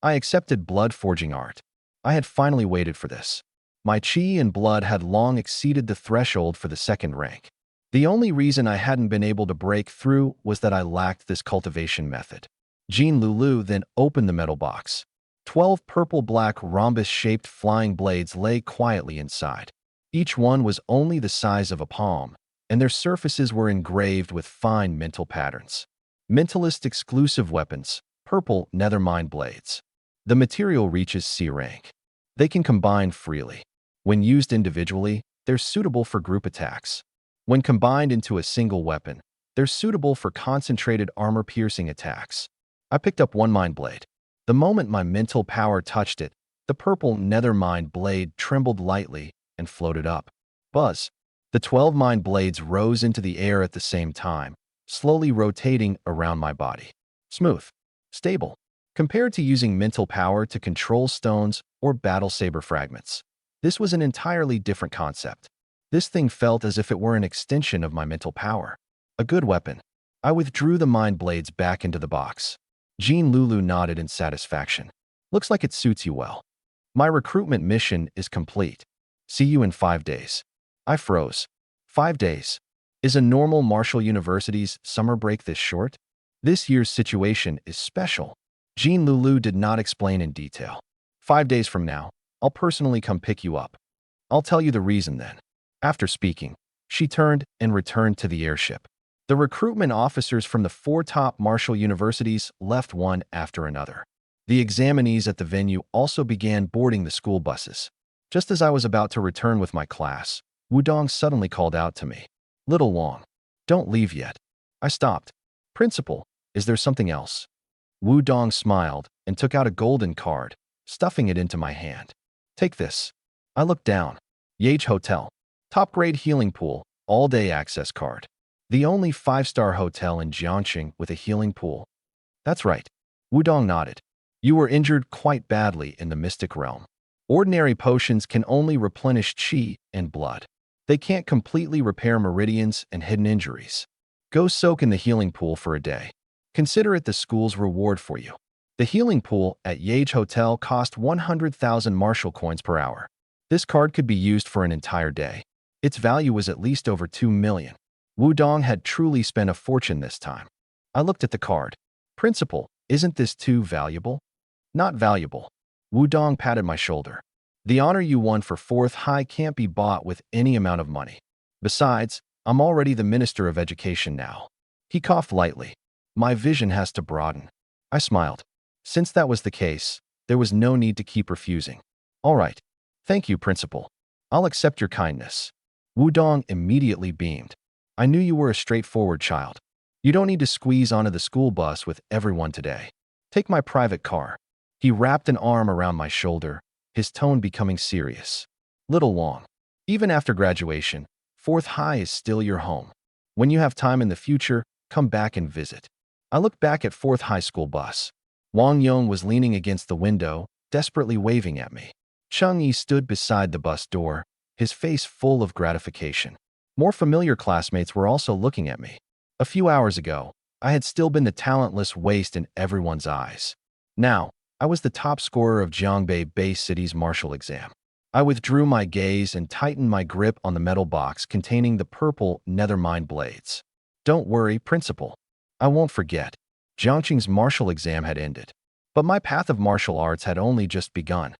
I accepted blood forging art. I had finally waited for this. My chi and blood had long exceeded the threshold for the second rank. The only reason I hadn't been able to break through was that I lacked this cultivation method. Jean Lulu then opened the metal box. 12 purple-black rhombus-shaped flying blades lay quietly inside. Each one was only the size of a palm, and their surfaces were engraved with fine mental patterns. Mentalist exclusive weapons, purple nethermind blades. The material reaches C rank. They can combine freely. When used individually, they're suitable for group attacks. When combined into a single weapon, they're suitable for concentrated armor-piercing attacks. I picked up one mind blade. The moment my mental power touched it, the purple nethermind blade trembled lightly and floated up. Buzz. The 12 mind blades rose into the air at the same time, slowly rotating around my body. Smooth. Stable. Compared to using mental power to control stones or battle saber fragments, this was an entirely different concept. This thing felt as if it were an extension of my mental power. A good weapon. I withdrew the mind blades back into the box. Jean Lulu nodded in satisfaction. Looks like it suits you well. My recruitment mission is complete. See you in 5 days. I froze. 5 days. Is a normal Marshall University's summer break this short? This year's situation is special. Jean Lulu did not explain in detail. 5 days from now, I'll personally come pick you up. I'll tell you the reason then. After speaking, she turned and returned to the airship. The recruitment officers from the 4 top Marshall Universities left one after another. The examinees at the venue also began boarding the school buses. Just as I was about to return with my class, Wudong suddenly called out to me. Little Wong, don't leave yet. I stopped. Principal, is there something else? Wudong smiled and took out a golden card, stuffing it into my hand. Take this. I looked down. Yage Hotel. Top-grade healing pool, all-day access card. The only 5-star hotel in Jiangxing with a healing pool. That's right. Wudong nodded. You were injured quite badly in the mystic realm. Ordinary potions can only replenish qi and blood. They can't completely repair meridians and hidden injuries. Go soak in the healing pool for a day. Consider it the school's reward for you. The healing pool at Yage Hotel cost 100,000 Marshall coins per hour. This card could be used for an entire day. Its value was at least over 2 million. Wudong had truly spent a fortune this time. I looked at the card. Principal, isn't this too valuable? Not valuable. Wudong patted my shoulder. The honor you won for 4th High can't be bought with any amount of money. Besides, I'm already the Minister of Education now. He coughed lightly. My vision has to broaden. I smiled. Since that was the case, there was no need to keep refusing. All right. Thank you, Principal. I'll accept your kindness. Wudong immediately beamed. I knew you were a straightforward child. You don't need to squeeze onto the school bus with everyone today. Take my private car. He wrapped an arm around my shoulder, his tone becoming serious. Little Wong, even after graduation, 4th High is still your home. When you have time in the future, come back and visit. I looked back at 4th High School bus. Wang Yong was leaning against the window, desperately waving at me. Cheng Yi stood beside the bus door, his face full of gratification. More familiar classmates were also looking at me. A few hours ago, I had still been the talentless waste in everyone's eyes. Now, I was the top scorer of Jiangbei Bay City's Marshall exam. I withdrew my gaze and tightened my grip on the metal box containing the purple nethermind blades. Don't worry, Principal. I won't forget. Jiangxing's martial exam had ended. But my path of martial arts had only just begun.